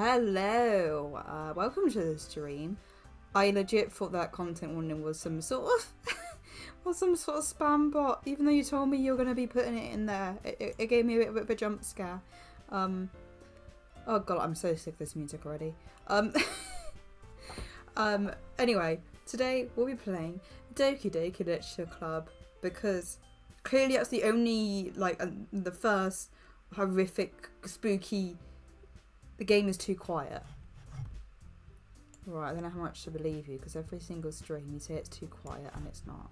Hello, welcome to the stream. I legit thought that content warning was some sort of spam bot, even though you told me you're gonna be putting it in there. It gave me a bit of a jump scare. Oh god, I'm so sick of this music already. Anyway, today we'll be playing Doki Doki Literature Club because clearly that's the only, the first horrific, spooky. The game is too quiet. Right, I don't know how much to believe you because every single stream you say it's too quiet and it's not.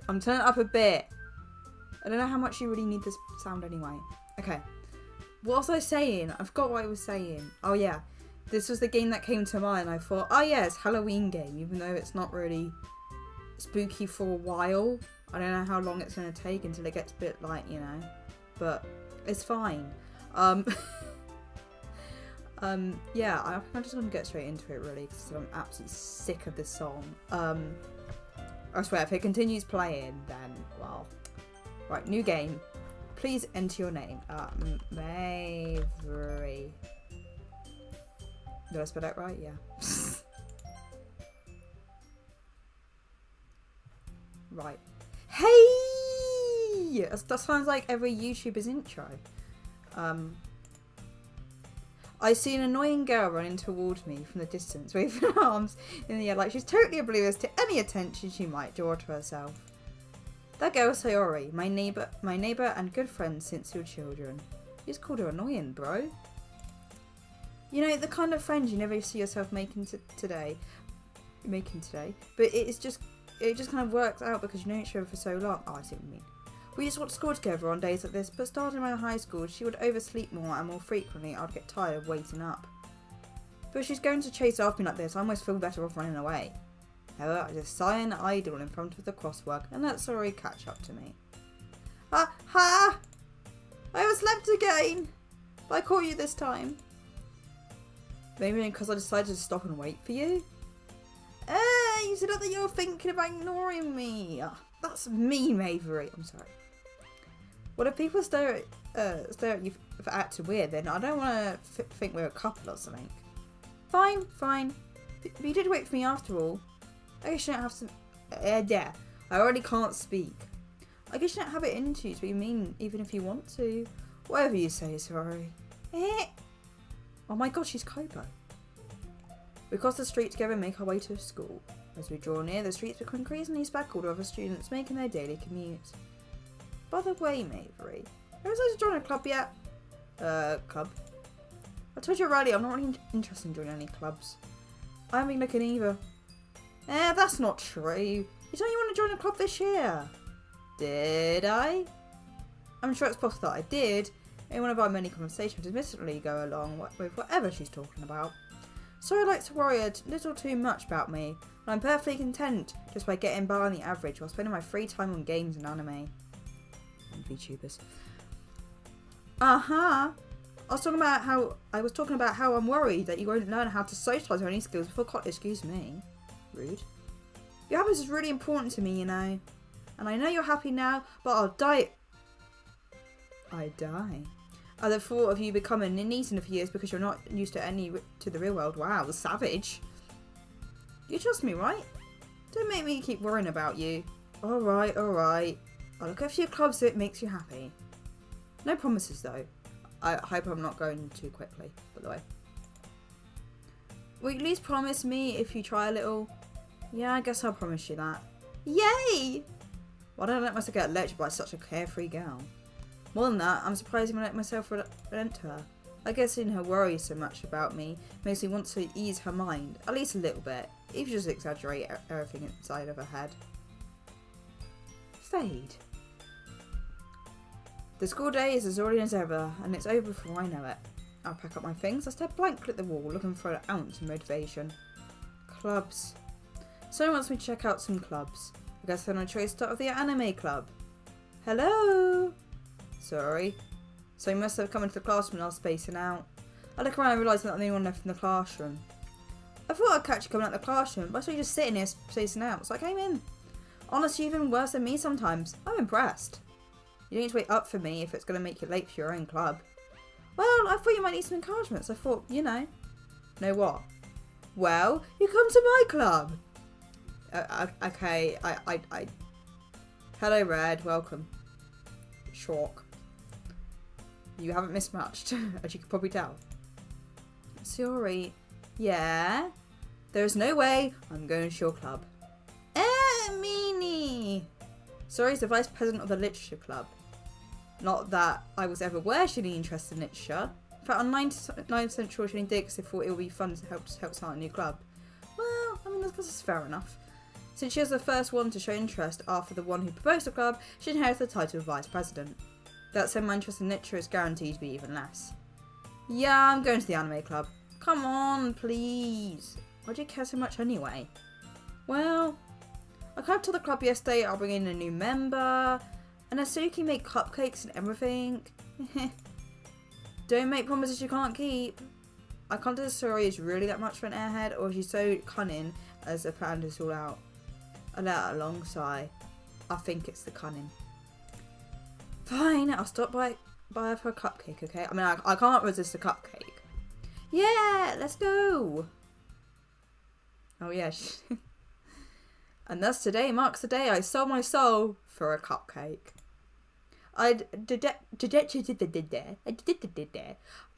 I'm turning it up a bit. I don't know how much you really need this sound anyway. Okay. What was I saying? I forgot what I was saying. Oh yeah. This was the game that came to mind. I thought, oh yeah, it's a Halloween game, even though it's not really spooky for a while. I don't know how long it's going to take until it gets a bit light, you know. But it's fine. Yeah, I'm just gonna get straight into it really because I'm absolutely sick of this song. I swear, if it continues playing, then, well. Right, new game. Please enter your name. Mavery. Did I spell that right? Yeah. Right. Hey! That sounds like every YouTuber's intro. I see an annoying girl running toward me from the distance, waving her arms in the air like she's totally oblivious to any attention she might draw to herself. That girl is Sayori, my neighbour and good friend since we were children. You just called her annoying, bro. You know, the kind of friend you never see yourself making today. But it just kind of works out because you know each other for so long. Oh, I see what you mean. We used to watch school together on days like this, but starting around high school, she would oversleep more and more frequently I'd get tired of waiting up. But if she's going to chase after me like this, I almost feel better off running away. However, I just sigh and idle in front of the crosswalk and let Sorry catch up to me. Ha! I overslept again! But I caught you this time. Maybe because I decided to stop and wait for you? You said that you were thinking about ignoring me. That's me, Mavery. I'm sorry. Well, if people stare at you for acting weird, then I don't want to think we're a couple or something. Fine. But you did wait for me after all. I guess you don't have to... yeah, I already can't speak. I guess you don't have it into you to be mean, even if you want to. Whatever you say, sorry. Oh my god, she's Kobo. We cross the street together and make our way to school. As we draw near, the streets become increasingly speckled with other students making their daily commute. By the way, Mavery, have you decided to join a club yet? Club? I told you already, I'm not really interested in joining any clubs. I haven't been looking either. That's not true. You told me you want to join a club this year. Did I? I'm sure it's possible that I did. In one of our many conversations, admittedly go along with whatever she's talking about. So I like to worry a little too much about me, and I'm perfectly content just by getting by on the average while spending my free time on games and anime. And VTubers. I was talking about how I'm worried that you won't learn how to socialise or any skills before college. Excuse me. Rude. Your happiness is really important to me, you know. And I know you're happy now, but I'll die. I die. At the thought of you becoming a niece in a few years because you're not used to the real world. Wow, savage. You trust me, right? Don't make me keep worrying about you. Alright. I'll look at a few clubs so it makes you happy. No promises though. I hope I'm not going too quickly, by the way. Will you at least promise me if you try a little? Yeah, I guess I'll promise you that. Yay! Why don't I let myself get lectured by such a carefree girl? More than that, I'm surprised when I let myself relent to her. I guess in her worry so much about me makes me want to ease her mind, at least a little bit, if you just exaggerate everything inside of her head. Fade. The school day is as early as ever, and it's over before I know it. I'll pack up my things, I stare blankly at the wall, looking for an ounce of motivation. Clubs. Someone wants me to check out some clubs. I guess I'm going to try to start with the anime club. Hello? Sorry. So you must have come into the classroom and I was spacing out. I look around and realise there's not anyone left in the classroom. I thought I'd catch you coming out of the classroom, but I saw you just sitting here spacing out, so I came in. Honestly, even worse than me sometimes. I'm impressed. You don't need to wait up for me if it's going to make you late for your own club. Well, I thought you might need some encouragement, so I thought, you know. Know what? Well, you come to my club. Okay, I... Hello, Red. Welcome. Shock. You haven't missed much, as you can probably tell. Sorry. Yeah? There's no way I'm going to your club. Meanie! Sorry is the vice president of the literature club. Not that I was ever worshiping interested in literature. In fact, I'm 99% sure she did because I thought it would be fun to help start a new club. Well, I mean, that's fair enough. Since she was the first one to show interest after the one who proposed the club, she inherited the title of vice president. That said, my interest in literature is guaranteed to be even less. Yeah, I'm going to the anime club. Come on, please. Why do you care so much anyway? Well, I came to the club yesterday. I'll bring in a new member. And Asuki made cupcakes and everything. Don't make promises you can't keep. I can't tell the story is really that much for an airhead, or she's so cunning as I planned this all out. I let out a long sigh. I think it's the cunning. Fine, I'll stop by for a cupcake, okay? I mean, I can't resist a cupcake. Yeah, let's go. Oh yeah. And thus today marks the day I sold my soul for a cupcake. I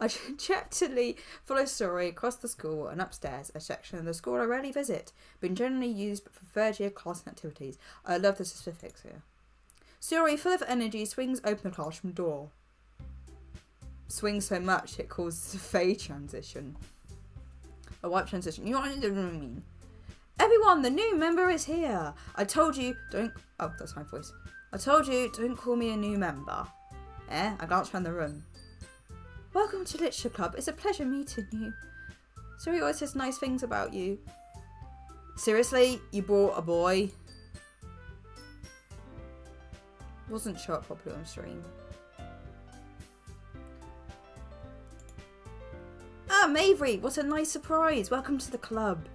trajectory follow story across the school and upstairs, a section of the school I rarely visit, been generally used for third year class activities. I love the specifics here. Story full of energy swings open the classroom door. Swings so much it causes a fade transition. A wipe transition. You know what I mean? Everyone, the new member is here. I told you, don't... Oh, that's my voice. I told you, don't call me a new member. I glanced around the room. Welcome to Literature Club. It's a pleasure meeting you. Suri always says nice things about you. Seriously? You brought a boy? Wasn't show up properly on stream. Ah, Mavery, what a nice surprise. Welcome to the club.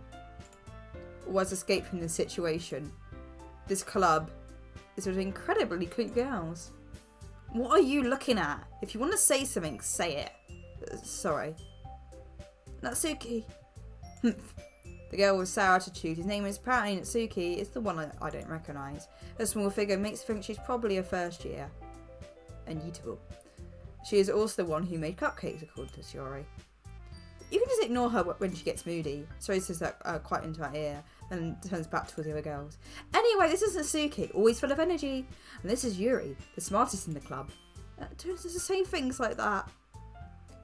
Was escape from the situation. This club is with incredibly cute girls. What are you looking at? If you want to say something, say it. Sorry. Natsuki. The girl with sour attitude. His name is apparently Natsuki. It's the one I don't recognise. Her small figure makes me think she's probably a first year. And eatable. She is also the one who made cupcakes, according to Shiori. You can just ignore her when she gets moody. Sorry, says that quite into her ear and turns back towards the other girls. Anyway, this is Natsuki, always full of energy. And this is Yuri, the smartest in the club. Does the same things like that.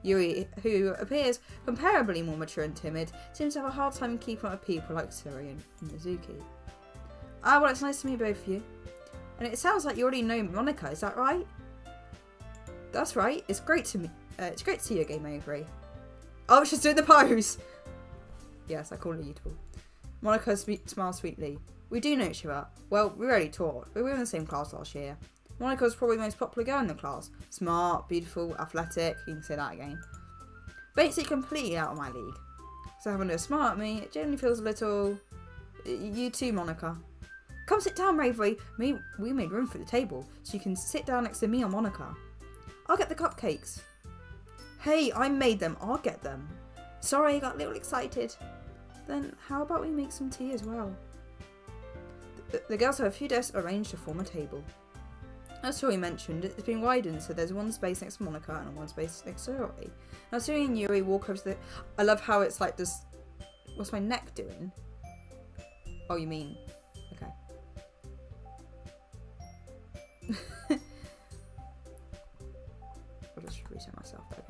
Yuri, who appears comparably more mature and timid, seems to have a hard time keeping up with people like Suri and Mizuki. Ah, well, it's nice to meet both of you. And it sounds like you already know Monica, is that right? That's right. It's great to see you again, Avery. Oh, she's doing the pose! Yes, I call her beautiful. Monica smiles sweetly. We do know each other. Well, we already taught, but we were in the same class last year. Monica was probably the most popular girl in the class. Smart, beautiful, athletic. You can say that again. Basically completely out of my league. So having her smart at me, it generally feels a little... You too, Monica. Come sit down, Bravery. We made room for the table, so you can sit down next to me or Monica. I'll get the cupcakes. Hey, I made them. I'll get them. Sorry, I got a little excited. Then how about we make some tea as well? The girls have a few desks arranged to form a table. As Tori mentioned, it's been widened, so there's one space next to Monica and one space next to Tori. Now Suri and Yuri walk over to the... I love how it's like this... What's my neck doing? Oh, you mean... Okay. I'll just reset myself. Okay.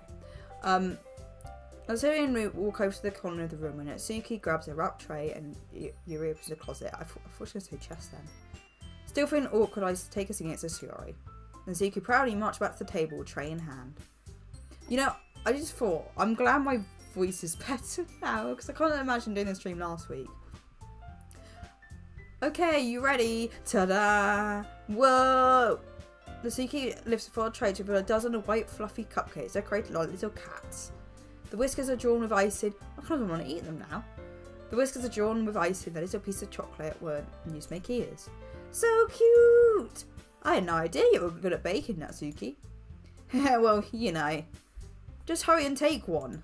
As Suri and Yuri walk over to the corner of the room, and Natsuki grabs a wrap tray and Yuri opens the closet. I thought I was going to say chest then. Still feeling awkward, I take a seat next to Shiori. Natsuki proudly marched back to the table, tray in hand. You know, I just thought, I'm glad my voice is better now, because I can't imagine doing the stream last week. Okay, you ready? Ta-da! Whoa! Natsuki lifts a full tray to put a dozen of white fluffy cupcakes decorated like little cats. The whiskers are drawn with icing. I kind of want to eat them now. The whiskers are drawn with icing, the little piece of chocolate weren't used to make ears. So cute! I had no idea you were good at baking, Natsuki. Well, you know. Just hurry and take one.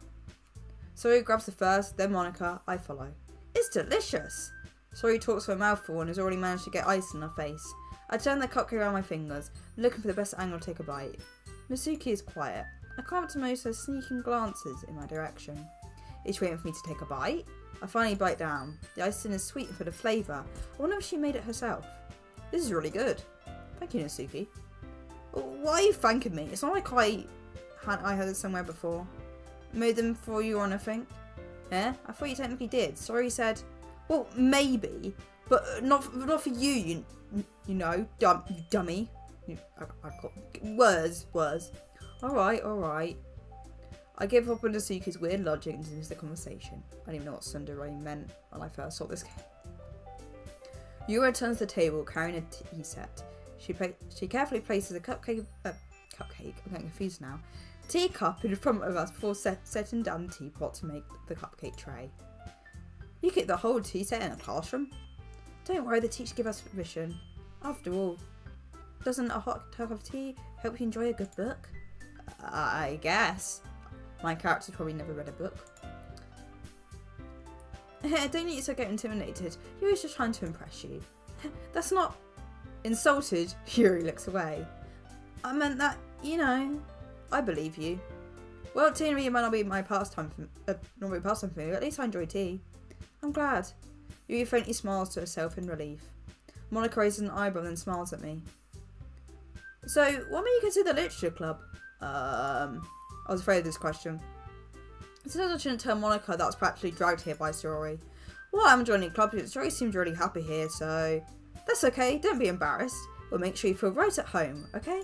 Sori grabs the first, then Monica. I follow. It's delicious. Sori talks for a mouthful and has already managed to get ice in her face. I turn the cupcake around my fingers, looking for the best angle to take a bite. Masuki is quiet. I come up to most her sneaking glances in my direction. Is she waiting for me to take a bite? I finally bite down. The icing is sweet and full of flavour. I wonder if she made it herself. This is really good. Thank you, Masuki. Why are you thanking me? It's not like I heard it somewhere before. Made them for you or anything? Eh? I thought you technically did. Sorry, said. Well, maybe, but not for you. You know, you dummy. Words. All right. I give up on Nasuki's weird logic and into the conversation. I didn't even know what Sundari meant when I first saw this game. Yura turns to the table carrying a tea set. She carefully places a cupcake. I'm getting confused now. Teacup in front of us before setting down the teapot to make the cupcake tray. You keep the whole tea set in a classroom? Don't worry, the teacher give us permission. After all, doesn't a hot cup of tea help you enjoy a good book? I guess. My character's probably never read a book. Don't need to get intimidated. Yuri's just trying to impress you. That's not... Insulted, Yuri looks away. I meant that, you know, I believe you. Well, tea and reading might not be my pastime for me, but at least I enjoy tea. I'm glad. Yuri faintly smiles to herself in relief. Monica raises an eyebrow and then smiles at me. So, what made you consider the literature club? I was afraid of this question. Since I shouldn't tell Monica that I was practically dragged here by Sori. Well, I'm joining the club because Sori seems really happy here, so... That's okay, don't be embarrassed. We'll make sure you feel right at home, okay?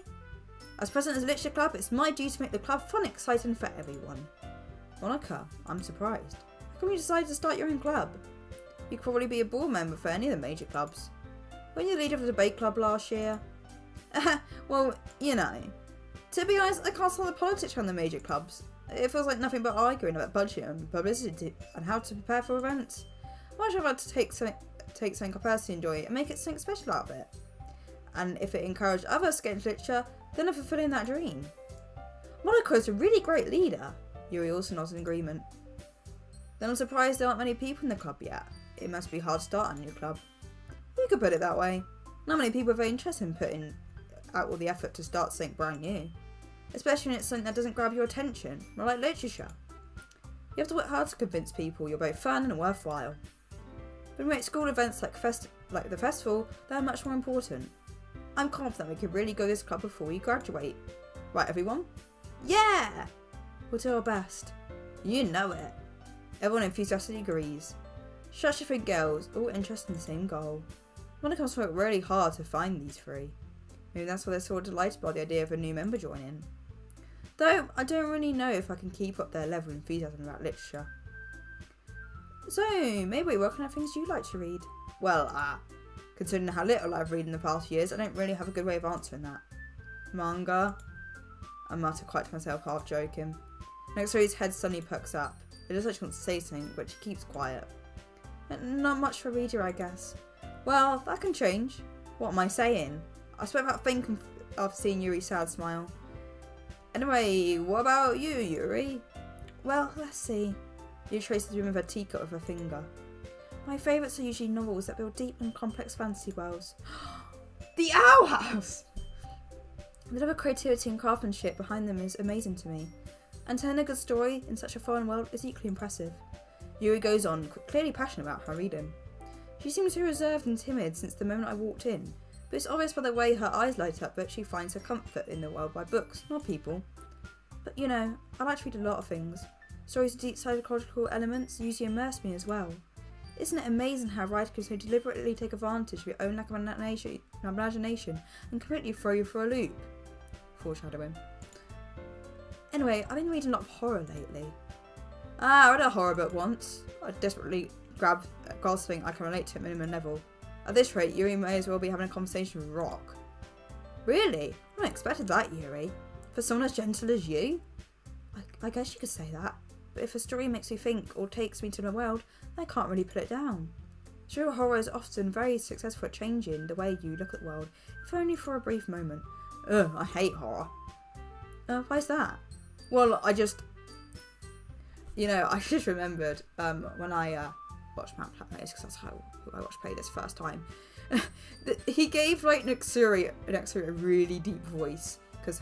As president of the literature club, it's my duty to make the club fun and exciting for everyone. Monica, I'm surprised. How come you decided to start your own club? You could probably be a board member for any of the major clubs. Weren't you the leader of the debate club last year? Well, you know. To be honest, I can't stand the politics around the major clubs. It feels like nothing but arguing about budget and publicity and how to prepare for events. Much I'd like to take something I personally enjoy and make it something special out of it. And if it encouraged others to get into literature, then I'm fulfilling that dream. Monica is a really great leader. Yuri also nods in agreement. Then I'm surprised there aren't many people in the club yet. It must be hard to start a new club. You could put it that way. Not many people are very interested in putting out all the effort to start something brand new. Especially when it's something that doesn't grab your attention, not like literature. You have to work hard to convince people you're both fun and worthwhile. But when school events like the festival, they're much more important. I'm confident we could really go this club before we graduate. Right, everyone? Yeah! We'll do our best. You know it. Everyone enthusiastically agrees. Such a few girls, all interested in the same goal. Monica must work really hard to find these three. Maybe that's why they're so delighted by the idea of a new member joining. Though, I don't really know if I can keep up their level of enthusiasm about literature. So, maybe we're working on things you like to read. Well, considering how little I've read in the past years, I don't really have a good way of answering that. Manga? I mutter quite to myself, half joking. Next to his head suddenly perks up. It looks like she wants to say something, but she keeps quiet. Not much for a reader, I guess. Well, that can change. What am I saying? I spoke about thinking after seeing Yuri's sad smile. Anyway, what about you, Yuri? Well, let's see. Yuri traces the rim of her teacup with her finger. My favourites are usually novels that build deep and complex fantasy worlds. The Owl House! The level of creativity and craftsmanship behind them is amazing to me. And telling a good story in such a foreign world is equally impressive. Yuri goes on, clearly passionate about her reading. She seems so reserved and timid since the moment I walked in, but it's obvious by the way her eyes light up that she finds her comfort in the world by books, not people. But you know, I like to read a lot of things. Stories with deep psychological elements usually immerse me as well. Isn't it amazing how writers can so deliberately take advantage of your own lack of imagination and completely throw you for a loop? Foreshadowing. Anyway, I've been reading a lot of horror lately. I read a horror book once. I desperately grabbed something I can relate to at minimum level. At this rate, Yuri may as well be having a conversation with Rock. Really? I don't expected that, Yuri. For someone as gentle as you? I guess you could say that. But if a story makes me think or takes me to the world, I can't really put it down. True horror is often very successful at changing the way you look at the world, if only for a brief moment. Ugh, I hate horror. Why's that? Well, You know, I just remembered when I watched Mount Platinum, because that's how I watched play this first time. He gave like Natsuri a really deep voice, because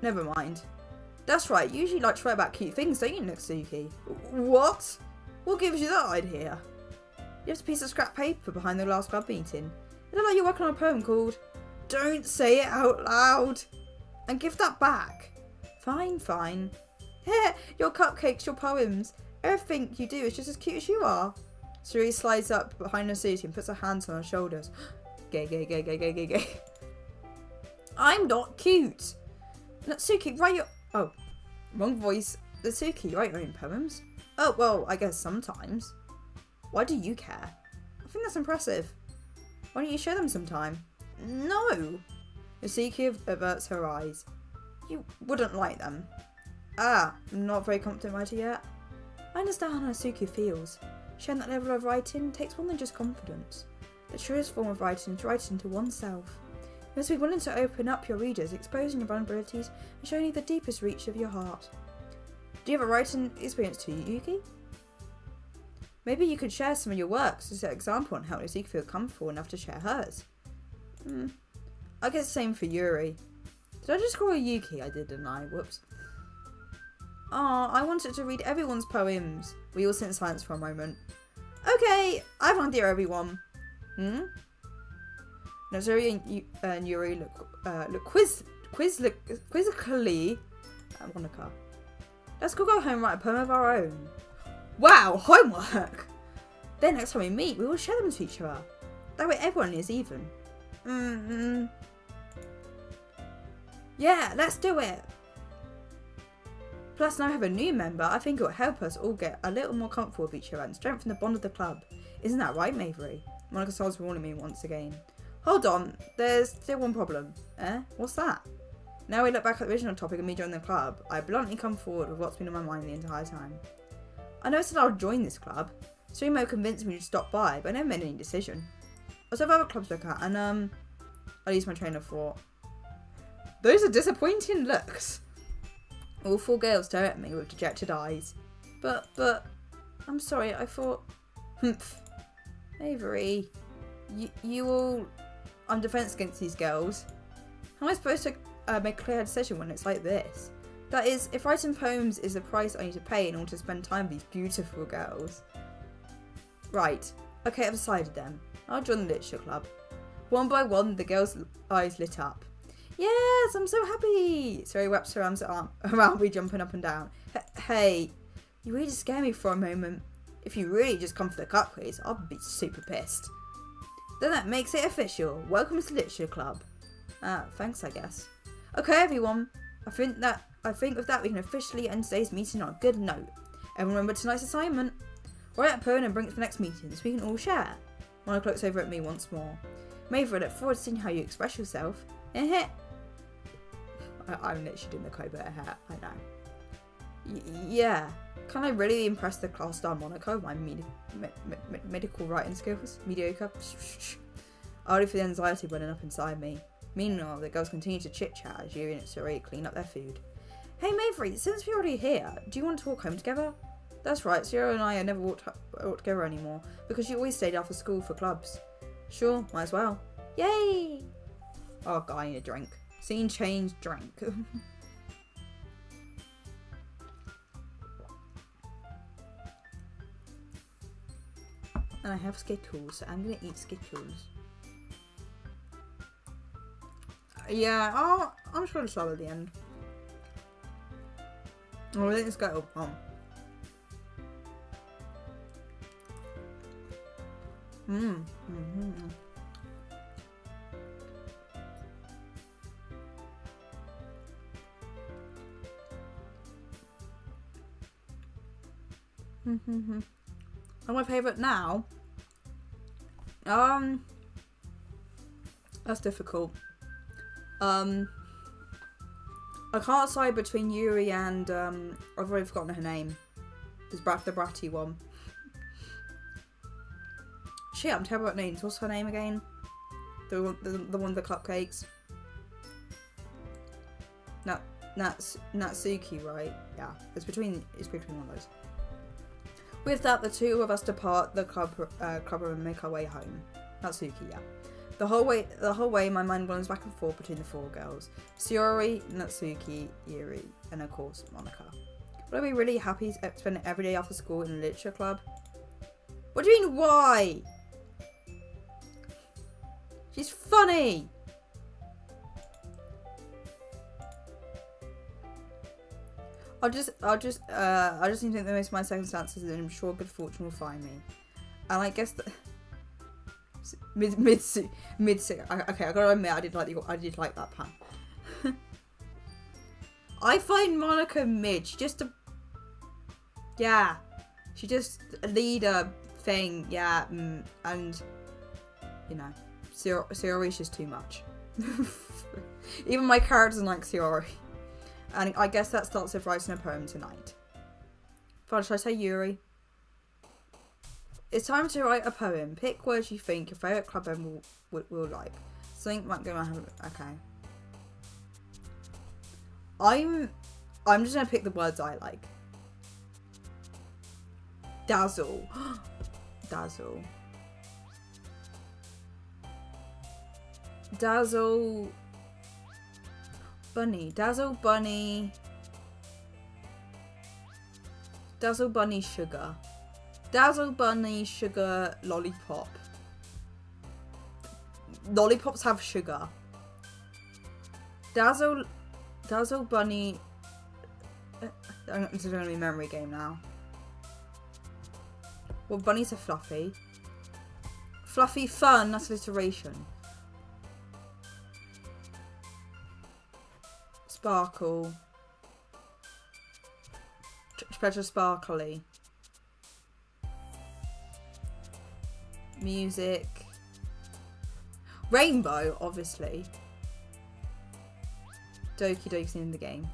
never mind. That's right, you usually like to write about cute things, don't you, Natsuki? What? What gives you that idea? You have a piece of scrap paper behind the last club meeting. It looked like you're working on a poem called Don't Say It Out Loud. And give that back. Fine, fine. Your cupcakes, your poems. Everything you do is just as cute as you are. Suri slides up behind Natsuki and puts her hands on her shoulders. Gay, gay, gay, gay, gay, gay, gay. I'm not cute. Natsuki, write your... Oh, wrong voice. Natsuki, you write your own poems? Oh, well, I guess sometimes. Why do you care? I think that's impressive. Why don't you show them sometime? No! Natsuki averts her eyes. You wouldn't like them. Ah, not very confident writer yet. I understand how Natsuki feels. Sharing that level of writing takes more than just confidence. The truest form of writing is writing to oneself. You must be willing to open up your readers, exposing your vulnerabilities and showing the deepest reach of your heart. Do you have a writing experience too, Yuki? Maybe you could share some of your works to set an example on how Natsuki feel comfortable enough to share hers. I guess the same for Yuri. Did I just call her Yuki? I did, didn't I? Whoops. Ah, I wanted to read everyone's poems. We all sit in silence for a moment. Okay, I have an idea, everyone. Nazuri and Yuri look quizzically at Monica. Let's go home and write a poem of our own. Wow, homework! Then next time we meet, we will share them to each other. That way everyone is even. Yeah, let's do it! Plus, now I have a new member. I think it will help us all get a little more comfortable with each other and strengthen the bond of the club. Isn't that right, Mavery? Monica starts warning me once again. Hold on, there's still one problem. What's that? Now we look back at the original topic of me joining the club. I bluntly come forward with what's been on my mind the entire time. I never said I would join this club. Sumo convinced me to stop by, but I never made any decision. I also have other clubs to look at, and I lose my train of thought. Those are disappointing looks. All four girls stare at me with dejected eyes. But, I'm sorry, I thought... Avery, you all... I'm defense against these girls. How am I supposed to make a clear decision when it's like this? That is, if writing poems is the price I need to pay in order to spend time with these beautiful girls. Right, okay, I've decided then. I'll join the literature club. One by one, the girls' eyes lit up. Yes, I'm so happy! Suri wraps her arms around me, jumping up and down. Hey, you really scare me for a moment. If you really just come for the cupcakes, I'll be super pissed. Then that makes it official. Welcome to the literature club. Thanks, I guess. Okay, everyone. I think with that we can officially end today's meeting on a good note. Everyone remember tonight's assignment. Write a poem and bring it to the next meeting so we can all share. Monica looks over at me once more. Maver, I look forward to seeing how you express yourself. I'm literally doing the Cobra hat, I know. Yeah. Can I really impress the class star Monica with my medical writing skills? Mediocre. I already feel the anxiety burning up inside me. Meanwhile, the girls continue to chit-chat as Yuri and Suri clean up their food. Hey Mavery, since we're already here, do you want to walk home together? That's right, Sierra and I have never walked together anymore, because you always stayed after school for clubs. Sure, might as well. Yay! Oh god, I need a drink. Scene change, drink. And I have Skittles, so I'm gonna eat Skittles. Yeah, I'm just gonna start at the end. Oh, I think it's got And my favourite now? That's difficult. I can't decide between Yuri and I've already forgotten her name. The bratty one. Shit, I'm terrible at names. What's her name again? The one with the cupcakes. Natsuki, right? Yeah, it's between one of those. With that, the two of us depart the club room and make our way home. Natsuki, yeah. The whole way, my mind wanders back and forth between the four girls: Sayori, Natsuki, Yuri, and of course Monica. Would I be really happy spending every day after school in the literature club? What do you mean, why? She's funny. I just need to make the most of my circumstances, and I'm sure good fortune will find me. And I guess that mid. Okay, I gotta admit, I did like that pan. I find Monica mid. She just a leader thing, yeah, and you know, Sayori's just too much. Even my character doesn't like Sayori. And I guess that starts with writing a poem tonight. Fine, should I say Yuri? It's time to write a poem. Pick words you think your favourite club member will like. Something might go on. Okay. I'm just gonna pick the words I like. Dazzle. Dazzle. Dazzle. Bunny. Dazzle bunny. Dazzle bunny sugar. Dazzle bunny sugar lollipop. Lollipops have sugar. Dazzle bunny. This is going to be a memory game now. Well, bunnies are fluffy. Fluffy fun, that's alliteration. Sparkle. Treasure sparkly. Music. Rainbow, obviously. Doki Doki's in the game.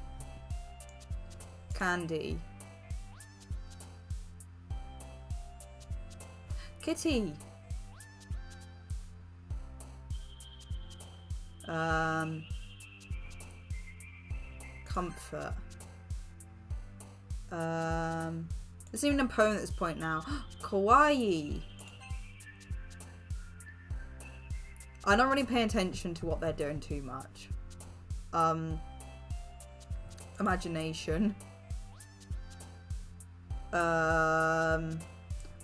Candy. Kitty. Comfort. There's even a poem at this point now. Kawaii. I don't really pay attention to what they're doing too much. Imagination.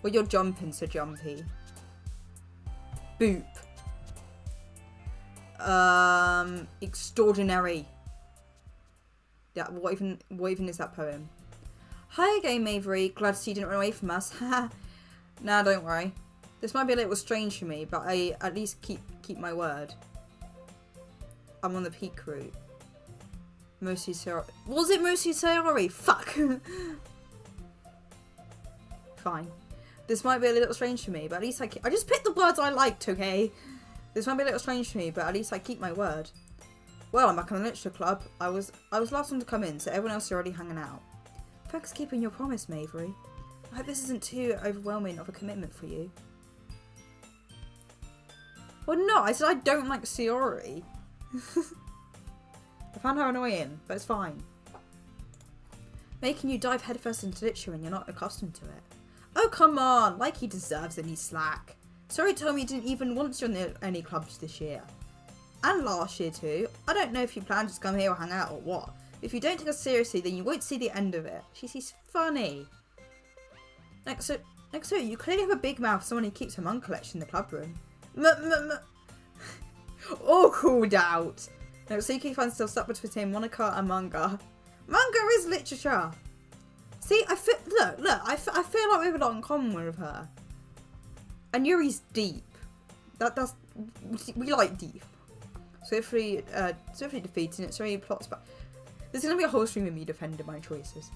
Well, you're jumping, so jumpy. Boop. Extraordinary. Yeah, what even is that poem? Hi again, Mavery. Glad to see you didn't run away from us. Nah, don't worry. This might be a little strange for me, but I at least keep my word. I'm on the peak route. Mostly Sayori. Was it mostly Sayori? Fuck. Fine. This might be a little strange for me, but at least I just picked the words I liked, okay? This might be a little strange for me, but at least I keep my word. Well, I'm back on the literature club. I was last one to come in, so everyone else is already hanging out. Thanks for keeping your promise, Mavery. I hope this isn't too overwhelming of a commitment for you. Well, no, I said I don't like Sayori. I found her annoying, but it's fine. Making you dive headfirst into literature when you're not accustomed to it. Oh, come on, like he deserves any slack. Sorry told me you didn't even want to join any clubs this year. And last year too. I don't know if you plan to just come here or hang out or what. If you don't take us seriously, then you won't see the end of it. She's funny. Next to you clearly have a big mouth, someone who keeps her manga collection in the club room. All called out. Next to you finds herself stuck between Monica and manga. Manga is literature. See, I feel like we have a lot in common with her. And Yuri's deep. That's we like deep. Swiftly defeating it. Sorry, plots back. There's gonna be a whole stream of me defending my choices.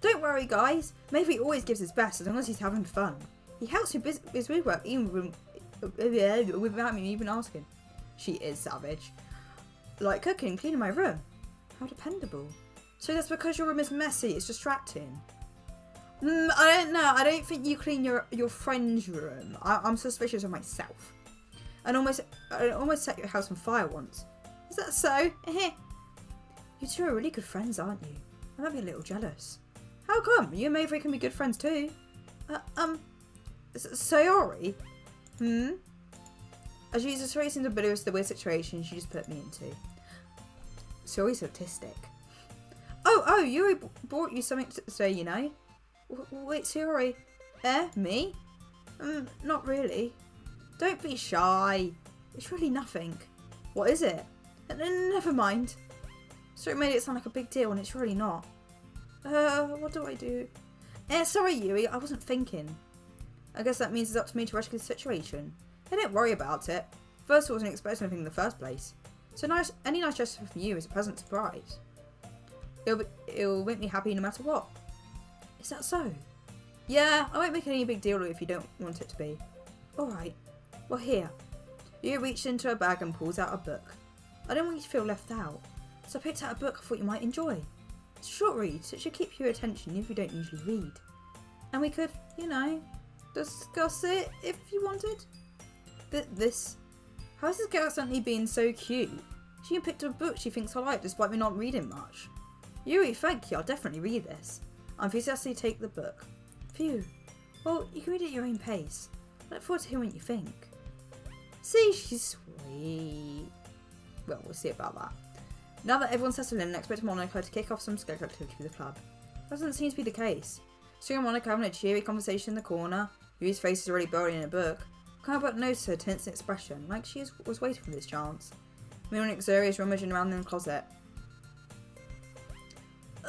Don't worry, guys. Maybe always gives his best as long as he's having fun. He helps me his woodwork even without me even asking. She is savage. Like cooking and cleaning my room. How dependable. So that's because your room is messy. It's distracting. I don't know. I don't think you clean your friend's room. I'm suspicious of myself. And I almost set your house on fire once. Is that so? You two are really good friends, aren't you? I might be a little jealous. How come? You and Mavery can be good friends too. Sayori? As Sayori seemed oblivious to the weird situation she just put me into. Sayori's autistic. Oh, Yuri brought you something to say, you know. Wait, Sayori. Me? Not really. Don't be shy. It's really nothing. What is it? Never mind. Sayori made it sound like a big deal and it's really not. What do I do? Sorry, Yuri, I wasn't thinking. I guess that means it's up to me to rescue the situation. Don't worry about it. First, I wasn't expecting anything in the first place. So any nice gesture from you is a pleasant surprise. It'll make me happy no matter what. Is that so? Yeah, I won't make any big deal of it if you don't want it to be. Alright. Well, here. You reached into her bag and pulls out a book. I don't want you to feel left out, so I picked out a book I thought you might enjoy. It's a short read, so it should keep your attention if you don't usually read. And we could, you know, discuss it if you wanted. How is this girl suddenly being so cute? She even picked up a book she thinks I like despite me not reading much. Yuri, thank you, I'll definitely read this. I enthusiastically take the book. Phew. Well, you can read it at your own pace. I look forward to hearing what you think. See, she's sweet. Well, we'll see about that. Now that everyone's settled in, I expect Monica to kick off some scheduled activity with the club. That doesn't seem to be the case. Sue and Monica having a cheery conversation in the corner. Yuri's face is already buried in a book. I can't but notice her tense expression, like she was waiting for this chance. Meanwhile, Xuri is rummaging around in the closet.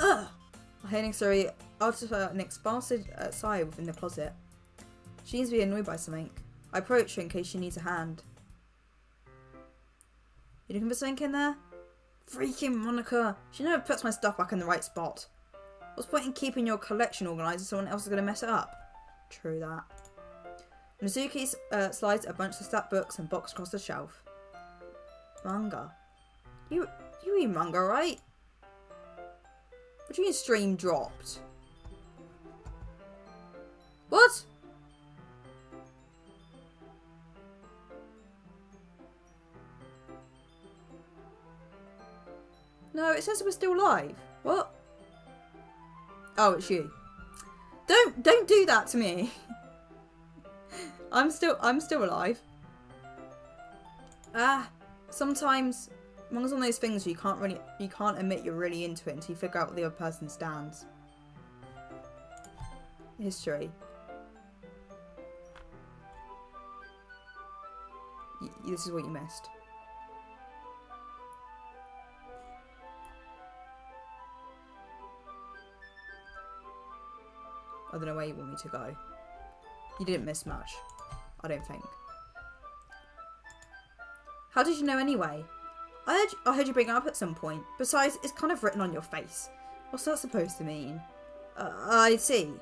Ugh! I hear Xuri utter an expulsive sigh within the closet. She seems to be annoyed by something. I approach her in case she needs a hand. You looking for something in there? Freaking Monica! She never puts my stuff back in the right spot. What's the point in keeping your collection organised if someone else is going to mess it up? True that. Mizuki slides a bunch of stacked books and box across the shelf. Manga? You read manga, right? What do you mean stream dropped? What? No, it says we're still live. What? Oh, it's you. Don't do that to me. I'm still alive. Sometimes manga's one of those things where you can't admit you're really into it until you figure out what the other person stands. History. This is what you missed. I don't know where you want me to go. You didn't miss much. I don't think. How did you know anyway? I heard you bring it up at some point. Besides, it's kind of written on your face. What's that supposed to mean? I see.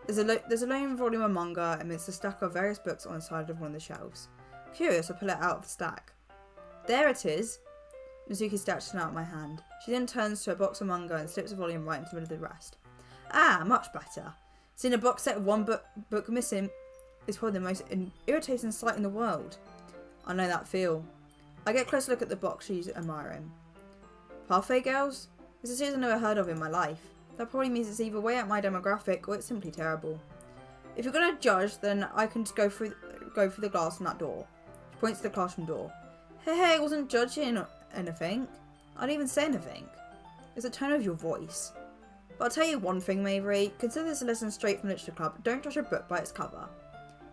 There's a lone volume of manga amidst a stack of various books on the side of one of the shelves. Curious, I pull it out of the stack. There it is. Mizuki snatches it out of my hand. She then turns to a box of manga and slips a volume right into the middle of the rest. Much better. Seeing a box set with one book missing is probably the most irritating sight in the world. I know that feel. I get a close look at the box she's admiring. Pathway Girls? It's a series I've never heard of in my life. That probably means it's either way out my demographic or it's simply terrible. If you're gonna judge, then I can just go through the glass on that door. She points to the classroom door. Hey, I wasn't judging anything. I didn't even say anything. It's the tone of your voice. But I'll tell you one thing, Mavery. Consider this a lesson straight from Literature Club. Don't judge a book by its cover.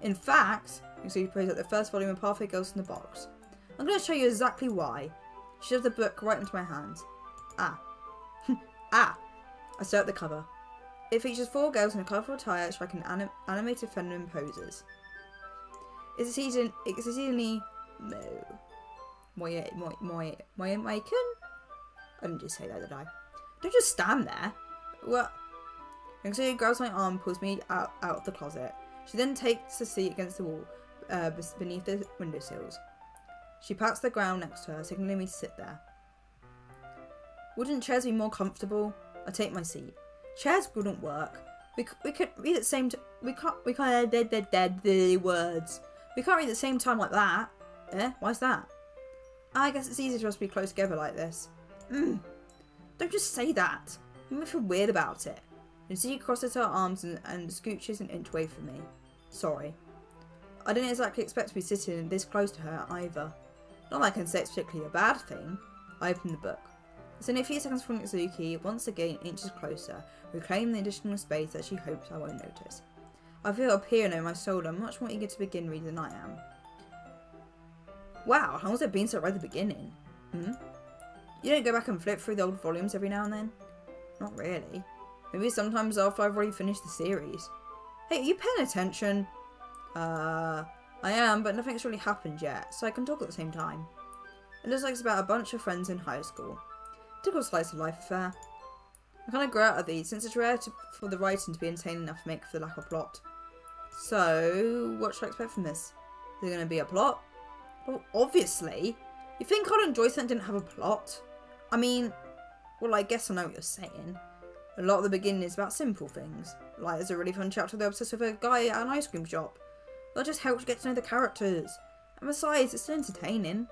In fact, you see, plays out the first volume of Pathway Girls in the box. I'm going to show you exactly why. She shoves the book right into my hands. I stare at the cover. It features 4 girls in a colourful attire striking animated feminine poses. It's exceedingly Moyamaken? I didn't just say that, did I? Don't just stand there. What? Xuri grabs my arm and pulls me out of the closet. She then takes a seat against the wall beneath the windowsills. She pats the ground next to her, signaling me to sit there. Wouldn't chairs be more comfortable? I take my seat. Chairs wouldn't work. We could read at the same time. We can't the words. We can't read at the same time like that. Why's that? I guess it's easier for us to be close together like this. Don't just say that. You make me feel weird about it. Natsuki crosses her arms and scooches an inch away from me. Sorry. I didn't exactly expect to be sitting this close to her either. Not that I can say it's particularly a bad thing. I opened the book. It's only a few seconds from Natsuki, once again inches closer, reclaiming the additional space that she hopes I won't notice. I feel a peering over my shoulder, much more eager to begin reading than I am. Wow, how has it been so right at the beginning? You don't go back and flip through the old volumes every now and then? Not really. Maybe sometimes after I've already finished the series. Hey, are you paying attention? I am, but nothing's really happened yet, so I can talk at the same time. It looks like it's about a bunch of friends in high school. Typical slice of life affair. I kind of grow out of these, since it's rare for the writing to be insane enough to make for the lack of plot. So, what should I expect from this? Is there going to be a plot? Well, obviously. You think I'd enjoy something that didn't have a plot? I mean, well, I guess I know what you're saying. A lot of the beginning is about simple things. Like, there's a really fun chapter they're obsessed with a guy at an ice cream shop. That just helps you get to know the characters. And besides, it's still entertaining.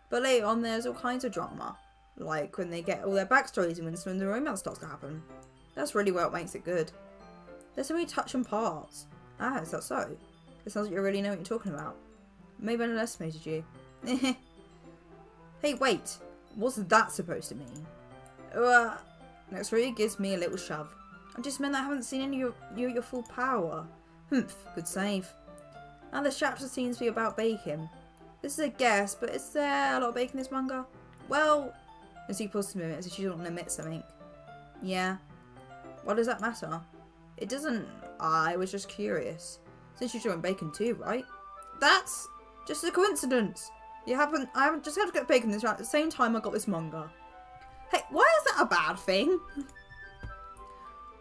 But later on, there's all kinds of drama. Like when they get all their backstories and when some of the romance starts to happen. That's really what makes it good. There's so many touching parts. Ah, is that so? It sounds like you really know what you're talking about. Maybe I underestimated you. Hey, wait. What's that supposed to mean? Next really gives me a little shove. I just meant that I haven't seen any of your full power. Humph, good save. Now the chapter seems to be about baking. This is a guess, but is there a lot of bacon in this manga? Well, as he pauses a minute as if she doesn't want to admit something. Yeah. Why does that matter? It doesn't. I was just curious. Since you're doing bacon too, right? That's just a coincidence. I haven't just had to get bacon this round at the same time I got this manga. Hey, why is that a bad thing?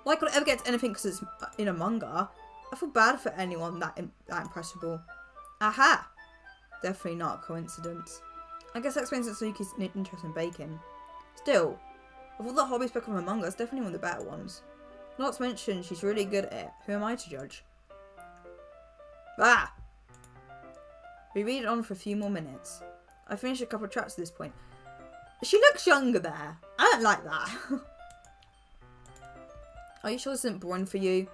Why could I ever get to anything because it's in a manga? I feel bad for anyone that impressionable. Aha! Definitely not a coincidence. I guess that explains Natsuki's interest in baking. Still, of all the hobbies picked up in manga, it's definitely one of the better ones. Not to mention, she's really good at it. Who am I to judge? Ah! We read it on for a few more minutes. I finished a couple of chapters at this point. She looks younger there. I don't like that. Are you sure this isn't boring for you?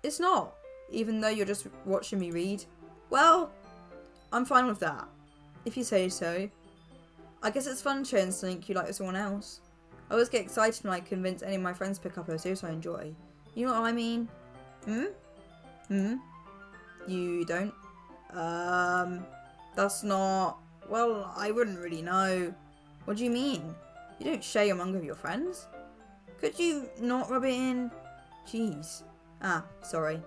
It's not, even though you're just watching me read. Well, I'm fine with that, if you say so. I guess it's fun sharing something you like with someone else. I always get excited when I convince any of my friends to pick up a series I enjoy. You know what I mean? You don't? That's not... Well, I wouldn't really know. What do you mean? You don't share your manga with your friends? Could you not rub it in? Jeez. Ah, sorry.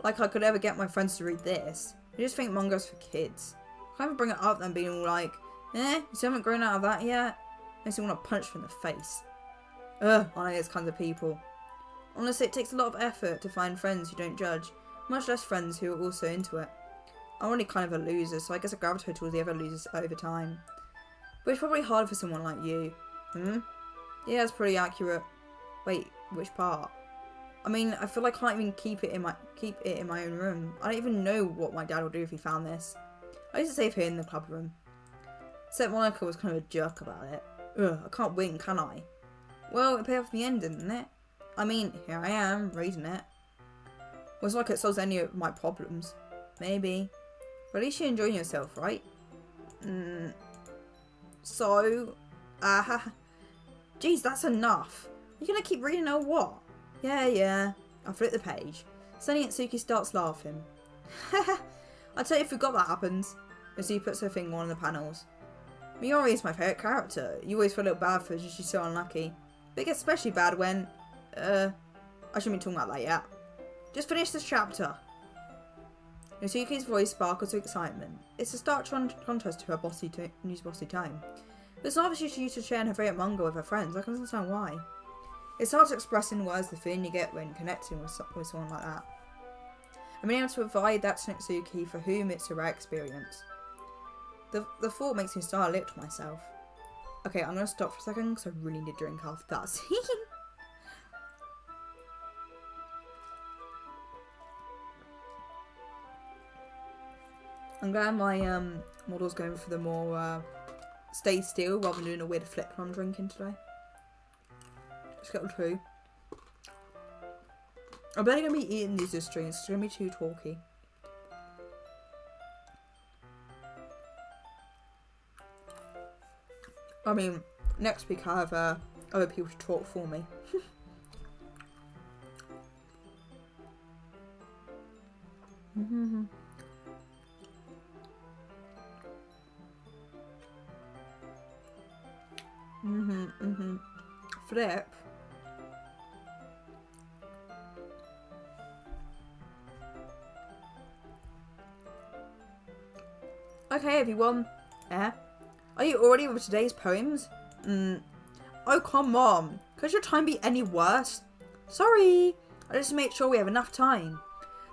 Like I could ever get my friends to read this. I just think manga's for kids. I can't even bring it up and being all like, you still haven't grown out of that yet? Makes me want to punch them in the face. Ugh, I know those kinds of people. Honestly, it takes a lot of effort to find friends who don't judge, much less friends who are also into it. I'm already kind of a loser, so I guess I gravitate towards the other losers over time. But it's probably hard for someone like you. Yeah, that's pretty accurate. Wait, which part? I mean, I feel like I can't even keep it in my own room. I don't even know what my dad would do if he found this. I used to save it in the club room. Except Monica was kind of a jerk about it. Ugh, I can't win, can I? Well, it paid off in the end, didn't it? I mean, here I am, reading it. Well, it's not like it solves any of my problems. Maybe. But at least you're enjoying yourself, right? So? Geez, that's enough. You gonna keep reading or what? Yeah. I flip the page. Suddenly Itsuki starts laughing. I tell you, I forgot that happens. Itsuki puts her finger on the panels. Miori is my favourite character. You always feel a little bad for her, she's so unlucky. But it gets especially bad when... I shouldn't be talking about that yet. Just finish this chapter. Itsuki's voice sparkles with excitement. It's a stark contrast to her bossy tone. But it's not that she's used to sharing her favourite manga with her friends. I can understand why. It's hard to express in words the feeling you get when connecting with someone like that. I'm being able to provide that to Itsuki, for whom it's a rare experience. The thought makes me start to lip to myself. Okay, I'm going to stop for a second because I really need a drink after that scene. I'm glad my model's going for the more stay still rather than doing a weird flip I'm drinking today. Just got two. I'm barely going to be eating these this drinks. It's going to be too talky. I mean, next week I have other people to talk for me. Flip. Okay, everyone. Yeah. Are you already with today's poems? Oh, come on. Could your time be any worse? Sorry. I just made sure we have enough time.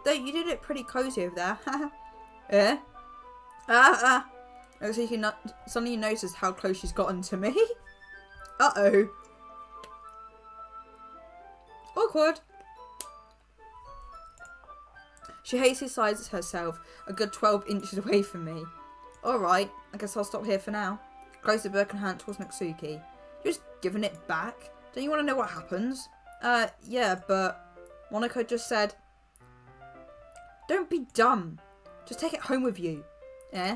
Though you did it pretty cozy over there. Yeah? Oh, so you can suddenly notice how close she's gotten to me. Uh-oh. Awkward. She hastily sizes herself a good 12 inches away from me. Alright, I guess I'll stop here for now. Close the book and hand towards Natsuki. You're just giving it back? Don't you want to know what happens? Yeah, but Monaco just said... Don't be dumb. Just take it home with you. Eh?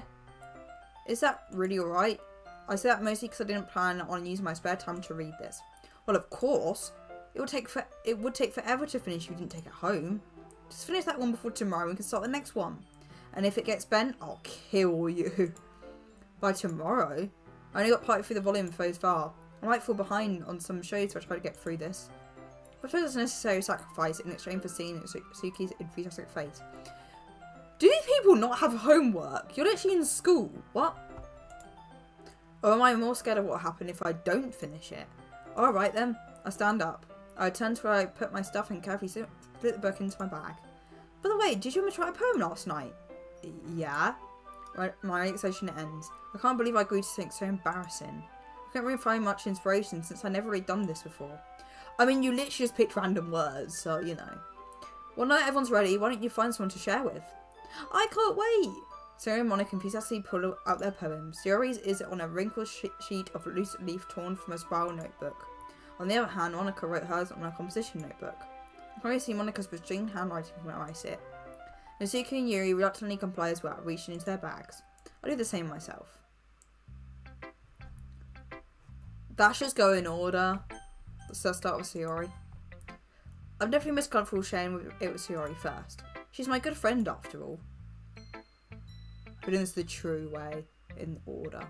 Is that really alright? I say that mostly because I didn't plan on using my spare time to read this. Well, of course. It would take forever to finish if you didn't take it home. Just finish that one before tomorrow and we can start the next one. And if it gets bent, I'll kill you. By tomorrow? I only got partly through the volume so far. I might fall behind on some shows if I try to get through this. I suppose it's a necessary sacrifice in exchange for seeing Suki's enthusiastic face. Do these people not have homework? You're literally in school. What? Or am I more scared of what will happen if I don't finish it? Alright then. I stand up. I turn to where I put my stuff and carefully slip the book into my bag. By the way, did you try a poem last night? Yeah. My excitation ends. I can't believe I agreed to something so embarrassing. I can't really find much inspiration since I never really done this before. I mean, you literally just picked random words, so you know. Well, now that everyone's ready, why don't you find someone to share with? I can't wait! Sayori and Monica enthusiastically pull out their poems. Sayori's is on a wrinkled sheet of loose leaf torn from a spiral notebook. On the other hand, Monica wrote hers on a composition notebook. I can only see Monica's pristine handwriting from where I sit. Natsuki and Yuri reluctantly comply as well, reaching into their bags. I do the same myself. That should go in order. Let's start with Sayori. I've definitely missed comfortable sharing it with Sayori first. She's my good friend after all. But in the true way, in order.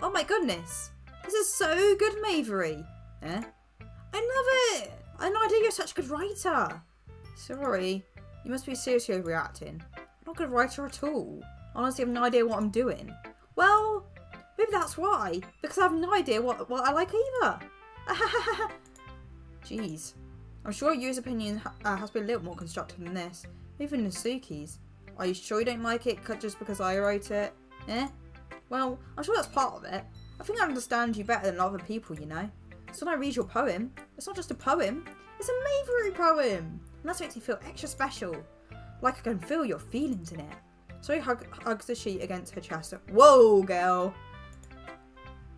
Oh my goodness! This is so good, Mavery! Eh? I love it! I had no idea you're such a good writer! Sorry, you must be seriously overreacting. I'm not a good writer at all. I honestly have no idea what I'm doing. Well, maybe that's why. Because I have no idea what I like either. Jeez. I'm sure Yu's opinion has been a little more constructive than this. Even Natsuki's. Are you sure you don't like it just because I wrote it? Eh? Well, I'm sure that's part of it. I think I understand you better than other people, you know. So when I read your poem, it's not just a poem, it's a Mavery poem. And that makes me feel extra special. Like I can feel your feelings in it. So he hugs the sheet against her chest. Whoa, girl.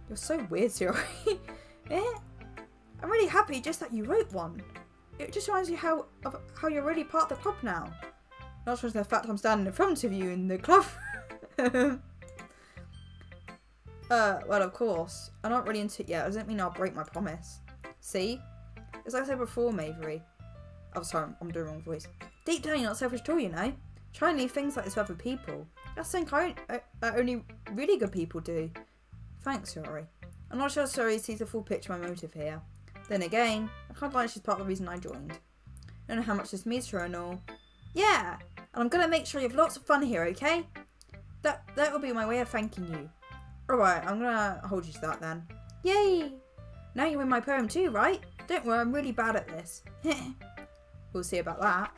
You're so weird, Sayori. Eh? I'm really happy just that you wrote one. It just reminds me how you're really part of the club now. Not just the fact I'm standing in front of you in the club. Well, of course. I'm not really into it yet. It doesn't mean I'll break my promise. See? It's like I said before, Mavery. Oh, sorry, I'm doing the wrong voice. Deep down, you're not selfish at all, you know? Try and leave things like this for other people. That's something that only really good people do. Thanks, Sayori. I'm not sure Sayori sees the full picture of my motive here. Then again, I can't lie, she's part of the reason I joined. I don't know how much this means to her and all. Yeah, and I'm gonna make sure you have lots of fun here, okay? That will be my way of thanking you. Alright, I'm gonna hold you to that then. Yay! Now you're in my poem too, right? Don't worry, I'm really bad at this. We'll see about that.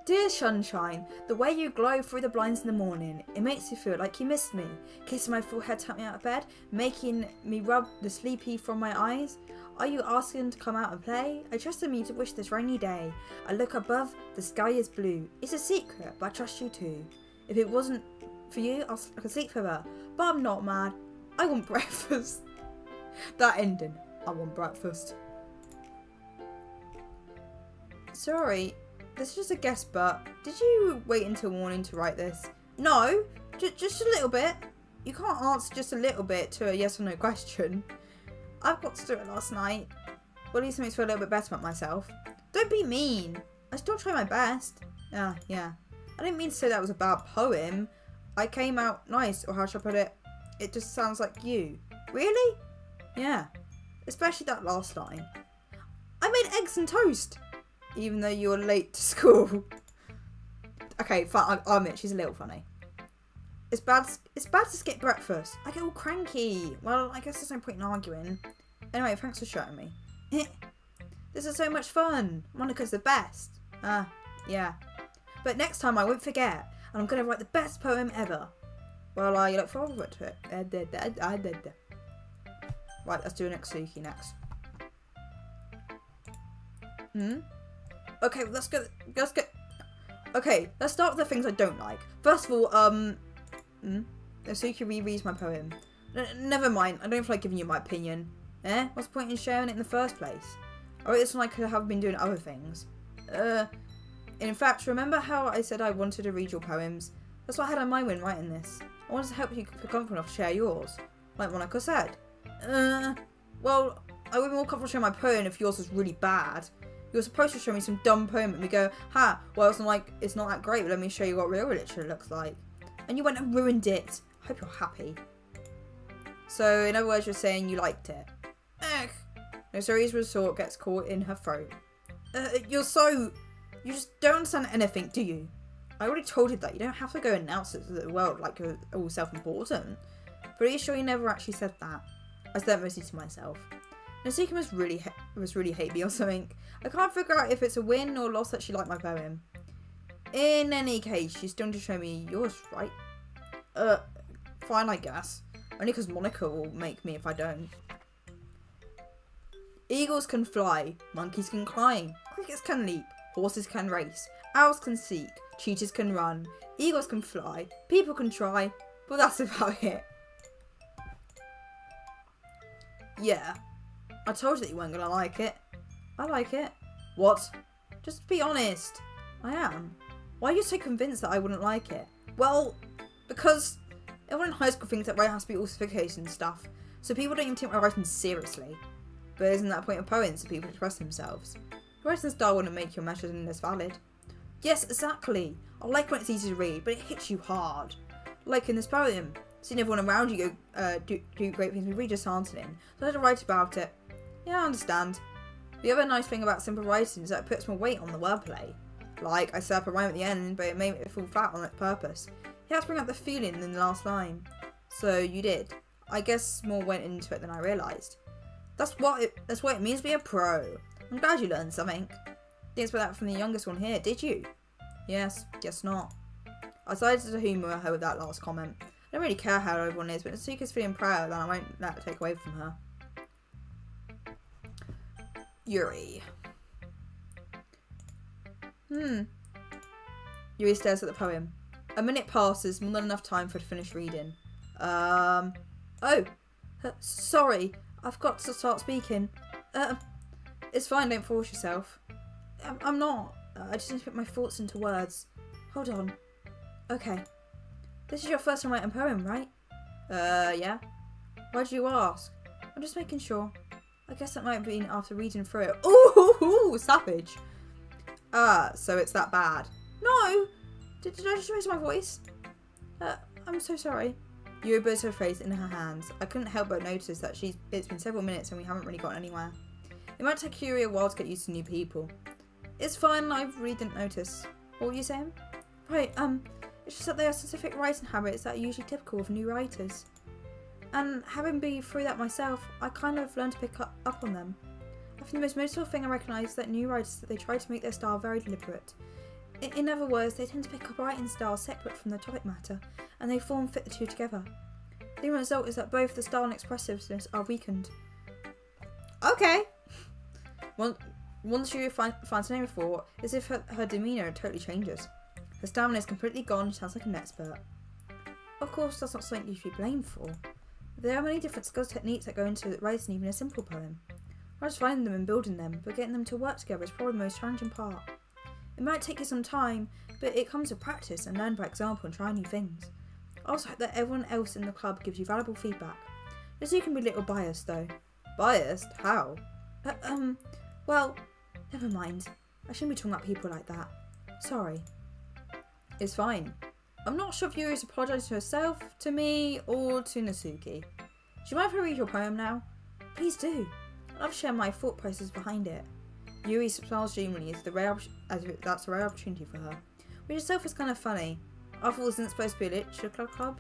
Dear Sunshine, the way you glow through the blinds in the morning, it makes me feel like you missed me. Kissing my forehead to help me out of bed, making me rub the sleepy from my eyes. Are you asking to come out and play? I trusted me to wish this rainy day. I look above, the sky is blue. It's a secret, but I trust you too. If it wasn't for you, I could sleep forever. But I'm not mad. I want breakfast. That ending. I want breakfast. Sorry, this is just a guess, but did you wait until morning to write this? No, just a little bit. You can't answer just a little bit to a yes or no question. I've got to do it last night. Well, at least it makes me feel a little bit better about myself. Don't be mean. I still try my best. Yeah. I didn't mean to say that was a bad poem. I came out nice, or how should I put it? It just sounds like you. Really? Yeah. Especially that last line. I made eggs and toast, even though you were late to school. Okay, fine. I'll admit she's a little funny. It's bad to skip breakfast. I get all cranky. Well, I guess there's no point in arguing. Anyway, thanks for showing me. This is so much fun. Monica's the best. Yeah. But next time I won't forget, and I'm going to write the best poem ever. Well, I look forward to it. Right, let's do an Suki next. Okay, let's go. Okay, let's start with the things I don't like. First of all, Suki rereads my poem. Never mind, I don't feel like giving you my opinion. What's the point in sharing it in the first place? I wrote this when I could have been doing other things. In fact, remember how I said I wanted to read your poems? That's what I had on my mind when writing this. I wanted to help you feel confident enough to share yours. Like Monica said. Well, I would be more comfortable sharing my poem if yours was really bad. You were supposed to show me some dumb poem and we go, well, it's not that great, but let me show you what real literature looks like. And you went and ruined it. I hope you're happy. So, in other words, you're saying you liked it. No serious resort gets caught in her throat. You just don't understand anything, do you? I already told you that. You don't have to go announce it to the world like you're all self-important. But are you sure you never actually said that? I said that mostly to myself. Nasuka must really hate me or something. I can't figure out if it's a win or loss that she liked my poem. In any case, she's still to show me yours, right? Fine, I guess. Only because Monica will make me if I don't. Eagles can fly, monkeys can climb, crickets can leap, horses can race, owls can seek, cheetahs can run, eagles can fly, people can try, but that's about it. Yeah, I told you that you weren't gonna like it. I like it. What? Just be honest. I am. Why are you so convinced that I wouldn't like it? Well, because everyone in high school thinks that writing has to be all sophistication and stuff, so people don't even take my writing seriously. But isn't that the point of poems, so people express themselves? Your writing style wouldn't make your messaging less valid. Yes, exactly. I like when it's easy to read, but it hits you hard. Like in this poem. Seeing everyone around you go do great things, we really just aren't in. So I had to write about it. Yeah, I understand. The other nice thing about simple writing is that it puts more weight on the wordplay. Like, I set up a rhyme at the end, but it made it fall flat on its purpose. You had to bring out the feeling in the last line. So you did. I guess more went into it than I realised. That's what it means to be a pro. I'm glad you learned something. Didn't expect that from the youngest one here, did you? Yes, guess not. I decided to humour her with that last comment. I don't really care how everyone is, but if Nasuka's feeling proud, then I won't let it take away from her. Yuri. Yuri stares at the poem. A minute passes, more than enough time for her to finish reading. Sorry, I've got to start speaking. It's fine, don't force yourself. I'm not. I just need to put my thoughts into words. Hold on. Okay. This is your first time writing a poem, right? Yeah. Why'd you ask? I'm just making sure. I guess that might have been after reading through it. Ooh, savage. So it's that bad. No! Did I just raise my voice? I'm so sorry. Yuri buries her face in her hands. I couldn't help but notice that it's been several minutes and we haven't really gotten anywhere. It might take Yuri a while to get used to new people. It's fine, I really didn't notice. What were you saying? Right, it's just that there are specific writing habits that are usually typical of new writers. And having been through that myself, I kind of learned to pick up on them. I think the most noticeable thing I recognise is that new writers that they try to make their style very deliberate. In other words, they tend to pick up writing styles separate from the topic matter, and they form fit the two together. The result is that both the style and expressiveness are weakened. Okay. Once you finds a name for, it's as if her demeanour totally changes. Her stamina is completely gone. She sounds like an expert. Of course, that's not something you should be blamed for. There are many different skills techniques that go into writing even a simple poem. Not just finding them and building them, but getting them to work together is probably the most challenging part. It might take you some time, but it comes with practice and learn by example and try new things. I also hope that everyone else in the club gives you valuable feedback. Yes, you can be a little biased though. Biased? How? Well, never mind. I shouldn't be talking about people like that. Sorry. It's fine. I'm not sure if Yuri's apologised to herself, to me, or to Natsuki. Do you mind if I read your poem now? Please do. I'd love to share my thought process behind it. Yuri smiles genuinely as if that's a rare opportunity for her, which itself is kind of funny. After all, isn't it supposed to be a literature club?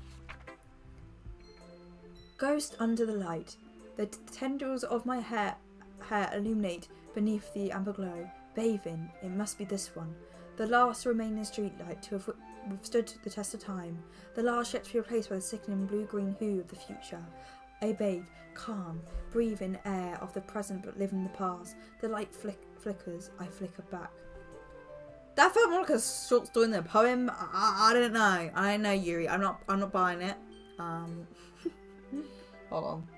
Ghost under the light. The tendrils of my hair illuminate beneath the amber glow. Bathing, it must be this one. The last remaining streetlight to have withstood the test of time. The last yet to be replaced by the sickening blue-green hue of the future. I bathe, calm, breathe in air of the present but live in the past. The light flickers, I flicker back. That felt more like a short story than a poem. I don't know. I don't know, Yuri. I'm not buying it. Hold on.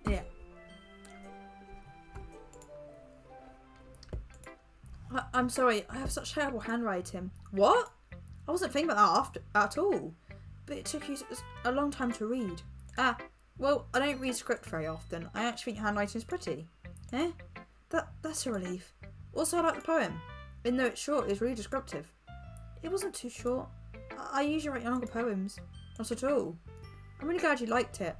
Yeah. I'm sorry, I have such terrible handwriting. What? I wasn't thinking about that at all. But it took you a long time to read. Well, I don't read script very often. I actually think handwriting is pretty. Eh? That's a relief. Also, I like the poem. Even though it's short, it's really descriptive. It wasn't too short. I usually write longer poems. Not at all. I'm really glad you liked it.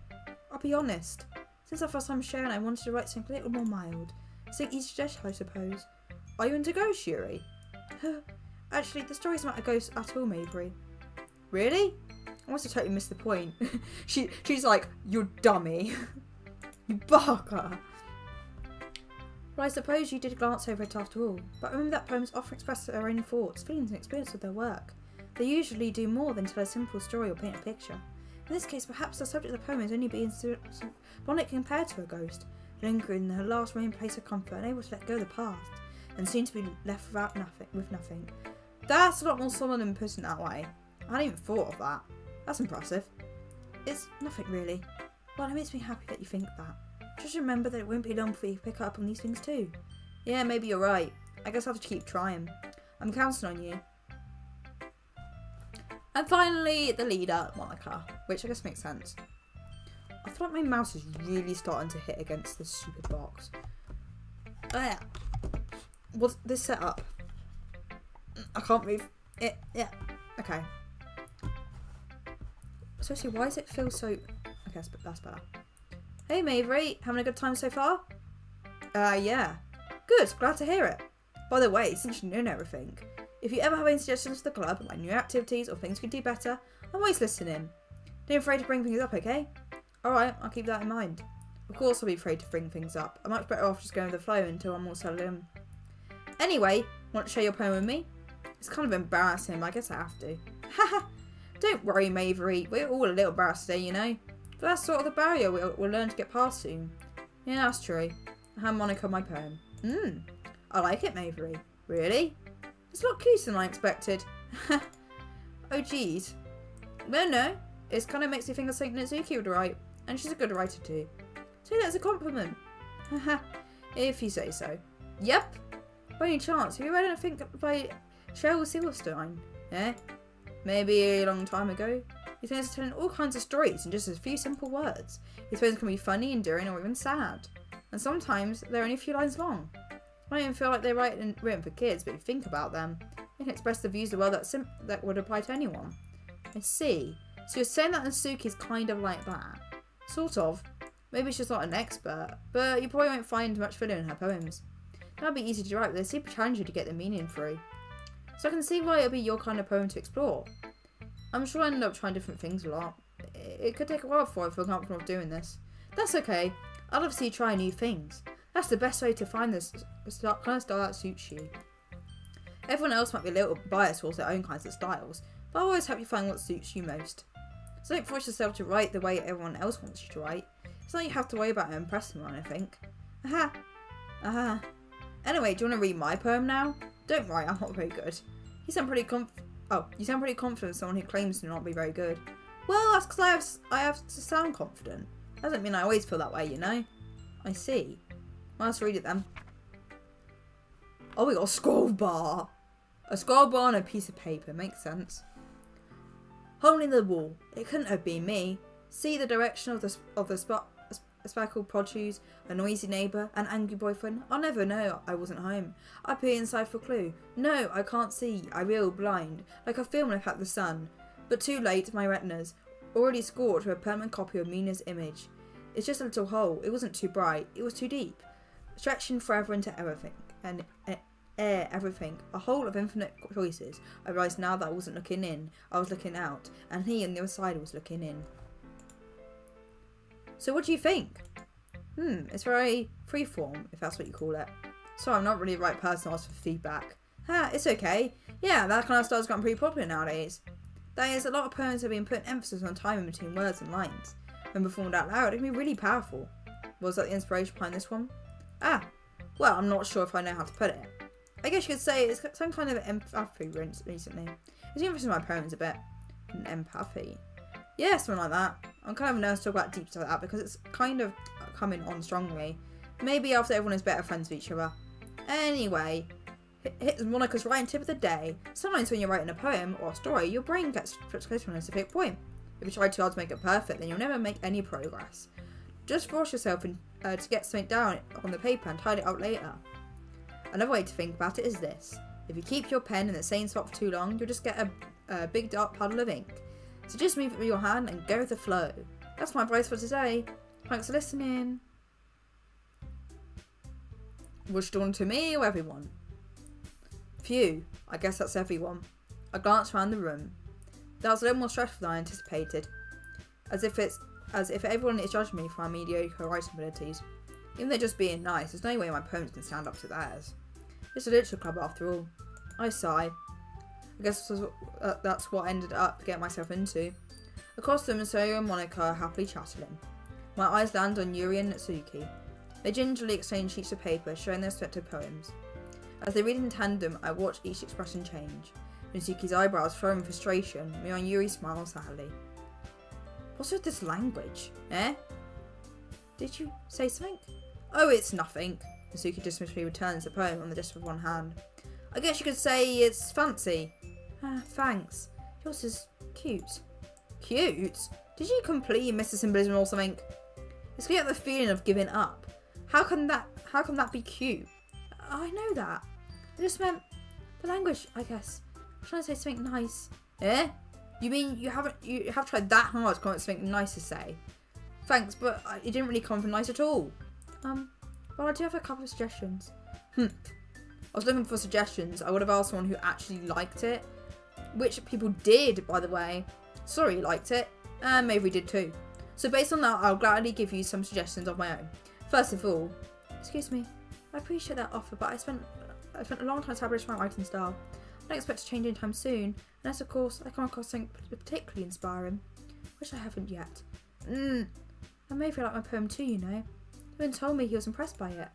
I'll be honest. Since our first time sharing, I wanted to write something a little more mild. Something easy to digest, I suppose. Are you into ghosts, Yuri? Actually, the story's not a ghost at all, Mabry. Really? I must have totally missed the point. She's like, you dummy. You bugger. Well, I suppose you did glance over it after all. But remember that poems often express their own thoughts, feelings and experience of their work. They usually do more than tell a simple story or paint a picture. In this case, perhaps the subject of the poem is only being symbolic compared to a ghost, lingering in her last remaining place of comfort, unable to let go of the past, and soon to be left with nothing. That's a lot more solemn than putting it that way. I hadn't even thought of that. That's impressive. It's nothing really. Well, it makes me happy that you think that. Just remember that it won't be long before you pick up on these things too. Yeah, maybe you're right. I guess I'll have to keep trying. I'm counting on you. And finally, the leader, Monica, which I guess makes sense. I feel like my mouse is really starting to hit against this stupid box. Oh yeah. What's this setup? I can't move it. Yeah. Okay. Seriously, why does it feel so... Okay, that's better. Hey, Mabry. Having a good time so far? Yeah. Good. Glad to hear it. By the way, since you know everything, if you ever have any suggestions for the club, like new activities or things we could do better, I'm always listening. Don't be afraid to bring things up, okay? Alright, I'll keep that in mind. Of course I'll be afraid to bring things up. I'm much better off just going with the flow until I'm all settled in. Anyway, want to share your poem with me? It's kind of embarrassing, but I guess I have to. Haha! Don't worry, Mabry. We're all a little embarrassed today, you know. But that's sort of the barrier we'll learn to get past soon. Yeah, that's true. I hand Monica my poem. I like it, Mabry. Really? It's a lot cuter than I expected. Oh, geez. No. It kind of makes me think of something Natsuki would write. And she's a good writer too. Take that as a compliment. Haha. If you say so. Yep. By any chance, have you read anything by Cheryl Silverstein? Eh? Maybe a long time ago. He's famous for telling all kinds of stories in just a few simple words. His poems can be funny, enduring, or even sad. And sometimes they're only a few lines long. I don't even feel like they're written for kids, but if you think about them, they can express the views of the world that would apply to anyone. I see. So you're saying that Natsuki's kind of like that? Sort of. Maybe she's not an expert, but you probably won't find much filler in her poems. That'd be easy to write, but they're super challenging to get the meaning through. So I can see why it'll be your kind of poem to explore. I'm sure I end up trying different things a lot. It could take a while before I feel comfortable with doing this. That's okay. I'd love to see you try new things. That's the best way to find this kind of style that suits you. Everyone else might be a little biased towards their own kinds of styles, but I always help you find what suits you most. So don't force yourself to write the way everyone else wants you to write. It's not like you have to worry about impressing them, I think. Aha! Anyway, do you want to read my poem now? Don't worry, I'm not very good. You sound pretty confident someone who claims to not be very good. Well, that's because I have to sound confident. Doesn't mean I always feel that way, you know? I see. Well, let's read it then. Oh, we got a scroll bar. A scroll bar on a piece of paper. Makes sense. Holding the wall. It couldn't have been me. See the direction of the speckled produce, a noisy neighbour, an angry boyfriend. I'll never know I wasn't home. I peer inside for clue. No, I can't see. I reel blind, like a film left at the sun. But too late, my retinas already scorched with a permanent copy of Mina's image. It's just a little hole. It wasn't too bright. It was too deep, stretching forever into everything and everything. A hole of infinite choices. I realised now that I wasn't looking in. I was looking out, and he on the other side was looking in. So what do you think? It's very freeform, if that's what you call it. Sorry, I'm not really the right person to ask for feedback. It's okay. Yeah, that kind of style's gotten pretty popular nowadays. That is, a lot of poems have been putting emphasis on time in between words and lines. When performed out loud, it can be really powerful. Was that the inspiration behind this one? Well, I'm not sure if I know how to put it. I guess you could say it's got some kind of empathy recently. It's interesting my poems a bit. Empathy. Yeah, something like that. I'm kind of nervous to talk about deep stuff like that because it's kind of coming on strongly. Maybe after everyone is better friends with each other. Anyway, here's Monica's writing tip of the day. Sometimes when you're writing a poem or a story, your brain gets focused on a specific point. If you try too hard to make it perfect, then you'll never make any progress. Just force yourself to get something down on the paper and tidy it up later. Another way to think about it is this. If you keep your pen in the same spot for too long, you'll just get a big dark puddle of ink. So just move it with your hand and go with the flow. That's my advice for today. Thanks for listening. Was it on to me or everyone? Phew, I guess that's everyone. I glanced around the room. That was a little more stressful than I anticipated. As if everyone is judging me for my mediocre writing abilities. Even though just being nice, there's no way my poems can stand up to theirs. It's a literature club after all. I sigh. I guess that's what I ended up getting myself into. Across them, Soyo and Monica are happily chattering. My eyes land on Yuri and Natsuki. They gingerly exchange sheets of paper, showing their respective poems. As they read in tandem, I watch each expression change. Natsuki's eyebrows furrow in frustration, meanwhile Yuri smiles sadly. What's with this language? Did you say something? Oh, it's nothing. Natsuki dismissively returns the poem on the disc with one hand. I guess you could say it's fancy. Thanks. Yours is cute. Cute? Did you completely miss the symbolism or something? It's getting the feeling of giving up. How can that be cute? I know that. I just meant the language, I guess. I'm trying to say something nice. You mean you have tried that hard to come up with something nice to say? Thanks, but it didn't really come from nice at all. Well, I do have a couple of suggestions. I was looking for suggestions. I would have asked someone who actually liked it. Which people did, by the way. Sorry you liked it. And maybe we did too. So based on that, I'll gladly give you some suggestions of my own. First of all, excuse me, I appreciate that offer, but I spent a long time establishing my writing style. I don't expect to change anytime soon, unless of course I come across something particularly inspiring, which I haven't yet. I may feel like my poem too, you know. Evan told me he was impressed by it.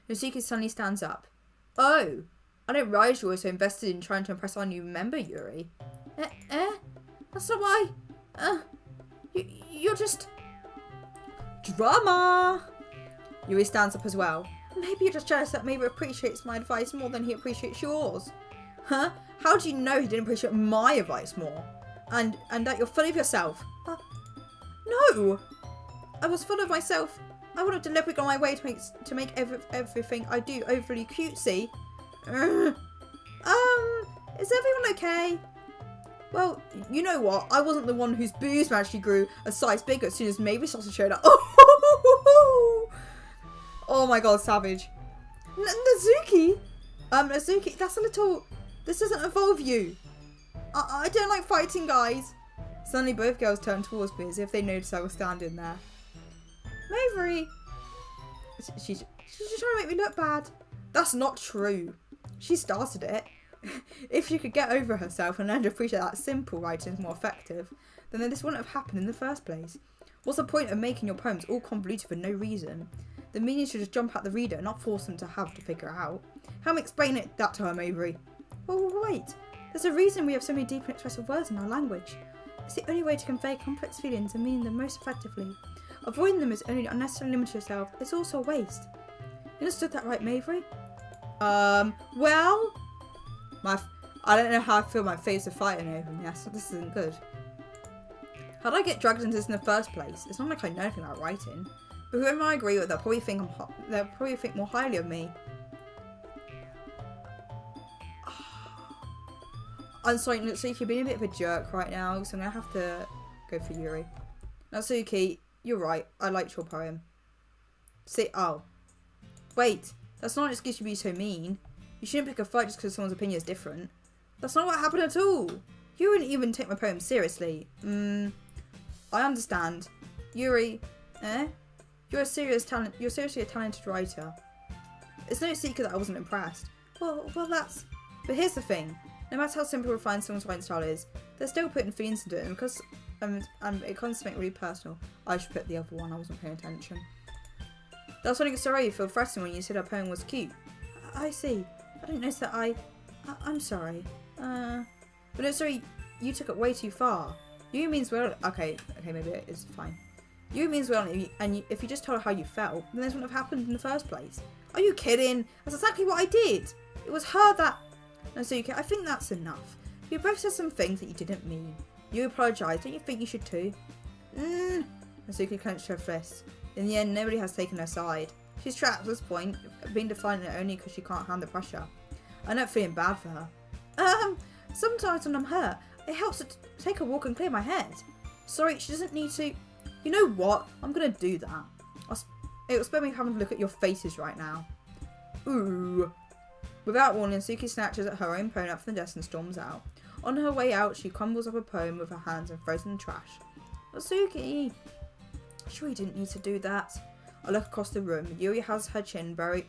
Natsuki suddenly stands up. Oh, I didn't realise you were so invested in trying to impress our new member, Yuri. That's not why. You're just... Drama! Yuri stands up as well. Maybe you're just jealous that Maybe appreciates my advice more than he appreciates yours. Huh? How do you know he didn't appreciate my advice more? And that you're full of yourself? No! I was full of myself. I would have deliberately gone my way to make everything I do overly cutesy. Is everyone okay? Well, you know what? I wasn't the one whose boobs magically grew a size bigger as soon as Maybe started showing up. Oh my god, savage. Natsuki? Natsuki, that's a little... This doesn't involve you. I don't like fighting guys. Suddenly both girls turned towards me as if they noticed I was standing there. Mavery. She's just trying to make me look bad. That's not true. She started it. If she could get over herself and learn to appreciate that simple writing is more effective, then this wouldn't have happened in the first place. What's the point of making your poems all convoluted for no reason? the meaning should just jump at the reader, not force them to have to figure it out. Help me explain that to her, Avery. Oh, wait. There's a reason we have so many deep and expressive words in our language. It's the only way to convey complex feelings and meaning them most effectively. Avoiding them is only unnecessarily limit yourself. It's also a waste. You understood that right, Mavery? Well... I don't know how I feel my face of fighting over this. This isn't good. How did I get dragged into this in the first place? It's not like I know anything about writing. But whoever I agree with, they'll probably think more highly of me. I'm sorry, Natsuki, you're being a bit of a jerk right now, so I'm going to have to go for Yuri. Natsuki, you're right. I liked your poem. See, oh. Wait, that's not an excuse to be so mean. You shouldn't pick a fight just because someone's opinion is different. That's not what happened at all. You wouldn't even take my poem seriously. I understand. Yuri, You're seriously a talented writer. It's no secret that I wasn't impressed. Well, that's... But here's the thing. No matter how simple or refined someone's writing style is, they're still putting feelings into it, and because it comes to make it really personal. I should put the other one, I wasn't paying attention. That's when I get sorry you feel threatened when you said our poem was cute. I see. I didn't notice that I'm sorry. But no, sorry, you took it way too far. You means well... Okay, maybe it is fine. You means well, and if you just told her how you felt, then this wouldn't have happened in the first place. Are you kidding? That's exactly what I did. It was her that... No, so I think that's enough. You both said some things that you didn't mean. You apologised. Don't you think you should too? Nasuki clenched her fists. In the end, nobody has taken her side. She's trapped at this point, being defiant only because she can't handle the pressure. I'm not feeling bad for her. Sometimes when I'm hurt, it helps to take a walk and clear my head. Sorry, she doesn't need to... You know what? I'm going to do that. It'll spare me having to look at your faces right now. Ooh. Without warning, Suki snatches at her own poem up from the desk and storms out. On her way out, she crumbles up a poem with her hands and throws it in the trash. But Suki... Sure you didn't need to do that. I look across the room. Yuri has her chin buried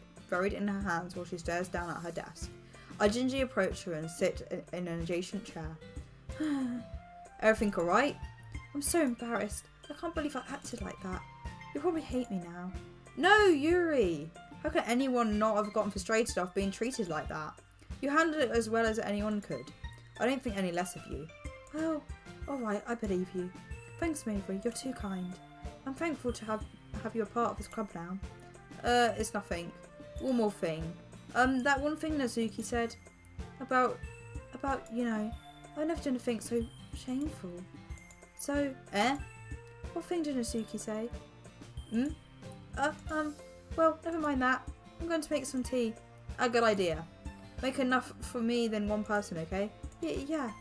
in her hands while she stares down at her desk. I gingerly approach her and sit in an adjacent chair. Everything alright? I'm so embarrassed. I can't believe I acted like that. You probably hate me now. No, Yuri! How can anyone not have gotten frustrated off being treated like that? You handled it as well as anyone could. I don't think any less of you. Oh, alright, I believe you. Thanks, Mavery, you're too kind. I'm thankful to have you a part of this club now. It's nothing. One more thing. That one thing Nazuki said about, you know, I've never done anything so shameful. So, What thing did Nazuki say? Well, never mind that. I'm going to make some tea. A good idea. Make enough for me than one person, okay? Yeah.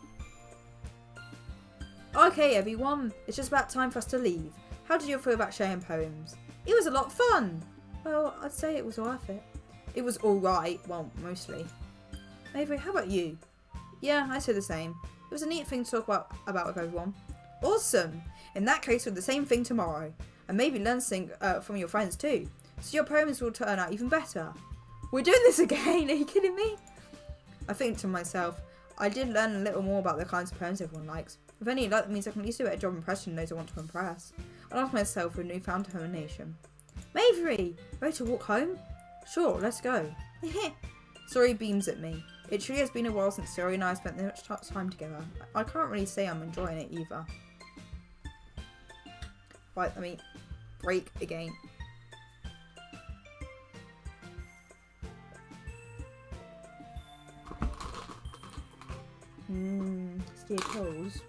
Okay, everyone. It's just about time for us to leave. How did you feel about sharing poems? It was a lot of fun. Well, I'd say it was worth it. It was alright. Well, mostly. Avery, how about you? Yeah, I say the same. It was a neat thing to talk about with everyone. Awesome. In that case, we'll do the same thing tomorrow. And maybe learn something from your friends too. So your poems will turn out even better. We're doing this again. Are you kidding me? I think to myself, I did learn a little more about the kinds of poems everyone likes. If any luck, that means I can at least do a better job impressing those I want to impress. I asked myself with newfound determination. Mavery, ready to walk home? Sure, let's go. Sori beams at me. It truly has been a while since Sori and I spent much time together. I can't really say I'm enjoying it either. Right, let me break again. Steer toes.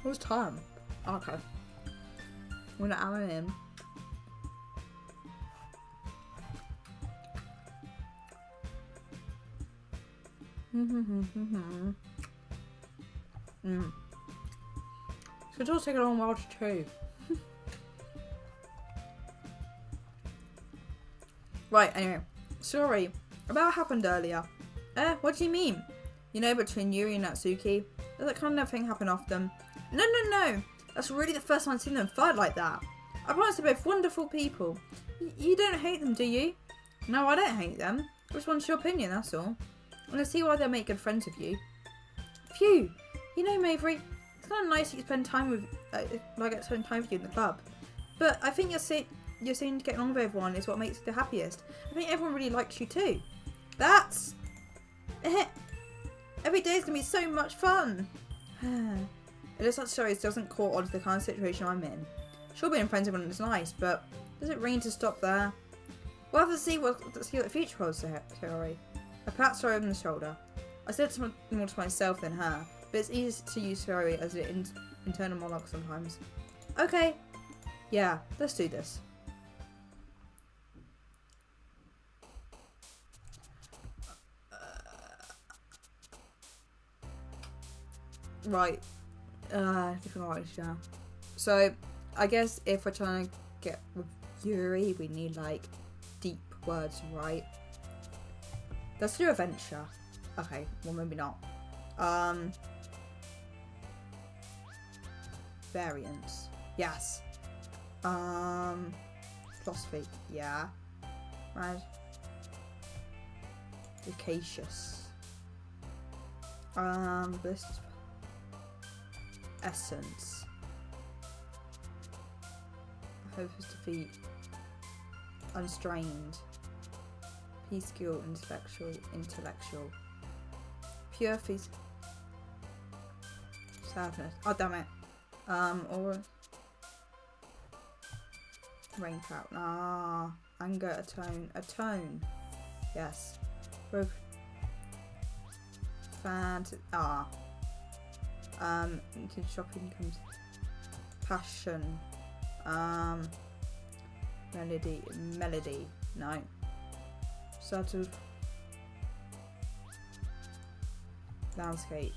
What's time? Okay. We're an hour in. So it does take a long while to chew. Right, anyway. Sorry. About what happened earlier. What do you mean? You know, between Yuri and Natsuki? Does that kind of thing happen often? No. That's really the first time I've seen them fight like that. I promise they're both wonderful people. You don't hate them, do you? No, I don't hate them. I just want your opinion, that's all. And I see why they'll make good friends with you. Phew. You know, Mavery, it's kind of nice that you spend time with, spend time with you in the club. But I think you're seeming to get along with everyone is what makes you the happiest. I think everyone really likes you too. That's... Every day is going to be so much fun. It looks like Stories doesn't caught on to the kind of situation I'm in. Sure, being friends with everyone is nice, but does it mean to stop there? We'll have to see what the future holds, Sayori. I pat Sayori on the shoulder. I said something more to myself than her, but it's easy to use Sayori as an internal monologue sometimes. Okay. Yeah, let's do this. Right. Different artist now. So, I guess if we're trying to get with Yuri, we need, like, deep words, right? Let's do adventure. Okay, well, maybe not. Variance. Yes. Philosophy. Yeah. Right. Efficacious. Bliss. Essence. Hopeless defeat. Unstrained. Peace, skill, intellectual. Pure feast. Sadness. Oh, damn it. Or rain cloud. Ah, anger, atone. Yes. Into shopping comes passion. Melody. No. Subtle. Landscape.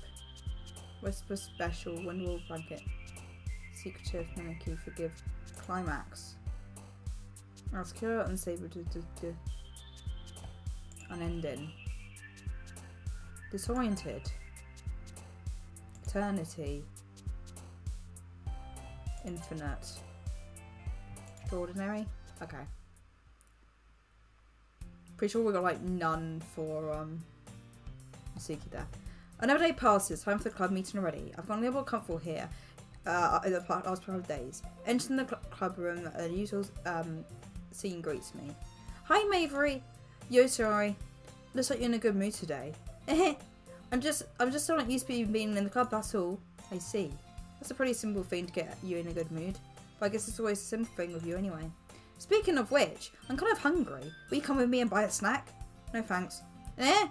Whisper special. Windwall blanket. Secretive. Mimicry. Forgive. Climax. Obscure. Unsavory. Unending. Disoriented. Eternity. Infinite. Extraordinary. Okay. Pretty sure we got like none for Suki there. Another day passes. Time for the club meeting already. I've gotten a little comfortable here. In the last couple of days. Entering the club room, the usual scene greets me. Hi, Mavery. Yo, sorry. Looks like you're in a good mood today. I'm just so not used to being in the club. That's all. I see. That's a pretty simple thing to get you in a good mood. But I guess it's always a simple thing with you anyway. Speaking of which, I'm kind of hungry. Will you come with me and buy a snack? No thanks. That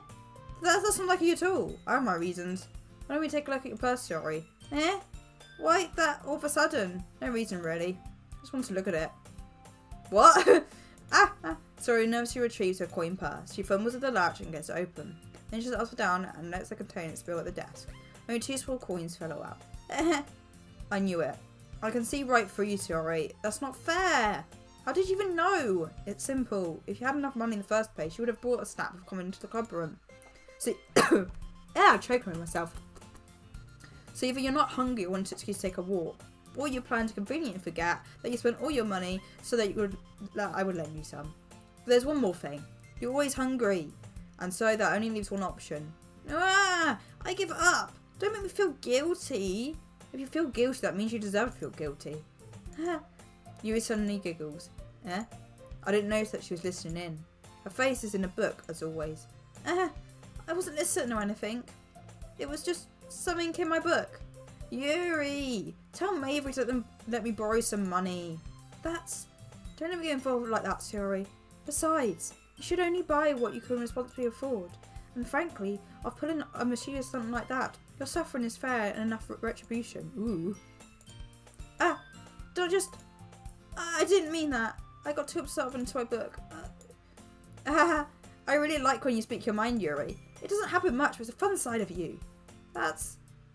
doesn't like you at all. I have my reasons. Why don't we take a look at your purse, sorry? Why that all of a sudden? No reason really. Just want to look at it. What? Sorry, nervously retrieves her coin purse. She fumbles at the latch and gets it open. Then she sets it down and lets the container spill at the desk. Only 2 small coins fell out. I knew it. I can see right through you, Sayori. That's not fair. How did you even know? It's simple. If you had enough money in the first place, you would have bought a snack before coming into the club room. So, I'm choking on myself. So either you're not hungry or want an excuse to take a walk, or you plan to conveniently forget that you spent all your money so that I would lend you some. But there's one more thing. You're always hungry, and so that only leaves one option. I give up. Don't make me feel guilty. If you feel guilty, that means you deserve to feel guilty. Yuri suddenly giggles. I didn't notice that she was listening in. Her face is in a book, as always. I wasn't listening or anything. It was just something in my book. Yuri, tell Mavery to let me borrow some money. Don't let me get involved like that, Sayori. Besides, you should only buy what you can responsibly afford. And frankly, of pulling a mischievous something like that, your suffering is fair and enough retribution. Ooh. I didn't mean that. I got too upset into my book. I really like when you speak your mind, Yuri. It doesn't happen much, but it's a fun side of you.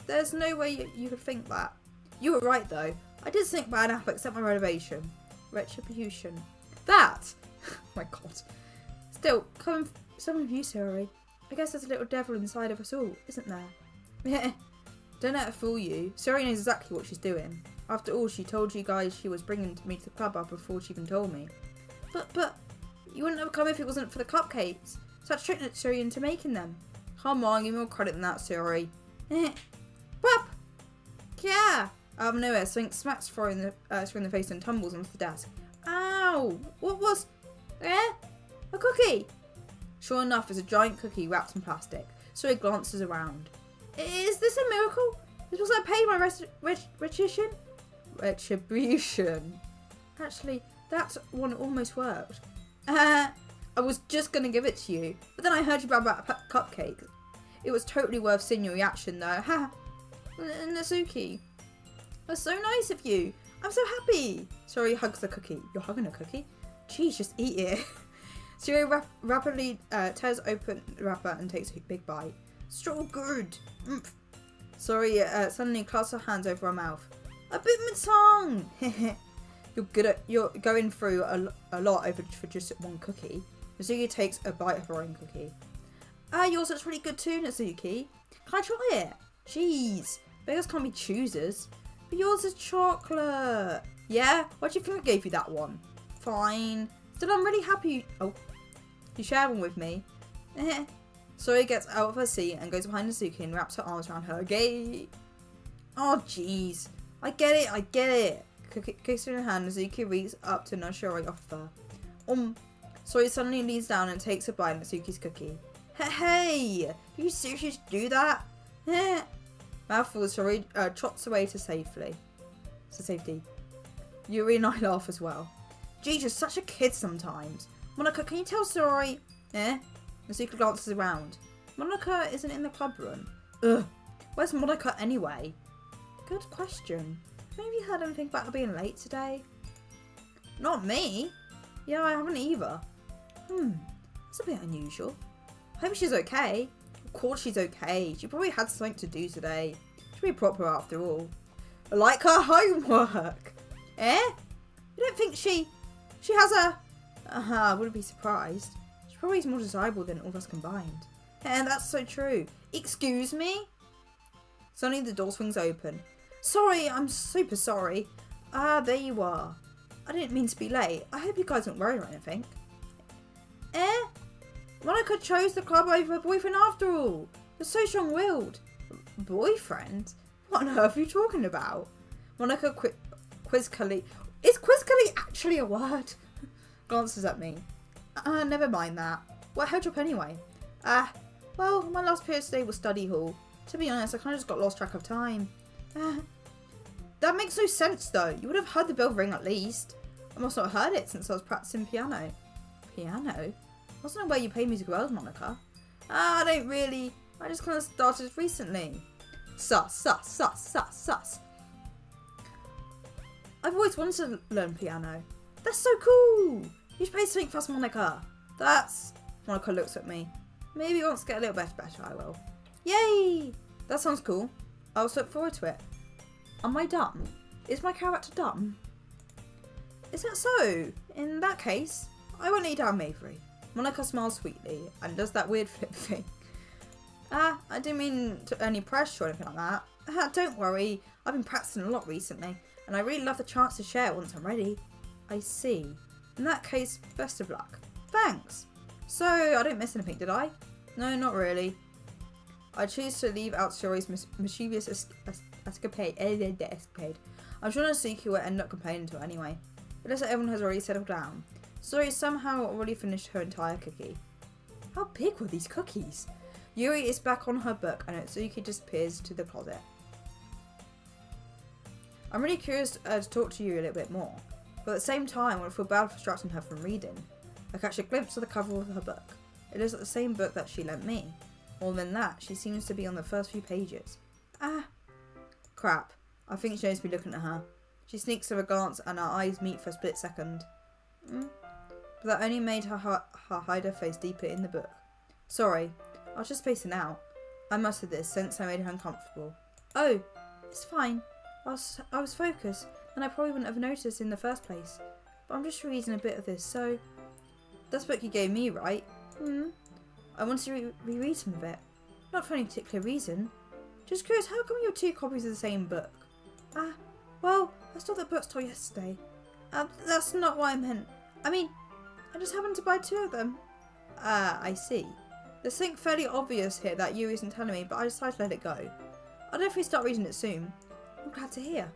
There's no way you could think that. You were right, though. I did think bad enough, except my retribution. That! Oh my god. Still, some of you, Suri. I guess there's a little devil inside of us all, isn't there? Yeah. Don't let her fool you. Suri knows exactly what she's doing. After all, she told you guys she was bringing me to the club up before she even told me. But, you wouldn't have come if it wasn't for the cupcakes. Such tricked Suri into making them. Come on, give me more credit than that, Suri. Pop! Yeah! Out of nowhere, something smacks Suri in the face and tumbles onto the desk. Ow! What was... A cookie! Sure enough, it's a giant cookie wrapped in plastic. Suri glances around. Is this a miracle? This was I paid my retribution. Actually, that one almost worked. I was just going to give it to you, but then I heard you about cupcakes. It was totally worth seeing your reaction though. Ha! Natsuki. That's so nice of you. I'm so happy. Suri hugs the cookie. You're hugging a cookie? Geez, just eat it. Suri rapidly tears open the wrapper and takes a big bite. So good. Suri suddenly clasps her hands over her mouth. I bit my tongue. You're going through a lot over for just one cookie. Natsuki takes a bite of her own cookie. Yours looks really good too, Natsuki. Can I try it? Jeez, beggars can't be choosers. But yours is chocolate. Yeah? Why do you think I gave you that one? Fine. Still, I'm really happy. Oh, you share one with me. Suri gets out of her seat and goes behind Natsuki and wraps her arms around her. Gay. Oh, jeez. I get it. Cookie in her hand, Natsuki reaches up to nudge Suri off of her. Suri suddenly leans down and takes a bite of Natsuki's cookie. Hey! Do you seriously do that? Mouthful, Suri trots away to safety. Yuri and I laugh as well. Geez, you're such a kid sometimes. Monika, can you tell Suri? Natsuki glances around. Monika isn't in the club room. Ugh. Where's Monika anyway? Good question. Have you heard anything about her being late today? Not me. Yeah, I haven't either. That's a bit unusual. I hope she's okay. Of course she's okay. She probably had something to do today. She'll be proper after all. Like her homework. You don't think she has a... I wouldn't be surprised. She probably is more desirable than all of us combined. That's so true. Excuse me? Suddenly the door swings open. Sorry, I'm super sorry. There you are. I didn't mean to be late. I hope you guys don't worry or anything. Monika chose the club over her boyfriend after all. You're so strong-willed. Boyfriend? What on earth are you talking about? Monika quizzically... Is quizzically actually a word? Glances at me. Never mind that. What held you up anyway? Well, my last period today was study hall. To be honest, I kind of just got lost track of time. That makes no sense though. You would have heard the bell ring at least. I must not have heard it since I was practicing piano. Piano? Wasn't it where you play music well, Monika? I don't really. I just kind of started recently. Sus. I've always wanted to learn piano. That's so cool. You should play something for us, Monika. Monika looks at me. Maybe once I get a little bit better, I will. Yay! That sounds cool. I'll look forward to it. Am I dumb? Is my character dumb? Is that so? In that case, I won't let you down, Mavery. Monika smiles sweetly and does that weird flip thing. I didn't mean to any pressure or anything like that. Don't worry, I've been practicing a lot recently and I really love the chance to share once I'm ready. I see. In that case, best of luck. Thanks. So, I didn't miss anything, did I? No, not really. I choose to leave out Suri's mischievous escapade. I'm sure Natsuki will end up complaining to her anyway. It looks like everyone has already settled down. Suri somehow already finished her entire cookie. How big were these cookies? Yuri is back on her book and Natsuki disappears to the closet. I'm really curious to talk to Yuri a little bit more, but at the same time I feel bad for distracting her from reading. I catch a glimpse of the cover of her book. It is the same book that she lent me. More than that, she seems to be on the first few pages. Crap. I think she knows me looking at her. She sneaks her a glance and our eyes meet for a split second. But that only made her hide her face deeper in the book. Sorry, I was just spacing out. I muttered this since I made her uncomfortable. Oh, it's fine. I was focused and I probably wouldn't have noticed in the first place. But I'm just reading a bit of this, so... That's the book you gave me, right? I want to reread some of it. Not for any particular reason. Just curious, how come you have 2 copies of the same book? Well, I stole that bookstore yesterday. That's not what I meant. I mean, I just happened to buy 2 of them. I see. There's something fairly obvious here that you isn't telling me, but I decided to let it go. I'll definitely start reading it soon. I'm glad to hear.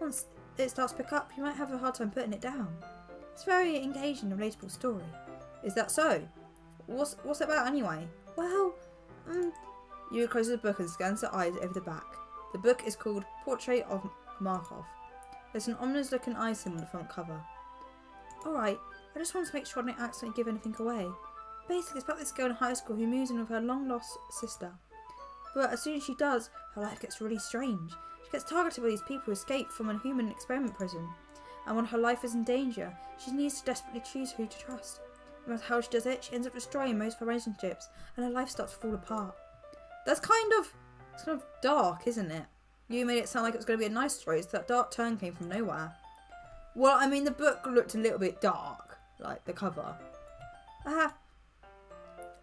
Once it starts to pick up, you might have a hard time putting it down. It's a very engaging and relatable story. Is that so? What's it about anyway? Well, Yuri closes the book and scans her eyes over the back. The book is called Portrait of Markov. There's an ominous looking eye symbol on the front cover. Alright, I just wanted to make sure I don't accidentally give anything away. Basically, it's about this girl in high school who moves in with her long lost sister. But as soon as she does, her life gets really strange. She gets targeted by these people who escape from a human experiment prison. And when her life is in danger, she needs to desperately choose who to trust. No matter how she does it, she ends up destroying most of her relationships, and her life starts to fall apart. That's kind of dark, isn't it? You made it sound like it was going to be a nice story, so that dark turn came from nowhere. Well, I mean, the book looked a little bit dark, like the cover. That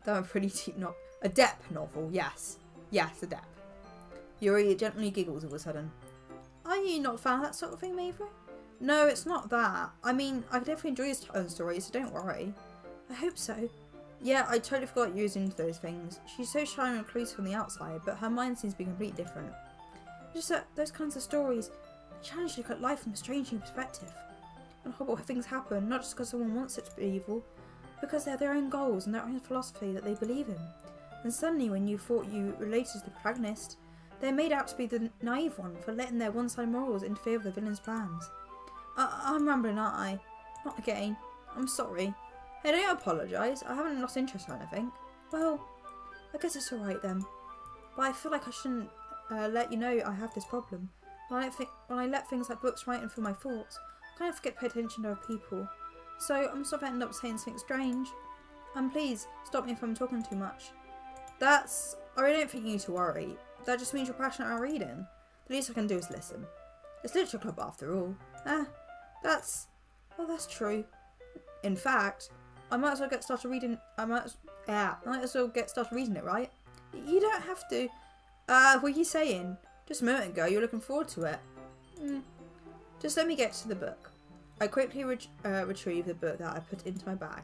was a pretty deep novel. A depth novel, yes. Yes, a depth. Yuri gently giggles all of a sudden. Are you not a fan of that sort of thing, Maeve? No, it's not that. I mean, I definitely enjoy his own stories, so don't worry. I hope so. Yeah, I totally forgot you was into those things. She's so shy and reclusive from the outside, but her mind seems to be completely different. Just that those kinds of stories, they challenge you to look at life from a strange new perspective. And horrible things happen, not just because someone wants it to be evil, because they have their own goals and their own philosophy that they believe in. And suddenly, when you thought you related to the protagonist, they're made out to be the naive one for letting their one-sided morals interfere with the villain's plans. I'm rambling, aren't I? Not again. I'm sorry. Hey, don't apologise. I haven't lost interest or anything. Well, I guess it's alright then. But I feel like I shouldn't let you know I have this problem. When I let things like books write and fill my thoughts, I kind of forget to pay attention to other people. So I'm sort of ending up saying something strange. And please, stop me if I'm talking too much. I really don't think you need to worry. That just means you're passionate about reading. The least I can do is listen. It's literature club after all. That's true. In fact, I might as well get started reading. I might as well get started reading it, right? You don't have to. What are you saying? Just a moment ago, you were looking forward to it. Just let me get to the book. I quickly retrieve the book that I put into my bag.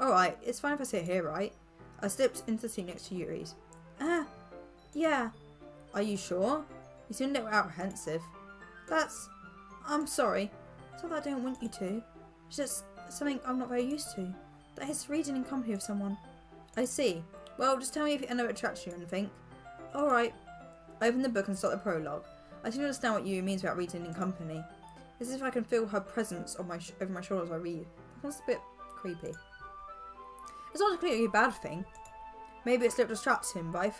Alright, it's fine if I sit here, right? I slipped into the seat next to Yuri's. Yeah. Are you sure? You seem a little apprehensive. I'm sorry. It's not that I don't want you to. It's just something I'm not very used to. That is reading in company with someone. I see. Well, just tell me if you end up attracting you and think. Alright. I open the book and start the prologue. I don't understand what Yuri means about reading in company. It's as if I can feel her presence on over my shoulder as I read. That's a bit creepy. It's not clearly a bad thing. Maybe it's a little distracting, but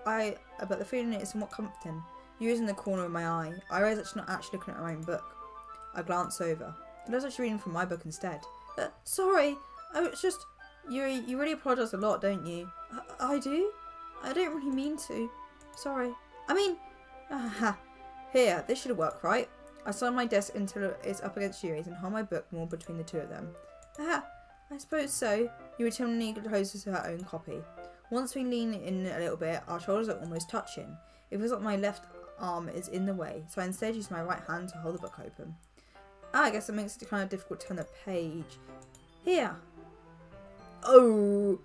but the feeling is somewhat comforting. Yuri's in the corner of my eye. I realise that she's not actually looking at her own book. I glance over. It looks like she's reading from my book instead. Sorry, I was just... Yuri, you really apologise a lot, don't you? I do? I don't really mean to. Sorry. I mean... Here, this should work, right? I slam my desk until it's up against Yuri's and hold my book more between the two of them. I suppose so. Yuri timidly closes to her own copy. Once we lean in a little bit, our shoulders are almost touching. It feels like my left arm is in the way, so I instead use my right hand to hold the book open. I guess it makes it kind of difficult to turn the page. Here. Oh!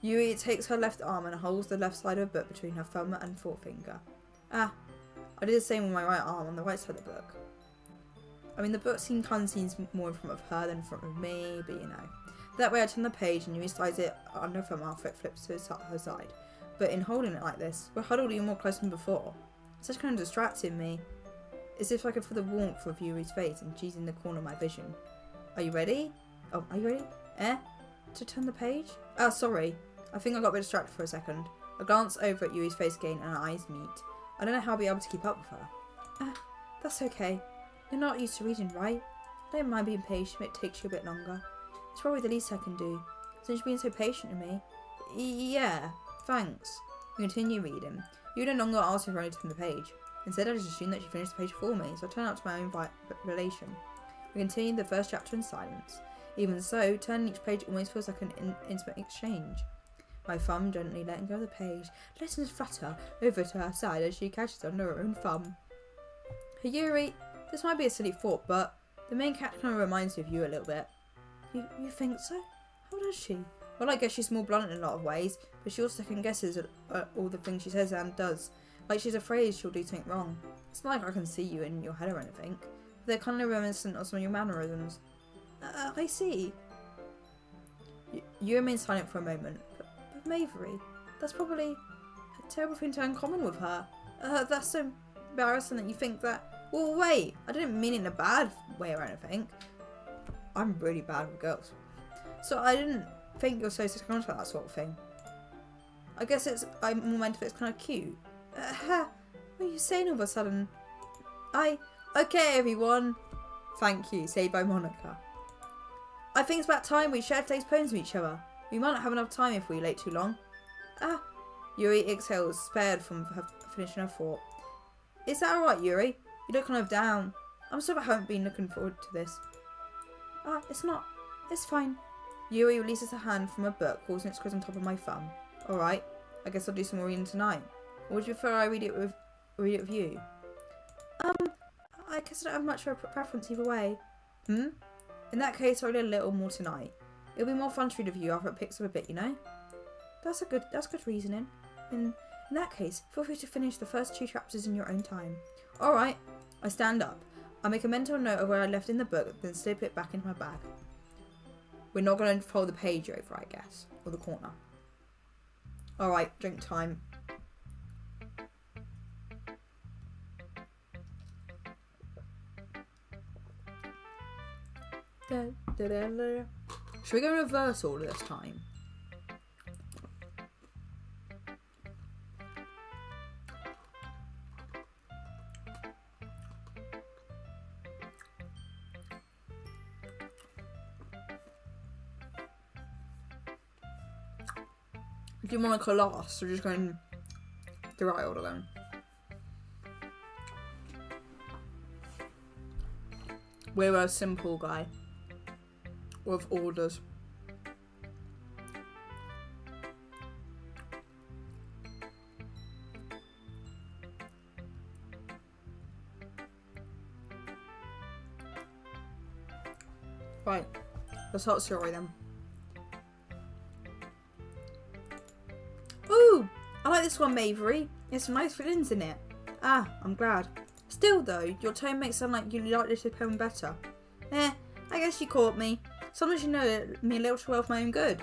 Yuri takes her left arm and holds the left side of the book between her thumb and forefinger. I did the same with my right arm on the right side of the book. I mean, the book kind of seems more in front of her than in front of me, but you know. That way I turn the page and Yuri slides it under her mouth, it flips to her side. But in holding it like this, we're huddled even more close than before. It's just kind of distracting me. It's as if I could feel the warmth of Yuri's face and she's in the corner of my vision. Are you ready? Oh, are you ready? To turn the page? Oh, sorry. I think I got a bit distracted for a second. I glance over at Yuri's face again and our eyes meet. I don't know how I'll be able to keep up with her. That's okay. You're not used to reading, right? I don't mind being patient if it takes you a bit longer. It's probably the least I can do, since you've been so patient with me. Yeah, thanks. We continue reading. You no longer ask if I need to turn the page. Instead, I just assumed that she finished the page for me, so I turn out to my own relation. We continue the first chapter in silence. Even so, turning each page almost feels like an intimate exchange. My thumb gently letting go of the page, letting it flutter over to her side as she catches under her own thumb. Hey Yuri, this might be a silly thought, but the main character kind of reminds me of you a little bit. You think so? How does she? Well, I guess she's more blunt in a lot of ways, but she also second guesses at all the things she says and does. Like she's afraid she'll do something wrong. It's not like I can see you in your head or anything. But they're kind of reminiscent of some of your mannerisms. I see. You remain silent for a moment. But Mavery, that's probably a terrible thing to have in common with her. That's so embarrassing that you think that. Well, wait, I didn't mean it in a bad way or anything. I'm really bad with girls. So I didn't think you're so self-conscious about that sort of thing. I guess I'm more meant to it's kind of cute. What are you saying all of a sudden? Okay everyone. Thank you, saved by Monica. I think it's about time we shared today's poems with each other. We might not have enough time if we wait too long. Yuri exhales, spared from her finishing her thought. Is that alright, Yuri? You look kind of down. I'm sorry I haven't been looking forward to this. It's not. It's fine. Yuri releases her hand from a book, causing it to squish on top of my thumb. Alright, I guess I'll do some more reading tonight. Or would you prefer I read it with you? I guess I don't have much of a preference either way. In that case, I'll read a little more tonight. It'll be more fun to read with you after it picks up a bit, you know? That's good reasoning. In that case, feel free to finish the first 2 chapters in your own time. Alright, I stand up. I make a mental note of where I left in the book, then slip it back into my bag. We're not going to fold the page over, I guess. Or the corner. Alright, drink time. Should we go in reverse order this time? Do Monica last, so just going the right order then. We're a simple guy with orders. Right, let's start the story then. Ooh, I like this one, Mavery. There's some nice feelings in it. I'm glad. Still though, your tone makes it sound like you like this poem better. I guess you caught me. Sometimes you know me a little too well for my own good.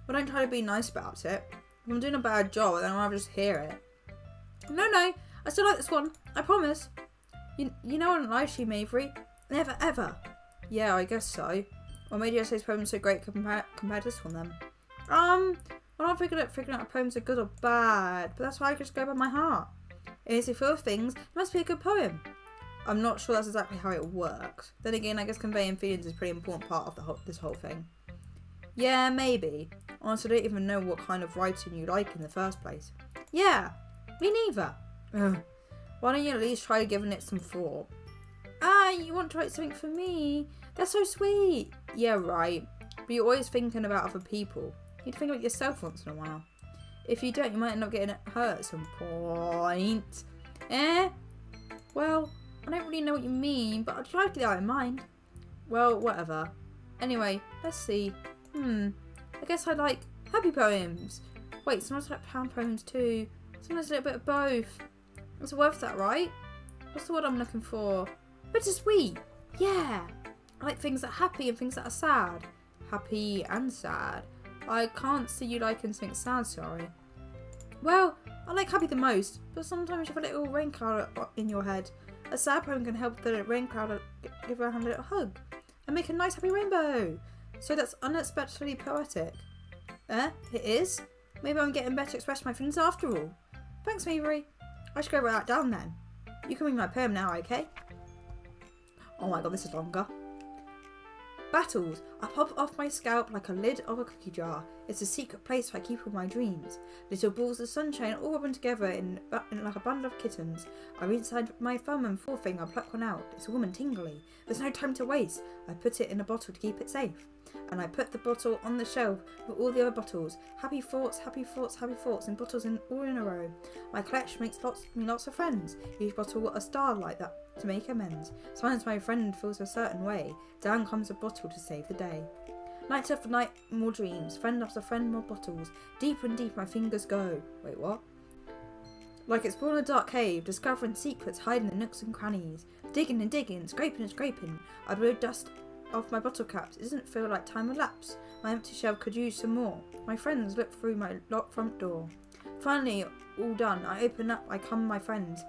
But don't try to be nice about it. If I'm doing a bad job, then I'll rather just hear it. No, I still like this one. I promise. You know I don't lie to you, Mavery. Never, ever. Yeah, I guess so. Or maybe yesterday's poem so great compared to this one then. I'm not figuring out if poems are good or bad, but that's why I just go by my heart. It makes me feel things. It must be a good poem. I'm not sure that's exactly how it works. Then again, I guess conveying feelings is a pretty important part of this whole thing. Yeah, maybe. Honestly, I don't even know what kind of writing you like in the first place. Yeah, me neither. Ugh. Why don't you at least try giving it some thought? You want to write something for me? That's so sweet. Yeah, right. But you're always thinking about other people. You'd think about yourself once in a while. If you don't, you might end up getting hurt at some point. Well, I don't really know what you mean, but I'd try to get that in mind. Well, whatever. Anyway, let's see. I guess I like happy poems. Wait, sometimes I like pound poems too. Sometimes a little bit of both. It's worth that, right? What's the word I'm looking for? Bittersweet. Yeah. I like things that are happy and things that are sad. Happy and sad. I can't see you liking something sad, sorry. Well, I like happy the most, but sometimes you have a little rain cloud in your head. A sad poem can help the rain cloud give her hand a little hug and make a nice happy rainbow. So that's unexpectedly poetic. It is? Maybe I'm getting better to express my feelings after all. Thanks, Mavery. I should go write that down then. You can read my poem now, okay? Oh my god, this is longer. Battles. I pop off my scalp like a lid of a cookie jar. It's a secret place where I keep all my dreams. Little balls of sunshine all rubbing together in like a bundle of kittens. I reach inside my thumb and forefinger, pluck one out. It's a woman tingly. There's no time to waste. I put it in a bottle to keep it safe. And I put the bottle on the shelf with all the other bottles. Happy thoughts, happy thoughts, happy thoughts, and bottles all in a row. My collection makes lots of friends. Each bottle a star like that to make amends. Sometimes my friend feels a certain way. Down comes a bottle to save the day. Night after night, more dreams. Friend after friend, more bottles. Deeper and deeper my fingers go. Wait, what? Like exploring a dark cave, discovering secrets hiding in nooks and crannies. Digging and digging, scraping and scraping. I blow dust off my bottle caps. It doesn't feel like time elapsed. My empty shelf could use some more. My friends look through my locked front door. Finally, all done. I open up. In come my friends.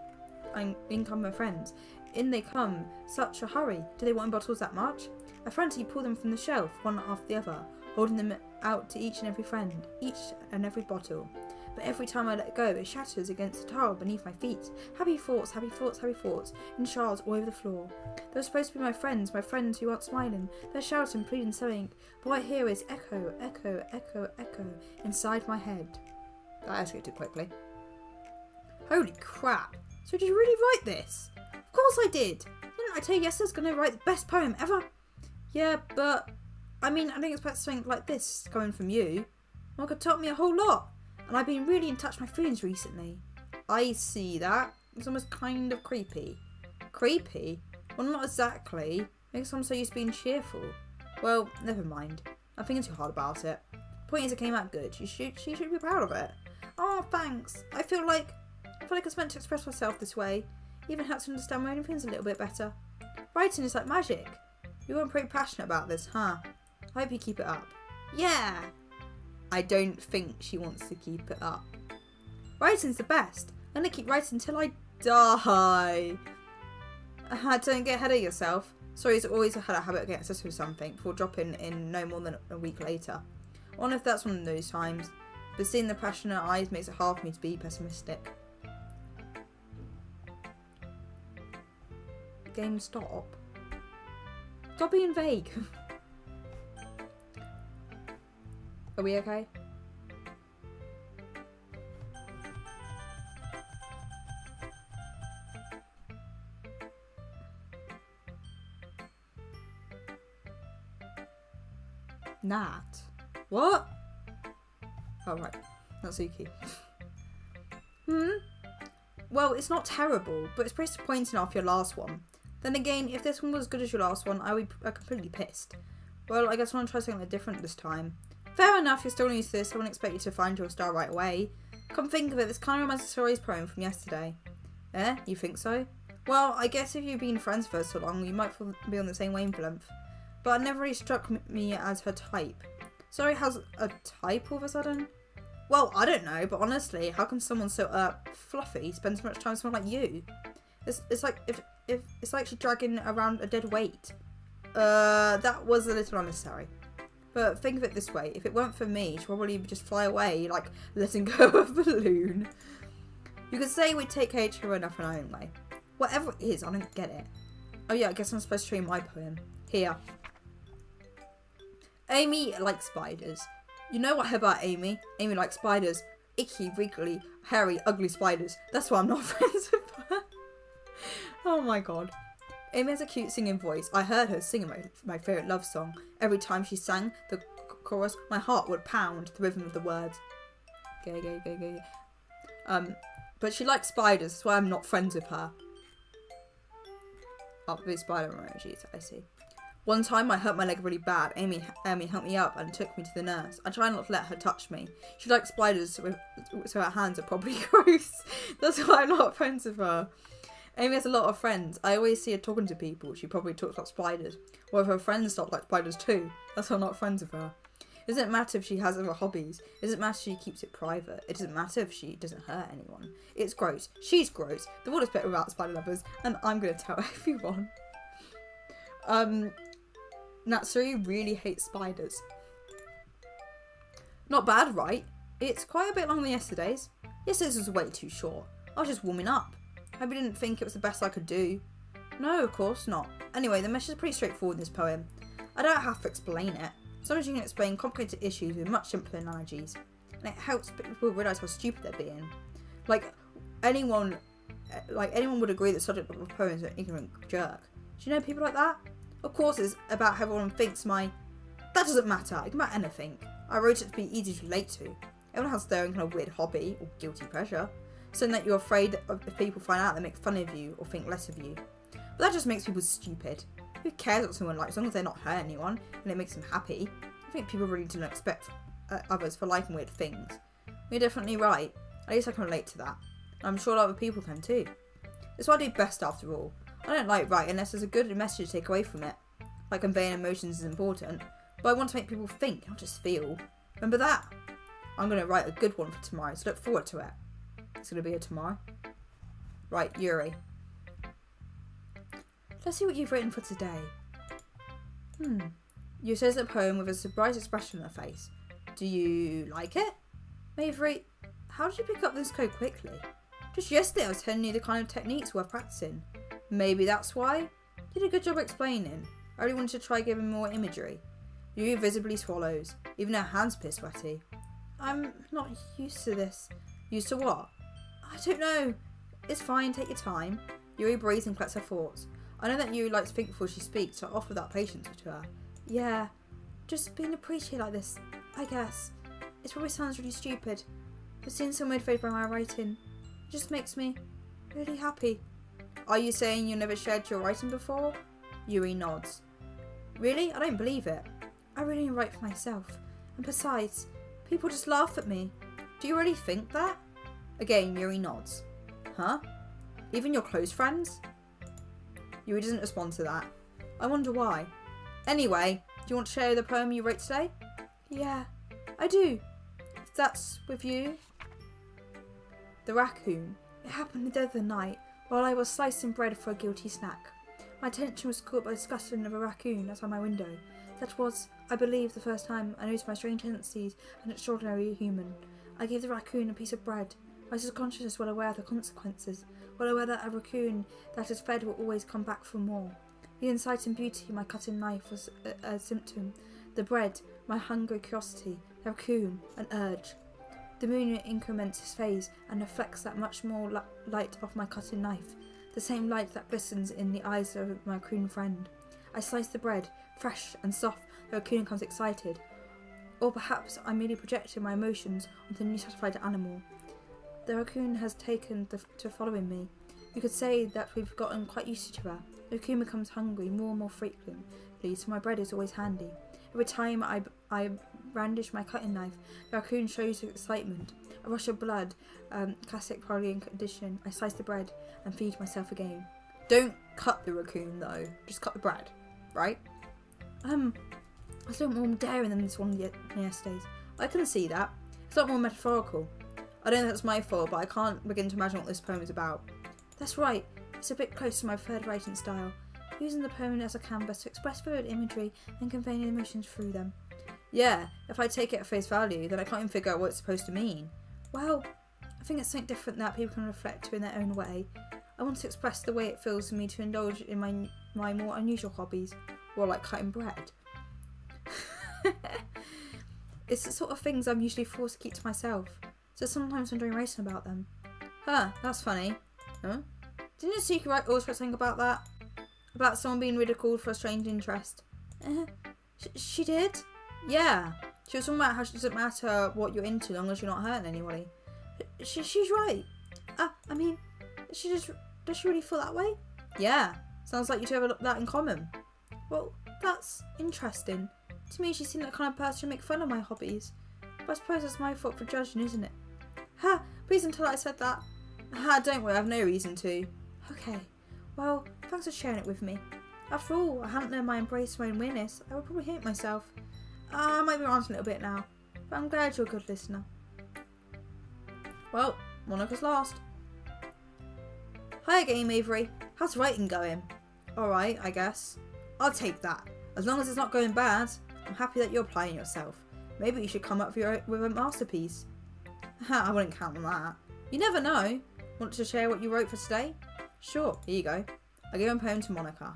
In they come. Such a hurry. Do they want bottles that much? I frantically pull them from the shelf, one after the other, holding them out to each and every friend, each and every bottle. But every time I let go, it shatters against the tile beneath my feet. Happy thoughts, happy thoughts, happy thoughts, in shards all over the floor. They're supposed to be my friends who aren't smiling. They're shouting, pleading, saying, but what I hear is echo, echo, echo, echo, inside my head. That escalated quickly. Holy crap. So did you really write this? Of course I did. Didn't I tell you yesterday I was going to write the best poem ever? Yeah, but, I mean, I didn't expect something like this coming from you. Mark taught me a whole lot, and I've been really in touch with my feelings recently. I see that. It's almost kind of creepy. Creepy? Well, not exactly. Makes I'm so used to being cheerful. Well, never mind. I'm thinking too hard about it. Point is, it came out good. She should be proud of it. Oh, thanks. I feel like I was meant to express myself this way. Even helps to understand my own feelings a little bit better. Writing is like magic. You weren't pretty passionate about this, huh? I hope you keep it up. Yeah! I don't think she wants to keep it up. Writing's the best. I'm gonna keep writing until I die. Don't get ahead of yourself. Sorry, it's always had a habit of getting obsessed with something before dropping in no more than a week later. I wonder if that's one of those times. But seeing the passion in her eyes makes it hard for me to be pessimistic. Game stop. Stop being vague. Are we okay? Nat. What? Oh, right. Natsuki. Well, it's not terrible, but it's pretty disappointing after your last one. Then again, if this one was as good as your last one, I would be completely pissed. Well, I guess I want to try something different this time. Fair enough, you're still new to this, I wouldn't expect you to find your style right away. Come think of it, this kind of reminds me of Sori's poem from yesterday. Eh? You think so? Well, I guess if you've been friends for so long, you might be on the same wavelength. But it never really struck me as her type. Sori has a type all of a sudden? Well, I don't know, but honestly, how can someone so fluffy spend so much time with someone like you? It's like if it's like she's dragging around a dead weight. That was a little unnecessary. But think of it this way, if it weren't for me, she'd probably just fly away, like letting go of a balloon. You could say we take care of her enough in our own way. Whatever it is, I don't get it. Oh yeah, I guess I'm supposed to show you my poem. Here. Amy likes spiders. You know what I heard about Amy? Amy likes spiders. Icky, wriggly, hairy, ugly spiders. That's why I'm not friends with her. Oh my god. Amy has a cute singing voice. I heard her singing my favourite love song. Every time she sang the chorus, my heart would pound to the rhythm of the words. Gay, gay, gay, gay. But she likes spiders, that's why I'm not friends with her. Oh, these spider emojis, I see. One time I hurt my leg really bad. Amy helped me up and took me to the nurse. I try not to let her touch me. She likes spiders, so her hands are probably gross. That's why I'm not friends with her. Amy has a lot of friends. I always see her talking to people. She probably talks about spiders. Or if her friends talk like spiders too. That's why I'm not friends with her. It doesn't matter if she has other hobbies. It doesn't matter if she keeps it private. It doesn't matter if she doesn't hurt anyone. It's gross. She's gross. The world is better without spider lovers. And I'm going to tell everyone. Natsuri really hates spiders. Not bad, right? It's quite a bit longer than yesterday's. Yesterday's was way too short. I was just warming up. I didn't think it was the best I could do. No, of course not. Anyway, the message is pretty straightforward in this poem. I don't have to explain it. Sometimes you can explain complicated issues with much simpler analogies, and it helps people realise how stupid they're being. Like anyone would agree that the subject of a poem is an ignorant jerk. Do you know people like that? Of course, it's about how everyone thinks that doesn't matter. It can be about anything. I wrote it to be easy to relate to. Everyone has their own kind of weird hobby or guilty pleasure, so that you're afraid of if people find out they make fun of you or think less of you. But that just makes people stupid. Who cares what someone likes, as long as they're not hurting anyone and it makes them happy? I think people really don't expect others for liking weird things. You're definitely right. At least I can relate to that. And I'm sure other people can too. It's what I do best after all. I don't like writing unless there's a good message to take away from it. Like conveying emotions is important, but I want to make people think, not just feel. Remember that? I'm going to write a good one for tomorrow, so look forward to it. It's going to be a tomorrow. Right, Yuri. Let's see what you've written for today. You says the poem with a surprised expression on her face. Do you like it? Mavery, how did you pick up this code quickly? Just yesterday I was telling you the kind of techniques worth practicing. Maybe that's why? You did a good job explaining. I really wanted to try giving more imagery. Yuri visibly swallows. Even her hands appear sweaty. I'm not used to this. Used to what? I don't know. It's fine, take your time. Yuri breathes and collects her thoughts. I know that Yuri likes to think before she speaks, so I offer that patience to her. Yeah, just being appreciated like this, I guess. It probably sounds really stupid, but seeing someone motivated by my writing just makes me really happy. Are you saying you never shared your writing before? Yuri nods. Really? I don't believe it. I really write for myself. And besides, people just laugh at me. Do you really think that? Again, Yuri nods. Huh? Even your close friends? Yuri doesn't respond to that. I wonder why. Anyway, do you want to share the poem you wrote today? Yeah, I do. If that's with you. The raccoon. It happened the dead of the night while I was slicing bread for a guilty snack. My attention was caught by the scuttling of a raccoon outside my window. That was, I believe, the first time I noticed my strange tendencies as an extraordinary human. I gave the raccoon a piece of bread. My subconscious is well aware of the consequences, well aware that a raccoon that is fed will always come back for more. The insight and beauty of my cutting knife was a symptom. The bread, my hungry curiosity. The raccoon, an urge. The moon increments its phase and reflects that much more light of my cutting knife, the same light that glistens in the eyes of my raccoon friend. I slice the bread, fresh and soft. The raccoon becomes excited. Or perhaps I merely projected my emotions onto the new satisfied animal. The raccoon has taken to following me. You could say that we've gotten quite used to each other. The raccoon becomes hungry more and more frequently, so my bread is always handy. Every time I brandish my cutting knife, the raccoon shows excitement. A rush of blood, classic Paralian condition. I slice the bread and feed myself again. Don't cut the raccoon though, just cut the bread, right? I was a lot more daring than this one yesterday's. I can see that. It's a lot more metaphorical. I don't know if that's my fault, but I can't begin to imagine what this poem is about. That's right, it's a bit close to my preferred writing style, using the poem as a canvas to express vivid imagery and conveying emotions through them. Yeah, if I take it at face value, then I can't even figure out what it's supposed to mean. Well, I think it's something different that people can reflect to in their own way. I want to express the way it feels for me to indulge in my more unusual hobbies, or like cutting bread. It's the sort of things I'm usually forced to keep to myself, so sometimes I'm doing writing about them. Huh, that's funny. Huh? Didn't your secret writer also write something about that? About someone being ridiculed for a strange interest? She did? Yeah. She was talking about how it doesn't matter what you're into as long as you're not hurting anybody. She's right. I mean, does she really feel that way? Yeah. Sounds like you two have that in common. Well, that's interesting. To me, she seemed like the kind of person who make fun of my hobbies. But I suppose it's my fault for judging, isn't it? Ha! Please don't tell her I said that. Ha! Don't worry, I have no reason to. Okay. Well, thanks for sharing it with me. After all, I hadn't learned my embrace of my own weirdness. I would probably hate myself. I might be ranting a little bit now, but I'm glad you're a good listener. Well, Monica's last. Hi again, Avery. How's writing going? Alright, I guess. I'll take that. As long as it's not going bad, I'm happy that you're applying yourself. Maybe you should come up with a masterpiece. I wouldn't count on that. You never know. Want to share what you wrote for today? Sure, here you go. I give a poem to Monica.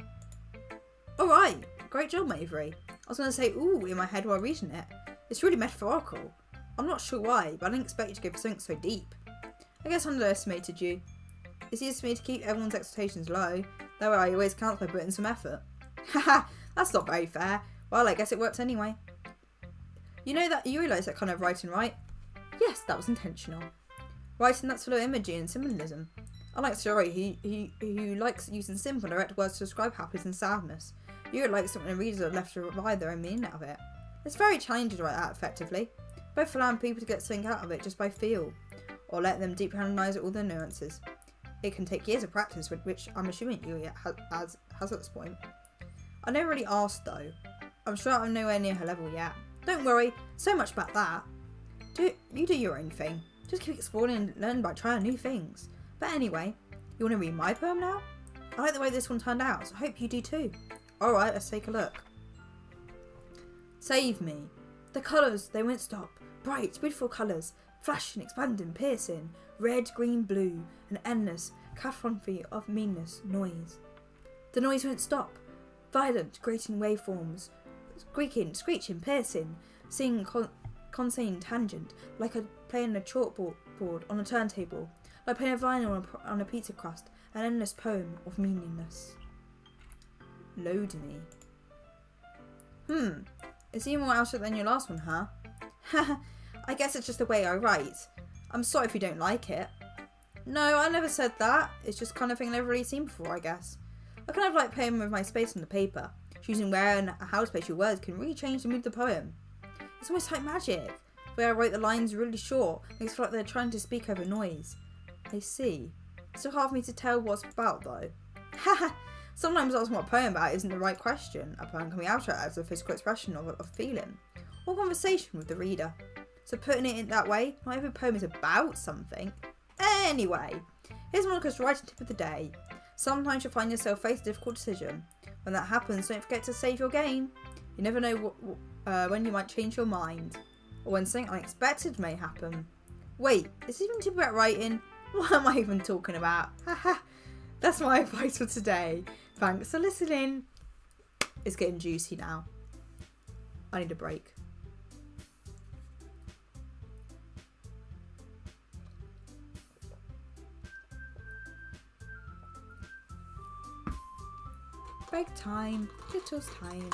Alright, great job, Avery. I was going to say ooh in my head while reading it. It's really metaphorical. I'm not sure why, but I didn't expect you to go for something so deep. I guess I underestimated you. It's easy for me to keep everyone's expectations low. That way I always count by putting some effort. Haha, that's not very fair. Well, I guess it worked anyway. You realise that kind of writing, right? Yes, that was intentional. Writing that's full of imagery and symbolism. I like Sayori, who likes using simple, direct words to describe happiness and sadness. You would like something the readers are left to provide their own meaning out of it. It's very challenging to write that effectively, both allowing people to get something out of it just by feel, or let them deeply analyse all the nuances. It can take years of practice, which I'm assuming you has at this point. I never really asked though. I'm sure I'm nowhere near her level yet. Don't worry, so much about that. You do your own thing. Just keep exploring and learn by trying new things. But anyway, you want to read my poem now? I like the way this one turned out, so I hope you do too. Alright, let's take a look. Save me. The colours, they won't stop. Bright, beautiful colours. Flashing, expanding, piercing. Red, green, blue. An endless cacophony of meanness, noise. The noise won't stop. Violent, grating waveforms. Squeaking, screeching, piercing. Singing consane tangent. Like playing a chalkboard on a turntable. Like playing a vinyl on a pizza crust. An endless poem of meaningless. Load me. It's even more abstract than your last one, huh? Haha, I guess it's just the way I write. I'm sorry if you don't like it. No, I never said that. It's just kind of thing I've never really seen before, I guess. I kind of like playing with my space on the paper. Choosing where and how to place your words can really change the mood of the poem. It's almost like magic. The way I write the lines really short makes it feel like they're trying to speak over noise. I see. It's so hard for me to tell what it's about though. Haha. Sometimes asking what a poem about isn't the right question. A poem can be abstract as a physical expression of a feeling, or conversation with the reader. So putting it in that way, not every poem is about something. Anyway, here's Monica's writing tip of the day. Sometimes you'll find yourself faced a difficult decision. When that happens, don't forget to save your game. You never know when you might change your mind, or when something unexpected may happen. Wait, is this even tip about writing? What am I even talking about? Haha. That's my advice for today. Thanks for listening. It's getting juicy now. I need a break. Break time. Little's time.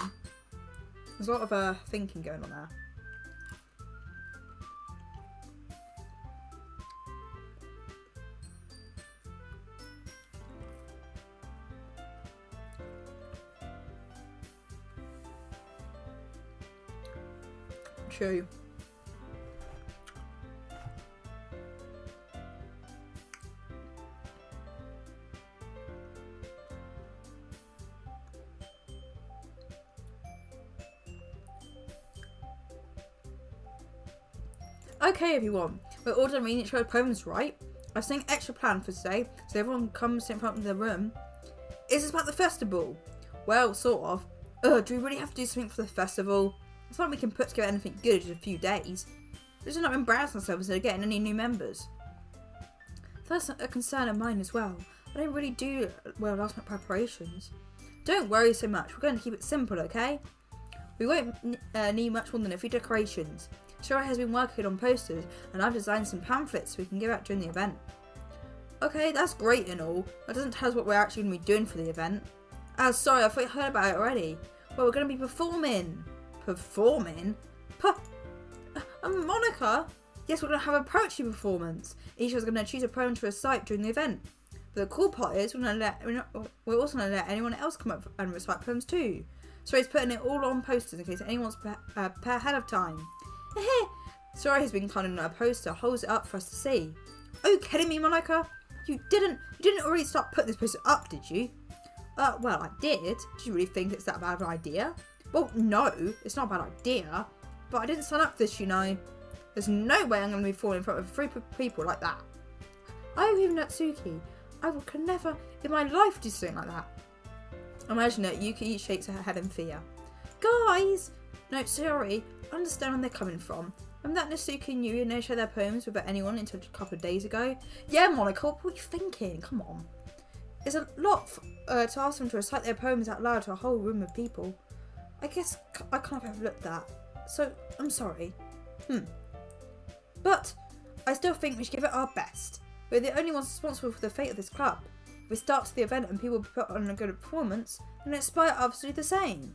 There's a lot of thinking going on there. True. Okay everyone, we're all done reading each other's poems, right? I've something extra planned for today, so everyone comes in front of the room. Is this about the festival? Well, sort of. Do we really have to do something for the festival? It's not like we can put together anything good in a few days. Let's just not embarrass ourselves instead of getting any new members. That's a concern of mine as well. I don't really do well last minute preparations. Don't worry so much, we're going to keep it simple, okay? We won't need much more than a few decorations. Shara has been working on posters and I've designed some pamphlets so we can give out during the event. Okay, that's great and all. That doesn't tell us what we're actually going to be doing for the event. Sorry, I thought you heard about it already. Well, we're going to be performing. Performing? Monica? Yes, we're going to have a poetry performance. Each of us is going to choose a poem to recite during the event. But the cool part is we're also going to let anyone else come up and recite poems too. So he's putting it all on posters in case anyone wants to prepare ahead of time. Sorry has been kind enough a poster, holds it up for us to see. Are you kidding me, Monica? You didn't already start putting this poster up, did you? Well, I did. Did you really think it's that bad of an idea? Well, no, it's not a bad idea. But I didn't sign up for this, you know. There's no way I'm going to be falling in front of 3 people like that. I agree with Natsuki. I could never in my life do something like that. Imagine it, Yuki shakes her head in fear. Guys! No, sorry. I understand where they're coming from. Remember that Natsuki and Yuri never shared their poems with anyone until a couple of days ago? Yeah, Monica, what were you thinking? Come on. It's a lot to ask them to recite their poems out loud to a whole room of people. I guess I can't have overlooked that. So, I'm sorry. But I still think we should give it our best. We're the only ones responsible for the fate of this club. If we start the event and people put on a good performance, then inspire others to do the same.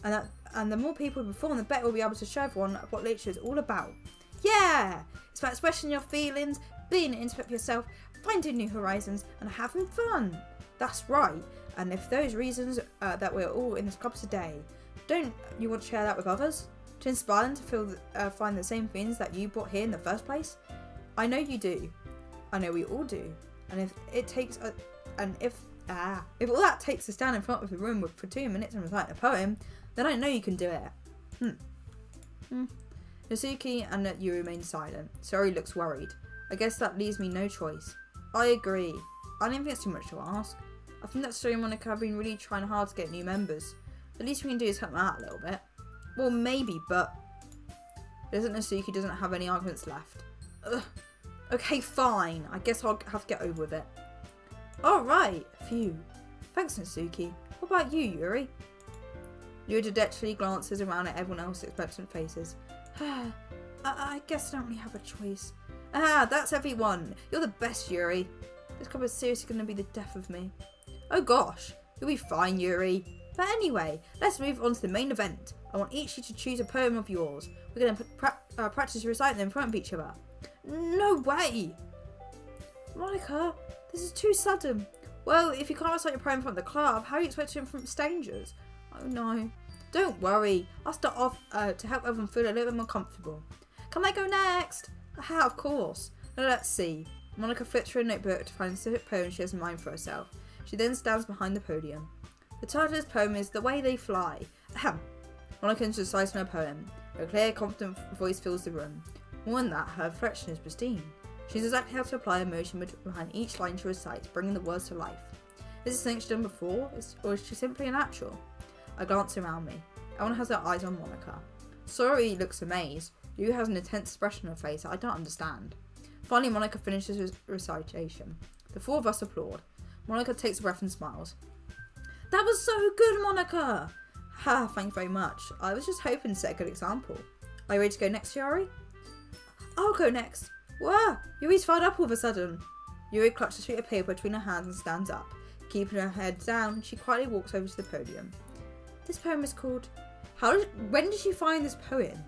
And the more people perform, the better we'll be able to show everyone what literature is all about. Yeah! It's about expressing your feelings, being intimate with yourself, finding new horizons, and having fun. That's right. And if those reasons that we're all in this club today, don't you want to share that with others? To inspire them to find the same things that you brought here in the first place? I know you do. I know we all do. And if all that takes is stand in front of the room for 2 minutes and recite a poem, then I know you can do it. Natsuki and Yuri remain silent. Sori looks worried. I guess that leaves me no choice. I agree. I don't think it's too much to ask. I think that Sori and Monika have been really trying hard to get new members. The least we can do is help them out a little bit. Well, maybe, but Natsuki doesn't have any arguments left. Ugh. Okay, fine. I guess I'll have to get over with it. Alright. Phew. Thanks, Natsuki. What about you, Yuri? Yuri dejectedly glances around at everyone else's expectant faces. I guess I don't really have a choice. That's everyone. You're the best, Yuri. This club is seriously going to be the death of me. Oh gosh. You'll be fine, Yuri. But anyway, let's move on to the main event. I want each of you to choose a poem of yours. We're going to practice reciting them in front of each other. No way! Monika, this is too sudden. Well, if you can't recite your poem in front of the club, how are you expected to in front of strangers? Oh no. Don't worry. I'll start off to help everyone feel a little bit more comfortable. Can I go next? Of course. Now let's see. Monika flips through a notebook to find a specific poem she has in mind for herself. She then stands behind the podium. The title of this poem is The Way They Fly. Monika recites her poem. Her clear, confident voice fills the room. More than that, her inflection is pristine. She knows exactly how to apply emotion behind each line she recites, bringing the words to life. Is this something she's done before, or is she simply a natural? I glance around me. Everyone has their eyes on Monika. Sori looks amazed. Yu has an intense expression on her face that I don't understand. Finally, Monika finishes her recitation. The four of us applaud. Monika takes a breath and smiles. That was so good, Monika! Thank you very much. I was just hoping to set a good example. Are you ready to go next, Yuri? I'll go next. Whoa! Yuri's fired up all of a sudden. Yuri clutches a sheet of paper between her hands and stands up. Keeping her head down, she quietly walks over to the podium. This poem is called... When did you find this poem?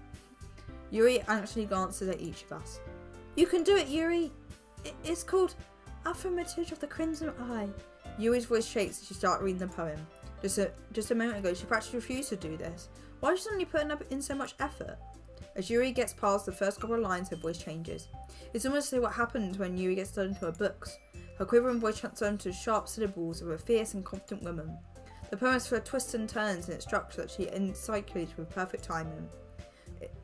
Yuri anxiously glances at each of us. You can do it, Yuri! It's called Affirmative of the Crimson Eye. Yuri's voice shakes as she starts reading the poem. Just a moment ago, she practically refused to do this. Why is she suddenly putting in so much effort? As Yuri gets past the first couple of lines, her voice changes. It's almost like what happens when Yuri gets thrown into her books. Her quivering voice transforms into sharp syllables of a fierce and confident woman. The poem is full of twists and turns in its structure that she encirculates with perfect timing.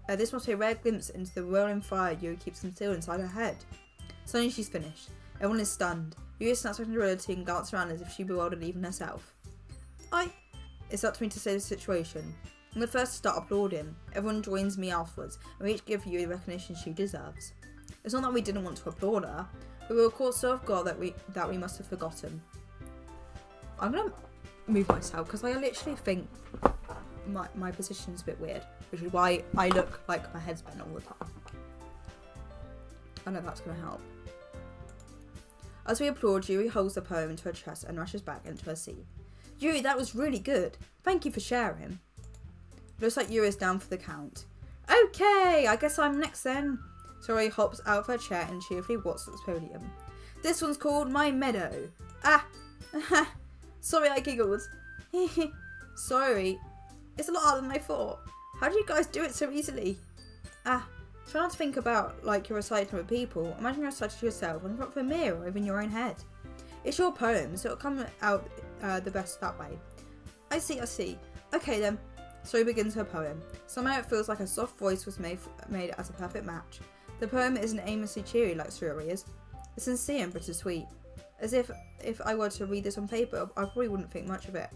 This must be a rare glimpse into the whirling fire Yuri keeps concealed inside her head. Suddenly she's finished. Everyone is stunned. Yuri snaps back into reality and glances around as if she bewildered even herself. It's up to me to save the situation. I'm the first to start applauding. Everyone joins me afterwards, and we each give Yuri the recognition she deserves. It's not that we didn't want to applaud her, but we were caught so off guard that we must have forgotten. I'm gonna move myself because I literally think my position's a bit weird, which is why I look like my head's bent all the time. I know that's gonna help. As we applaud, Yuri holds the poem into her chest and rushes back into her seat. Yuri, that was really good. Thank you for sharing. Looks like Yuri's down for the count. Okay, I guess I'm next then. Sori hops out of her chair and cheerfully walks up the podium. This one's called My Meadow. Sorry, I giggled. Sorry. It's a lot harder than I thought. How do you guys do it so easily? Try not to think about like you're reciting to other people. Imagine you're reciting to yourself in front of a mirror or even your own head. It's your poem, so it'll come out the best that way. I see. Okay then. Sori begins her poem. Somehow it feels like her soft voice was made as a perfect match. The poem isn't aimlessly cheery like Sori is. It's sincere and bittersweet. As if I were to read this on paper, I probably wouldn't think much of it.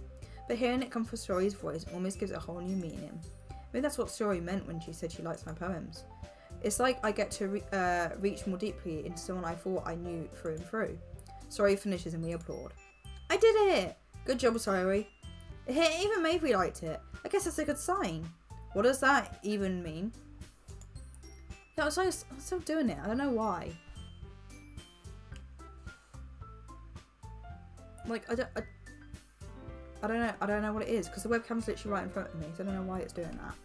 But hearing it come from Sori's voice almost gives it a whole new meaning. Maybe that's what Sori meant when she said she likes my poems. It's like I get to reach more deeply into someone I thought I knew through and through. Sori finishes and we applaud. I did it! Good job, Sori. Even Maeve liked it. I guess that's a good sign. What does that even mean? Yeah, I'm still doing it. I don't know why. Like, I don't know what it is, because the webcam's literally right in front of me, so I don't know why it's doing that.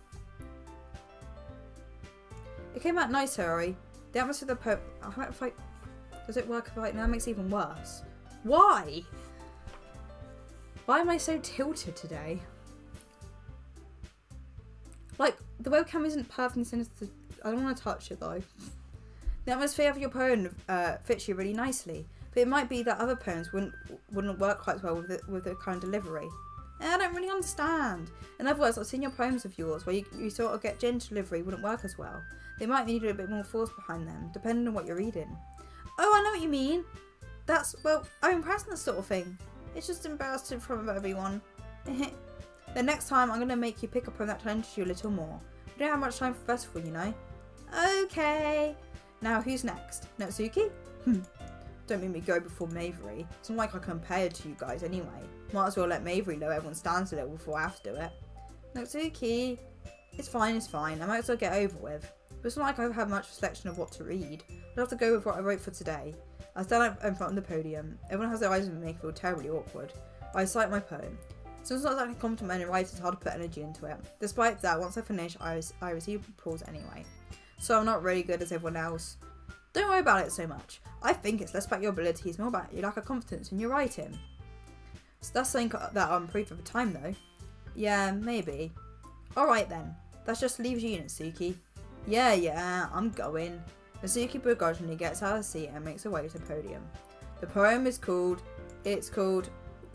It came out nice, Harry. The atmosphere of the poem... Does it work right now? It makes it even worse. Why? Why am I so tilted today? Like, the webcam isn't perfectly sinister. I don't want to touch it, though. The atmosphere of your poem fits you really nicely. But it might be that other poems wouldn't work quite as well with the kind of delivery. I don't really understand. In other words, I've seen your poems of yours where you sort of get gentle delivery wouldn't work as well. They might need a bit more force behind them, depending on what you're reading. Oh, I know what you mean. Well, I'm impressed in this sort of thing. It's just embarrassed in front of everyone. The next time, I'm going to make you pick up on that challenges you a little more. We don't have much time for festival, you know. Okay. Now, who's next? Natsuki? Don't make me go before Mavery. It's not like I compare to you guys anyway. Might as well let Mavery know everyone stands a little before I have to do it. Natsuki. It's fine. I might as well get over with. But it's not like I've had much selection of what to read. I'll have to go with what I wrote for today. I stand up in front of the podium. Everyone has their eyes on me, make me feel terribly awkward. I cite my poem. So it's not exactly a compliment in writing, it's hard to put energy into it. Despite that, once I finish, I receive applause anyway. So I'm not really good as everyone else. Don't worry about it so much. I think it's less about your abilities, more about your lack of confidence in your writing. So that's something that I'll improve over time though. Yeah, maybe. Alright then. That just leaves you, Natsuki. Yeah, I'm going. Natsuki begrudgingly gets out of the seat and makes her way to the podium. The poem is called...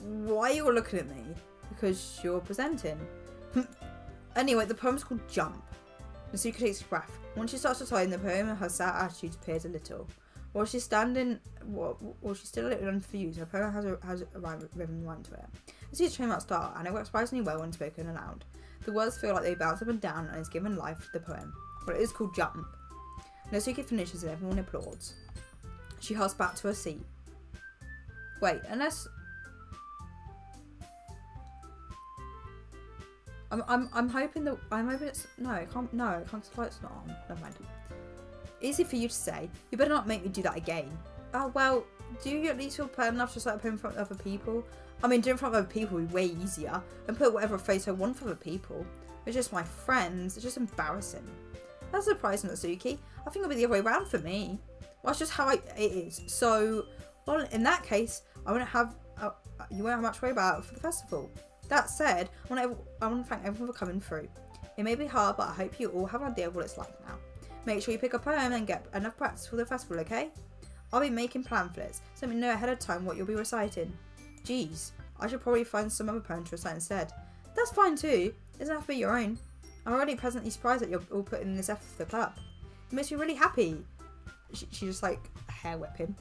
Why are you all looking at me? Because you're presenting. Anyway, the poem's called Jump. Natsuki takes a breath. Once she starts reciting the poem, her sad attitude appears a little. While she's still a little confused, her poem has a rhythm line to it. Natsuki's trained about start, and it works surprisingly well when spoken aloud. The words feel like they bounce up and down and is given life to the poem. But it is called Jump. Natsuki finishes and everyone applauds. She hurries back to her seat. Wait, unless... I'm hoping it's... No, it can't... No, it can't... It's not on. Never mind. Easy for you to say. You better not make me do that again. Oh, well, do you at least feel proud enough to recite a poem in front of other people? I mean, doing it in front of other people would be way easier. And put whatever face I want for other people. It's just my friends. It's just embarrassing. That's surprising, Natsuki. I think it'll be the other way around for me. Well, that's just how it is. So, well, in that case, I won't have... you won't have much to worry about for the festival. That said, I want to thank everyone for coming through. It may be hard, but I hope you all have an idea of what it's like now. Make sure you pick a poem and get enough practice for the festival, okay? I'll be making pamphlets, so let me know ahead of time what you'll be reciting. Geez, I should probably find some other poem to recite instead. That's fine too. It doesn't have to be your own. I'm already pleasantly surprised that you're all putting in this effort for the club. It makes me really happy. She just like hair whipping.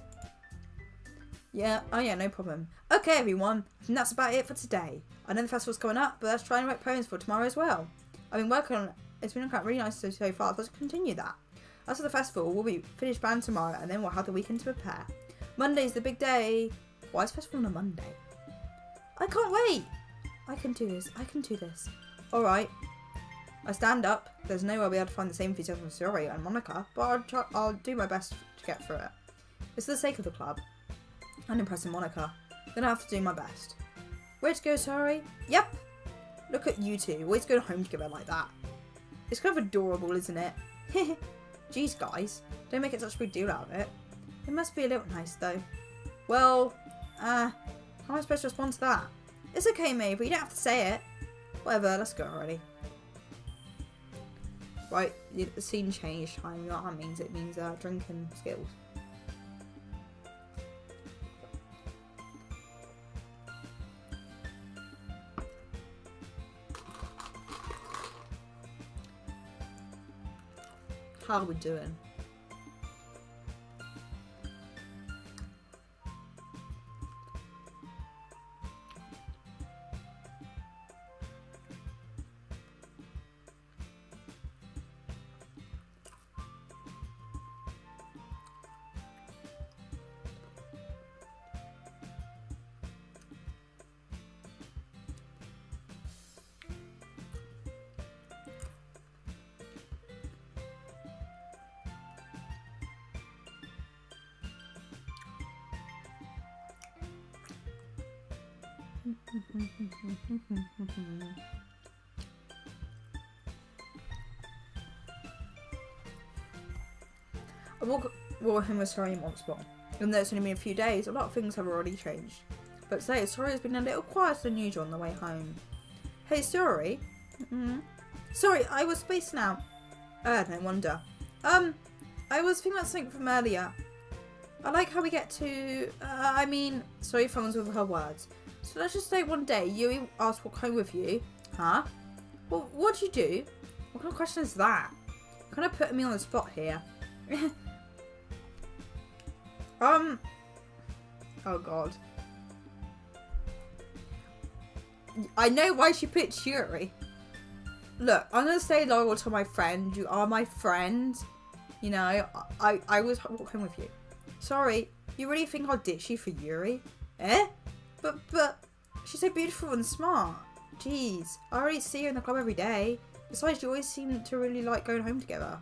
Yeah, oh yeah, no problem. Okay everyone, I think that's about it for today. I know the festival's coming up, but let's try and write poems for tomorrow as well. I've been working on it. It's been really nice so far, so let's continue that. As for the festival, we'll be finished band tomorrow and then we'll have the weekend to prepare. Monday's the big day. Why is festival on a Monday? I can't wait. I can do this. Alright. I stand up. There's no way I'll be able to find the same enthusiasm for Sorry and Monica, but I'll do my best to get through it. It's for the sake of the club. And impressing Monica. Gonna have to do my best. Where to go, Sorry? Yep. Look at you two, always going home together like that. It's kind of adorable, isn't it? Jeez, guys. Don't make it such a big deal out of it. It must be a little nice, though. Well, how am I supposed to respond to that? It's okay, Maeve, but you don't have to say it. Whatever, let's go already. Right, the scene change time, you know what that means? It means drinking skills. How are we doing? I walk him with Sorry once more. Even though it's only been a few days, a lot of things have already changed. But today, Sorry has been a little quieter than usual on the way home. Hey, Sorry. Sorry, I was spacing out. No wonder. I was thinking about something from earlier. I like how we get to, Sorry fumbles with her words. So let's just say one day, Yui asked to walk home with you. Huh? Well, what'd you do? What kind of question is that? You're kind of putting me on the spot here. Oh god. I know why she picked Yuri. Look, I'm gonna stay loyal to my friend. You are my friend. You know, I was walking with you. Sorry, you really think I'll ditch you for Yuri? Eh? But she's so beautiful and smart. Jeez, I already see her in the club every day. Besides, you always seem to really like going home together.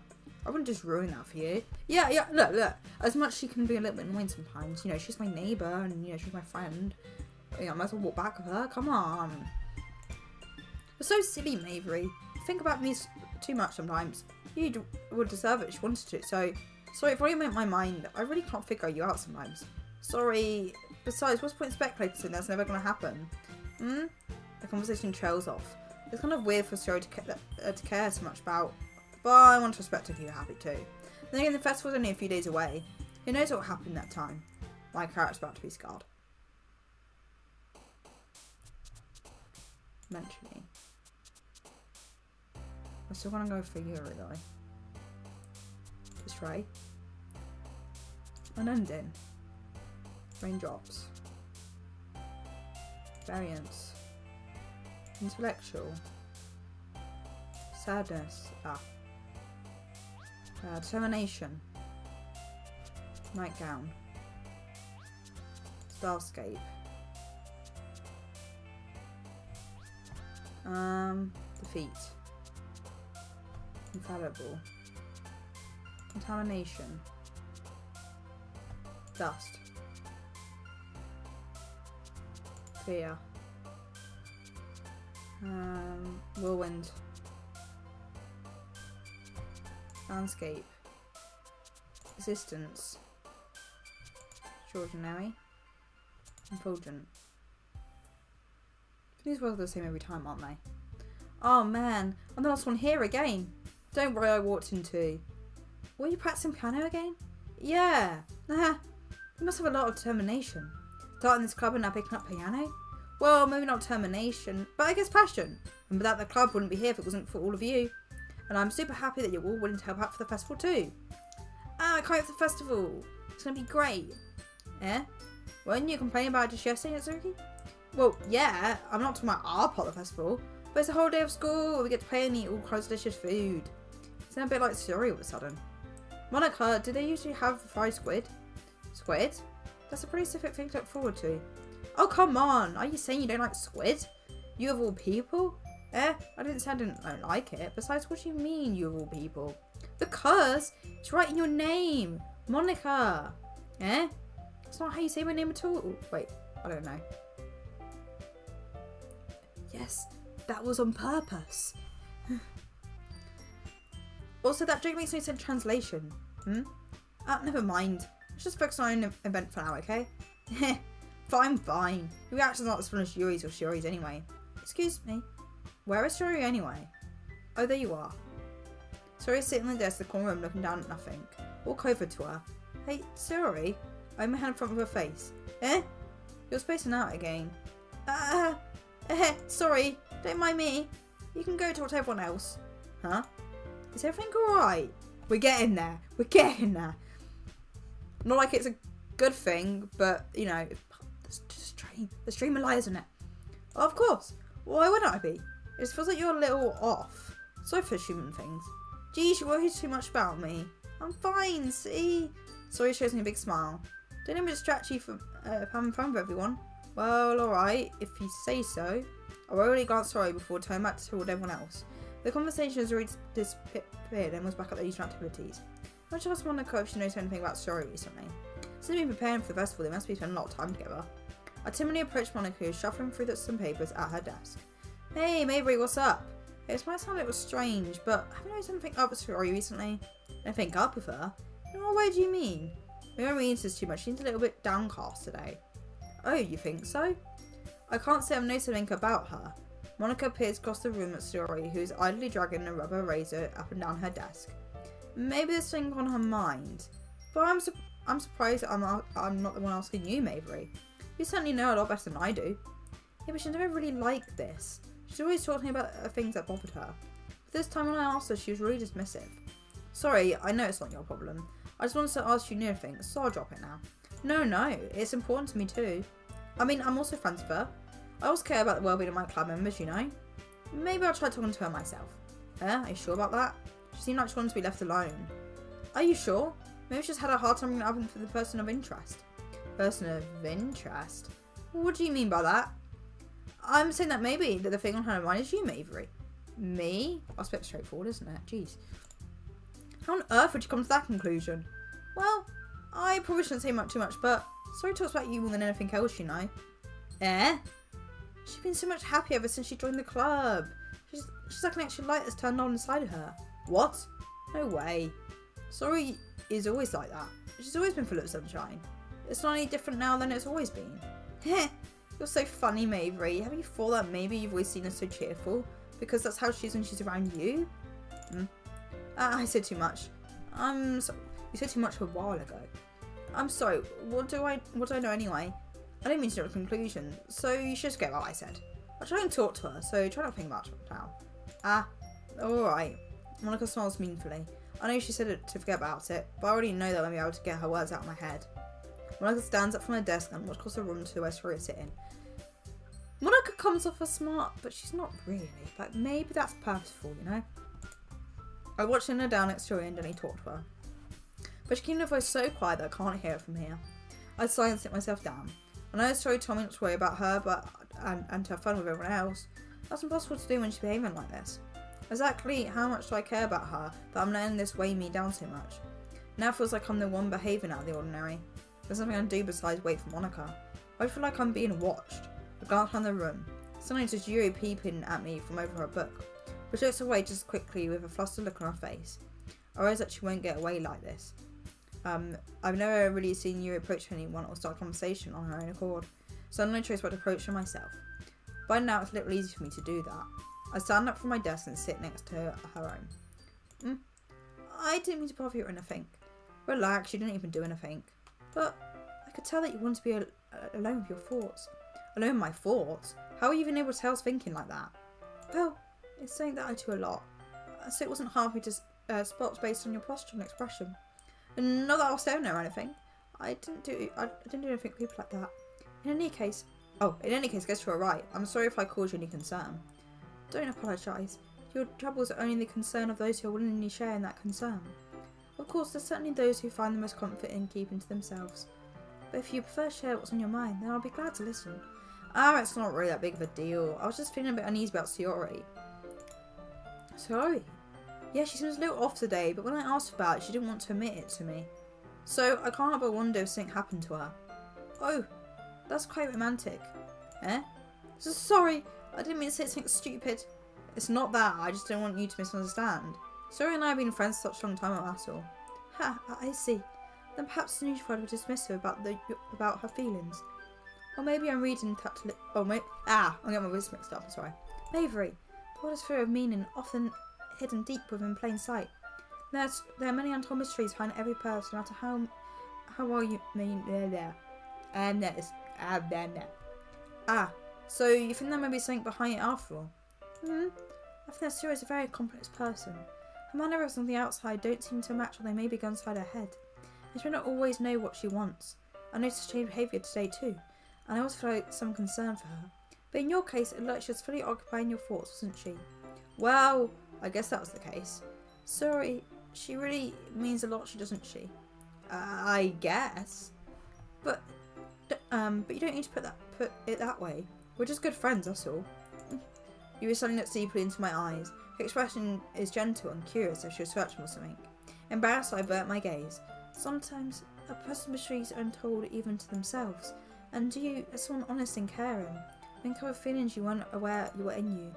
I wouldn't just ruin that for you. Yeah, look. As much as she can be a little bit annoying sometimes, you know, she's my neighbour and, you know, she's my friend. You know, I might as well walk back with her. Come on. You're so silly, Mavery. You think about me too much sometimes. You would deserve it if she wanted to. So, sorry if I make my mind. I really can't figure you out sometimes. Sorry. Besides, what's the point in speculating? That's never going to happen. The conversation trails off. It's kind of weird for Sorry to care so much about. But I want to respect if you're happy too. Then again, the festival's only a few days away. Who knows what will happen that time? My character's about to be scarred. Mentioning. I'm still gonna go for Yuri though. Just right. Unending. Raindrops. Variance. Intellectual. Sadness. Determination. Nightgown. Starscape. Defeat. Infallible. Contamination. Dust. Fear. Whirlwind. Landscape. Existence. Extraordinary. Effulgent. These words are the same every time, aren't they? Oh man, I'm the last one here again. Don't worry, I walked into. Were you practicing piano again? Yeah. You must have a lot of determination. Starting this club and now picking up piano? Well, maybe not determination, but I guess passion. And without the club wouldn't be here if it wasn't for all of you. And I'm super happy that you're all willing to help out for the festival too. I can't wait for the festival. It's going to be great. Eh? Weren't you complaining about it just yesterday, Natsuki? Well, yeah, I'm not talking about our part of the festival, but it's a whole day of school where we get to play and eat all kinds of delicious food. It's a bit like Suri all of a sudden. Monica, do they usually have fried squid? Squid? That's a pretty specific thing to look forward to. Oh, come on. Are you saying you don't like squid? You of all people? I didn't say I don't like it. Besides, what do you mean, you of all people? Because it's right in your name. Monica. It's not how you say my name at all. Wait, I don't know. Yes, that was on purpose. Also, that joke makes no sense in translation. Never mind. Let's just focus on an event for now, okay? Fine. Your reaction's not as fun as Yuri's or Shuri's anyway. Excuse me. Where is Shuri anyway? Oh, there you are. Shuri's sitting on the desk in the corner room looking down at nothing. Walk over to her. Hey, Shuri. I have my hand in front of her face. You're spacing out again. Sorry. Don't mind me. You can go talk to everyone else. Huh? Is everything alright? We're getting there. Not like it's a good thing, but, you know, the stream of lies, isn't it? Well, of course. Why wouldn't I be? It just feels like you're a little off. Sorry for assuming things. Geez, you worry too much about me. I'm fine, see? Sorry shows me a big smile. Don't let me distract you from having fun with everyone. Well, alright, if you say so. I already glanced sorry before turning back toward everyone else. The conversation has already disappeared and was back at the usual activities. I just Monica if she knows anything about sorry recently. Since we've been preparing for the festival, they must be spending a lot of time together. I timidly approached Monica, who was shuffling through some papers at her desk. Hey, Mabry, what's up? It might sound a little strange, but have you noticed anything up with Rory recently? Anything up with her? In what way do you mean? We don't read this too much. She seems a little bit downcast today. Oh, you think so? I can't say I've noticed anything about her. Monica appears across the room at Rory, who is idly dragging a rubber razor up and down her desk. Maybe there's something on her mind. But I'm surprised I'm not the one asking you, Mabry. You certainly know a lot better than I do. Yeah, but she's never really like this. She's always talking about things that bothered her. But this time when I asked her, she was really dismissive. Sorry, I know it's not your problem. I just wanted to ask if you knew anything, so I'll drop it now. No, it's important to me too. I mean, I'm also friends with her. I also care about the well-being of my club members, you know. Maybe I'll try talking to her myself. Are you sure about that? She seemed like she wanted to be left alone. Are you sure? Maybe she just had a hard time bringing it up for the person of interest. Person of interest? What do you mean by that? I'm saying that maybe the thing on her mind is you, Mabry. Me? That's a bit straightforward, isn't it? Jeez. How on earth would you come to that conclusion? Well, I probably shouldn't say too much, but Sorry talks about you more than anything else, you know. She's been so much happier ever since she joined the club. She's like an extra light that's turned on inside of her. What? No way. Sorry is always like that. She's always been full of sunshine. It's not any different now than it's always been. You're so funny, Mabry. Have you thought that maybe you've always seen her so cheerful? Because that's how she is when she's around you? I said too much. You said too much a while ago. I'm sorry, what do I know anyway? I didn't mean to jump to a conclusion, so you should just get what I said. I'll try and talk to her, so try not to think about it now. Alright. Monica smiles meaningfully. I know she said it to forget about it, but I already know that I'll be able to get her words out of my head. Monica stands up from her desk and walks across the room to where Tori is sitting. Monica comes off as smart, but she's not really. Like, maybe that's purposeful, you know? I watched her down next to her and then he talked to her. But she keeps her voice so quiet that I can't hear it from here. I sigh and sit myself down. I know Tori told me not to worry about her and to have fun with everyone else. That's impossible to do when she's behaving like this. Exactly how much do I care about her that I'm letting this weigh me down so much? Now it feels like I'm the one behaving out of the ordinary. There's nothing I can do besides wait for Monica. I feel like I'm being watched. I glance around the room. Suddenly it's just Yuri peeping at me from over her book. But she looks away just quickly with a flustered look on her face. I realize that she won't get away like this. I've never really seen Yuri approach anyone or start a conversation on her own accord, so I'm no choice but to approach her myself. By now it's a little easy for me to do that. I stand up from my desk and sit next to her own. I didn't mean to bother you or anything. Relax, you didn't even do anything. But I could tell that you wanted to be alone with your thoughts. Alone with my thoughts? How are you even able to tell I was thinking like that? Well, it's something that I do a lot. So it wasn't hard for me to spot based on your posture and expression. And not that I was staring or anything. I didn't do anything to people like that. In any case, guess you're right. I'm sorry if I caused you any concern. Don't apologise. Your troubles are only the concern of those who are willingly sharing that concern. Of course, there's certainly those who find the most comfort in keeping to themselves. But if you prefer to share what's on your mind, then I'll be glad to listen. It's not really that big of a deal. I was just feeling a bit uneasy about Sayori. Sorry? Yeah, she seems a little off today, but when I asked about it, she didn't want to admit it to me. So I can't help but wonder if something happened to her. Oh, that's quite romantic. Sorry, I didn't mean to say something stupid. It's not that, I just don't want you to misunderstand. Sorry and I have been friends for such a long time, that's all. I see. Then perhaps the news would dismiss her about her feelings. Or maybe I'm reading that I'm getting my words mixed up, I'm sorry. Mabry, the world is full of meaning, often hidden deep within plain sight. There are many untold mysteries behind every person, no matter how well you mean there. So you think there may be something behind it after all? I think that Sarah is a very complex person. Her mannerisms on the outside don't seem to match what they may be inside her head. And she may not always know what she wants. I noticed her behaviour today too, and I also feel like some concern for her. But in your case, it looked like she was fully occupying your thoughts, wasn't she? Well, I guess that was the case. Sorry, she really means a lot, doesn't she? I guess. But you don't need to put it that way. We're just good friends, that's all. You were suddenly looked deeply into my eyes. Her expression is gentle and curious as she was searching for something. Embarrassed, I avert my gaze. Sometimes a person's mysteries are untold even to themselves. And you are someone honest and caring. Think of feelings you weren't aware you were in you.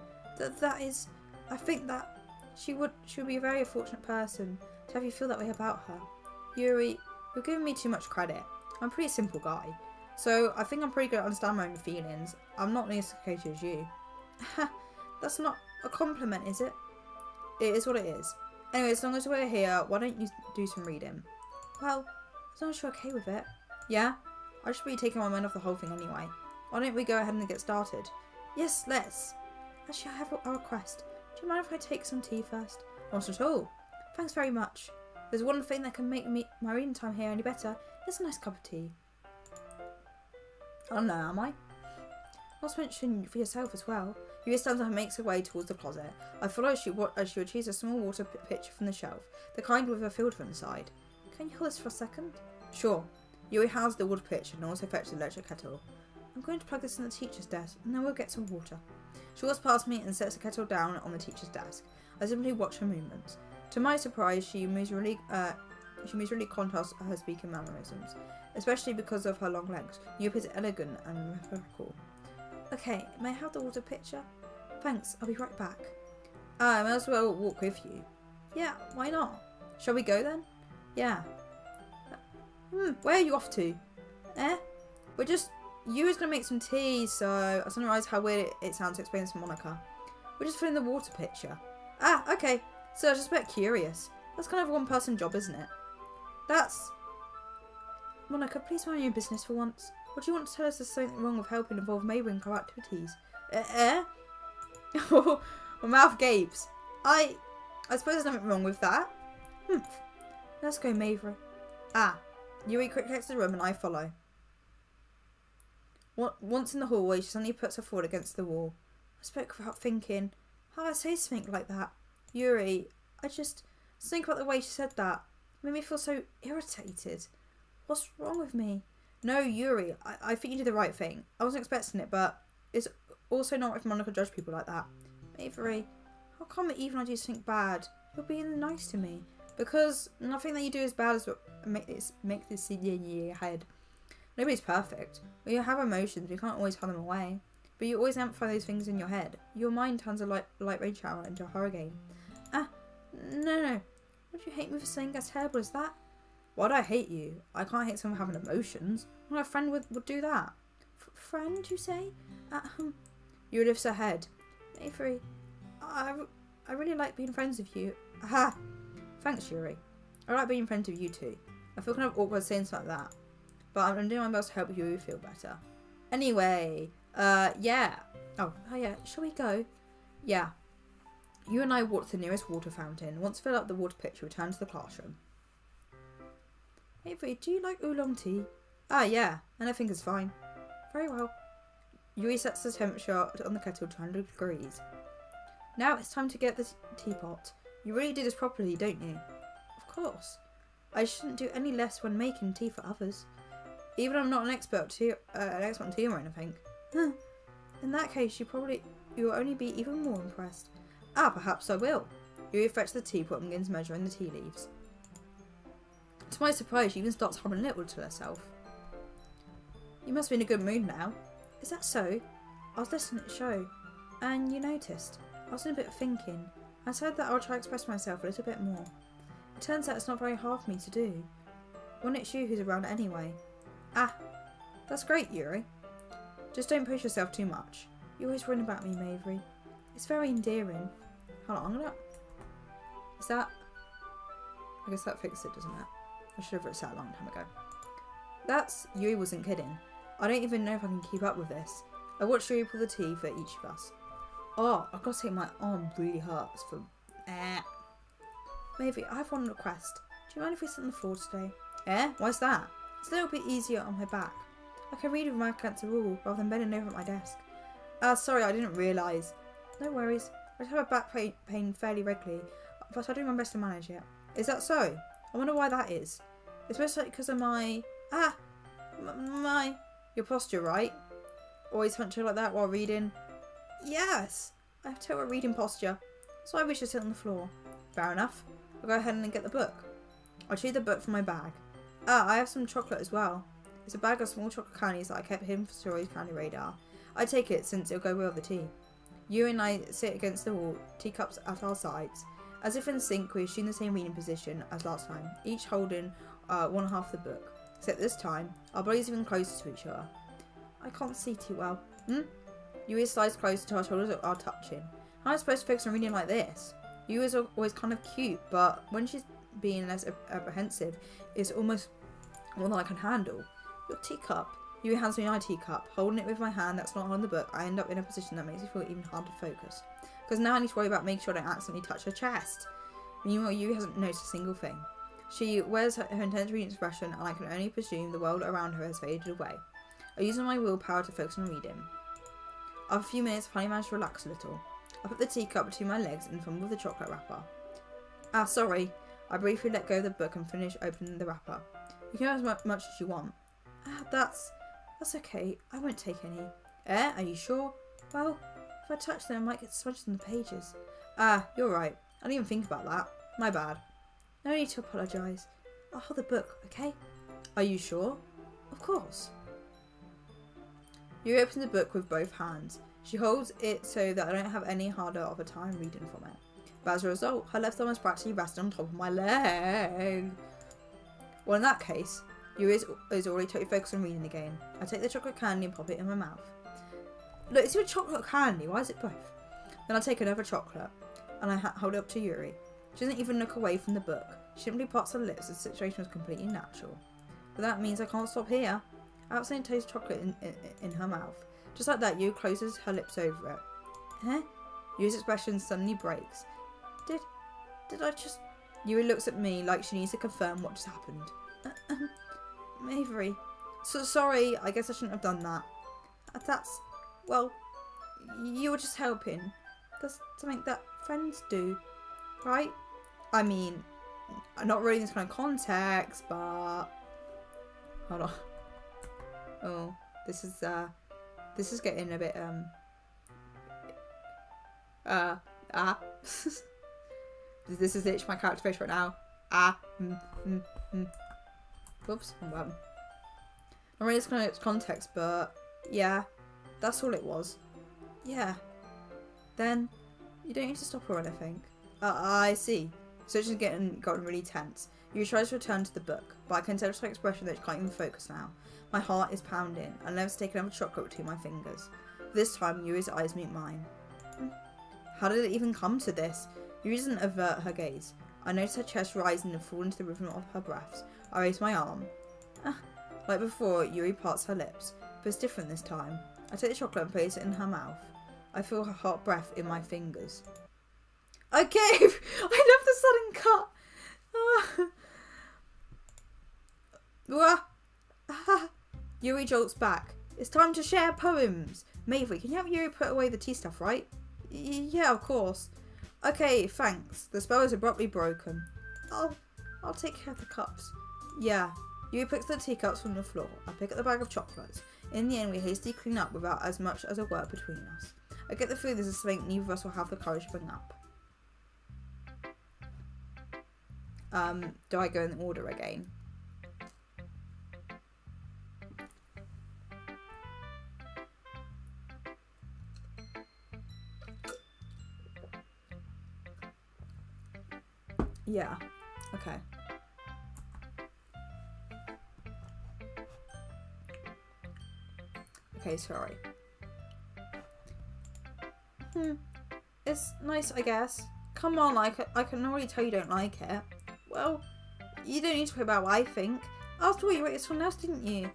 I think that she would be a very fortunate person to have you feel that way about her. Yuri, you're giving me too much credit. I'm a pretty simple guy, so I think I'm pretty good at understanding my own feelings. I'm not nearly as sophisticated as you. That's not a compliment, is it? It is what it is. Anyway, as long as we're here, why don't you do some reading? Well, as long as you're okay with it. Yeah? I should be taking my mind off the whole thing anyway. Why don't we go ahead and get started? Yes, let's. Actually, I have a request. Do you mind if I take some tea first? Not at all. Thanks very much. There's one thing that can make my reading time here any better. It's a nice cup of tea. I don't know, am I? Not to mention for yourself as well. Yuri stands up and makes her way towards the closet. I follow as she retrieves a small water pitcher from the shelf, the kind with a filter inside. Can you hold this for a second? Sure. Yuri has the water pitcher and also fetches the electric kettle. I'm going to plug this in the teacher's desk and then we'll get some water. She walks past me and sets the kettle down on the teacher's desk. I simply watch her movements. To my surprise, she moves really contrasts her speaking mannerisms, especially because of her long legs. You appears elegant and methodical. Okay, may I have the water pitcher? Thanks, I'll be right back. I may as well walk with you. Yeah, why not? Shall we go then? Yeah. Where are you off to? Yuri's gonna make some tea, so I suddenly realised how weird it sounds to explain this to Monica. We're just filling the water pitcher. Ah, okay. So I was just a bit curious. That's kind of a one-person job, isn't it? Monica, please mind your business for once. What do you want to tell us there's something wrong with helping involve Mabry in co-activities? My mouth gapes. I suppose there's nothing wrong with that. Let's go, Mabry. Yuri quickly exits the room and I follow. Once in the hallway, she suddenly puts her foot against the wall. I spoke without thinking. How did I say something like that? Yuri, I just think about the way she said that. It made me feel so irritated. What's wrong with me? No, Yuri, I think you did the right thing. I wasn't expecting it, but it's also not right for Monica to judge people like that. Mabry, how come even I do something bad, you're being nice to me? Because nothing that you do is bad as what makes this in your head. Nobody's perfect. We have emotions, we can't always hide them away. But you always amplify those things in your head. Your mind turns a light rain shower into a horror game. No. Would you hate me for saying as terrible as that? Why do I hate you? I can't hate someone having emotions. My friend would do that. Friend, you say? Yuri lifts her head. Mabry, I really like being friends with you. Aha! Thanks, Yuri. I like being friends with you too. I feel kind of awkward saying something like that. But I'm doing my best to help you feel better. Anyway, yeah. Oh yeah, shall we go? Yeah. You and I walk to the nearest water fountain. Once filled up the water pitcher, return to the classroom. Mabry, do you like oolong tea? Yeah, and I think it's fine. Very well. Yuri sets the temperature on the kettle to 100 degrees. Now it's time to get the teapot. You really do this properly, don't you? Of course. I shouldn't do any less when making tea for others. Even I'm not an expert tea or anything. In that case, you'll only be even more impressed. Perhaps I will. Yuri fetches the teapot and begins measuring the tea leaves. To my surprise, she even starts humming a little to herself. You must be in a good mood now. Is that so? I was listening to the show, and you noticed. I was in a bit of thinking. I said that I'll try to express myself a little bit more. It turns out it's not very hard for me to do, when it's you who's around anyway. That's great, Yuri. Just don't push yourself too much. You always worry about me, Mabry. It's very endearing. Hold on, Is that... I guess that fixed it, doesn't it? I should have written that a long time ago. Yuri wasn't kidding. I don't even know if I can keep up with this. I watched Yuri pour the tea for each of us. I've got to say my arm really hurts from... Mabry, I have one request. Do you mind if we sit on the floor today? Why's that? It's a little bit easier on my back. I can read with my back against the wall rather than bending over at my desk. Sorry, I didn't realise. No worries. I have a back pain fairly regularly, but I do my best to manage it. Is that so? I wonder why that is. It's most likely because of my... Your posture, right? Always hunching like that while reading? Yes! I have terrible reading posture, so I wish to sit on the floor. Fair enough. I'll go ahead and get the book. I'll choose the book from my bag. I have some chocolate as well. It's a bag of small chocolate candies that I kept hidden for Story's candy radar. I take it since it'll go well with the tea. You and I sit against the wall, teacups at our sides. As if in sync, we assume the same reading position as last time, each holding one half the book. Except this time, our bodies are even closer to each other. I can't see too well. Yuri slides closer to our shoulders are touching. How am I supposed to focus on reading like this? Yuri is always kind of cute, but when she's being less apprehensive, it's almost more than I can handle. Your teacup. Yuri hands me my teacup. Holding it with my hand that's not on the book, I end up in a position that makes me feel even harder to focus. Because now I need to worry about making sure I don't accidentally touch her chest. Meanwhile, Yuri hasn't noticed a single thing. She wears her intense reading expression, and I can only presume the world around her has faded away. I use my willpower to focus on reading. After a few minutes, I finally manage to relax a little. I put the teacup between my legs and fumble with the chocolate wrapper. Ah, sorry. I briefly let go of the book and finish opening the wrapper. You can have as much as you want. Ah, that's okay. I won't take any. Are you sure? Well, if I touch them, I might get smudged on the pages. Ah, you're right. I didn't even think about that. My bad. No need to apologise. I'll hold the book, okay? Are you sure? Of course. You open the book with both hands. She holds it so that I don't have any harder of a time reading from it. But as a result, her left arm is practically resting on top of my leg. Well, in that case, Yuri is already totally focused on reading again. I take the chocolate candy and pop it in my mouth. Look, it's your chocolate candy. Why is it both? Then I take another chocolate and I hold it up to Yuri. She doesn't even look away from the book. She simply parts her lips. The situation was completely natural. But that means I can't stop here. I absolutely taste chocolate in her mouth. Just like that, Yuri closes her lips over it. Huh? Yuri's expression suddenly breaks. Did I just... Yuri looks at me like she needs to confirm what just happened. Mavery. So sorry, I guess I shouldn't have done that. That's... Well, you were just helping. That's something that friends do, right? I mean, not really in this kind of context, but... Hold on. Oh, this is getting a bit, This is literally my character face right now. Whoops, wrong button. Not really this kind of context, but yeah, that's all it was. Yeah. Then, you don't need to stop or anything. I see. So she's gotten really tense. You tries to return to the book, but I can tell from her expression that she can't even focus now. My heart is pounding, and I've taken another chocolate between my fingers. This time, Yuri's eyes meet mine. How did it even come to this? Yuri doesn't avert her gaze. I notice her chest rising and fall into the rhythm of her breaths. I raise my arm. Like before, Yuri parts her lips, but it's different this time. I take the chocolate and place it in her mouth. I feel her hot breath in my fingers. I gave! I love the sudden cut! Yuri jolts back. It's time to share poems. Mavery, can you help Yuri put away the tea stuff, right? Yeah, of course. Okay, thanks. The spell is abruptly broken. I'll take care of the cups. Yeah. Yuri picks the teacups from the floor. I pick up the bag of chocolates. In the end, we hastily clean up without as much as a word between us. I get the feeling this is something neither of us will have the courage to bring up. Do I go in order again? Yeah. Okay. Okay, sorry. It's nice, I guess. Come on, I can already tell you don't like it. Well, you don't need to worry about what I think. After all, you wrote it for someone else, didn't you?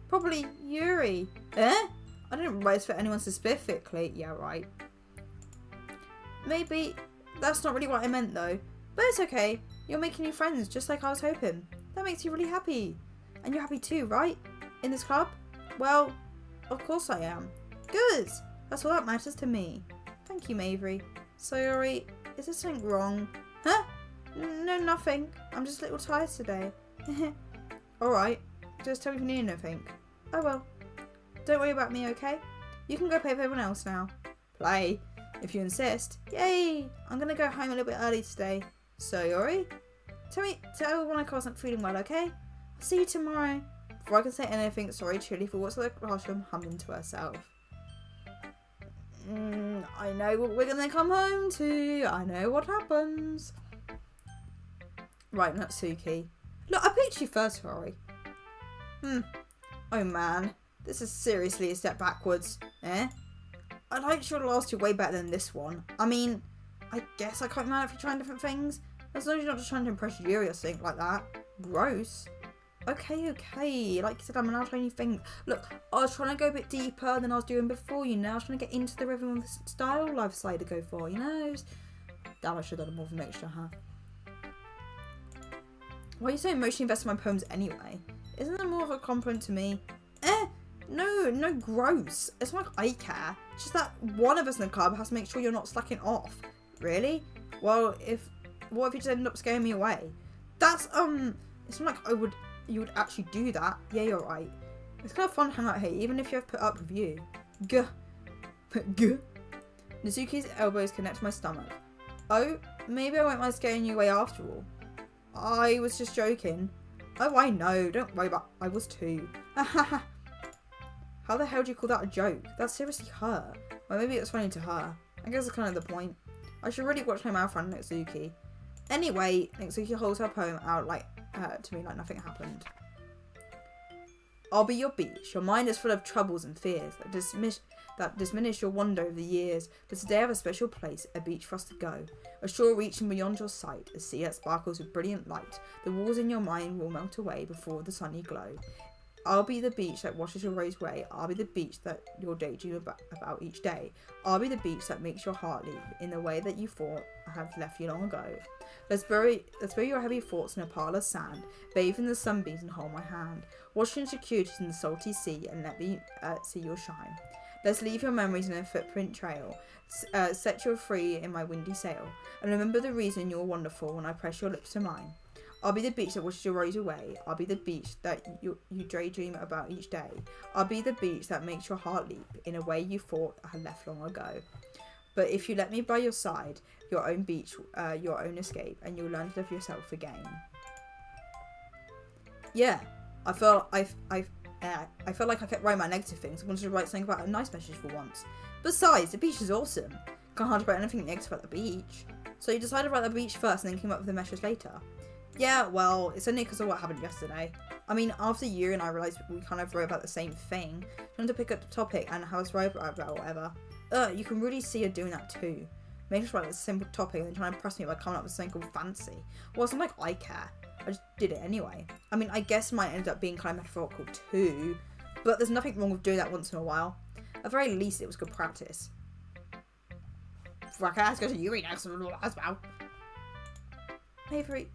Probably Yuri. I didn't write it for anyone specifically. Yeah, right. Maybe that's not really what I meant, though. But it's okay. You're making new friends, just like I was hoping. That makes you really happy. And you're happy too, right? In this club? Well, of course I am. Good. That's all that matters to me. Thank you, Mavery. Sorry, is there something wrong? Huh? No, nothing. I'm just a little tired today. Alright, just tell me if you need anything. I will. Don't worry about me, okay? You can go play with everyone else now. Play? If you insist. Yay! I'm gonna go home a little bit early today. So, Yuri? Tell everyone I wasn't feeling well, okay? I'll see you tomorrow. Before I can say anything, sorry, Chili walks to the classroom humming to herself. I know what we're gonna come home to. I know what happens. Right, Natsuki. Look, I picked you first, Rory. Oh man, this is seriously a step backwards, eh? I liked your last two way better than this one. I mean, I guess I can't mind if you're trying different things. As long as you're not just trying to impress Yuri or something like that. Gross. Okay. Like you said, I'm allowed to try new things. Look, I was trying to go a bit deeper than I was doing before, you know. I was trying to get into the rhythm of the style I've decided to go for, you know. Damn, I should have done more of a mixture, huh? Why are you so emotionally invested in my poems anyway? Isn't that more of a compliment to me? No, gross. It's not like I care. It's just that one of us in the club has to make sure you're not slacking off. Really? Well, what if you just end up scaring me away? That's, it's not like you would actually do that. Yeah, you're right. It's kind of fun hanging out here, even if you have put up with you. Gah. Gah. Nazuki's elbows connect to my stomach. Oh, maybe I won't mind scaring you away after all. I was just joking. Oh, I know. Don't worry about I was too. How the hell do you call that a joke? That seriously hurt. Well, maybe it's funny to her. I guess that's kind of the point. I should really watch my mouth around Natsuki. Anyway, Natsuki holds her poem out to me like nothing happened. I'll be your beach. Your mind is full of troubles and fears that diminish your wonder over the years. But today I have a special place, a beach for us to go. A shore reaching beyond your sight, a sea that sparkles with brilliant light. The walls in your mind will melt away before the sunny glow. I'll be the beach that washes your rose way. I'll be the beach that you'll daydream about each day. I'll be the beach that makes your heart leap in the way that you thought I had left you long ago. Let's bury your heavy thoughts in a pile of sand, bathe in the sunbeams and hold my hand. Wash your insecurities in the salty sea and let me see your shine. Let's leave your memories in a footprint trail. Set you free in my windy sail. And remember the reason you're wonderful when I press your lips to mine. I'll be the beach that washes your rose away. I'll be the beach that you daydream about each day. I'll be the beach that makes your heart leap in a way you thought I had left long ago. But if you let me by your side, your own beach, your own escape, and you'll learn to love yourself again. Yeah, I felt like I kept writing my negative things. I wanted to write something about a nice message for once. Besides, the beach is awesome. Can't hardly write anything negative about the beach. So you decided to write the beach first and then came up with the message later. Yeah, well, it's only because of what happened yesterday. I mean, after you and I realised we kind of wrote about the same thing, trying to pick up the topic and how it's wrote about whatever. You can really see her doing that too. Making us write a simple topic and then trying to impress me by coming up with something called fancy. Well, it's not like I care. I just did it anyway. I mean, I guess mine ended up being kind of metaphorical too, but there's nothing wrong with doing that once in a while. At the very least, it was good practice. Let's go to Yuri next as well. Avery,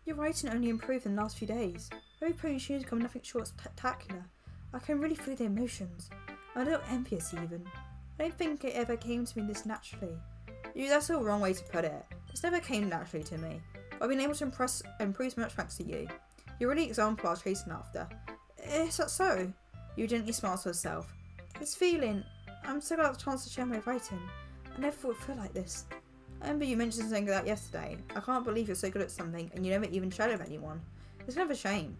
your writing only improved in the last few days. Every poem you choose become nothing short of spectacular. I can really feel the emotions. I'm a little envious even. I don't think it ever came to me this naturally. That's the wrong way to put it. This never came naturally to me. But I've been able to improve so much thanks to you. You're really the example I was chasing after. Is that so? You gently smiled to herself. This feeling, I'm so glad I had the chance to share my writing. I never thought it would feel like this. I remember you mentioned something like that yesterday. I can't believe you're so good at something and you never even shared it with anyone. It's kind of a shame.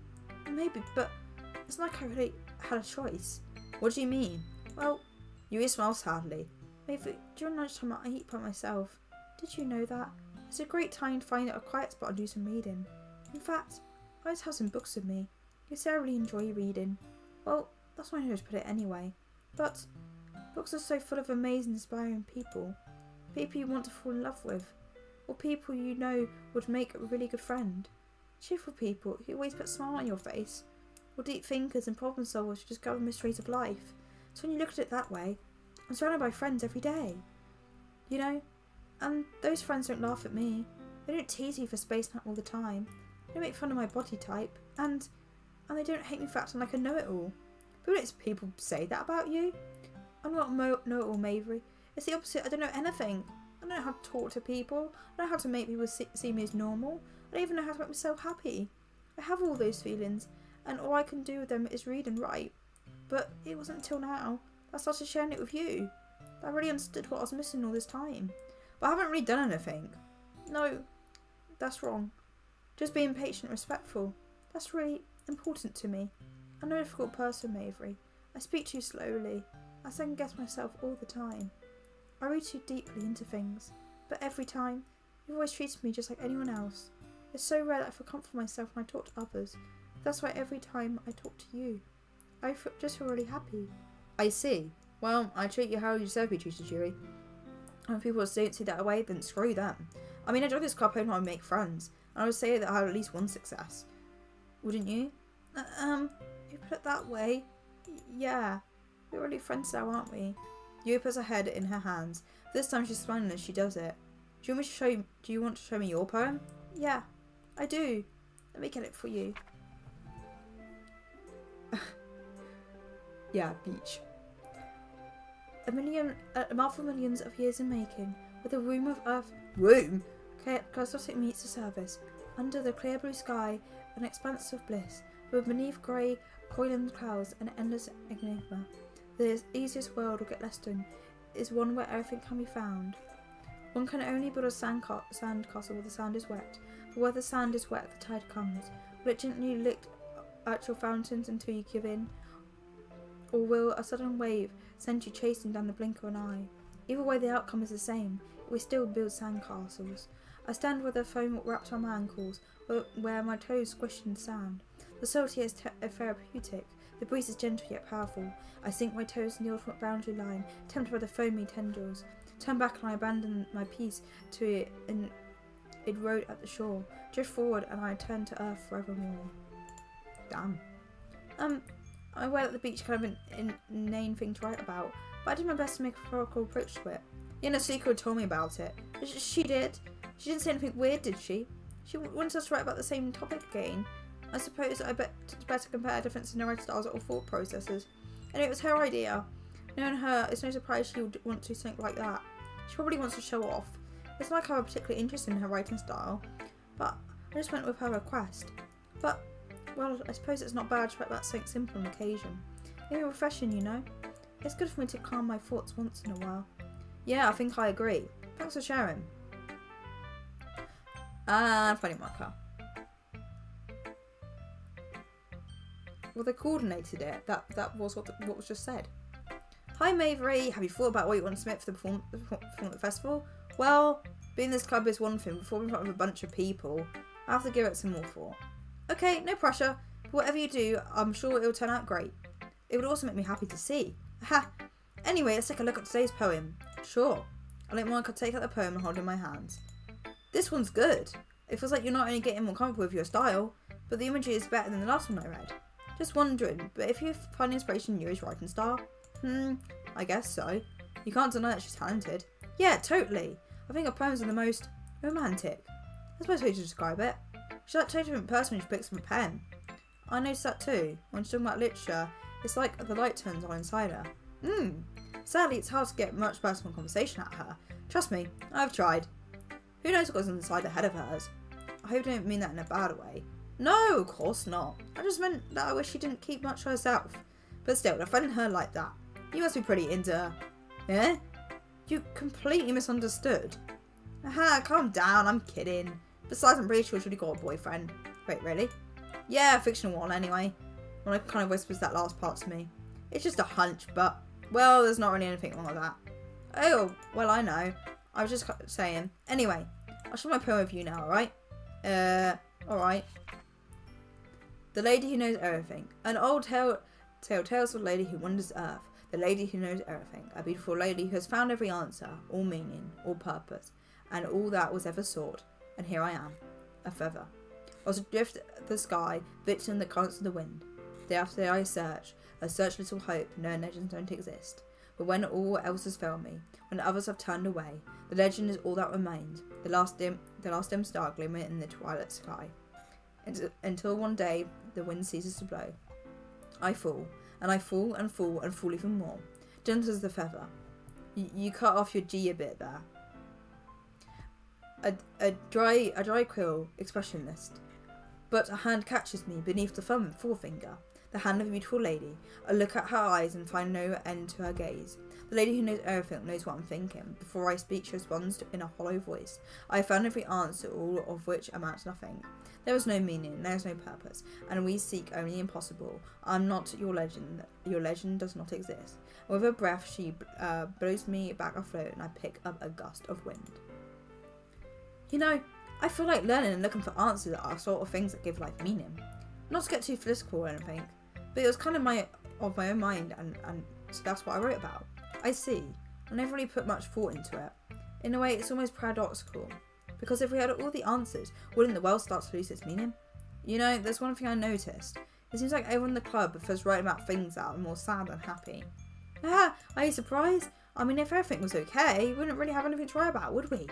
Maybe, but it's not like I really had a choice. What do you mean? Well, you smiled sadly. Maybe during lunchtime I eat by myself. Did you know that? It's a great time to find a quiet spot and do some reading. In fact, I always have some books with me. You say I really enjoy reading. Well, that's why I always put it anyway. But books are so full of amazing, inspiring people. People you want to fall in love with. Or people you know would make a really good friend. Cheerful people who always put a smile on your face. Or deep thinkers and problem solvers who discover mysteries of life. So when you look at it that way, I'm surrounded by friends every day. You know? And those friends don't laugh at me. They don't tease me for spacing out all the time. They don't make fun of my body type. And they don't hate me for acting like a know-it-all. But don't people say that about you? I'm not a know-it-all, Mavery. It's the opposite. I don't know anything. I don't know how to talk to people. I don't know how to make people see me as normal. I don't even know how to make myself happy. I have all those feelings, and all I can do with them is read and write. But it wasn't until now that I started sharing it with you that I really understood what I was missing all this time. But I haven't really done anything. No, that's wrong. Just being patient and respectful. That's really important to me. I'm a difficult person, Mavery. I speak too slowly. I second guess myself all the time. I read too deeply into things, but every time, you've always treated me just like anyone else. It's so rare that I feel comfortable myself when I talk to others. That's why every time I talk to you, just feel really happy. I see. Well, I treat you how you deserve to be treated, Yuri. And if people don't see that way, then screw them. I mean, I joined this club hoping I would make friends, and I would say that I had at least one success. Wouldn't you? You put it that way. Yeah. We're really friends now, aren't we? Yuri puts her head in her hands. This time she's smiling as she does it. Do you want to show me your poem? Yeah, I do. Let me get it for you. Yeah, beach. A mouthful of millions of years in making, with a womb of earth. Womb? Chaotic meets the surface. Under the clear blue sky, an expanse of bliss, with beneath grey, coiling clouds, an endless enigma. The easiest world will get less in is one where everything can be found. One can only build a sand castle where the sand is wet, but where the sand is wet, the tide comes. Will it gently lick at your fountains until you give in? Or will a sudden wave send you chasing down the blink of an eye? Either way, the outcome is the same. We still build sand castles. I stand where the foam wraps around my ankles, where my toes squish in the sand. The salt here is therapeutic. The breeze is gentle yet powerful. I sink my toes in the ultimate boundary line, tempted by the foamy tendrils. Turn back and I abandon my piece to it rode at the shore. Drift forward and I turn to earth forevermore. Damn. I'm aware that the beach kind of an inane thing to write about, but I did my best to make a metaphorical approach to it. Yana Secret told me about it. She did. She didn't say anything weird, did she? She wanted us to write about the same topic again. I suppose I better compare different narrative styles or thought processes. And it was her idea. Knowing her, it's no surprise she would want to do something like that. She probably wants to show off. It's not like I have a particular interest in her writing style, but I just went with her request. But, well, I suppose it's not bad to write about something simple on occasion. Maybe refreshing, you know? It's good for me to calm my thoughts once in a while. Yeah, I think I agree. Thanks for sharing. And funny marker. Well, they coordinated it. That was what was just said. Hi, Mavery. Have you thought about what you want to submit for the perform at the festival? Well, being this club is one thing. Before we're in front of a bunch of people, I have to give it some more thought. Okay, no pressure. But whatever you do, I'm sure it'll turn out great. It would also make me happy to see. Ha! Anyway, let's take a look at today's poem. Sure. I let Monica take out the poem and hold it in my hands. This one's good. It feels like you're not only getting more comfortable with your style, but the imagery is better than the last one I read. Just wondering, but if you find inspiration in Yuri's writing style? I guess so. You can't deny that she's talented. Yeah, totally. I think her poems are the most romantic. That's the best way to describe it. She's like a totally different person when she picks up a pen. I noticed that too. When she's talking about literature, it's like the light turns on inside her. Sadly, it's hard to get much personal conversation out of her. Trust me, I've tried. Who knows what goes inside the head of hers? I hope you don't mean that in a bad way. No, of course not. I just meant that I wish she didn't keep much for herself. But still, defending her like that, you must be pretty into her. Eh? You completely misunderstood. Aha, calm down, I'm kidding. Besides, I'm pretty sure she's already got a boyfriend. Wait, really? Yeah, a fictional one anyway. One kind of whispers that last part to me. It's just a hunch, but, well, there's not really anything wrong with that. Oh, well, I know. I was just saying. Anyway, I'll share my poem with you now, alright? Alright. The Lady Who Knows Everything. An old tale tells of a lady who wanders earth. The lady who knows everything. A beautiful lady who has found every answer, all meaning, all purpose, and all that was ever sought. And here I am, a feather. I was adrift the sky, victim that currents of the wind. Day after day I search little hope, knowing legends don't exist. But when all else has failed me, when others have turned away, the legend is all that remains, the last dim star glimmering in the twilight sky. Until one day the wind ceases to blow. I fall, and I fall and fall and fall even more, gentle as the feather. You cut off your G a bit there. A dry quill, expressionless. But a hand catches me beneath the thumb and forefinger. The hand of a beautiful lady. I look at her eyes and find no end to her gaze. The lady who knows everything knows what I'm thinking. Before I speak, she responds in a hollow voice. I have found every answer, all of which amounts to nothing. There is no meaning, there is no purpose, and we seek only the impossible. I'm not your legend. Your legend does not exist. With her breath, she blows me back afloat, and I pick up a gust of wind. You know, I feel like learning and looking for answers are sort of things that give life meaning. Not to get too political or anything, but it was kind of my own mind, and so that's what I wrote about. I see. I never really put much thought into it. In a way, it's almost paradoxical. Because if we had all the answers, wouldn't the world start to lose its meaning? You know, there's one thing I noticed. It seems like everyone in the club prefers writing about things that are more sad than happy. Are you surprised? I mean, if everything was okay, we wouldn't really have anything to write about, would we?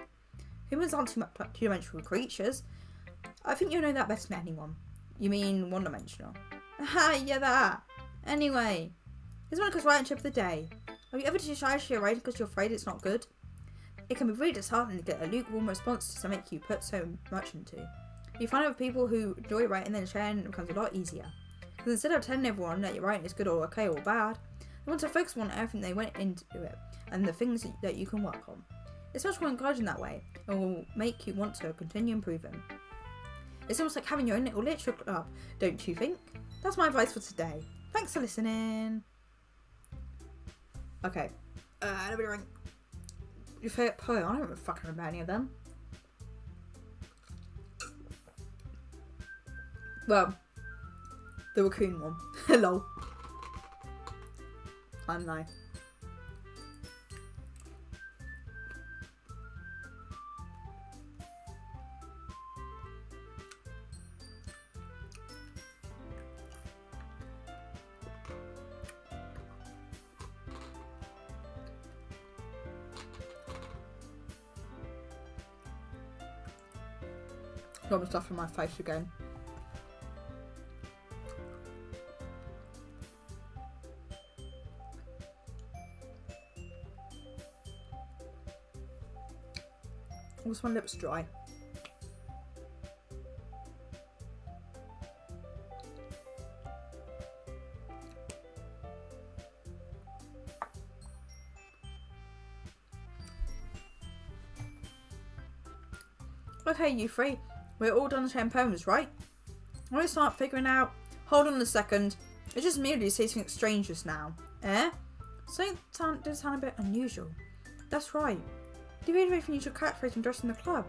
Humans aren't two-dimensional creatures. I think you know that better than anyone. You mean one-dimensional? Yeah, that. Anyway, here's Monica's writing tip of the day. Have you ever decided to write because you're afraid it's not good? It can be really disheartening to get a lukewarm response to something you put so much into. You find other people who enjoy writing, then sharing it becomes a lot easier. Because instead of telling everyone that your writing is good or okay or bad, you want to focus on everything they went into it and the things that you can work on. It's much more encouraging that way and will make you want to continue improving. It's almost like having your own little literature club, don't you think? That's my advice for today. Thanks for listening. Okay. Let me drink. Your favourite poem? I don't fucking remember any of them. Well, the raccoon one. Hello. I don't know. Got my stuff in my face again. Also, my lips dry. Okay, you three. We're all done sharing poems, right? I want to start figuring out... Hold on a second. It's just merely say something strange just now. Eh? Something does sound a bit unusual. That's right. Do you really use your catchphrase when dressed in the club?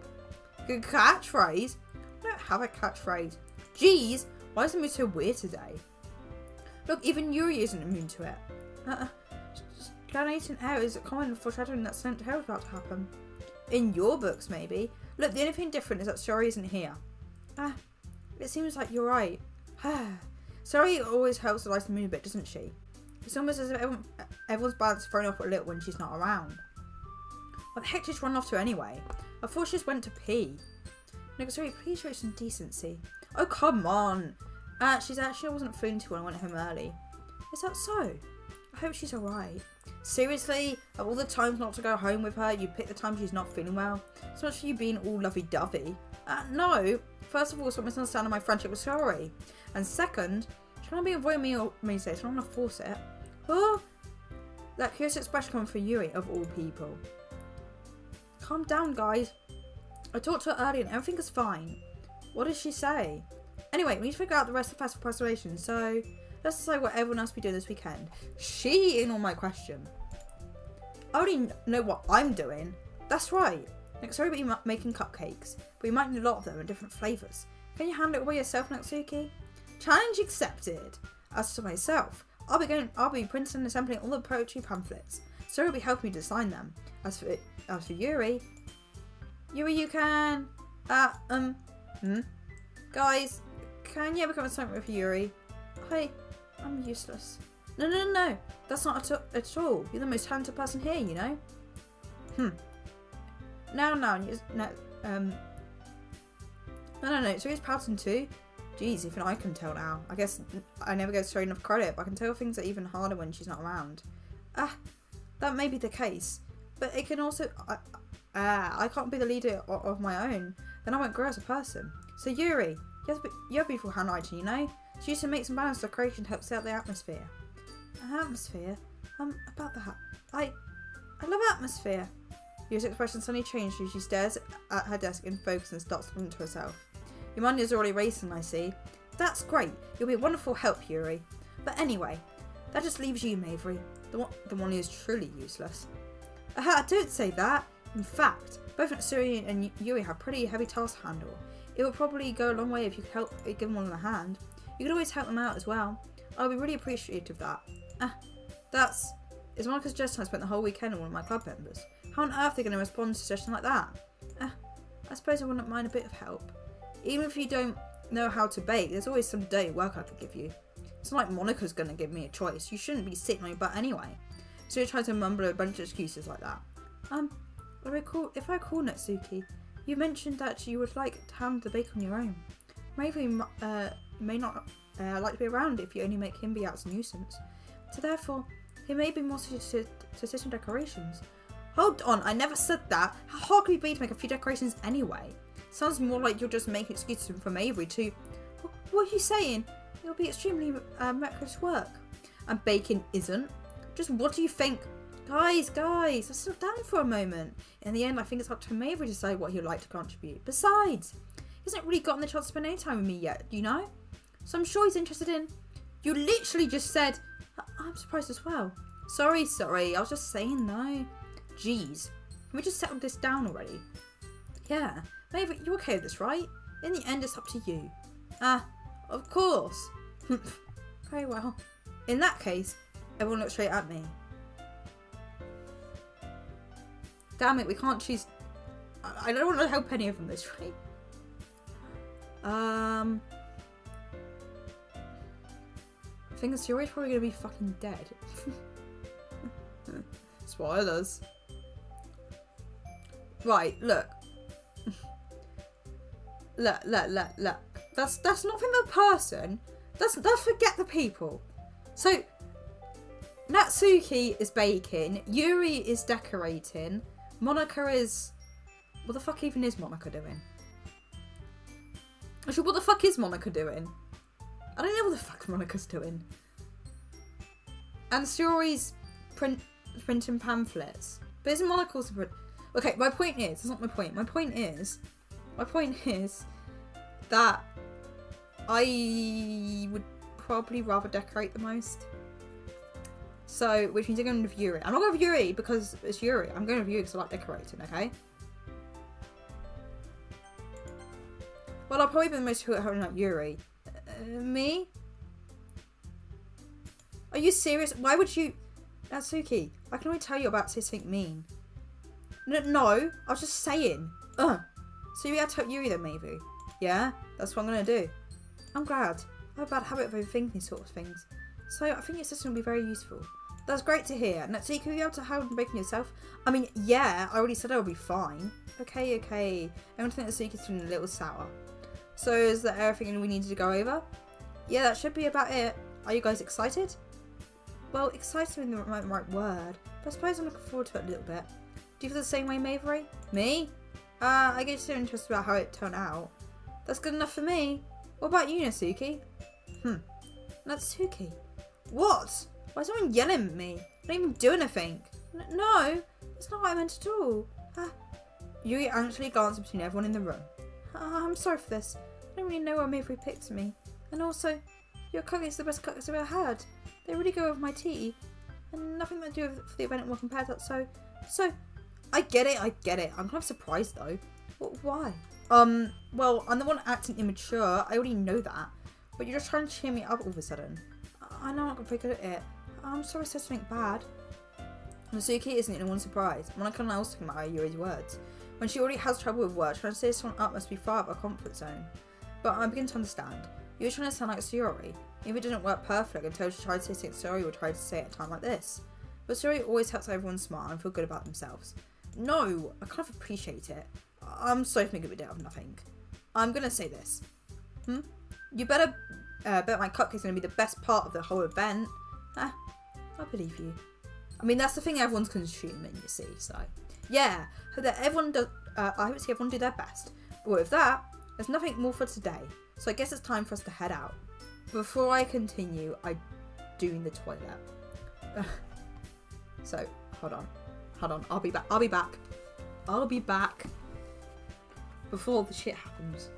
Good catchphrase? I don't have a catchphrase. Jeez, why is the mood so weird today? Look, even Yuri isn't immune to it. Scannating out is a common foreshadowing that something terrible is about to happen. In your books, maybe. Look, the only thing different is that Sari isn't here. It seems like you're right. Sari always helps to lighten the mood a bit, doesn't she? It's almost as if everyone's balance is thrown off a little when she's not around. What the heck did she run off to anyway? I thought she just went to pee. No, sorry, please show some decency. Oh, come on. I wasn't feeling too well. I went home early. Is that so? I hope she's alright. Seriously? Of all the times not to go home with her, you pick the time she's not feeling well? So much for you being all lovey-dovey. No. First of all, stop misunderstanding my friendship with Sari. And second, she's trying to be avoiding me or me today, so I'm going to force it. Oh! That curious expression coming from Yuri, of all people. Calm down, guys. I talked to her earlier and everything is fine. What did she say? Anyway, we need to figure out the rest of the festival preparation, so let's decide what everyone else will be doing this weekend. She in on my question. I already know what I'm doing. That's right. Next we'll be making cupcakes, but we might need a lot of them in different flavours. Can you handle it by yourself, Natsuki? Challenge accepted. As to myself, I'll be printing and assembling all the poetry pamphlets. So will be helping me design them. As for Yuri, you can. Guys, can you ever come and sign with Yuri? I'm useless. No. That's not at all. You're the most talented person here, you know. No. So he's pouting too. Jeez, even I can tell now. I guess I never get straight enough credit, but I can tell things are even harder when she's not around. That may be the case, but it can also... I can't be the leader of my own. Then I won't grow as a person. So Yuri, you have beautiful handwriting, you know? She used to make some balanced decoration to help set the atmosphere. Atmosphere? About that. I love atmosphere. Yuri's expression suddenly changed as she stares at her desk in focus and starts talking to herself. Your mind is already racing, I see. That's great. You'll be a wonderful help, Yuri. But anyway, that just leaves you, Mavery, the one who is truly useless. Don't say that. In fact, both Natsuri and Yuri have pretty heavy tasks to handle. It would probably go a long way if you could help give them one a hand. You could always help them out as well. I'll be really appreciative of that. It's Monica's suggestion I spent the whole weekend with one of my club members. How on earth are they going to respond to a suggestion like that? I suppose I wouldn't mind a bit of help. Even if you don't know how to bake, there's always some dirty work I could give you. It's not like Monica's going to give me a choice. You shouldn't be sitting on your butt anyway. So you try to mumble a bunch of excuses like that. If I recall, Natsuki, you mentioned that you would like to handle the bake on your own. Maybe may not like to be around if you only make him be out as a nuisance. So therefore, he may be more suited to assist in decorations. Hold on, I never said that. How hard could it be to make a few decorations anyway? Sounds more like you're just making excuses for Mavery to... What are you saying? It'll be extremely meticulous work. And baking isn't. Just what do you think? Guys, let's sit down for a moment. In the end, I think it's up to Mavery to decide what he'd like to contribute. Besides, he hasn't really gotten the chance to spend any time with me yet, do you know? So I'm sure he's interested in... You literally just said... I'm surprised as well. Sorry, I was just saying no. Jeez, can we just settle this down already? Yeah, Mavery, you're okay with this, right? In the end, it's up to you. Of course. Very well. In that case, everyone look straight at me. Damn it, we can't choose... I don't want to help any of them this, right? I think Yuri's probably going to be fucking dead. Spoilers. Right, look. Look. That's not from the person. Let's forget the people. So, Natsuki is baking. Yuri is decorating. Monica is... What the fuck even is Monica doing? Actually, what the fuck is Monica doing? I don't know what the fuck Monica's doing. And Yuri's printing pamphlets. But isn't Monica also print... Okay, my point is... That's not my point. My point is that I would probably rather decorate the most. So, which means I'm going with Yuri. I'm not going with Yuri because it's Yuri. I'm going with Yuri because I like decorating, okay? Well, I'll probably be the most holding up Yuri. Me? Are you serious? Why would you... Natsuki, I can only tell you about something mean. No, I was just saying. So you had to help Yuri then, maybe? Yeah, that's what I'm going to do. I'm glad. I have a bad habit of overthinking these sort of things. So I think your system will be very useful. That's great to hear. Natsuki, will you be able to help baking yourself? I mean, yeah, I already said I would be fine. Okay. I want to think Natsuki's feeling a little sour. So is that everything we needed to go over? Yeah, that should be about it. Are you guys excited? Well, excited isn't the right word, but I suppose I'm looking forward to it a little bit. Do you feel the same way, Mavery? Me? I guess you're interested about how it turned out. That's good enough for me. What about you, Natsuki? Natsuki? What? Why is someone yelling at me? I don't even do anything. No, that's not what I meant at all. Yuri anxiously glanced between everyone in the room. I'm sorry for this. I don't really know why Mavery picked me. And also, your cookies are the best cookies I've ever had. They really go with my tea. And nothing to do with the event will compare to that, so... I get it. I'm kind of surprised though. Why? Well, I'm the one acting immature. I already know that. But you're just trying to cheer me up all of a sudden. I know I'm not very good at it. I'm sorry I said something bad. Natsuki isn't the only one surprised. Monica and I was talking about Yuri's words. When she already has trouble with words, trying to say someone up must be far out of her comfort zone. But I begin to understand. You're trying to sound like Sayori. Maybe it didn't work perfectly until she tried to say something Sayori would try to say at a time like this. But Sayori always helps everyone smile and feel good about themselves. No, I kind of appreciate it. I'm sorry for making a bit out of nothing. I'm gonna say this. You better bet my cupcake's gonna be the best part of the whole event. I believe you. I mean, that's the thing everyone's consuming, you see, so. Yeah, I hope to see everyone do their best. But with that, There's nothing more for today, so I guess it's time for us to head out. Before I continue, I do need the toilet. So, hold on. I'll be back. Before the shit happens.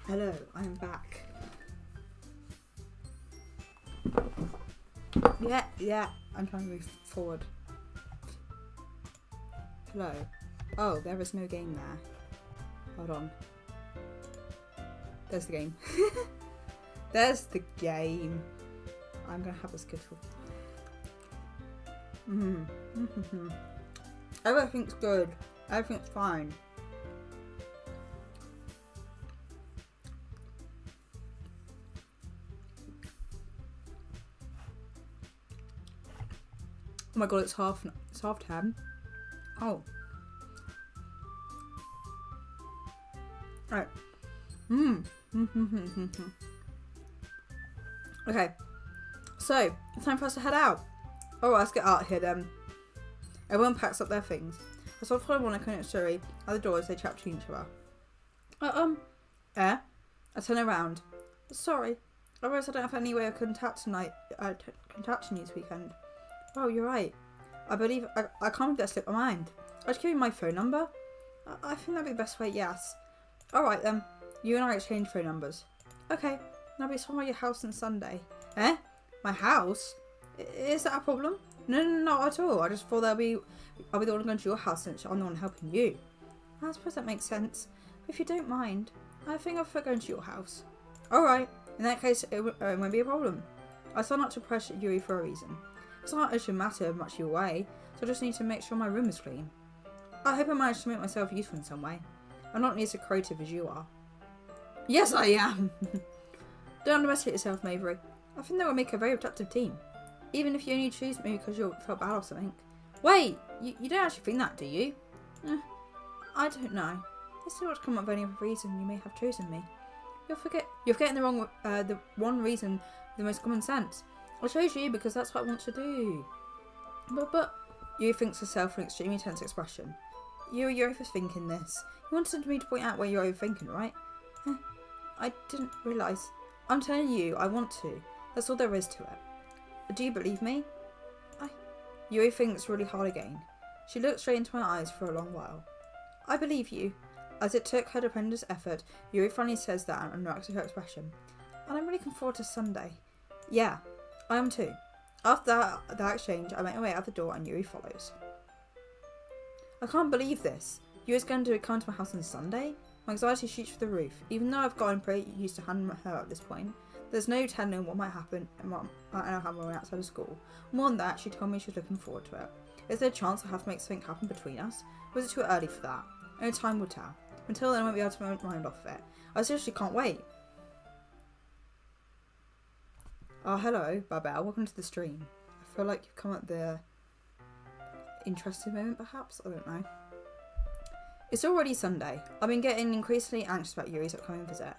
Hello, I'm back. Yeah, I'm trying to move forward. Hello. Oh, there is no game there. Hold on. There's the game. There's the game. I'm gonna have a skittle. Everything's good. Everything's fine. Oh my god, it's half 10. Oh. Right. Okay. So, it's time for us to head out. Alright, let's get out of here then. Everyone packs up their things. I saw Monica and Suri at the door as they chat to each other. I turn around. Sorry. I realize I don't have any way of contacting you this weekend. Oh, you're right. I believe I can't let slip my mind. I'll just give you my phone number. I think that'd be the best way, yes. Alright then. You and I exchange phone numbers. Okay. I'll be somewhere at your house on Sunday. Eh? My house? Is that a problem? No, not at all. I just thought I'll be the one going to your house since I'm the one helping you. I suppose that makes sense. If you don't mind, I think I'll prefer going to your house. Alright. In that case, it won't be a problem. I signed up to pressure Yuri for a reason. It's not actually a matter of much your way, so I just need to make sure my room is clean. I hope I managed to make myself useful in some way. I'm not nearly as creative as you are. Yes, I am! Don't underestimate yourself, Mavery. I think that would make a very productive team. Even if you only choose me because you felt bad or something. Wait, you don't actually think that, do you? I don't know. There's so much come up with any other reason you may have chosen me. You're forgetting the one reason, the most common sense. I chose you because that's what I want to do. But you thinks herself an extremely tense expression. You're overthinking this. You wanted me to point out where you're overthinking, right? I didn't realise. I'm telling you, I want to. That's all there is to it. Do you believe me? Yuri thinks really hard again. She looked straight into my eyes for a long while. I believe you. As it took her tremendous effort, Yuri finally says that and reacts to her expression. And I'm really looking forward to Sunday. Yeah, I am too. After that exchange, I make my way out the door and Yuri follows. I can't believe this. You was going to come to my house on Sunday? My anxiety shoots through the roof. Even though I've gotten pretty used to handling her at this point, there's no telling what might happen and what might happen when outside of school. More than that, she told me she was looking forward to it. Is there a chance I have to make something happen between us? Or is it too early for that? Only time will tell. Until then, I won't be able to make my mind off of it. I seriously can't wait. Oh, hello, Babel. Welcome to the stream. I feel like you've come at the interesting moment, perhaps? I don't know. It's already Sunday. I've been getting increasingly anxious about Yuri's upcoming visit.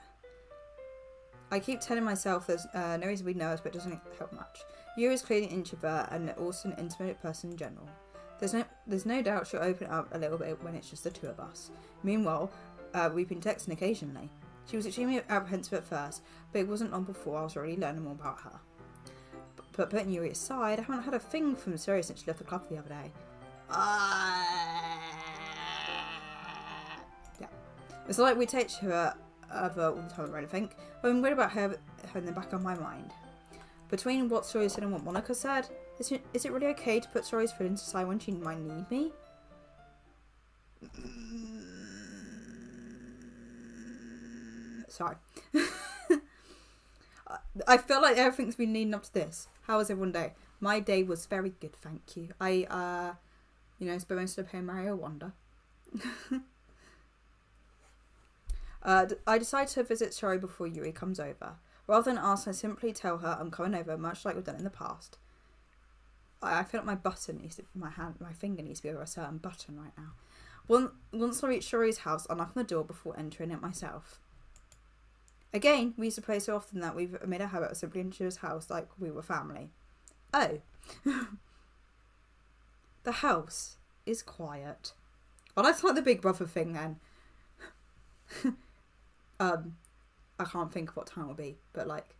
I keep telling myself there's no reason to be nervous, but it doesn't help much. Yuri's clearly an introvert and also an intimate person in general. There's no doubt she'll open up a little bit when it's just the two of us. Meanwhile, we've been texting occasionally. She was extremely apprehensive at first, but it wasn't long before I was already learning more about her. But putting Yuri aside, I haven't had a thing from Suri since she left the club the other day. Yeah. It's like we take her over all the time or anything, but I'm worried about her in the back of my mind. Between what Suri said and what Monica said, is it really okay to put Suri's feelings aside when she might need me? Sorry. I feel like everything's been leading up to this. How was everyone's day? My day was very good, thank you. I, spent most of the day playing Mario Wonder. I decided to visit Shari before Yuri comes over. Rather than ask, I simply tell her I'm coming over, much like we've done in the past. I feel like my finger needs to be over a certain button right now. Once I reach Shari's house, I knock on the door before entering it myself. Again, we used to play so often that we've made a habit of simply entering his house like we were family. Oh. The house is quiet. Oh, that's like the Big Brother thing then. I can't think of what time it will be, but like...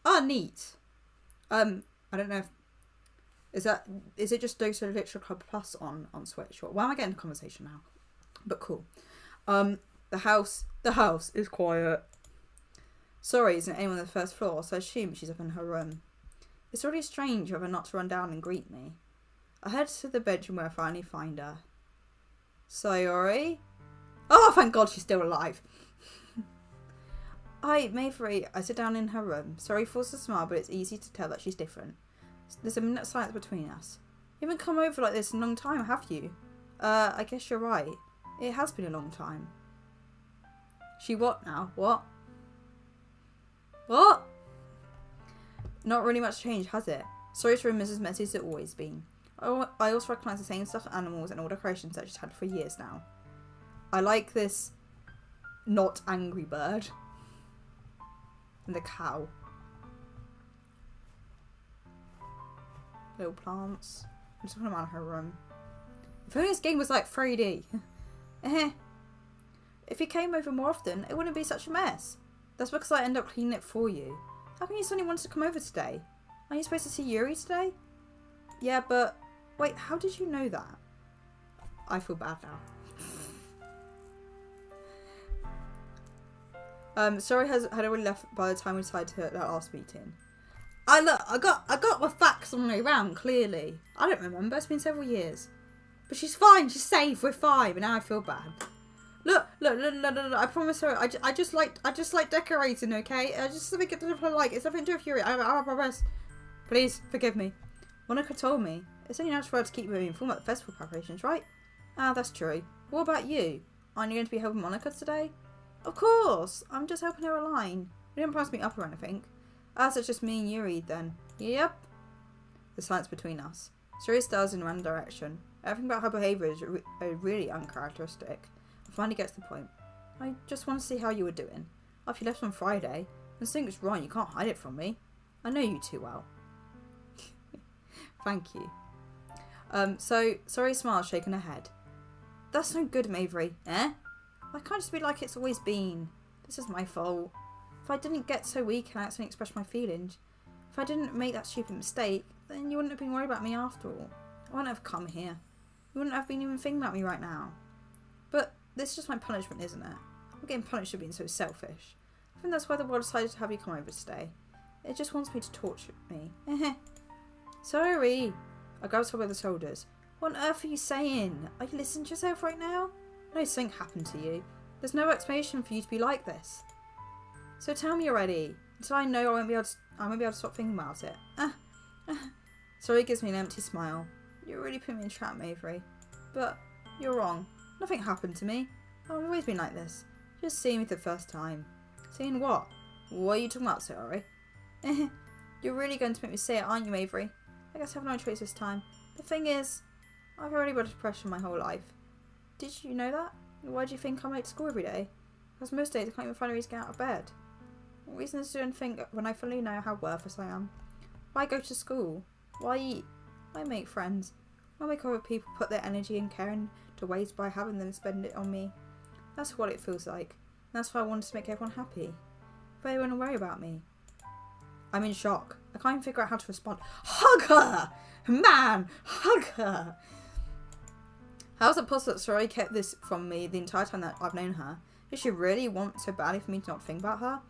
Oh, neat. I don't know if... Is it just DOKI DOKI Literature Club Plus on Switch? Or, why am I getting the conversation now? But cool. The house is quiet. Sorry, isn't anyone on the first floor, so I assume she's up in her room. It's really strange of her not to run down and greet me. I head to the bedroom where I finally find her. Sayori? Oh, thank God she's still alive. Hi, Mayfrey. I sit down in her room. Sorry forces a smile, but it's easy to tell that she's different. There's a minute of silence between us. You haven't come over like this in a long time, have you? I guess you're right. It has been a long time. She what now? What? What? Not really much change, has it? Sorry's room is as messy as it's always been. I also recognise the same stuffed animals and all decorations that she's had for years now. I like this not angry bird. And the cow. Little plants. I'm just going around her room. If only this game was like 3D. If you came over more often, it wouldn't be such a mess. That's because I end up cleaning it for you. How come you suddenly wanted to come over today? Are you supposed to see Yuri today? Yeah, but... Wait, how did you know that? I feel bad now. Sorry had already left by the time we decided to that last meeting. I got my facts on the way round, clearly. I don't remember, it's been several years. But she's fine, she's safe, we're fine, but now I feel bad. Look, I promise her, I just like decorating, okay? I just something I like, it's nothing to do with Yuri, I promise. Please, forgive me. Monica told me, it's only natural for her to keep moving informed about the festival preparations, right? Ah, that's true. What about you? Aren't you going to be helping Monica today? Of course, I'm just helping her align. We didn't promise me up or anything. Ah, so it's just me and Yuri then. Yep. The silence between us. Suri stares in one direction. Everything about her behaviour is really uncharacteristic. I finally gets the point. I just want to see how you were doing. After you left on Friday, when something's wrong, you can't hide it from me. I know you too well. Thank you. So, Suri smiles, shaking her head. That's no good, Mavery. Eh? I can't just be like it's always been. This is my fault. If I didn't get so weak and accidentally express my feelings, if I didn't make that stupid mistake, then you wouldn't have been worried about me after all. I wouldn't have come here. You wouldn't have been even thinking about me right now. But this is just my punishment, isn't it? I'm getting punished for being so selfish. I think that's why the world decided to have you come over today. It just wants me to torture me. Sorry. I grabs her by the shoulders. What on earth are you saying? Are you listening to yourself right now? I know something happened to you. There's no explanation for you to be like this. So tell me already. Until I know I won't be able to stop thinking about it. Sorry gives me an empty smile. You really put me in a trap, Avery. But you're wrong. Nothing happened to me. I've always been like this. Just seeing me for the first time. Seeing what? What are you talking about, Sorry? You're really going to make me say it, aren't you, Avery? I guess I have no choice this time. The thing is, I've already got depression my whole life. Did you know that? Why do you think I'm late to school every day? Because most days I can't even find a reason to get out of bed. What reason is to do anything when I fully know how worthless I am? Why go to school? Why eat? Why make friends? Why make other people put their energy and care into waste by having them spend it on me? That's what it feels like. And that's why I wanted to make everyone happy. But they wouldn't worry about me. I'm in shock. I can't even figure out how to respond. Hug her! Man! Hug her! How is it possible that Sorry kept this from me the entire time that I've known her? Does she really want so badly for me to not think about her?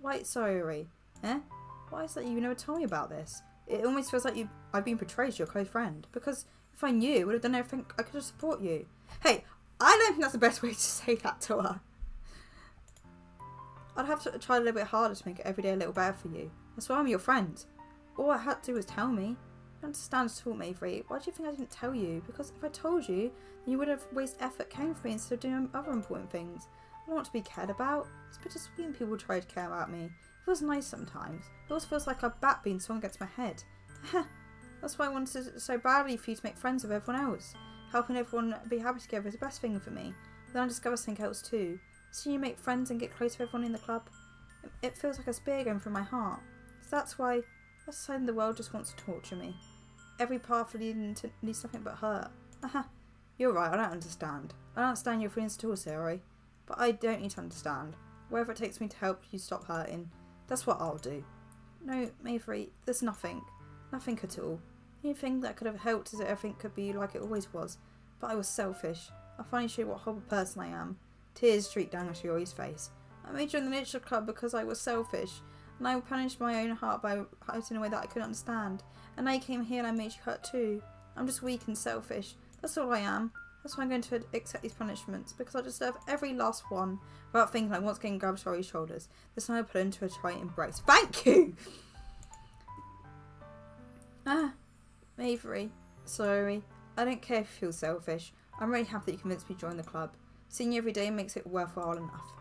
Wait, Sorry. Why is it that you never told me about this? It almost feels like I've been portrayed as your close friend. Because if I knew, I would have done everything I could to support you. Hey, I don't think that's the best way to say that to her. I'd have to try a little bit harder to make it every day a little better for you. That's why I'm your friend. All I had to do was tell me. You don't understand at all, Avery. Why do you think I didn't tell you? Because if I told you, then you would have wasted effort caring for me instead of doing other important things. I don't want to be cared about. It's bittersweet when people try to care about me. It feels nice sometimes. It also feels like a bat being swung against my head. That's why I wanted so badly for you to make friends with everyone else. Helping everyone be happy together is the best thing for me. But then I discovered something else too. Seeing you make friends and get close to everyone in the club, it feels like a spear going through my heart. So that's why the side of the world just wants to torture me. Every path leading to leads nothing but hurt. You're right, I don't understand. I don't understand your feelings at all, Sarah. But I don't need to understand. Whatever it takes me to help you stop hurting, that's what I'll do. No, Avery, there's nothing. Nothing at all. The only thing that could have helped is that everything could be like it always was. But I was selfish. I finally showed what a horrible person I am. Tears streaked down Shuri's face. I made join the literature club because I was selfish. And I punished my own heart by hurting in a way that I couldn't understand. And I came here and I made you hurt too. I'm just weak and selfish. That's all I am. That's why I'm going to accept these punishments. Because I deserve every last one. Without thinking like once again grabbed Shuri's shoulders. This time I put her into a tight embrace. Thank you! Avery. Sorry. I don't care if you feel selfish. I'm really happy that you convinced me to join the club. Seeing you every day makes it worthwhile enough.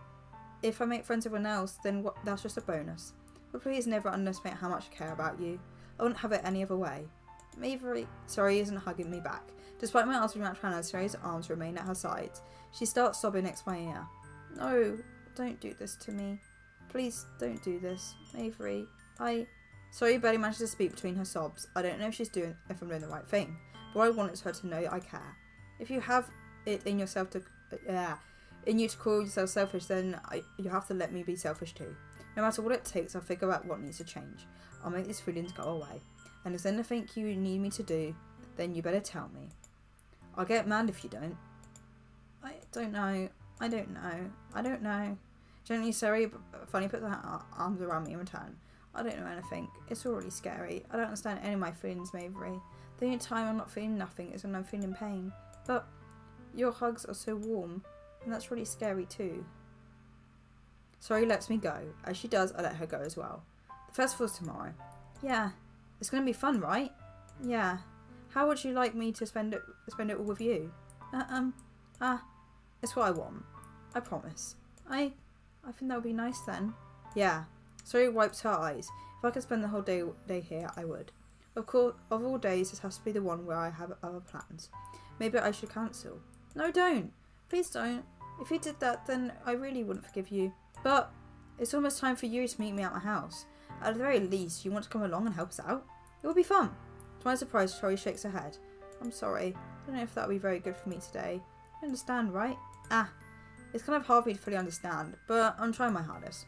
If I make friends with everyone else, then that's just a bonus. But please never underestimate how much I care about you. I wouldn't have it any other way. Avery, Sorry isn't hugging me back. Despite my arms being wrapped around her, Sorry's arms remain at her sides. She starts sobbing next to my ear. No, don't do this to me. Please don't do this, Avery. Sorry barely manages to speak between her sobs. I don't know if I'm doing the right thing. But I want her to know I care. If you have it in yourself in you to call yourself selfish, then you have to let me be selfish too. No matter what it takes, I'll figure out what needs to change. I'll make these feelings go away. And if there's anything you need me to do, then you better tell me. I'll get mad if you don't. I don't know. Gently, Sorry, but funny puts her arms around me in return. I don't know anything. It's all really scary. I don't understand any of my feelings, Avery. The only time I'm not feeling nothing is when I'm feeling pain. But your hugs are so warm, and that's really scary too. Sorry lets me go. As she does, I let her go as well. The festival's tomorrow. Yeah. It's going to be fun, right? Yeah. How would you like me to spend it all with you? It's what I want. I promise. I think that would be nice then. Yeah. Sorry wipes her eyes. If I could spend the whole day here, I would. Of course, of all days, this has to be the one where I have other plans. Maybe I should cancel. No, don't. Please don't. If you did that, then I really wouldn't forgive you. But it's almost time for you to meet me at my house. At the very least, you want to come along and help us out? It would be fun. To my surprise, Tori shakes her head. I'm sorry. I don't know if that would be very good for me today. You understand, right? It's kind of hard for me to fully understand, but I'm trying my hardest.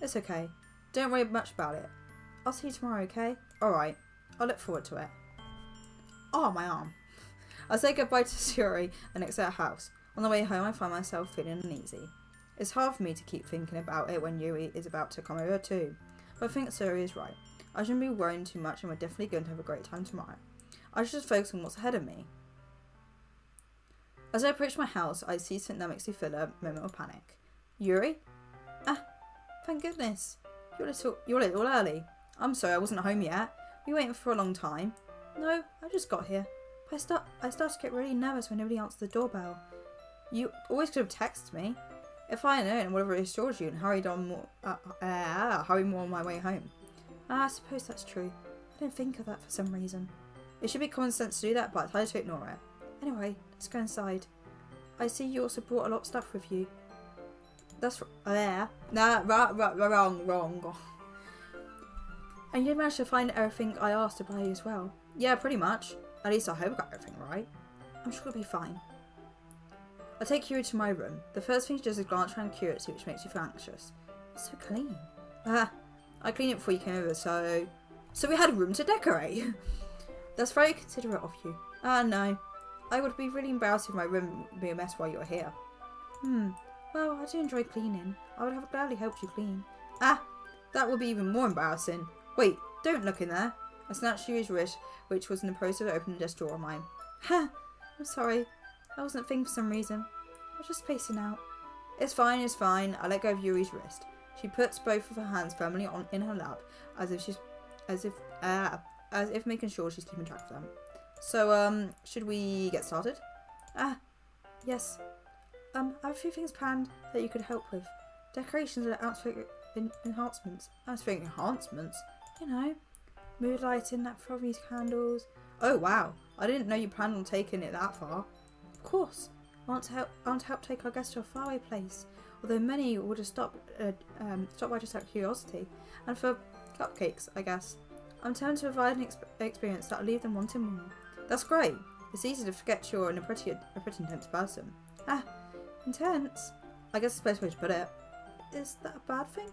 It's okay. Don't worry much about it. I'll see you tomorrow, okay? Alright. I'll look forward to it. Oh, my arm. I say goodbye to Suri and exit her house. On the way home, I find myself feeling uneasy. It's hard for me to keep thinking about it when Yui is about to come over too. But I think Suri is right. I shouldn't be worrying too much and we're definitely going to have a great time tomorrow. I should just focus on what's ahead of me. As I approach my house, I see something that makes me feel a moment of panic. Yuri? Ah, thank goodness. You're a little early. I'm sorry I wasn't home yet. Were you waiting for a long time? No, I just got here. But I started to get really nervous when nobody answered the doorbell. You always could have texted me. If I had known, I would have reassured you and hurried more on my way home. I suppose that's true. I didn't think of that for some reason. It should be common sense to do that, but I decided to ignore it. Anyway, let's go inside. I see you also brought a lot of stuff with you. That's wrong. And you managed to find everything I asked to buy you as well. Yeah, pretty much. At least I hope I got everything right. I'm sure it'll be fine. I take Yuri to my room. The first thing she does is glance around curiously, which makes you feel anxious. It's so clean. I cleaned it before you came over, so we had room to decorate. That's very considerate of you. No. I would be really embarrassed if my room would be a mess while you're here. Well, I do enjoy cleaning. I would have gladly helped you clean. That would be even more embarrassing. Wait, don't look in there. I snatched Yuri's wrist, which was in the process of opening the desk drawer of mine. I'm sorry. I wasn't thinking for some reason. I was just spacing out. It's fine. I let go of Yuri's wrist. She puts both of her hands firmly in her lap, as if making sure she's keeping track of them. So, should we get started? Yes. I have a few things planned that you could help with. Decorations and atmospheric enhancements. Atmospheric enhancements? You know, mood lighting, these candles. Oh wow, I didn't know you planned on taking it that far. Of course. I want to help take our guests to a faraway place, although many would have stopped by just out of curiosity. And for cupcakes, I guess. I'm trying to provide an experience that'll leave them wanting more. That's great. It's easy to forget you're a pretty intense person. Intense? I guess that's the best way to put it. Is that a bad thing?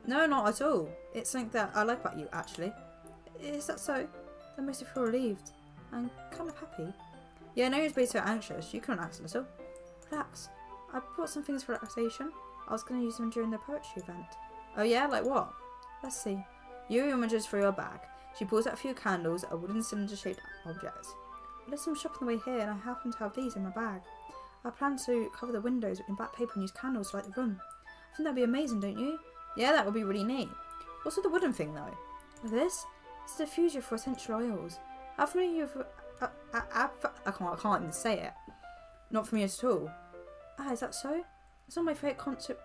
No, not at all. It's something that I like about you, actually. Is that so? That makes me feel relieved. I'm kind of happy. Yeah, no need to be so anxious. You can relax a little. Relax. I brought some things for relaxation. I was going to use them during the poetry event. Oh yeah? Like what? Let's see. Yuri rummages through her bag. She pulls out a few candles, a wooden cylinder-shaped object. I did some shopping on the way here and I happen to have these in my bag. I plan to cover the windows in black paper and use candles to light the room. I think that'd be amazing, don't you? Yeah, that would be really neat. What's with the wooden thing though? With this? It's a diffuser for essential oils. How familiar with... I can't even say it. Not familiar at all. Is that so? It's one of my favourite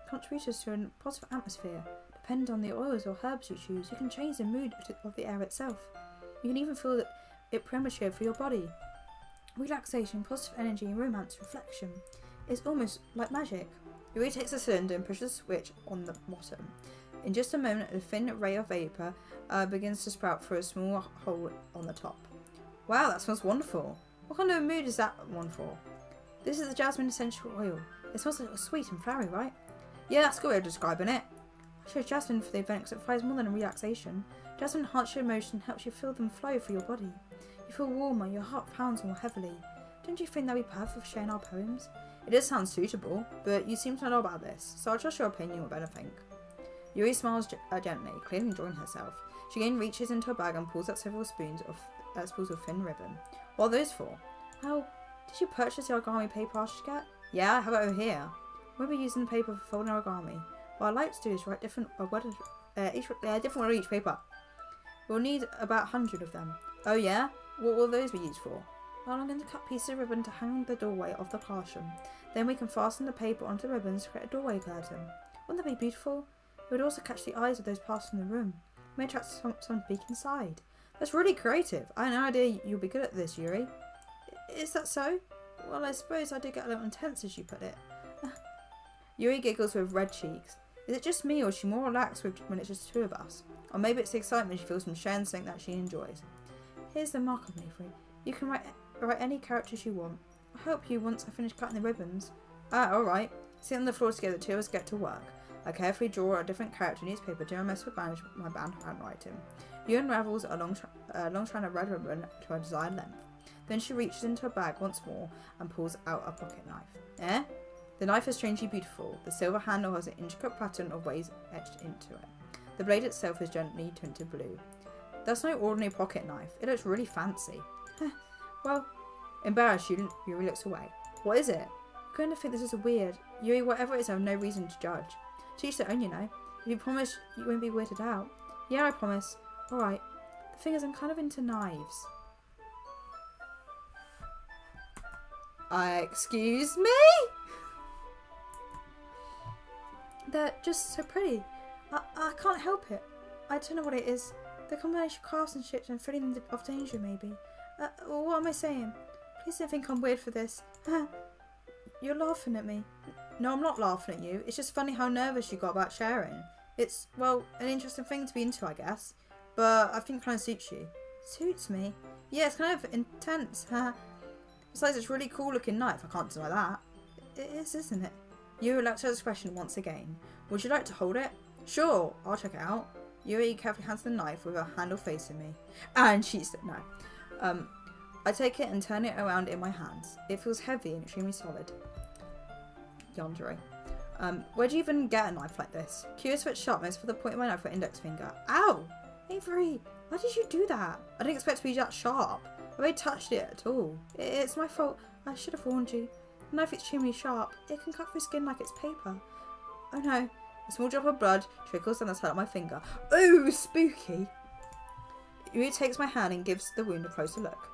contributors to a positive atmosphere. Depending on the oils or herbs you choose, you can change the mood of the air itself. You can even feel it premature for your body. Relaxation, positive energy, romance, reflection. It's almost like magic. Yuri takes the cylinder and pushes the switch on the bottom. In just a moment, a thin ray of vapour begins to sprout through a small hole on the top. Wow, that smells wonderful. What kind of mood is that one for? This is the jasmine essential oil. It smells a little sweet and flowery, right? Yeah, that's a good way of describing it. I chose jasmine for the event because it provides more than a relaxation. Jasmine enhances your emotion and helps you feel them flow through your body. You feel warmer, your heart pounds more heavily. Don't you think that would be perfect for sharing our poems? It does sound suitable, but you seem to know about this, so I'll trust your opinion or better think. Yuri smiles gently, clearly enjoying herself. She again reaches into her bag and pulls out several spools of thin ribbon. What are those for? Well, did you purchase the origami paper I asked you to get? Yeah, I have it over here. We'll be using the paper for folding origami. What I'd like to do is write different word on each paper. We'll need about 100 of them. Oh yeah? What will those be used for? Well, I'm going to cut pieces of ribbon to hang the doorway of the classroom. Then we can fasten the paper onto the ribbons to create a doorway curtain. Wouldn't that be beautiful? It would also catch the eyes of those passing the room. It may attract some to peek inside. That's really creative. I had no idea you'll be good at this, Yuri. Is that so? Well, I suppose I did get a little intense as you put it. Yuri giggles with red cheeks. Is it just me or is she more relaxed when it's just two of us? Or maybe it's the excitement she feels from sharing something that she enjoys. Here's the marker maker. You can write any characters you want. I'll help you once I finish cutting the ribbons. Alright. Sit on the floor together, two of us get to work. I carefully draw a different character in newspaper, do a mess with my band handwriting. You unravels a long strand of red ribbon to her desired length. Then she reaches into her bag once more and pulls out a pocket knife. The knife is strangely beautiful. The silver handle has an intricate pattern of waves etched into it. The blade itself is gently tinted blue. That's no ordinary pocket knife. It looks really fancy. Well, embarrassed, Yuri looks away. What is it? I'm going to think this is weird. Yuri, whatever it is, I have no reason to judge. To each their own, you know. If you promise you won't be weirded out. Yeah, I promise. Alright. The thing is, I'm kind of into knives. Excuse me? They're just so pretty. I can't help it. I don't know what it is. The combination of craftsmanship and feeling of danger, maybe. What am I saying? Please don't think I'm weird for this. You're laughing at me. No, I'm not laughing at you. It's just funny how nervous you got about sharing. It's, well, an interesting thing to be into, I guess. But I think it kind of suits you. Suits me? Yeah, it's kind of intense. Besides, it's really cool looking knife. I can't deny that. It is, isn't it? You relax her expression once again. Would you like to hold it? Sure, I'll check it out. Yuri carefully hands the knife with her handle facing me. And she said no. I take it and turn it around in my hands. It feels heavy and extremely solid. Yandere. Where'd you even get a knife like this? Curious for its sharpness for the point of my knife with index finger. Ow! Avery, why did you do that? I didn't expect it to be that sharp. I barely touched it at all. It's my fault. I should have warned you. The knife is extremely sharp. It can cut through skin like it's paper. Oh no. A small drop of blood trickles down the side of my finger. Oh, spooky. Yuri takes my hand and gives the wound a closer look.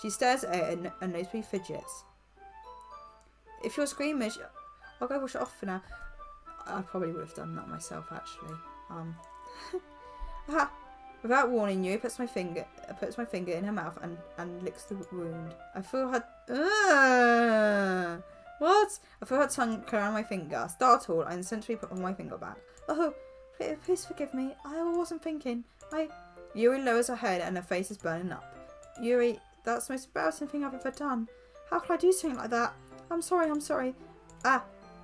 She stares at it and noticeably fidgets. If you're squeamish, I'll go wash it off for now. I probably would have done that myself, actually. Without warning you, puts my finger in her mouth and licks the wound. I feel her. What? I feel her tongue curl around my finger. Startled, I instantly put my finger back. Oh, please forgive me. I wasn't thinking. Yuri lowers her head and her face is burning up. Yuri, that's the most embarrassing thing I've ever done. How could I do something like that? I'm sorry.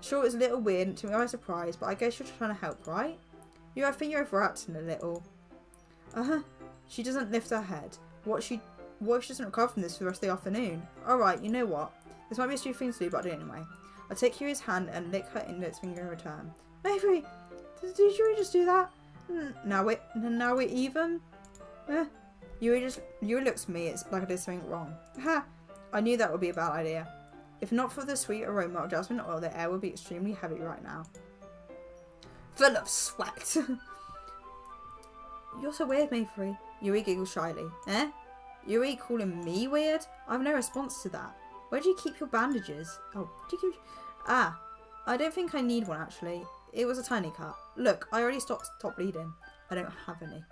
Sure, it's a little weird and took me by surprise, but I guess you're trying to help, right? I think you're overacting a little. She doesn't lift her head. What if she doesn't recover from this for the rest of the afternoon? Alright, you know what? This might be a stupid thing to do, but I do it anyway. I take Yuri's hand and lick her index finger in return. Avery, did Yuri just do that? Now we're even? Yuri looks at me, it's like I did something wrong. I knew that would be a bad idea. If not for the sweet aroma of jasmine oil, the air would be extremely heavy right now. Full of sweat. You're so weird, Mayfrey. Yuri giggles shyly. Yuri calling me weird? I have no response to that. Where do you keep your bandages? Oh, do you keep... I don't think I need one, actually. It was a tiny cut. Look, I already stopped bleeding. I don't have any.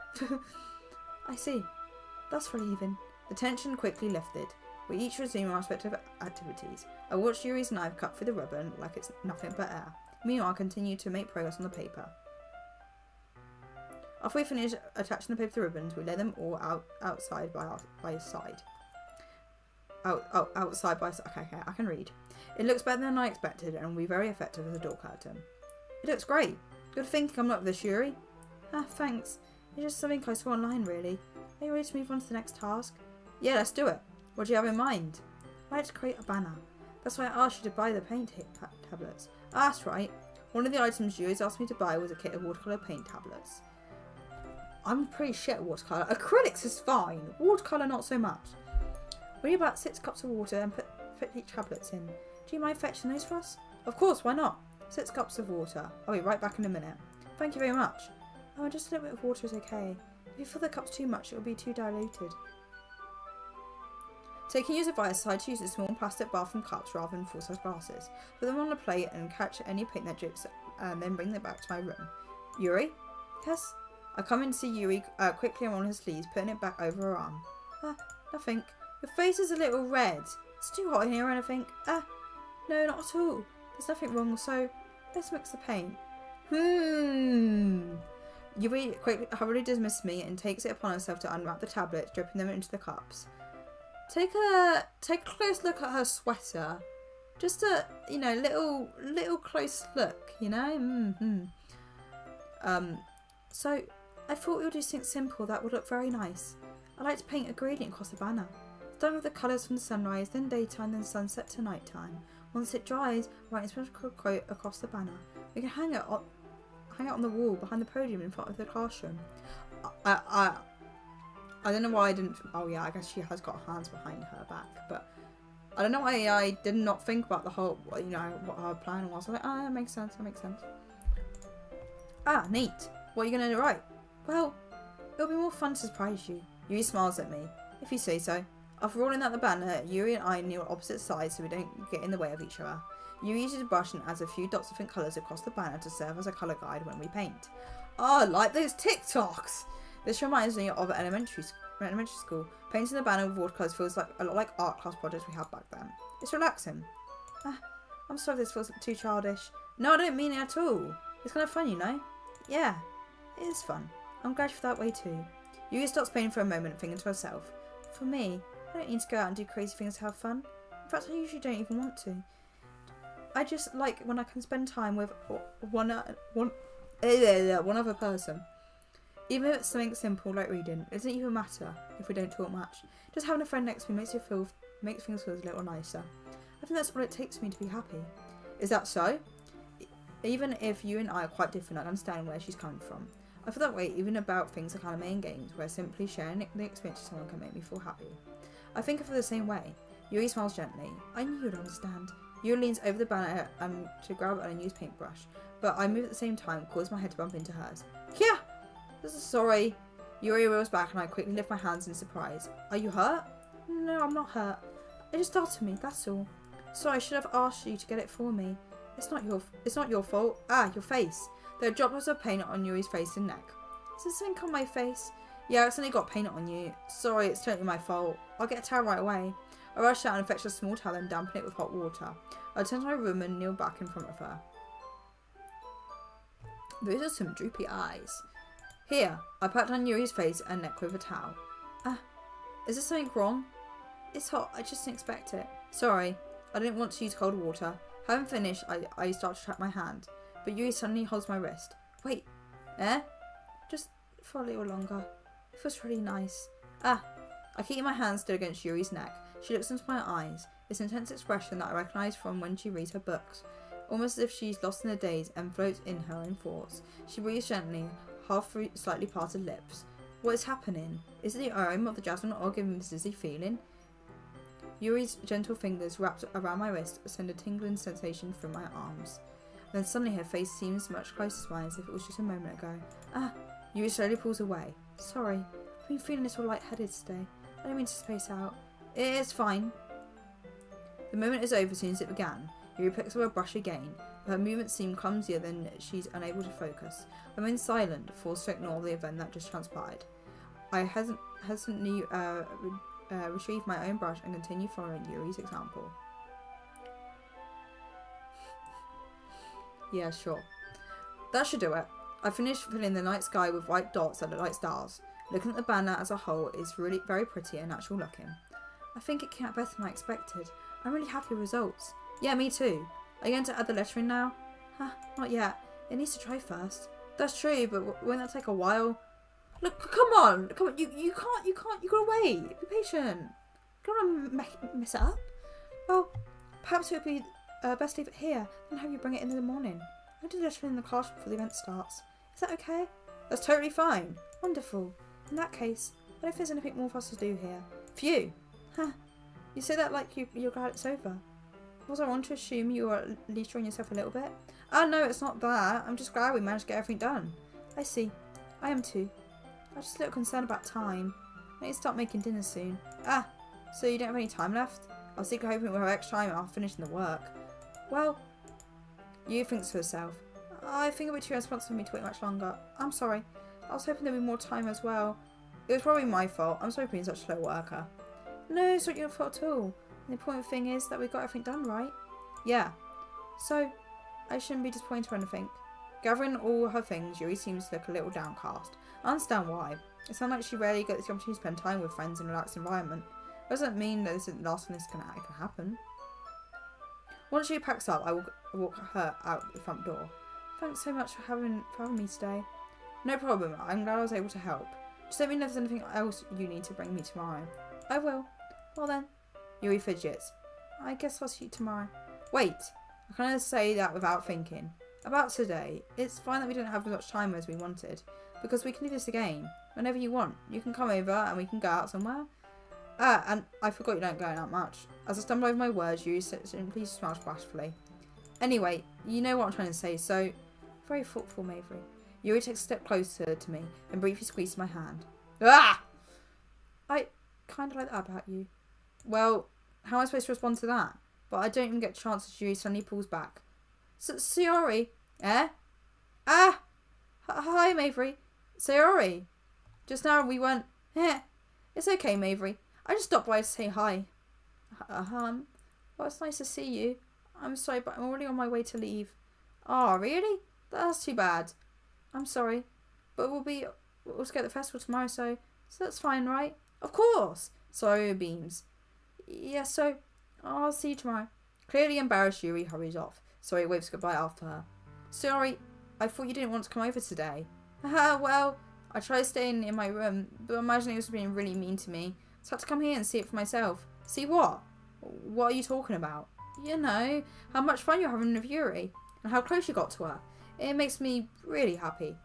I see. That's for leaving. The tension quickly lifted. We each resume our respective activities. I watched Yuri's knife cut through the ribbon like it's nothing but air. Meanwhile, I continue to make progress on the paper. After we finish attaching the paper to the ribbons, we lay them all outside by side. Outside by side. Okay, I can read. It looks better than I expected and will be very effective as a door curtain. It looks great. Good thinking I'm not with this, Yuri. Thanks. It's just something I saw online, really. Are you ready to move on to the next task? Yeah, let's do it. What do you have in mind? I'd like to create a banner. That's why I asked you to buy the paint tablets. That's right. One of the items Yuri's asked me to buy was a kit of watercolour paint tablets. I'm pretty shit at watercolour. Acrylics is fine. Watercolour not so much. We need about 6 cups of water and put each tablets in. Do you mind fetching those for us? Of course, why not? 6 cups of water. I'll be right back in a minute. Thank you very much. Oh, just a little bit of water is okay. If you fill the cups too much, it will be too diluted. Taking Yu's advice, I choose small plastic bathroom cups rather than full-size glasses. Put them on a plate and catch any paint that drips and then bring them back to my room. Yuri? Yes? I come in to see Yuri quickly on her sleeves, putting it back over her arm. Nothing. Your face is a little red. It's too hot in here or anything. No, not at all. There's nothing wrong, so let's mix the paint. Yuri quickly hurriedly dismisses me and takes it upon herself to unwrap the tablets, dripping them into the cups. Take a close look at her sweater. Just a, little close look, So, I thought we would do something simple that would look very nice. I like to paint a gradient across the banner. Start with the colours from the sunrise, then daytime, then sunset to nighttime. Once it dries, write a special quote across the banner. We can hang it on the wall behind the podium in front of the classroom. I don't know why I didn't... Oh yeah, I guess she has got hands behind her back, but I don't know why I did not think about the whole, you know, what her plan was. I was like, that makes sense, that makes sense. Ah, neat. What are you going to write? Well, it'll be more fun to surprise you. Yuri smiles at me. If you say so. After rolling out the banner, Yuri and I kneel on opposite sides so we don't get in the way of each other. Yuri uses a brush and adds a few dots of different colours across the banner to serve as a colour guide when we paint. Oh, like those TikToks! This reminds me of elementary school. Painting the banner with watercolours feels like a lot like art class projects we had back then. It's relaxing. I'm sorry if this feels too childish. No, I don't mean it at all. It's kind of fun, you know? Yeah, it is fun. I'm glad you feel that way too. Yuri stops painting for a moment, thinking to herself. For me, I don't need to go out and do crazy things to have fun. In fact, I usually don't even want to. I just like when I can spend time with one other person. Even if it's something simple like reading, it doesn't even matter if we don't talk much. Just having a friend next to me makes things feel a little nicer. I think that's all it takes for me to be happy. Is that so? Even if you and I are quite different, I understand where she's coming from. I feel that way even about things like anime and games, where simply sharing the experience with someone can make me feel happy. I think I feel the same way. Yuri smiles gently. I knew you'd understand. Yuri leans over the banner to grab an unused paintbrush, but I move at the same time, causing my head to bump into hers. Yeah! Sorry. Yuri rolls back and I quickly lift my hands in surprise. Are you hurt? No, I'm not hurt. It just startled me, that's all. Sorry, I should have asked you to get it for me. It's not your fault. Ah, your face. There are droplets of paint on Yuri's face and neck. Is there something on my face? Yeah, I accidentally got paint on you. Sorry, it's totally my fault. I'll get a towel right away. I rush out and fetch a small towel and dampen it with hot water. I turn to my room and kneel back in front of her. Those are some droopy eyes. Here, I pat on Yuri's face and neck with a towel. Is there something wrong? It's hot, I just didn't expect it. Sorry, I didn't want to use cold water. Having finished, I start to trap my hand, but Yuri suddenly holds my wrist. Wait, just for a little longer. It feels really nice. I keep my hand still against Yuri's neck. She looks into my eyes, this intense expression that I recognise from when she reads her books. Almost as if she's lost in the days and floats in her own thoughts. She breathes gently, half through slightly parted lips. What is happening? Is it the aroma of the jasmine oil giving me this dizzy feeling? Yuri's gentle fingers wrapped around my wrist send a tingling sensation through my arms. Then suddenly her face seems much closer to mine as if it was just a moment ago. Yuri slowly pulls away. Sorry, I've been feeling a little lightheaded today. I don't mean to space out. It's fine. The moment is over as soon as it began. Yuri picks up her brush again, but her movements seem clumsier than she's unable to focus. I remain silent, forced to ignore the event that just transpired. I hesitantly retrieve my own brush and continue following Yuri's example. Yeah, sure. That should do it. I finished filling the night sky with white dots that look like stars. Looking at the banner as a whole is really very pretty and natural looking. I think it came out better than I expected. I'm really happy with results. Yeah, me too. Are you going to add the lettering now? Not yet. It needs to dry first. That's true, but won't that take a while? Look, come on. You can't, you gotta wait. Be patient. You don't want to mess it up. Well, perhaps it would be best to leave it here and have you bring it in the morning. I'll do the lettering in the classroom before the event starts. Is that okay? That's totally fine. Wonderful. In that case, I don't know if there's anything more for us to do here. Phew. You say that like you're glad it's over. Was I wrong to assume you were at least enjoying yourself a little bit? No, it's not that. I'm just glad we managed to get everything done. I see. I am too. I'm just a little concerned about time. I need to start making dinner soon. So you don't have any time left? I was secretly hoping we'll have extra time after finishing the work. Well, you thinks to herself. I think it would be too responsible for me to wait much longer. I'm sorry. I was hoping there'd be more time as well. It was probably my fault. I'm sorry for being such a slow worker. No, it's not your fault at all. The important thing is that we got everything done, right? Yeah. So, I shouldn't be disappointed or anything. Gathering all her things, Yuri seems to look a little downcast. I understand why. It sounds like she rarely gets the opportunity to spend time with friends in a relaxed environment. It doesn't mean that this isn't the last time this can happen. Once she packs up, I will walk her out the front door. Thanks so much for having me today. No problem. I'm glad I was able to help. Just let me know if there's anything else you need to bring me tomorrow. I will. Well then. Yuri fidgets. I guess I'll see you tomorrow. Wait. I kind of say that without thinking. About today. It's fine that we didn't have as much time as we wanted. Because we can do this again. Whenever you want. You can come over and we can go out somewhere. Ah, and I forgot you don't go out much. As I stumble over my words, you simply smile bashfully. Anyway, you know what I'm trying to say, so... Very thoughtful, Maverick. Yuri takes a step closer to me and briefly squeezes my hand. Ah! I kind of like that about you. Well, how am I supposed to respond to that? But I don't even get a chance as Yuri suddenly pulls back. Sayori? Eh? Ah! Hi, Maverick. Sayori. Just now we weren't... It's okay, Maverick. I just stopped by to say hi. Well, it's nice to see you. I'm sorry, but I'm already on my way to leave. Oh, really? That's too bad. I'm sorry. But we'll get at the festival tomorrow, so that's fine, right? Of course. Sorry, beams. Yeah, so I'll see you tomorrow. Clearly embarrassed, Yuri hurries off. Sorry waves goodbye after her. Sorry, I thought you didn't want to come over today. Well, I tried staying in my room, but imagine it was being really mean to me. So I had to come here and see it for myself. See what? What are you talking about? You know, how much fun you're having with Yuri, and how close you got to her. It makes me really happy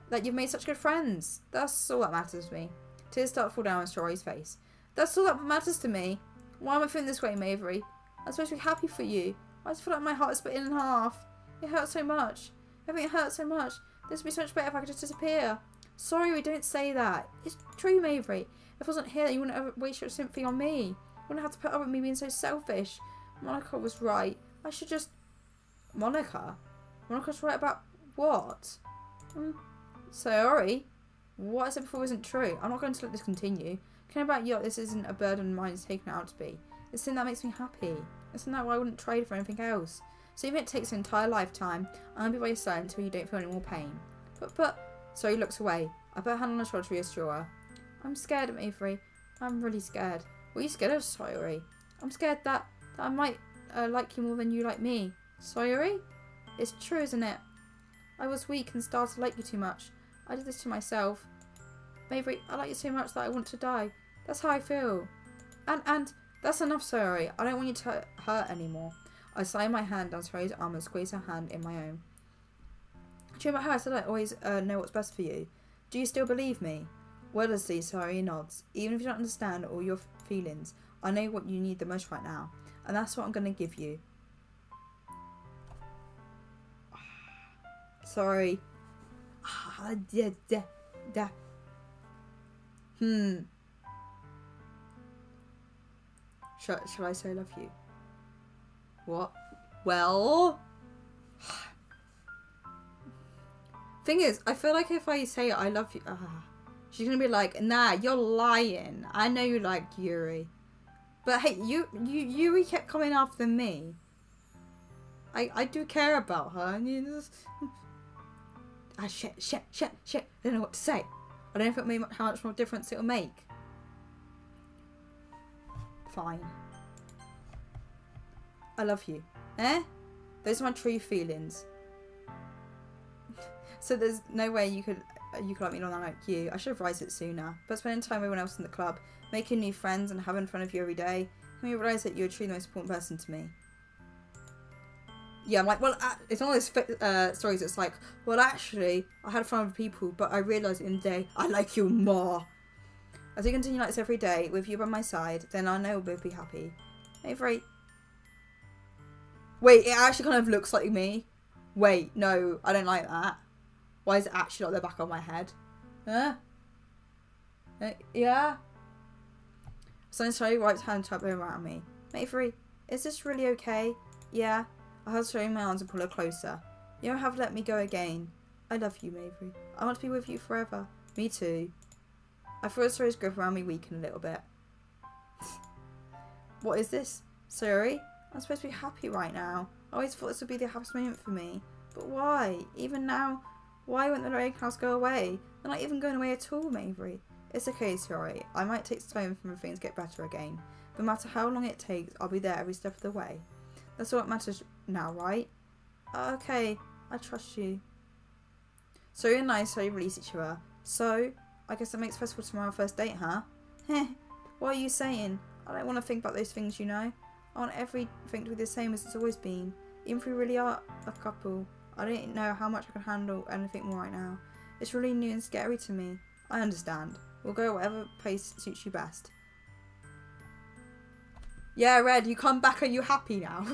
that you've made such good friends. That's all that matters to me. Tears start to fall down on Sayori's face. That's all that matters to me. Why am I feeling this way, Maverick? I'm supposed to be happy for you. I just feel like my heart is split in half. It hurts so much. Everything hurts so much. This would be so much better if I could just disappear. Sorry, we don't say that. It's true, Maverick. If I wasn't here, you wouldn't have waste your sympathy on me. You wouldn't have to put up with me being so selfish. Monica was right. I should just... Monica? Monica's right about what? Sorry. What I said before isn't true. I'm not going to let this continue. Caring about you, this isn't a burden mine is taken out to be. It's something that makes me happy. It's something that I wouldn't trade for anything else. So even if it takes an entire lifetime, I'm going to be by your side until you don't feel any more pain. But... So he looks away. I put a hand on her shoulder to reassure her. I'm scared, Avery. I'm really scared. What are you scared of, Sayori? I'm scared that I might like you more than you like me. Sayori? It's true, isn't it? I was weak and started to like you too much. I did this to myself. Avery, I like you so much that I want to die. That's how I feel. And that's enough, Sayori. I don't want you to hurt anymore. I slide my hand down Sayori's arm and squeeze her hand in my own. Do you remember how I said I always know what's best for you? Do you still believe me? Wordlessly, Sayori nods. Even if you don't understand all your feelings, I know what you need the most right now. And that's what I'm going to give you. Sorry. Shall I say I love you? What? Well... Thing is, I feel like if I say I love you... she's going to be like, nah, you're lying. I know you like Yuri. But hey, Yuri kept coming after me. I do care about her. And you just... shit. I don't know what to say. I don't know if it'll make how much more difference it'll make. Fine. I love you. Eh? Those are my true feelings. So there's no way you could like me more than I like you. I should have realised it sooner. But spending time with everyone else in the club, making new friends and having fun with you every day, made me realise that you're truly the most important person to me. Yeah, I'm like, well, it's one of those stories that's like, well, actually, I had fun with people, but I realised in the day, I like you more. As we continue like this every day, with you by my side, then I know we'll both be happy. Avery. Wait, it actually kind of looks like me. Wait, no, I don't like that. Why is it actually like the back of my head? Huh? Yeah? Suddenly slowly wipes hand tap around me. Avery, is this really okay? Yeah. I have to show my arms and pull her closer. You don't have to let me go again. I love you, Maverick. I want to be with you forever. Me too. I feel Sayori's grip around me weaken a little bit. What is this? Sayori? I'm supposed to be happy right now. I always thought this would be the happiest moment for me. But why? Even now, why won't the lake house go away? They're not even going away at all, Maverick. It's okay, Sayori. I might take some time for things to get better again. But no matter how long it takes, I'll be there every step of the way. That's all that matters now, right? Okay, I trust you. Sayori and I slowly release each other. So, I guess that makes festival tomorrow our first date, huh? Heh, what are you saying? I don't want to think about those things, you know? I want everything to be the same as it's always been. Even if we really are a couple, I don't know how much I can handle anything more right now. It's really new and scary to me. I understand. We'll go whatever place suits you best. Yeah, Red, you come back. Are you happy now?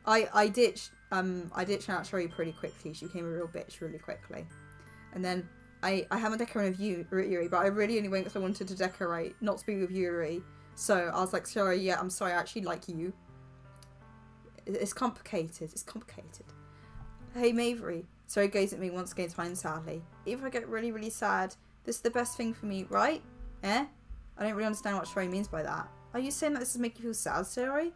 I ditched out Sherry pretty quickly. She became a real bitch really quickly. And then I haven't decorated with Yuri, but I really only went because I wanted to decorate, not speak with Yuri. So I was like, sorry, yeah, I'm sorry, I actually like you. It's complicated. It's complicated. Hey, Mavery. Sorry goes at me once again, fine sadly. Even if I get really, really sad, this is the best thing for me, right? Eh? I don't really understand what Sherry means by that. Are you saying that this is making you feel sad, Sherry?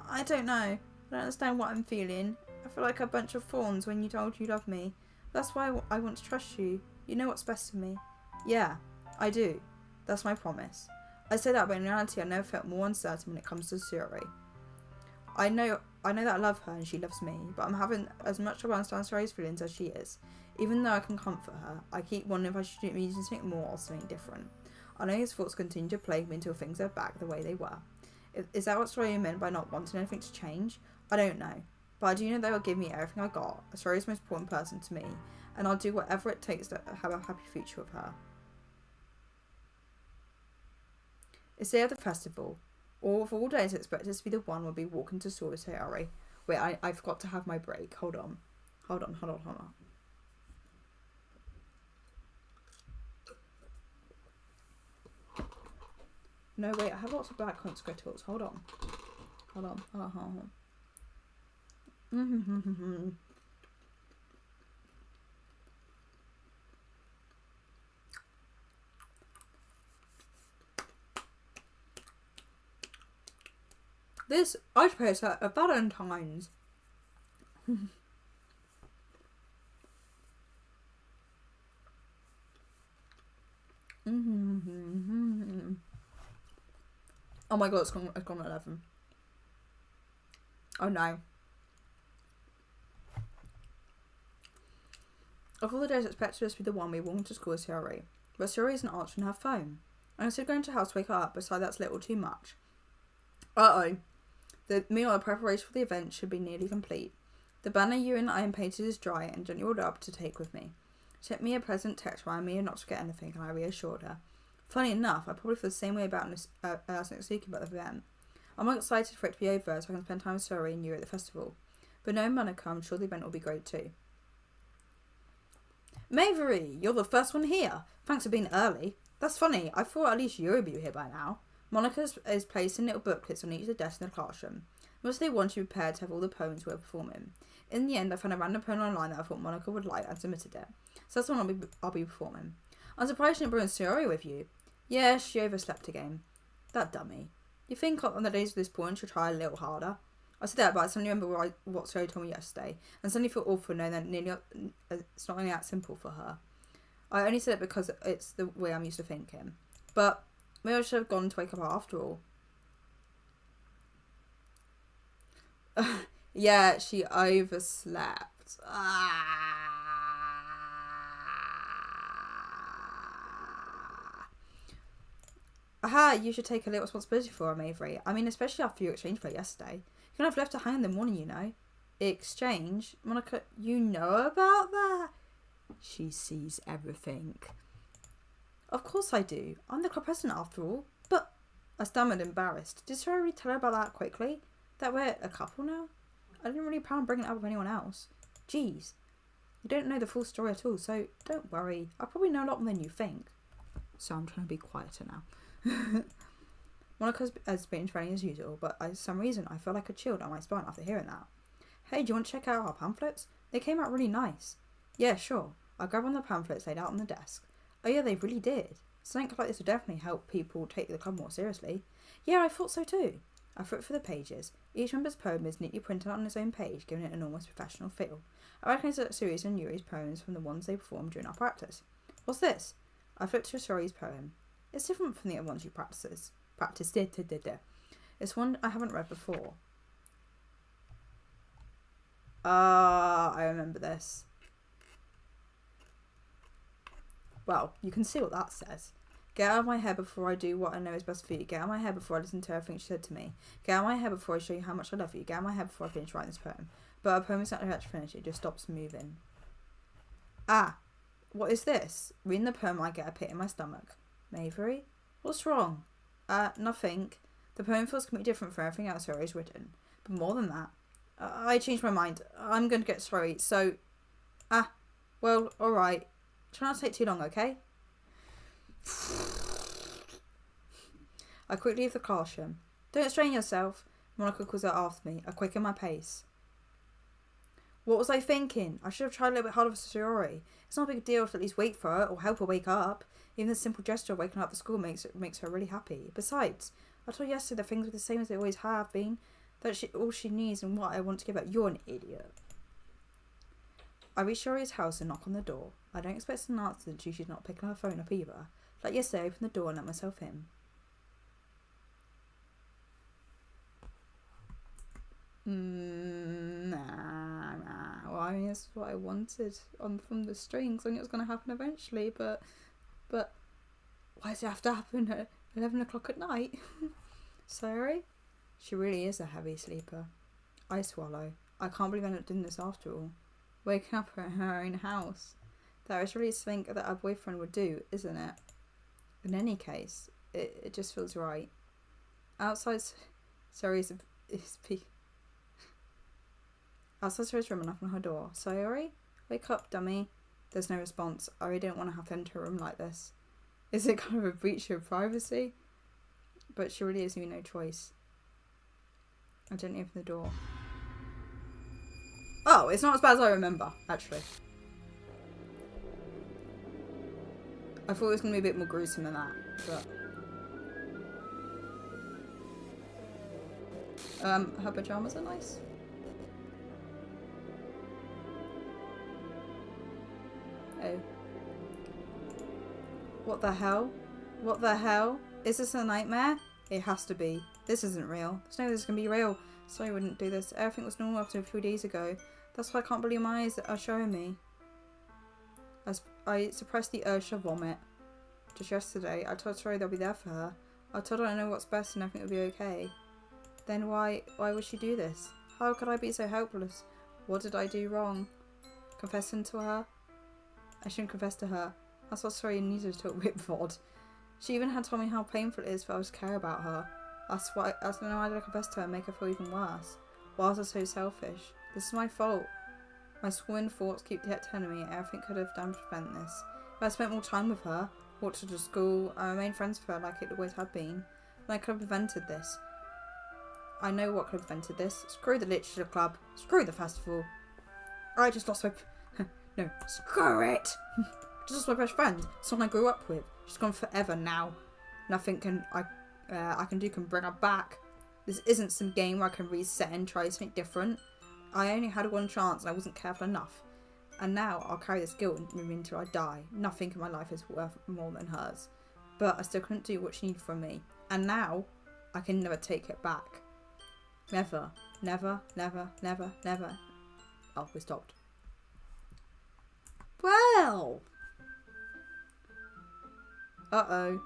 I don't know. I don't understand what I'm feeling. I feel like a bunch of thorns when you told you love me. That's why I want to trust you. You know what's best for me. Yeah, I do. That's my promise. I say that, but in reality I never felt more uncertain when it comes to Sherry. I know that I love her and she loves me, but I'm having as much trouble understanding Sherry's feelings as she is. Even though I can comfort her, I keep wondering if I should do something more or something different. I know his thoughts continue to plague me until things are back the way they were. Is that what Sherry meant by not wanting anything to change? I don't know. But I do know they will give me everything I got. Sherry is the most important person to me, and I'll do whatever it takes to have a happy future with her. It's the day of the festival. All of all days expected to be the one we'll be walking to Solitary. Wait, I forgot to have my break. Hold on. No, wait, I have lots of black Skittles. Hold on. This ice cream is at Valentine's. Oh my god, it's gone at 11. Oh no. Of all the days expected us to be the one we wanted to call Sherry, but Sherry isn't answering her phone. And instead of going to house to wake her up, beside that's a little too much. Meanwhile, the preparation for the event should be nearly complete. The banner you and I painted is dry and gently rolled up to take with me. She sent me a pleasant text reminding me not to forget anything, and I reassured her. Funny enough, I probably feel the same way about next week about the event. I'm excited for it to be over so I can spend time with Sherry and you at the festival. But no Monica, I'm sure the event will be great too. Mavery, you're the first one here. Thanks for being early. That's funny, I thought at least you would be here by now. Monica is placing little booklets on each of the desks in the classroom. Most of they want you prepared to have all the poems we're performing. In the end, I found a random poem online that I thought Monica would like and submitted it. So that's the one I'll be performing. I'm surprised she didn't bring Sherry with you. Yeah, she overslept again. That dummy. You think on the days of this point she'll try a little harder? I said that, but I suddenly remember what Sherry told me yesterday, and suddenly feel awful knowing that it's not only that simple for her. I only said it because it's the way I'm used to thinking. But maybe I should have gone to wake up after all. Yeah, she overslept. Aha, you should take a little responsibility for her, Mavery. I mean, especially after you exchanged for her yesterday. You could have left her hanging in the morning, you know. Exchange? Monica, you know about that? She sees everything. Of course I do. I'm the club president after all. But, I stammered, embarrassed. Did Sherry tell her about that quickly? That we're a couple now? I didn't really plan on bringing it up with anyone else. Jeez. You don't know the full story at all, so don't worry. I probably know a lot more than you think. So I'm trying to be quieter now. Monica has been training as usual, but for some reason I feel like a chill down my spine after hearing that. Hey, do you want to check out our pamphlets? They came out really nice. Yeah, sure. I'll grab one of the pamphlets laid out on the desk. Oh yeah, they really did. Something like this would definitely help people take the club more seriously. Yeah, I thought so too. I flipped through the pages. Each member's poem is neatly printed out on its own page, giving it an almost professional feel. I recognise that series and Yuri's poems from the ones they performed during our practice. What's this? I flipped to Sherry's poem. It's different from the other ones you practiced. It's one I haven't read before. I remember this. Well, you can see what that says. Get out of my hair before I do what I know is best for you. Get out of my hair before I listen to everything she said to me. Get out of my hair before I show you how much I love you. Get out of my hair before I finish writing this poem. But a poem is not about to finish, it just stops moving. Ah, what is this? Reading the poem, I get a pit in my stomach. Mavery? What's wrong? Nothing. The poem feels completely different from everything else Rory's written. But more than that, I changed my mind. I'm going to get sorry. So, well, alright. Try not to take too long, okay? I quickly leave the classroom. Don't strain yourself. Monica calls out after me. I quicken my pace. What was I thinking? I should have tried a little bit harder for Sayori. It's not a big deal to at least wait for her or help her wake up. Even the simple gesture of waking up at school makes her really happy. Besides, I told her yesterday that things were the same as they always have been. That all she needs and what I want to give her. You're an idiot. I reach Sayori's house and knock on the door. I don't expect an answer since she's not picking her phone up either. Like yesterday, I opened the door and let myself in. Nah. Well, I mean, that's what I wanted from the strings. I knew it was going to happen eventually, but why does it have to happen at 11 o'clock at night? Sorry? She really is a heavy sleeper. I swallow. I can't believe I ended up doing this after all. Waking up at her own house. That is really something that our boyfriend would do, isn't it? In any case, it just feels right. Outside Sayori's Outside Sayori's room, I knock on her door. Sayori? Wake up, dummy. There's no response. I really don't want to have to enter a room like this. Is it kind of a breach of privacy? But she really gives me no choice. I gently open the door. Oh, it's not as bad as I remember, actually. I thought it was going to be a bit more gruesome than that, but... her pyjamas are nice. Oh. What the hell? What the hell? Is this a nightmare? It has to be. This isn't real. There's no way this can be real. So I wouldn't do this. Everything was normal up to a few days ago. That's why I can't believe my eyes are showing me. I suppressed the urge to vomit. Just yesterday, I told Tori they'll be there for her. I told her I know what's best and everything will be okay. Then why would she do this? How could I be so helpless? What did I do wrong? Confessing to her? I shouldn't confess to her. That's what Tori needed to whip Vod. She even had told me how painful it is for us to care about her. That's why I did I confess to her and make her feel even worse. Why was I so selfish? This is my fault. My swollen thoughts keep telling me everything could have done to prevent this. If I spent more time with her, walked her to school, I remained friends with her like it always had been, then I could have prevented this. I know what could have prevented this. Screw the literature club. Screw the festival. I just lost my... no, screw it! Just lost my best friend. Someone I grew up with. She's gone forever now. Nothing I can do can bring her back. This isn't some game where I can reset and try something different. I only had one chance and I wasn't careful enough. And now I'll carry this guilt with me until I die. Nothing in my life is worth more than hers. But I still couldn't do what she needed from me. And now, I can never take it back. Never. Never, never, never, never. Oh, we stopped. Well. Uh-oh.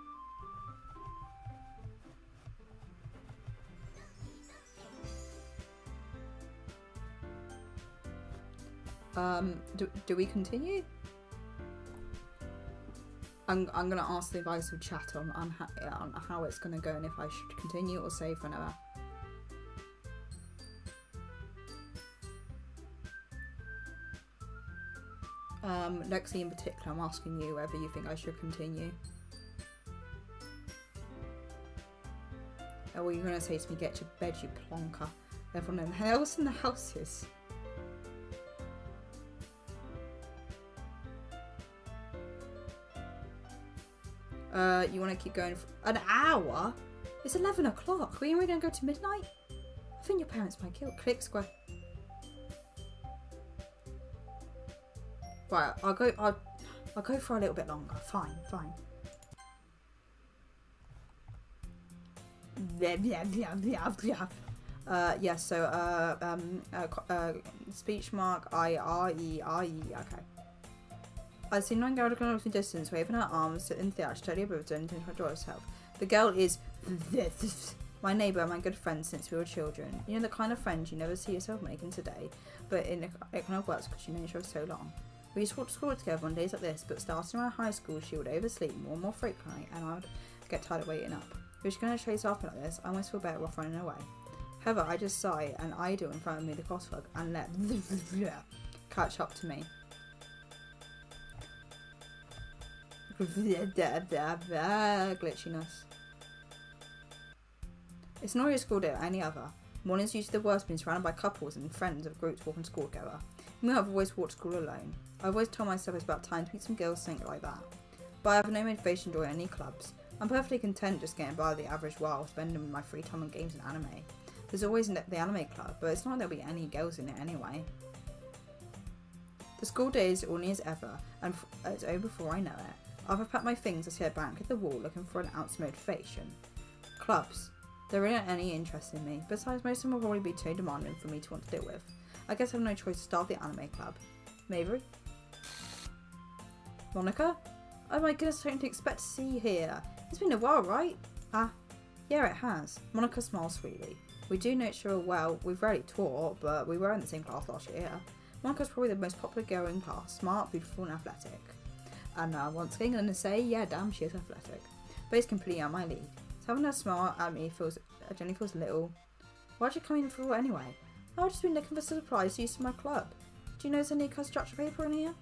Do we continue? I'm gonna ask the advice of chat on how it's gonna go and if I should continue or save for another. Lexi in particular, I'm asking you whether you think I should continue. Oh, well, you're gonna say to me, get to bed, you plonker. Everyone else in the house is. You want to keep going for an hour? It's 11 o'clock. Are we going to go to midnight? I think your parents might kill. Click square. Right, I'll go for a little bit longer. Fine. Yeah, so, speech mark, I-R-E, okay. I see one girl looking off in the distance, waving her arms in the arch, totally above her, intending to enjoy herself. The girl is my neighbour and my good friend since we were children. You know, the kind of friend you never see yourself making today, but it kind of works because you know each other so long. We used to walk to school together on days like this, but starting around high school, she would oversleep more and more frequently, and I would get tired of waiting up. you're just going to chase after like this, I almost feel better off running away. However, I just sigh and idle in front of me the crosswalk and let catch up to me. Glitchiness. It's not a school day like any other. Mornings usually the worst, being surrounded by couples and friends of groups walking to school together. Me, I've always walked to school alone. I've always told myself it's about time to meet some girls, something like that. But I have no motivation to join any clubs. I'm perfectly content just getting by the average while spending my free time on games and anime. There's always the anime club, but it's not like there'll be any girls in it anyway. The school day is ornery as ever, and it's over before I know it. After I've packed my things, I stare back at the wall looking for an ounce of motivation. Clubs. There isn't any interest in me. Besides, most of them will probably be too demanding for me to want to deal with. I guess I have no choice to start the anime club. Maybe. Monica? Oh my goodness, I don't expect to see you here. It's been a while, right? Ah, yeah, it has. Monica smiles sweetly. We do know each other well. We've rarely taught, but we were in the same class last year. Monica's probably the most popular girl in class. Smart, beautiful, and athletic. And once again, I'm going to say, yeah, damn, she is athletic. But it's completely out of my league. So having her smile at me generally feels a little... Why'd you come in for it anyway? I've just been looking for supplies to use for my club. Do you know there's any construction paper in here?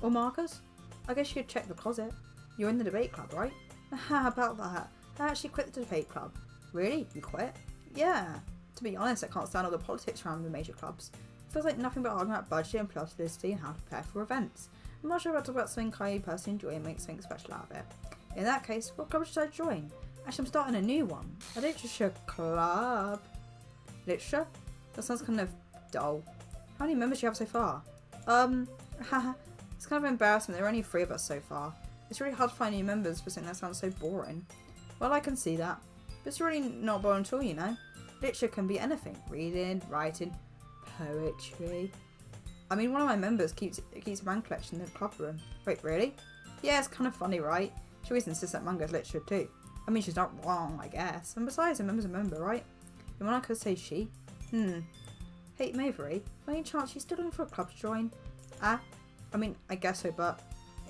Or markers? I guess you could check the closet. You're in the debate club, right? How about that? I actually quit the debate club. Really? You quit? Yeah. To be honest, I can't stand all the politics around the major clubs. It feels like nothing but arguing about budget and publicity and how to prepare for events. I'm not sure about talk about something I personally enjoy and make something special out of it. In that case, what club should I join? Actually, I'm starting a new one. A literature club. Literature? That sounds kind of dull. How many members do you have so far? It's kind of embarrassing. There are only 3 of us so far. It's really hard to find new members for something that sounds so boring. Well, I can see that. But it's really not boring at all, you know. Literature can be anything. Reading, writing, poetry. I mean, one of my members keeps a manga collection in the club room. Wait, really? Yeah, it's kind of funny, right? She always insists that manga is literature too. I mean, she's not wrong, I guess. And besides, a member's a member, right? And when I could say she. Hey, Mavery, by any chance she's still looking for a club to join? I mean, I guess so, but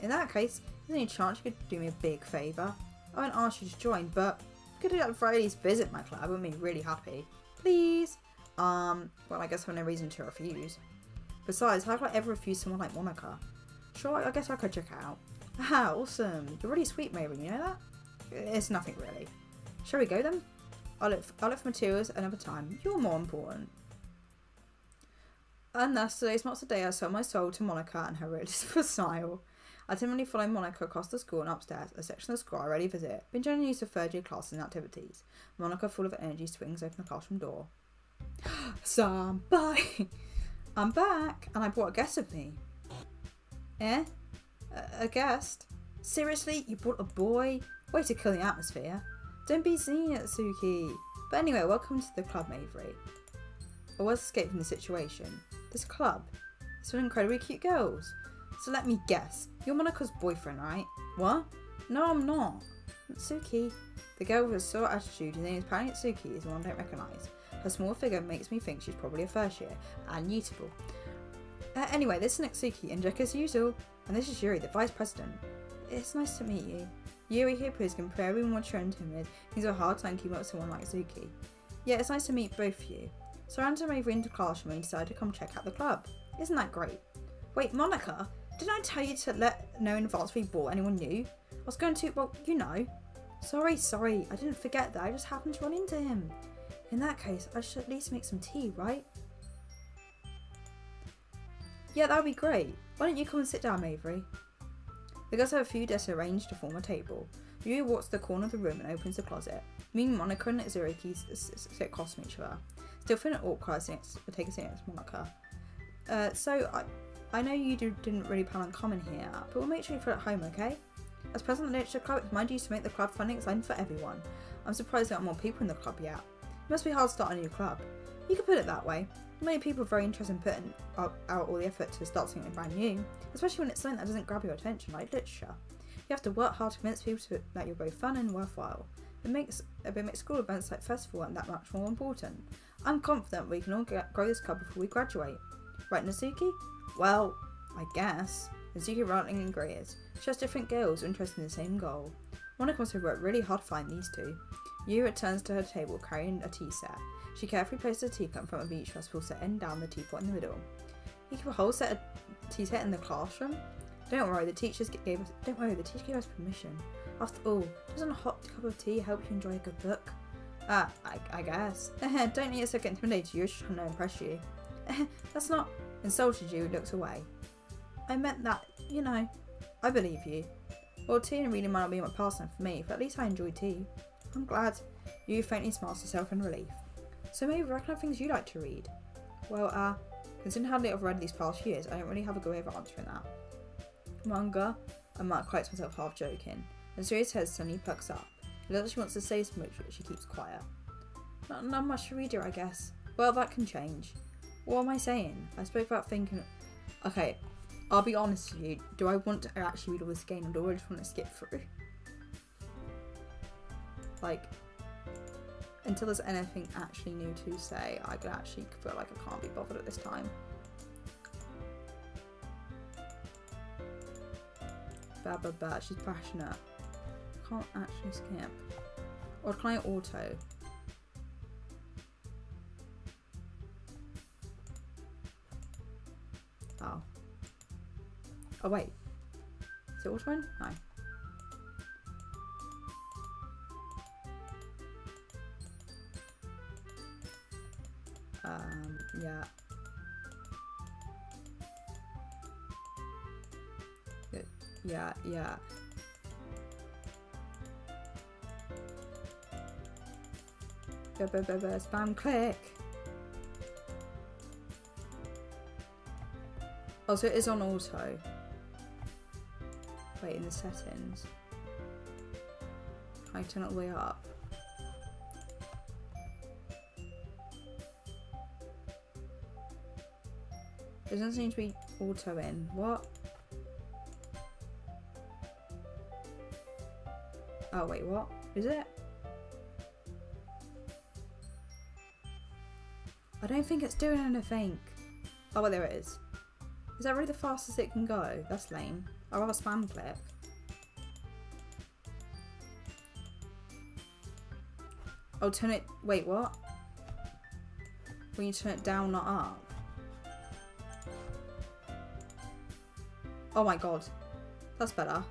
in that case, there's any chance you could do me a big favour? I won't ask you to join, but if you could at the very least visit my club, I'd be really happy. Please? Well, I guess I have no reason to refuse. Besides, how could I ever refuse someone like Monica? Sure, I guess I could check it out. Ah, awesome. You're really sweet, Mavery, you know that? It's nothing really. Shall we go then? I'll look for materials another time. You're more important. And thus, today's not the day I sold my soul to Monica and her irresistible smile. I timidly follow Monica across the school and upstairs, a section of the school I already visit, been generally used for third year classes and activities. Monica, full of energy, swings open the classroom door. Somebody! I'm back, and I brought a guest with me. Eh? A guest? Seriously? You brought a boy? Way to kill the atmosphere. Don't be seen, Suki. But anyway, welcome to the club, Mavery. I was escaping the situation. This club. It's full of incredibly cute girls. So let me guess. You're Monica's boyfriend, right? What? No, I'm not. Suki. The girl with a sore attitude, whose name is apparently Suki, is the one I don't recognise. Her small figure makes me think she's probably a first year, and usable. Anyway, this is Suki, and Jack as usual, and this is Yuri, the vice president. It's nice to meet you. Yuri here appears incredibly mature and timid. He's a hard time keeping up with someone like Suki. Yeah, it's nice to meet both of you. So I ran to Mavery into classroom and decided to come check out the club. Isn't that great? Wait, Monica, didn't I tell you to let know in advance if we bought anyone new? I was going to, well, you know. Sorry, I didn't forget that. I just happened to run into him. In that case, I should at least make some tea, right? Yeah, that would be great. Why don't you come and sit down, Mavery? The girls have a few desks arranged to form a table. Yuri walks to the corner of the room and opens the closet. Me, Monica, and Zuruki sit across from each other. Still feeling awkward, take a seat next to Monica. So I know you didn't really plan on coming here, but we'll make sure you feel at home, okay? As president of the Literature Club, it's my duty to make the club fun and exciting for everyone. I'm surprised there aren't more people in the club yet. It must be hard to start a new club. You could put it that way. Many people are very interested in putting out all the effort to start something brand new, especially when it's something that doesn't grab your attention, like literature. You have to work hard to convince people that you're both fun and worthwhile. It makes school events like festival and that much more important. I'm confident we can all grow this club before we graduate. Right, Natsuki? Well, I guess. Natsuki rattling in agrees. She has different girls interested in the same goal. Monica must have worked really hard to find these two. Yu returns to her table carrying a tea set. She carefully places a teacup in front of each restful, setting down the teapot in the middle. You keep a whole set of tea set in the classroom? Don't worry, the teacher gave us permission. After all, doesn't a hot cup of tea help you enjoy a good book? I guess. Don't need to get intimidated, you're just trying to impress you. That's not insulted you, looks away. I meant that, you know, I believe you. Well, tea and reading might not be my pastime for me, but at least I enjoy tea. I'm glad. You faintly smiles herself in relief. So maybe recommend things you like to read. Well, considering how little I've read these past years, I don't really have a good way of answering that. Manga? I might quite myself half joking. And Suri's head suddenly perks up. It looks like she wants to say so much, but she keeps quiet. Not much to read here, I guess. Well, that can change. What am I saying? I spoke about thinking... Okay, I'll be honest with you. Do I want to actually read all this again, or do I just want to skip through? Like, until there's anything actually new to say, I could actually feel like I can't be bothered at this time. Blah, she's passionate. Can't actually skip. Or can I auto? Oh. Oh wait. Is it auto in? No. Yeah. Yeah. Spam click. Oh, so it is on auto. Wait, in the settings. Can I turn it all the way up? It doesn't seem to be auto in. What? Oh wait, what? Is it? I don't think it's doing anything. Oh well, there it is. Is that really the fastest it can go? That's lame. I'd rather spam click. Oh, turn it... Wait, what? When you turn it down, not up? Oh my god. That's better.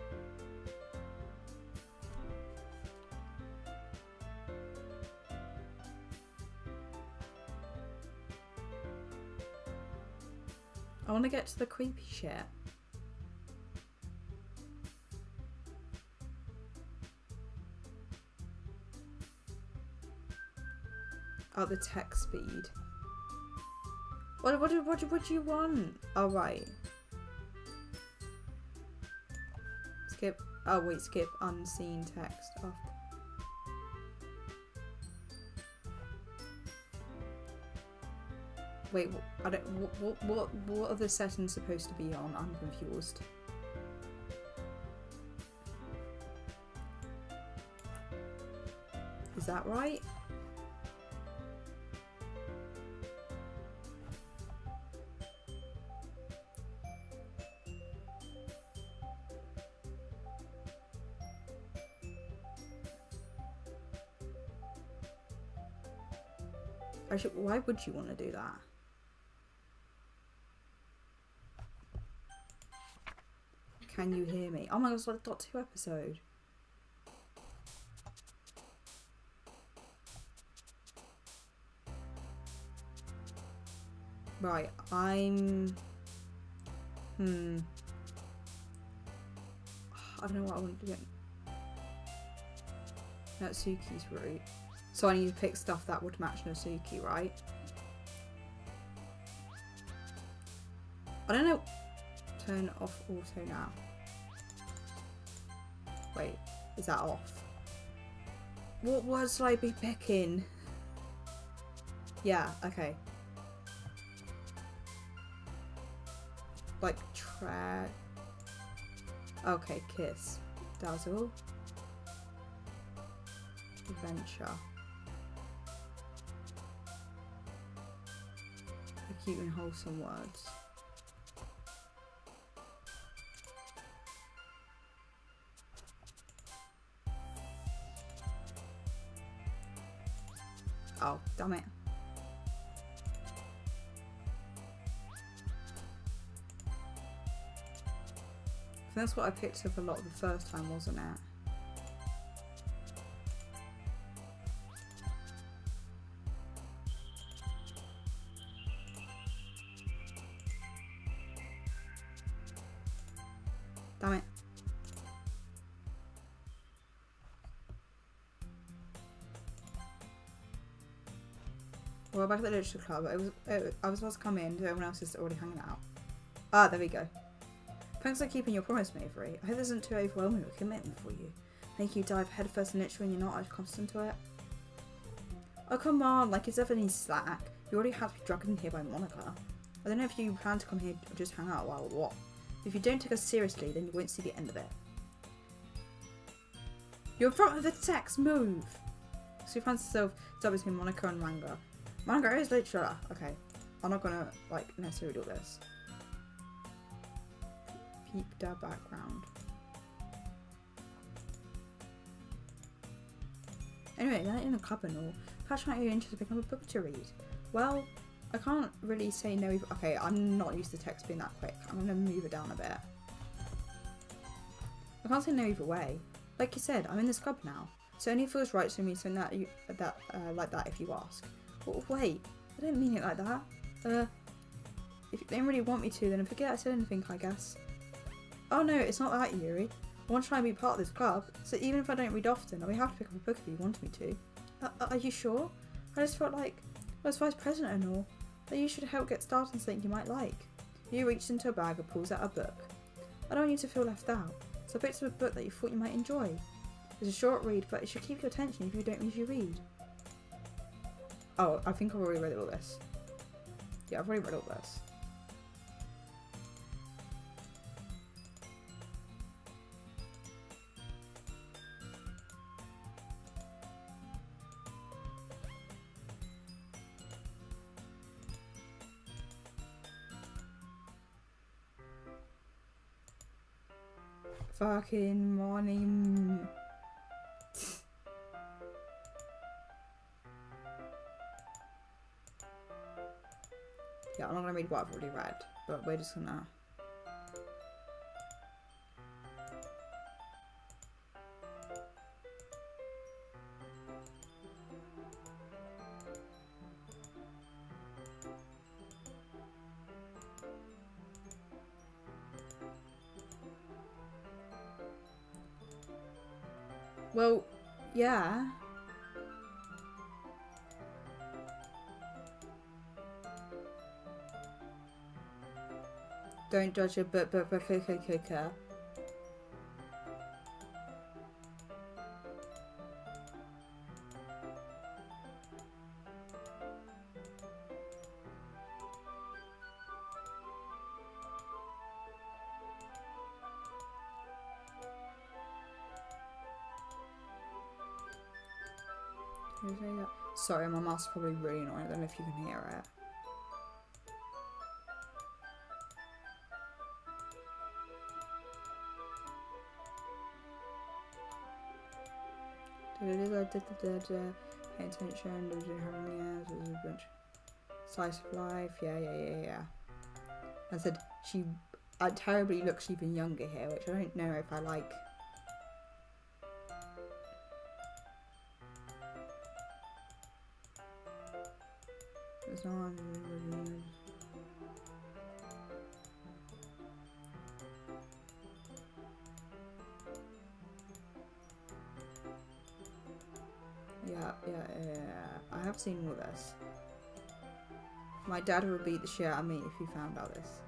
I want to get to the creepy shit. Oh, the text speed. What do you want? Oh, right. Skip. Oh, wait, skip unseen text after. Wait, I don't. What are the settings supposed to be on? I'm confused. Is that right? Why would you want to do that? Can you hear me? Oh my god, it's like the Dot 2 episode. Right, I'm... I don't know what I want to do. Natsuki's route. So I need to pick stuff that would match Natsuki, right? I don't know. Turn off auto now. Wait, is that off? What words should I be picking? Yeah, okay. Like okay, kiss. Dazzle. Adventure. Cute and wholesome words. Damn it. I think that's what I picked up a lot the first time, wasn't it? Damn it. Well, back at the literature club, I was supposed to come in, everyone else is already hanging out. Ah, there we go. Thanks for keeping your promise, Mavery. I hope this isn't too overwhelming of a commitment for you. Make you dive headfirst in literature when you're not accustomed to it. Oh, come on, like it's ever any slack. You already have to be dragged in here by Monica. I don't know if you plan to come here or just hang out a while or what. If you don't take us seriously, then you won't see the end of it. You're in front of the text, move! So he finds himself stuck between Monica and Manga. Manga is literature. Okay, I'm not gonna, like, necessarily do this. Peep their background. Anyway, they're in the club and all. Perhaps might be interested in picking up a book to read. Well, I can't really say no. Okay, I'm not used to text being that quick. I'm gonna move it down a bit. I can't say no either way. Like you said, I'm in this club now, so it only feels right to me saying that like that if you ask. But wait, I didn't mean it like that. If you don't really want me to, then forget I said anything, I guess. Oh no, it's not that, Yuri. I want to try and be part of this club, so even if I don't read often, I'll be happy to pick up a book if you want me to. Are you sure? I just felt like I was vice president and all, that you should help get started on something you might like. You reaches into a bag and pulls out a book. I don't want you to feel left out, so I picked up a book that you thought you might enjoy. It's a short read, but it should keep your attention if you don't usually read. Oh, I think I've already read all this. Yeah, I've already read all this. Fucking morning. Yeah, I'm not gonna read what I've already read, but we're just gonna. Well, yeah. Don't judge a book, Sorry, my mouse is probably really annoying. I don't know if you can hear it. Pay attention. Slice of life. Yeah. I said she terribly looks even younger here, which I don't know if I like. It's not. Yeah. I have seen all this. My dad would beat the shit out of me if he found out this.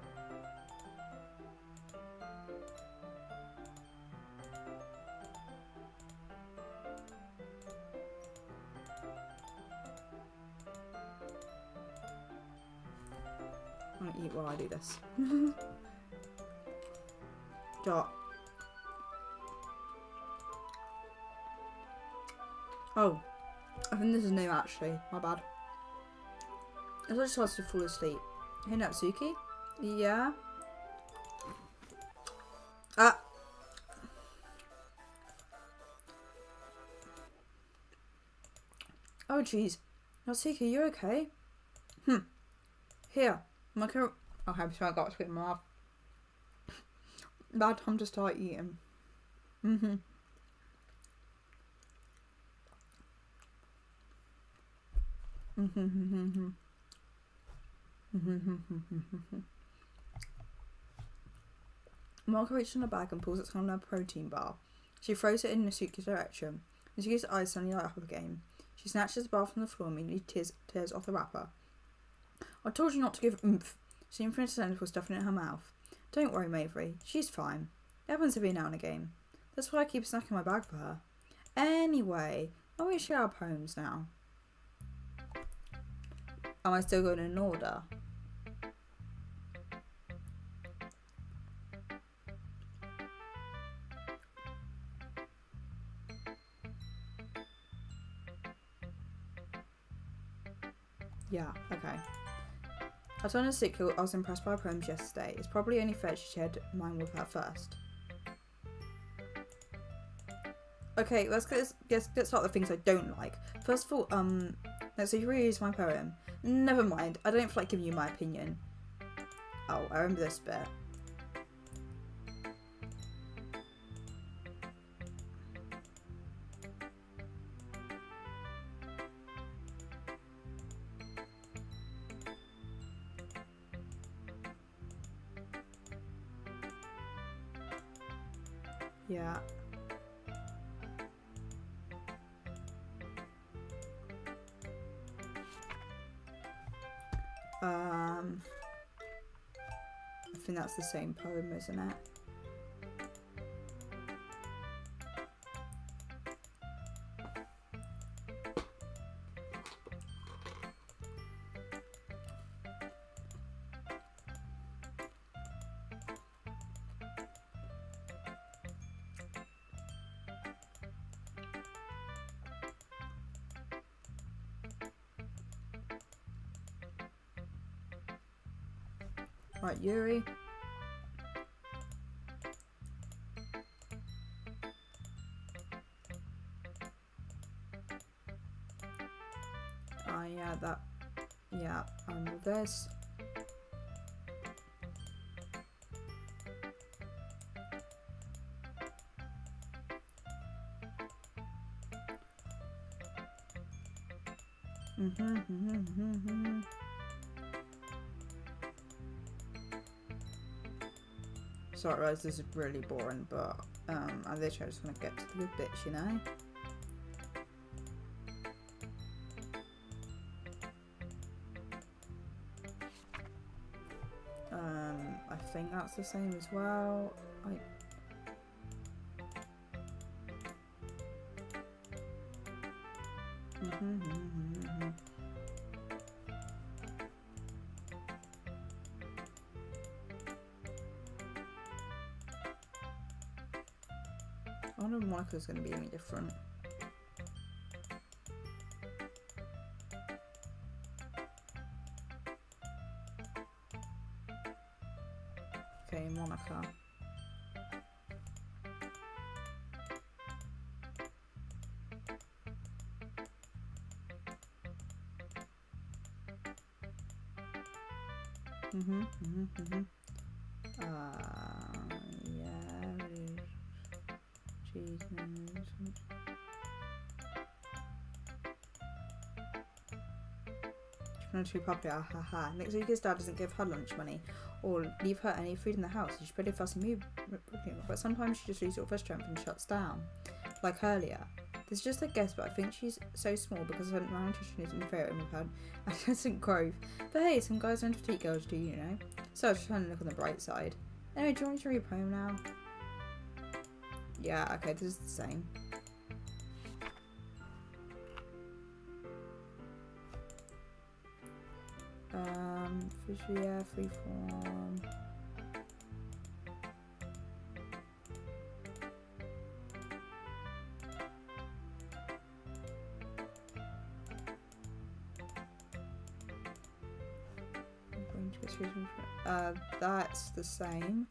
I'm gonna eat while I do this. Dot. Oh, I think this is new actually. My bad. I just started to fall asleep. Hey Natsuki? Yeah? Ah! Oh jeez. Nausicaa, you okay? Here. Okay, so I got to in my mouth. Bad time to start eating. Marco reaches in a bag and pulls its hand on a protein bar. She throws it in Nasuki's direction. Nasuki's eyes suddenly light up again. She snatches the bar from the floor and immediately tears off the wrapper. I told you not to give oomph. She finished the sentence while stuffing it in her mouth. Don't worry, Mavery. She's fine. It happens every now and again. That's why I keep snacking my bag for her. Anyway, why don't we share our poems now? Am I still going in order? Yeah, okay. I told Nasuka I was impressed by her poems yesterday. It's probably only fair she shared mine with her first. Okay, let's start with the things I don't like. First of all, let's see if you read my poem. Never mind, I don't feel like giving you my opinion. Oh, I remember this bit. Yeah. I think that's the same poem, isn't it? Right, Yuri. Yeah, that. Yeah, with this. Sorry guys, this is really boring, but I literally just want to get to the good bits, you know? I think that's the same as well. I wonder if Monica's going to be any different. Okay, Monica. Yeah. She's too popular, haha. Next week his dad doesn't give her lunch money or leave her any food in the house. She's pretty fussy mood, but sometimes she just loses all her strength and shuts down. Like earlier. This is just a guess, but I think she's so small because her malnutrition is interfering with her adolescent growth. But hey, some guys don't petite girls do, you know? So I was trying to look on the bright side. Anyway, do you want me to read your poem now? Yeah, okay, this is the same. Yeah, freeform. That's the same.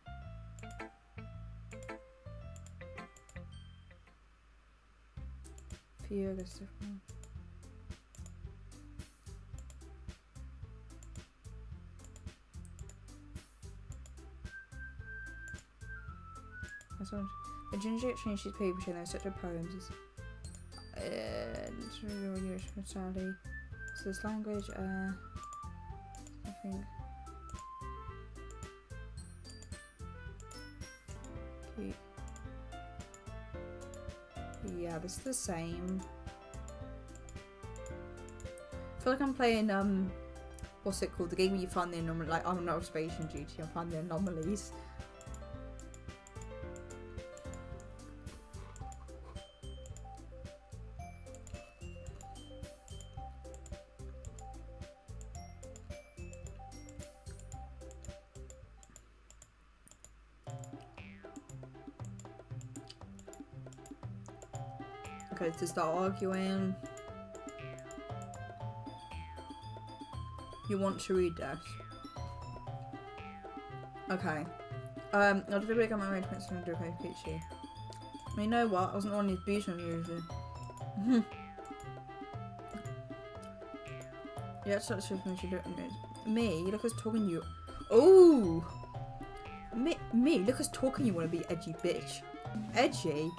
The ginger exchange these papers showing their such poems. Sally. So this language, I think. Yeah, this is the same. I feel like I'm playing what's it called? The game where you find the anomaly. Like I'm on observation duty. I find the anomalies. Okay, to start arguing. You want to read this? Okay. I'll deliberately get my arrangements and do a Peachy. You know what? I wasn't on these beach reviews. Yeah, it's such a me, look who's talking you. Oh! Me, look who's talking you want to be edgy bitch. Edgy?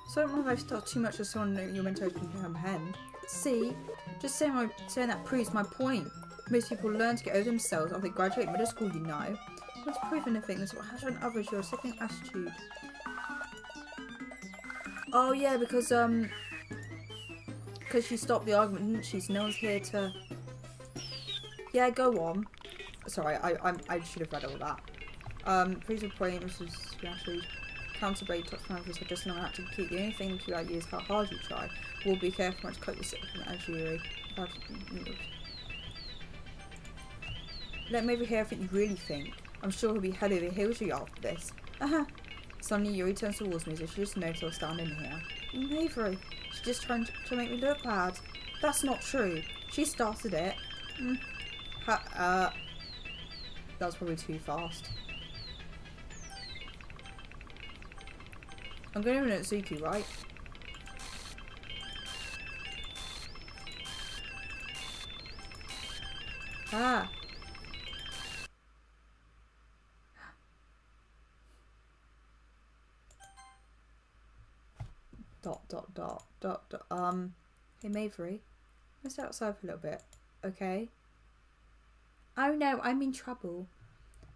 So I don't know if I've thought too much of someone you're meant to comprehend. See? Just saying that proves my point. Most people learn to get over themselves after they graduate middle school, you know. What's proof anything? That's what has on others your second attitude. Oh yeah, because she stopped the argument, didn't she? So no one's here to. Yeah, go on. Sorry, I should have read all that. Proves your point, which is actually counterbraid top managers are just not out to keep. The only thing to keep out you is how hard you try. We'll be careful not to cut yourself from the edge. Let me overhear everything you really think. I'm sure he'll be head over heels for you after this. Suddenly Yuri turns towards me as if she just noticed I was standing here. Avery, she's just trying to make me look bad. That's not true. She started it. That was probably too fast. I'm going to win at Zuki, right? Ah. Hey Mavery, let's stay outside for a little bit, okay? Oh no, I'm in trouble.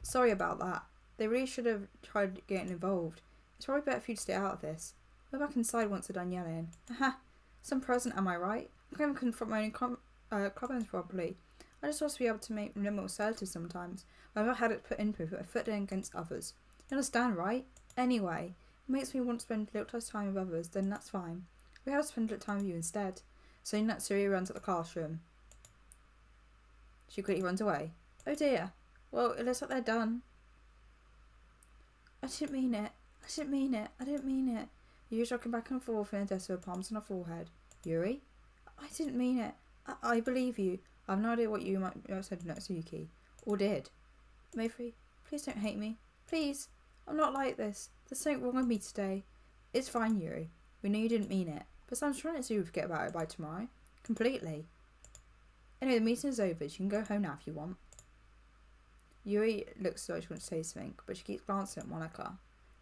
Sorry about that. They really should have tried getting involved. It's probably better for you to stay out of this. Go back inside once they're done yelling. Some present, am I right? I can't even confront my own clubhouse properly. I just want to be able to make them more assertive sometimes. I've never had it put into it, but I put it in against others. You understand, right? Anyway. It makes me want to spend a little less time with others, then that's fine. We have to spend a little time with you instead. Saying that, Siri runs at the classroom. She quickly runs away. Oh dear. Well, it looks like they're done. I didn't mean it. I didn't mean it. Yuri's rocking back and forth in a desk with her palms on her forehead. Yuri? I didn't mean it. I believe you. I have no idea what you might have said to Natsuki. Or did. Mayfree, please don't hate me. Please. I'm not like this. There's something wrong with me today. It's fine, Yuri. We know you didn't mean it. But I'm trying to forget about it by tomorrow. Completely. Anyway, the meeting is over. You can go home now if you want. Yuri looks as though she wants to say something, but she keeps glancing at Monica.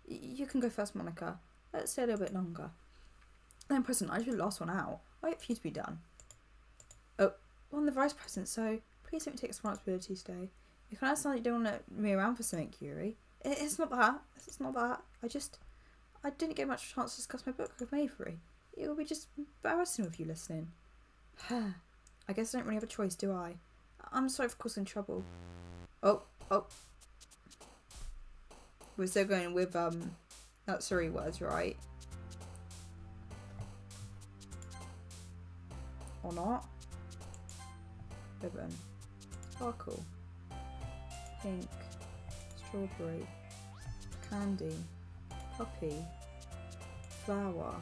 You can go first, Monica. Let's stay a little bit longer. Then, President, I should be the last one out. I wait for you to be done. Oh, well, I'm the Vice President, so please don't take responsibility today. You can understand that you don't want me around for something, Yuri. It's not that. It's not that. I didn't get much chance to discuss my book with Mavery. It would be just embarrassing with you listening. I guess I don't really have a choice, do I? I'm sorry for causing trouble. Oh. We're still going with, that's 3 words, right? Or not? Ribbon. Sparkle. Pink. Strawberry. Candy. Puppy. Flower.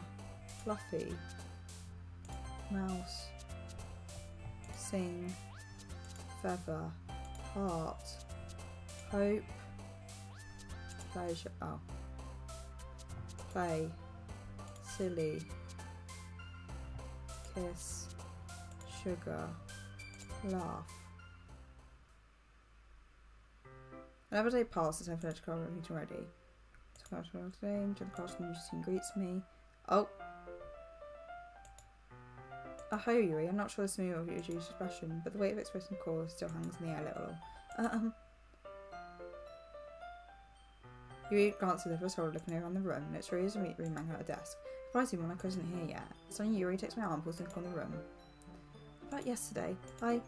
Fluffy. Mouse. Sing. Feather. Heart. Hope. Pleasure. Oh. Play. Silly. Kiss. Sugar. Laugh. Another day passes and I've finished reading already. Casual acclaim to the person who greets me. Oh. Hi Yuri, I'm not sure the smooth of your expression, but the weight of expressing cause still hangs in the air a little. Yuri glances over his shoulder, looking around the room, and it's Rui's room hanging at a desk. Surprisingly, when I couldn't hear yet. Suddenly Yuri takes my arm, pulls and on the room. About yesterday, I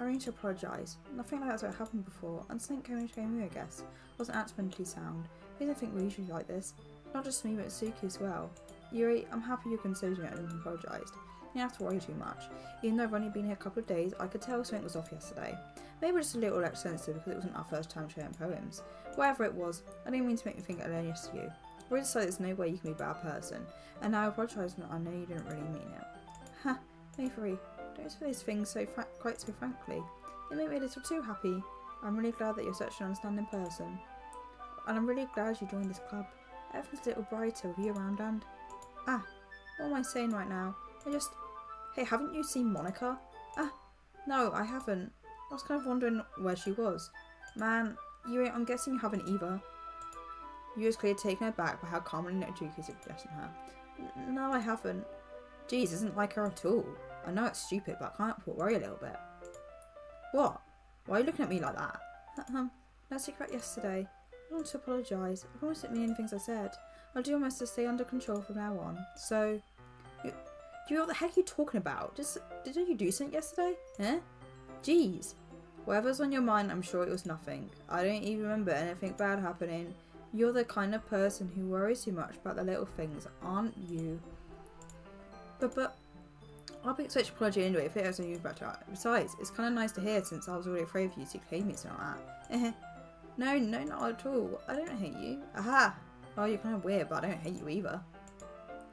arranged to apologise. Nothing like that's ever happened before, and something came me, I guess. Wasn't accidentally sound. I don't think we're usually like this. Not just me, but Suki as well. Yuri, I'm happy you're considering it and apologised. You don't have to worry too much. Even though I've only been here a couple of days, I could tell something was off yesterday. Maybe we're just a little less sensitive because it wasn't our first time sharing poems. Whatever it was, I didn't mean to make you think aloneness to you. We decided there's no way you can be a bad person, and now I apologise when I know you didn't really mean it. Ha, Mayvery, don't say those things quite so frankly. It made me a little too happy. I'm really glad that you're such an understanding person. And I'm really glad you joined this club. Everything's a little brighter with you around and... what am I saying right now? Hey, haven't you seen Monica? No, I haven't. I was kind of wondering where she was. Man, I'm guessing you haven't either. You was clearly taken aback by how calm and Duki is addressing her. No, I haven't. Geez, isn't like her at all. I know it's stupid, but I can't but worry a little bit. What? Why are you looking at me like that? Let's talk about yesterday. I want to apologise. I promise it mean any things I said. I'll do my best to stay under control from now on. So, do you know what the heck are you talking about? Didn't you do something yesterday? Jeez. Whatever's on your mind, I'm sure it was nothing. I don't even remember anything bad happening. You're the kind of person who worries too much about the little things, aren't you? But I'll be such an apology anyway if it has anything better. Besides, it's kind of nice to hear since I was already afraid of you to claim me, it's not that. No, not at all. I don't hate you. Aha! Oh, you're kind of weird, but I don't hate you either.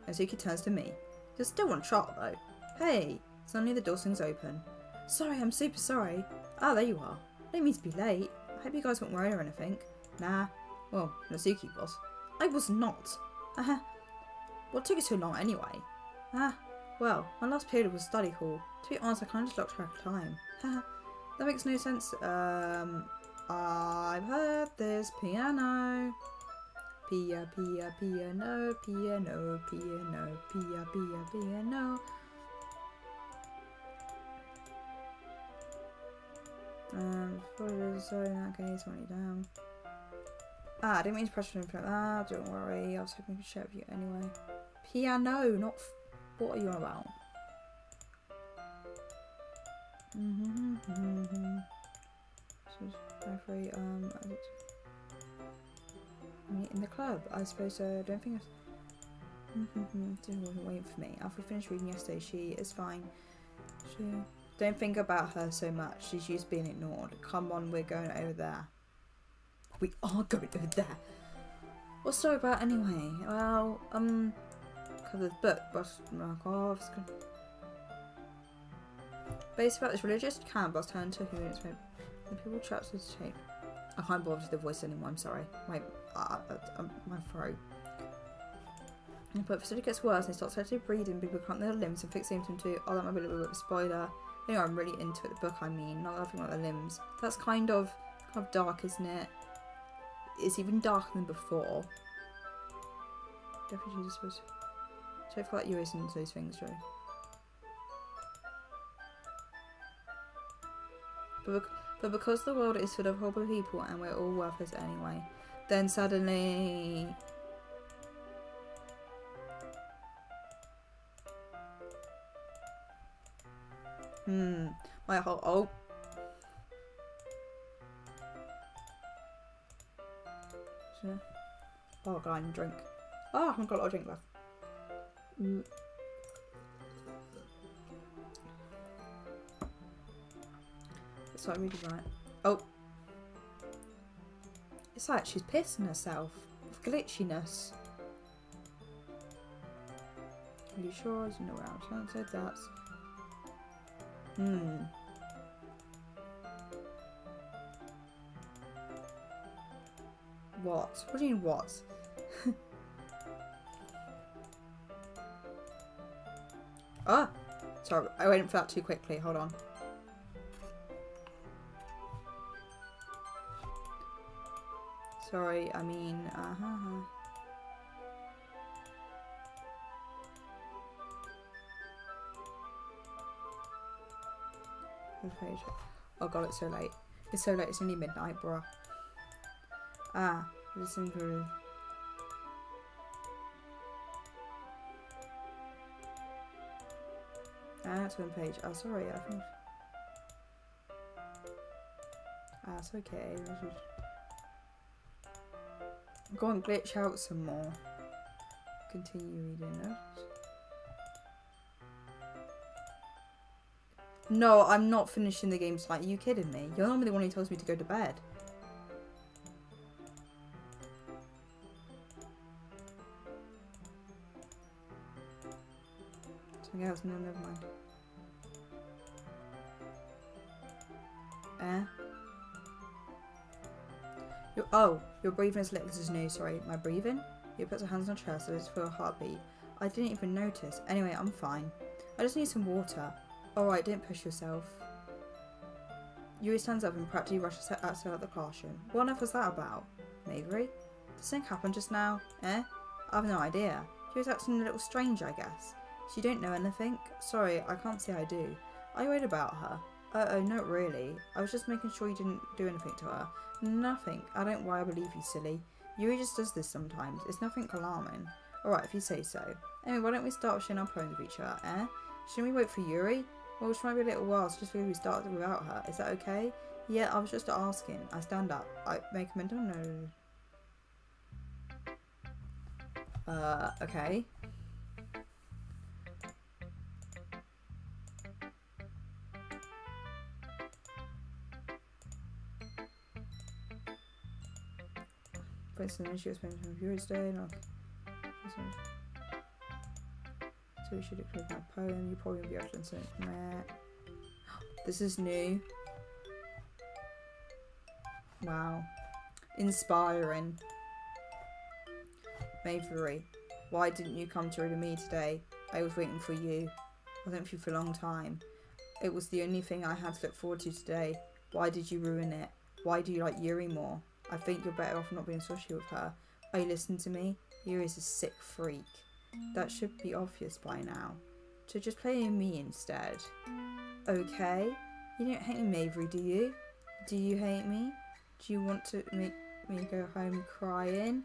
Azuki turns to me. You're still on shot though. Hey! Suddenly the door swings open. Sorry, I'm super sorry. Ah, there you are. I didn't mean to be late. I hope you guys weren't worried or anything. Nah. Well, Natsuki was. I was not. What took you so long anyway? Well, my last period was study hall. To be honest, I kind of just lost track of time. That makes no sense. I've heard this piano. Pia, pia, piano, piano, piano, pia, pia, piano. So in that case, I want you down. I didn't mean to pressure him for that. Don't worry, I was hoping to share with you anyway. Piano, not. What are you on about? Free, in the club, I suppose so. Don't think wasn't waiting for me. After we finished reading yesterday, she is fine. Don't think about her so much. She's used to being ignored. Come on, we're going over there. We are going over there. What's the story about anyway? Well, cover the book, but mark off. Based about this religious cannibals turned to who it's made. The people trapped with shape. I can't bother with the voice anymore. I'm sorry. My throat. But if it gets worse, and they start slowly breathing, people cut their limbs and fixate them to. Oh, that might be a little bit of a spoiler. You know, I'm really into it. The book, I mean, not laughing about the limbs. That's kind of dark, isn't it? It's even darker than before. Definitely Jesus was. So I feel like you're into those things, Joe. But because the world is full of horrible people and we're all worthless anyway, then suddenly... My whole... Oh. Oh, God, I need a drink. Oh, I haven't got a lot of drink left. It's like really right. Oh. It's like she's pissing herself. With glitchiness. Are you sure? There's nowhere else. I said that. What? What do you mean what? Ah! Sorry, I went for that too quickly. Hold on. Sorry, I mean, first page. Oh god, it's so late. It's so late, it's only midnight, bruh. Ah, listen to... Ah, turn page. Oh, sorry, I think... Ah, it's okay. Go on, glitch out some more. Continue reading it. No, I'm not finishing the game tonight. Are you kidding me? You're normally the one who tells me to go to bed. Something else? No, never mind. Your breathing is lit. This is new. Sorry, my breathing? You put your hands on her chest so it's for a heartbeat. I didn't even notice. Anyway, I'm fine. I just need some water. Alright, don't push yourself. Yuri stands up and practically rushes outside of the classroom. What on earth was that about? Mavery? Did something happen just now? I have no idea. Yuri's acting a little strange, I guess. So you don't know anything? Sorry, I can't say I do. Are you worried about her? Oh, not really. I was just making sure you didn't do anything to her. Nothing. I don't worry, I believe you, silly. Yuri just does this sometimes. It's nothing alarming. Alright, if you say so. Anyway, why don't we start sharing our poems with each other, Shouldn't we wait for Yuri? Well, it might be a little while, so just figured we started without her. Is that okay? Yeah, I was just asking. I stand up. I make a mental note. Okay. For instance, an issue was spending time Yuri's day. So we should include my poem. You probably won't be able to insert it. This is new. Wow. Inspiring. Mavery, why didn't you come to read me today? I was waiting for you. I was waiting for you for a long time. It was the only thing I had to look forward to today. Why did you ruin it? Why do you like Yuri more? I think you're better off not being associated with her. Are you listening to me? Yuri's a sick freak. That should be obvious by now. So just play me instead. Okay? You don't hate me, Mavery, do you? Do you hate me? Do you want to make me go home crying?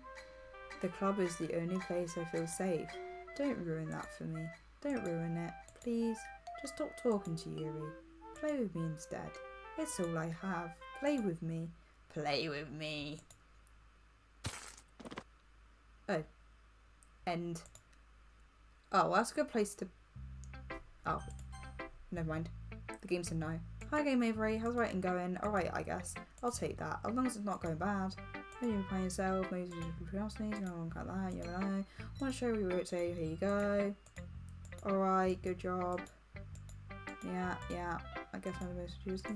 The club is the only place I feel safe. Don't ruin that for me. Don't ruin it. Please, just stop talking to Yuri. Play with me instead. It's all I have. Play with me. Play with me. Oh. End. Oh, well, that's a good place to... Oh. Never mind. The game said no. Hi, Game Avery. How's writing going? Alright, I guess. I'll take that. As long as it's not going bad. Maybe you're playing yourself. Maybe you should pronounce things. You don't cut that. You never know. I want to show you what it today. Here you go. Alright, good job. Yeah. I guess I'm the most useful.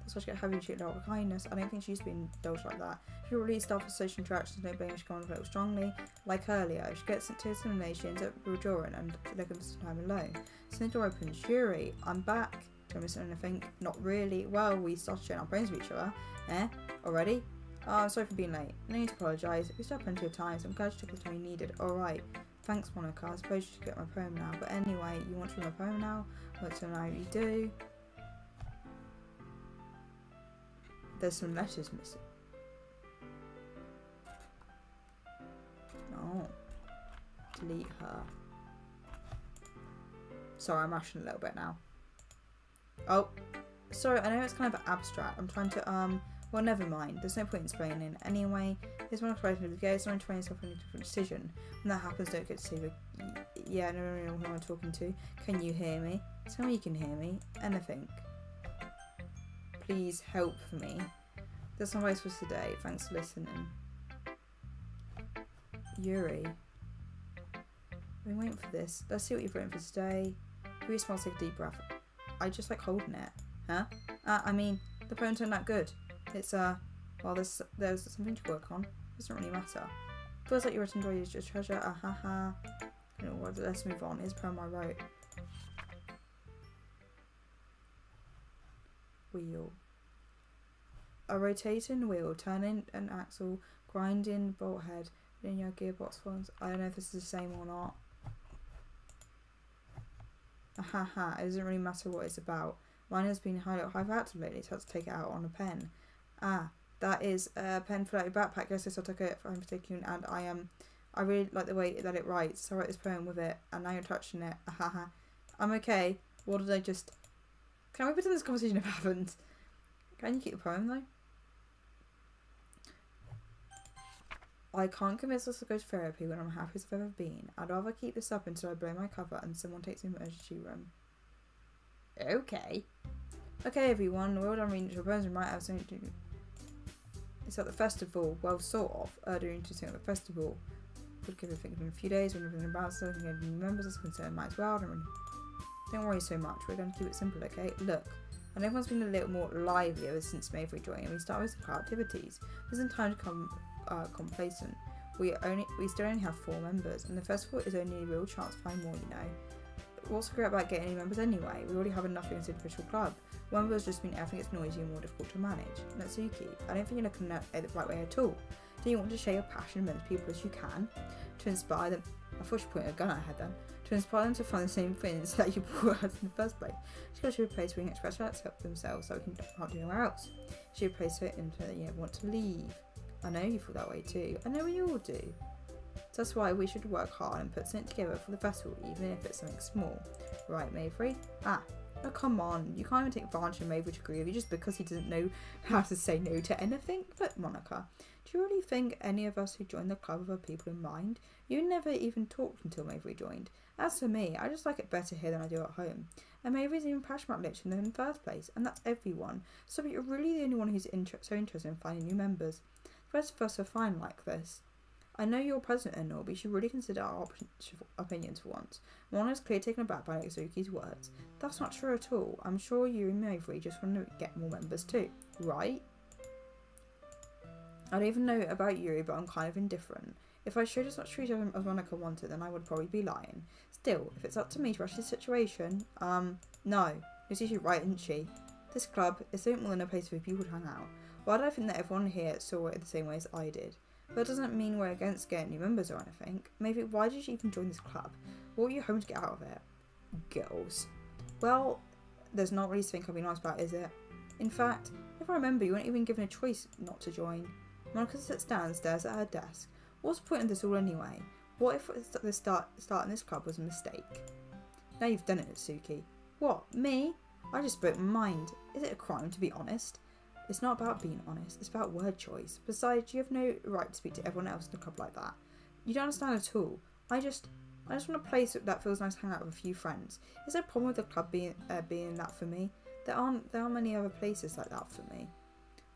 That's why she get heavy treated out with kindness. I don't think she used to be indulged like that. She really started social interactions, no blame, she can a little strongly. Like earlier, she gets into simulations at withdrawing and looking for some time alone. So the door opens. Yuri, I'm back. Do I miss anything? Not really. Well, we started sharing our brains with each other. Already? Oh, I'm sorry for being late. No need to apologise. We still have plenty of time, so I'm glad you took the time you needed. Alright. Thanks, Monica. I suppose you should get my poem now. But anyway, you want to read my poem now? Well, so now you do. There's some letters missing. Oh. Delete her. Sorry, I'm rushing a little bit now. Oh. Sorry, I know it's kind of abstract. I'm trying to, well, never mind. There's no point in explaining. Anyway, here's one expression of the gaze. Don't train yourself on a different decision. When that happens, don't get to see the... Yeah, no, who am I talking to? Can you hear me? Tell me you can hear me. Anything. Please help me. That's my advice for today. Thanks for listening. Yuri. I've been waiting for this. Let's see what you've written for today. Yuri smiles, take a deep breath. I just like holding it. Huh? I mean, the poem turned out good. It's, well, there's something to work on. It doesn't really matter. Feels like your written joy is just treasure. I don't know what, let's move on. Here's a poem I wrote. Wheel. A rotating wheel, turning an axle, grinding bolt head, in your gearbox ones. I don't know if this is the same or not. Ahaha, it doesn't really matter what it's about. Mine has been hyperactive lately, so I had to take it out on a pen. Ah, that is a pen for your backpack. Yes, so I took it for home particular, and I really like the way that it writes. So I wrote this poem with it, and now you're touching it. Ahaha. I'm okay. What did I just... Can we pretend this conversation never happened? Can you keep the poem though? I can't convince us to go to therapy when I'm happiest I've ever been. I'd rather keep this up until I blow my cover and someone takes me to the emergency room. Okay. Okay, everyone. Well done reading your poems. We might have something to do. It's at the festival. Well, sort of. Doing interesting at the festival. Could give a thing in a few days when we're thinking about something and new members is concerned. Might as well. Don't worry so much. We're going to keep it simple, okay? Look. And everyone's been a little more lively ever since Mabry joined, and we started with some activities. There's no time to come complacent. We still only have 4 members, and the festival is only a real chance to find more, you know. What's great about getting any members anyway? We already have enough in the official club. One member's just mean everything gets noisy and more difficult to manage. Natsuki, I don't think you're looking at it the right way at all. Do you want to share your passion with as many people as you can? To inspire them, I thought you pointed a gun at her head then. To inspire them to find the same things that you brought us in the first place. She goes to a place where we can express ourselves themselves so we can't do anywhere else. She replaced her into that you never want to leave. I know you feel that way too. I know we all do. So that's why we should work hard and put something together for the festival, even if it's something small. Right, Mabry? Oh, come on. You can't even take advantage of Mabry to agree with you just because he doesn't know how to say no to anything. But Monica, do you really think any of us who joined the club have our people in mind? You never even talked until Mabry joined. As for me, I just like it better here than I do at home. And Mabry's even passionate about literature in the first place, and that's everyone. So you're really the only one who's so interested in finding new members. The rest of us are fine like this. I know you're president and all, but you should really consider our opinions for once. Monica's clearly taken aback by Natsuki's words. That's not true at all. I'm sure you and Mabry just want to get more members too, right? I don't even know about Yuri, but I'm kind of indifferent. If I showed as much treatment as Monica wanted, then I would probably be lying. Still, if it's up to me to rush this situation, no. She's usually right, isn't she? This club is something more than a place for people to hang out. Why do I think that everyone here saw it the same way as I did? But it doesn't mean we're against getting new members or anything. Maybe why did you even join this club? What were you hoping to get out of it? Girls. Well, there's not really something I'll be nice about, is it? In fact, if I remember, you weren't even given a choice not to join. Monica sits down and stares at her desk. What's the point of this all anyway? What if the starting this club was a mistake? Now you've done it, Natsuki. What, me? I just spoke my mind. Is it a crime to be honest? It's not about being honest, it's about word choice. Besides, you have no right to speak to everyone else in a club like that. You don't understand at all. I just want a place that feels nice to hang out with a few friends. Is there a problem with the club being that for me? There aren't many other places like that for me.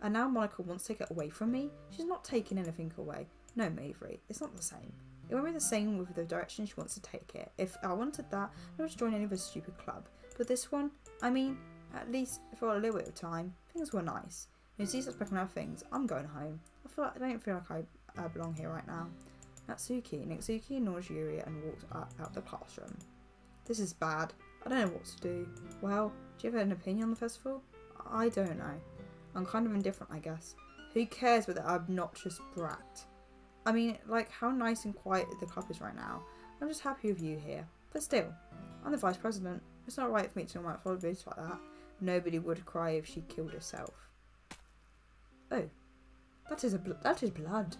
And now Monica wants to take it away from me? She's not taking anything away. No, Mabry, it's not the same. It won't be the same with the direction she wants to take it. If I wanted that, I would just join any of a stupid club. But this one, I mean, at least for a little bit of time, things were nice. You see such picking up things, I'm going home. I don't feel like I belong here right now. Natsuki ignores Yuri and walks out the classroom. This is bad. I don't know what to do. Well, do you have an opinion on the festival? I don't know. I'm kind of indifferent, I guess. Who cares about that obnoxious brat? I mean, like, how nice and quiet the club is right now. I'm just happy with you here. But still, I'm the vice president. It's not right for me to know my responsibilities like that. Nobody would cry if she killed herself. Oh, that is blood.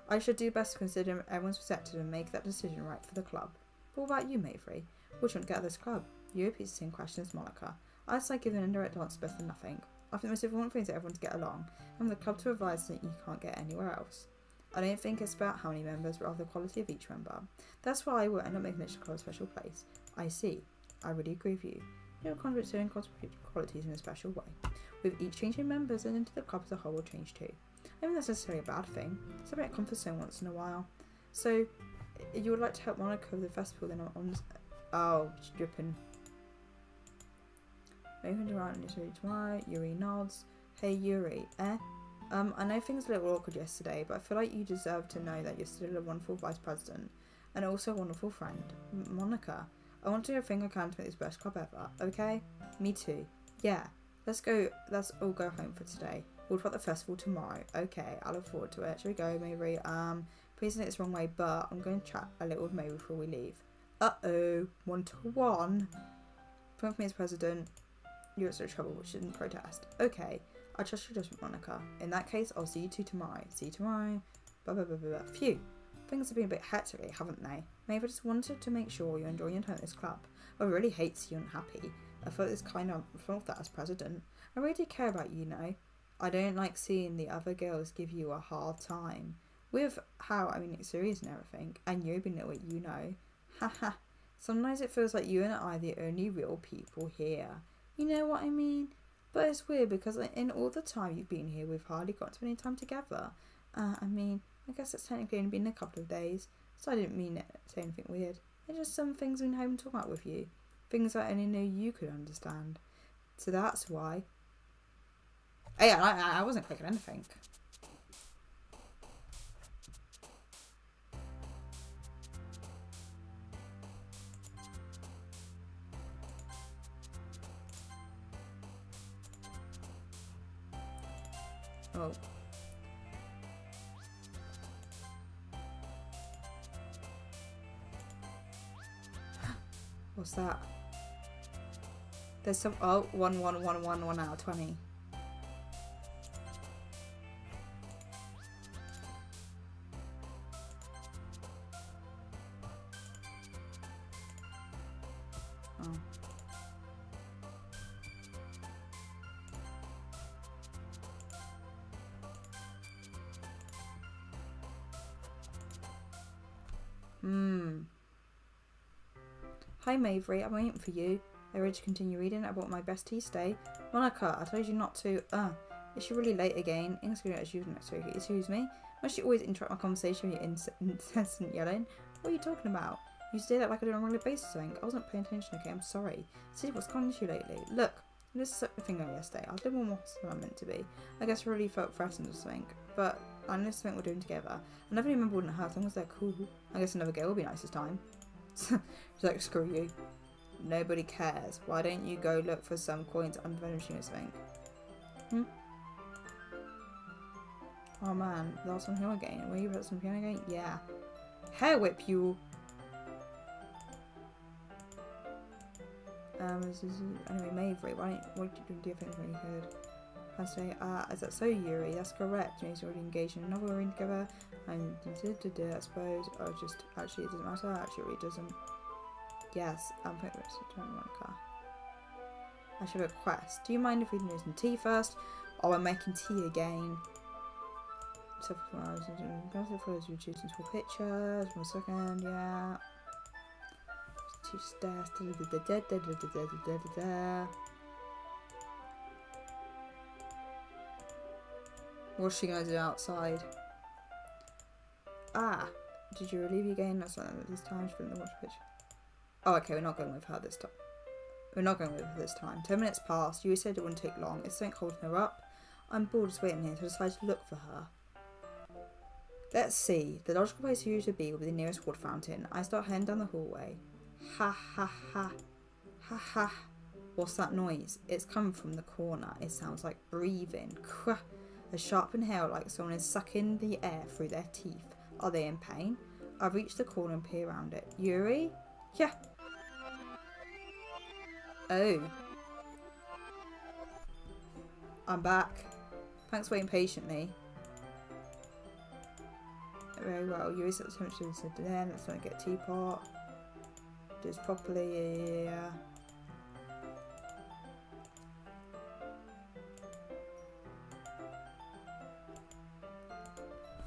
I should do best to consider everyone's perspective and make that decision right for the club. But what about you, Mabry? What do you want to get out of this club? You repeats the same question as Monica. I just like giving an indirect answer better than nothing. I think the most important thing is for everyone to get along, and the club to provide something you can't get anywhere else. I don't think it's about how many members, but rather the quality of each member. That's why I will end up making this club a special place. I see. I really agree with you. You're contributing qualities in a special way. With each change in members and into the club as a whole will change too. I don't think that's necessarily a bad thing. It's a bit of comfort zone once in a while. So, you would like to help Monica with the festival then oh, she's dripping. Moving around tomorrow. Yuri nods. Hey Yuri, I know things were a little awkward yesterday, but I feel like you deserve to know that you're still a wonderful vice president and also a wonderful friend. Monica, I want to do everything I can to make this the best club ever, okay? Me too. Yeah, let's all go home for today. We'll talk about the festival tomorrow. Okay, I look forward to it. Shall we go, Mabry? Please don't take this the wrong way, but I'm going to chat a little with May before we leave. Uh-oh. 1-to-1. Point for me as president. You're at sort of trouble, which didn't protest. Okay. I trust your judgment, Monica. In that case, I'll see you two tomorrow. See you tomorrow. Blah, blah, blah, blah, blah. Phew. Things have been a bit hectic, haven't they? Maybe I just wanted to make sure you're enjoying your time at this club. I really hate to see you unhappy. I felt that as president. I really do care about you, know. I don't like seeing the other girls give you a hard time. With how, it's serious and everything, and you being what you know. Haha. Sometimes it feels like you and I are the only real people here. You know what I mean? But it's weird because in all the time you've been here, we've hardly got to spend any time together. I guess it's technically only been a couple of days, so I didn't mean it to say anything weird. It's just some things I've been hoping to talk about with you. Things I only know you could understand. So that's why. Oh yeah, I wasn't clicking anything. Oh. What's that? There's some. Oh, 1 out of 20. Oh. Hi Mavery, I'm waiting for you. Are you ready to continue reading? I bought my best tea today. Monica, I told you not to. Is she really late again? Ingrid's going to let you next week. Excuse me? Must you always interrupt my conversation with your incessant yelling? What are you talking about? You say that like I do on a regular basis or something. I wasn't paying attention, okay? I'm sorry. See, what's gone into you lately? Look, I just set the thing on yesterday. I did one more than I'm meant to be. I guess I really felt threatened or something. But I know something we're doing together. I never remember wouldn't hurt as long as they're cool. I guess another girl will be nice this time. She's like, screw you. Nobody cares. Why don't you go look for some coins under the vending machine or something? Oh man, that's on here again. Were you at some piano again? Yeah. Hair whip you. Anyway, Mavery, what did you do if anything you could? I say, is that so, Yuri? That's correct. He's already engaged in another ring together. And I suppose. Oh, just actually, it doesn't matter. Actually, it really doesn't. Yes, I'm putting this in Monica. I should have a request. Do you mind if we do some tea first? Oh, I'm making tea again. So for you choose into pictures. 1 second, yeah. Two stairs. What's she gonna do outside? Did you relieve you again? That's not this time. She didn't watch the picture. Oh, okay, we're not going with her this time. We're not going with her this time. 10 minutes passed. You said it wouldn't take long. Is something holding her up? I'm bored just waiting here, so I decided to look for her. Let's see. The logical place for you to be will be the nearest water fountain. I start heading down the hallway. Ha ha ha. Ha ha. What's that noise? It's coming from the corner. It sounds like breathing. A sharp inhale like someone is sucking the air through their teeth. Are they in pain? I reach the corner and peer around it. Yuri? Yeah. Oh. I'm back. Thanks for waiting patiently. Very well. Yuri set the temperature and said, then let's not get a teapot. Do this properly, yeah.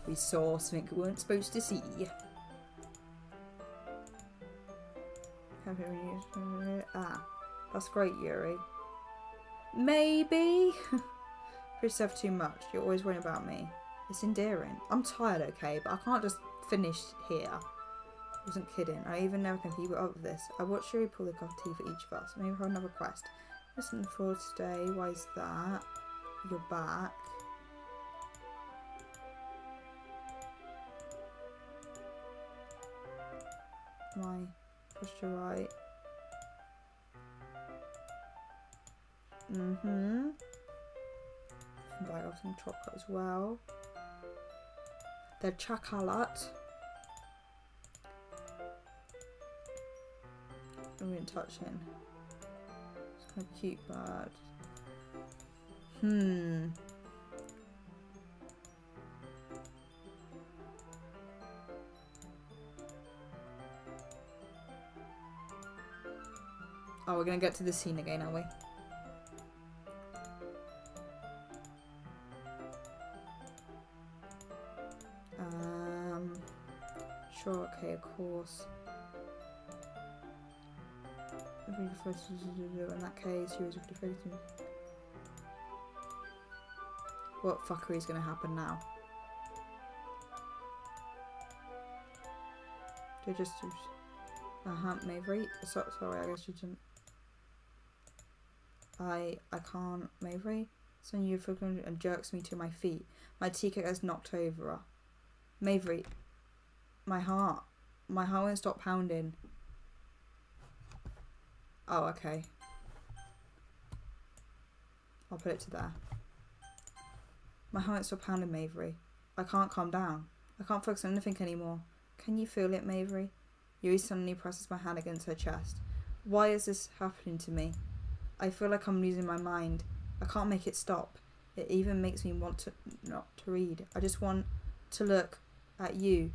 We saw something we weren't supposed to see. That's great, Yuri. Maybe? Push yourself too much. You're always worrying about me. It's endearing. I'm tired, okay, but I can't just finish here. I wasn't kidding. I even never can keep it up with this. I watched Yuri pull the cup of tea for each of us. Maybe for another quest. Listen for today. Why is that? You're back. My posture right. Bag off some chocolate as well. The chocolate. been touching. It's kind of cute bird. Oh, we're gonna get to the scene again, are we? Sure, okay, of course. In that case, you was really focusing. What fuckery is gonna happen now? Do just Mavery? Sorry, I guess you didn't. I can't, Mavery. So you fucking and jerks me to my feet. My teacup gets knocked over. Mavery. My heart won't stop pounding. Oh, okay. I'll put it to there. My heart won't stop pounding, Mavery. I can't calm down. I can't focus on anything anymore. Can you feel it, Mavery? Yuri suddenly presses my hand against her chest. Why is this happening to me? I feel like I'm losing my mind. I can't make it stop. It even makes me want to not to read. I just want to look at you.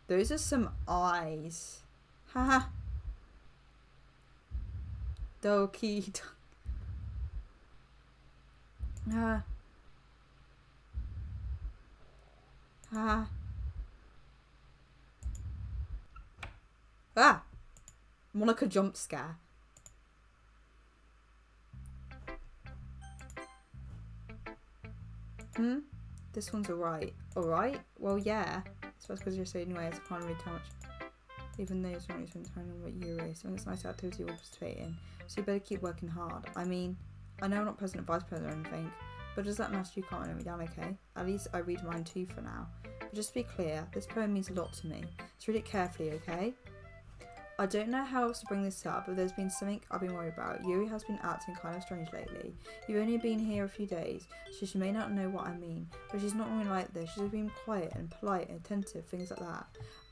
Those are some eyes. Haha. Doki. Ha. Ha. Ah! Monica jump scare. This one's alright. Alright? Well, yeah. So that's because you're saying anyway, I can't really tell much. Even though it's not even telling what Yuri is. So it's a nice activity we're participating. So you better keep working hard. I mean, I know I'm not president, vice president or anything, but does that matter? You can't let me down, okay? At least I read mine too for now. But just to be clear, this poem means a lot to me. So read it carefully, okay? I don't know how else to bring this up, but there's been something I've been worried about. Yuri has been acting kind of strange lately. You've only been here a few days, so she may not know what I mean. But she's not really like this. She's been quiet and polite and attentive, things like that.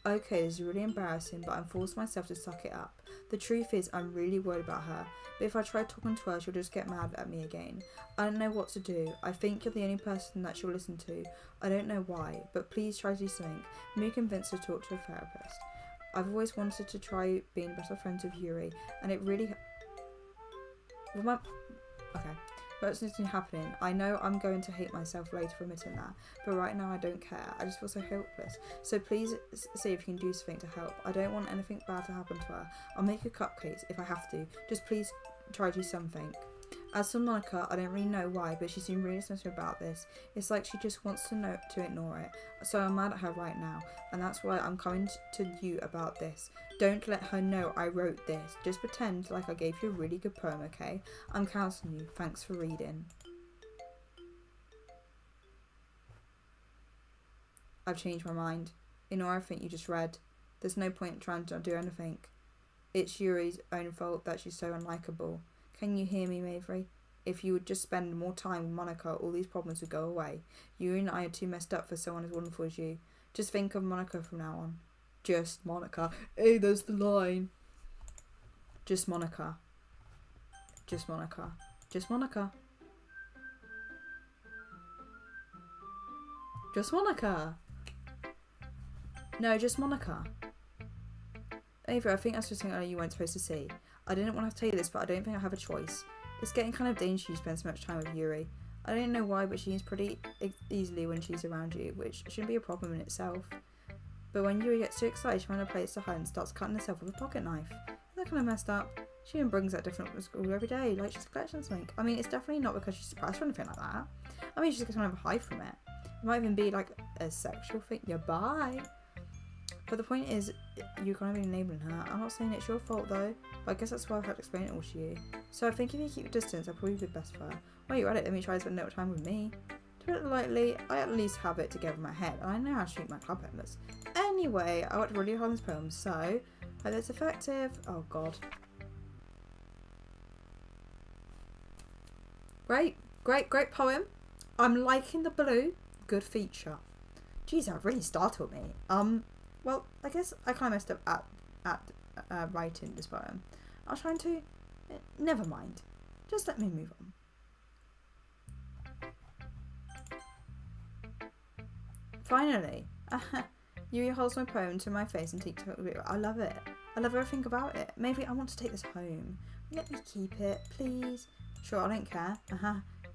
Okay, this is really embarrassing, but I'm forcing myself to suck it up. The truth is, I'm really worried about her. But if I try talking to her, she'll just get mad at me again. I don't know what to do. I think you're the only person that she'll listen to. I don't know why, but please try to do something. Maybe convince her to talk to a therapist. I've always wanted to try being better friends with Yuri, and it really... Okay. What's happening? I know I'm going to hate myself later for admitting that, but right now I don't care. I just feel so helpless. So please see if you can do something to help. I don't want anything bad to happen to her. I'll make her cupcakes if I have to. Just please try to do something. As for Monica, I don't really know why, but she seemed really sensitive about this. It's like she just wants to ignore it. So I'm mad at her right now, and that's why I'm coming to you about this. Don't let her know I wrote this. Just pretend like I gave you a really good poem, okay? I'm counseling you. Thanks for reading. I've changed my mind. Ignore everything you just read. There's no point trying to do anything. It's Yuri's own fault that she's so unlikable. Can you hear me, Mavery? If you would just spend more time with Monica, all these problems would go away. You and I are too messed up for someone as wonderful as you. Just think of Monica from now on. Just Monica. Hey, there's the line. Just Monica. Just Monica. Just Monica. Just Monica. No, just Monica. Avery, I think that's just something you weren't supposed to see. I didn't want to tell you this, but I don't think I have a choice. It's getting kind of dangerous you spend so much time with Yuri. I don't know why, but she seems pretty easily when she's around you, which shouldn't be a problem in itself. But when Yuri gets too excited, she finds a place to hide and starts cutting herself with a pocket knife. Is that kind of messed up? She even brings that different to school every day, like she's collecting something. I mean, it's definitely not because she's surprised or anything like that. I mean, she's just kind of hide from it. It might even be like a sexual thing. Yeah, bye. But the point is, you're kind of enabling her. I'm not saying it's your fault though, but I guess that's why I've had to explain it all to you. So I think if you keep your distance, I'll probably be best for her. While you're at it, let me try to spend no time with me. To put it lightly, I at least have it together in my head, and I know how to shoot my club members. Anyway, I worked really hard on this poem, so I hope it's effective. Oh god. Great poem. I'm liking the blue. Good feature. Jeez, that really startled me. Well, I guess I kind of messed up at writing this poem. I was trying to... never mind. Just let me move on. Finally. Yuri holds my poem to my face and takes it. I love it. I love everything about it. Maybe I want to take this home. Let me keep it, please. Sure, I don't care.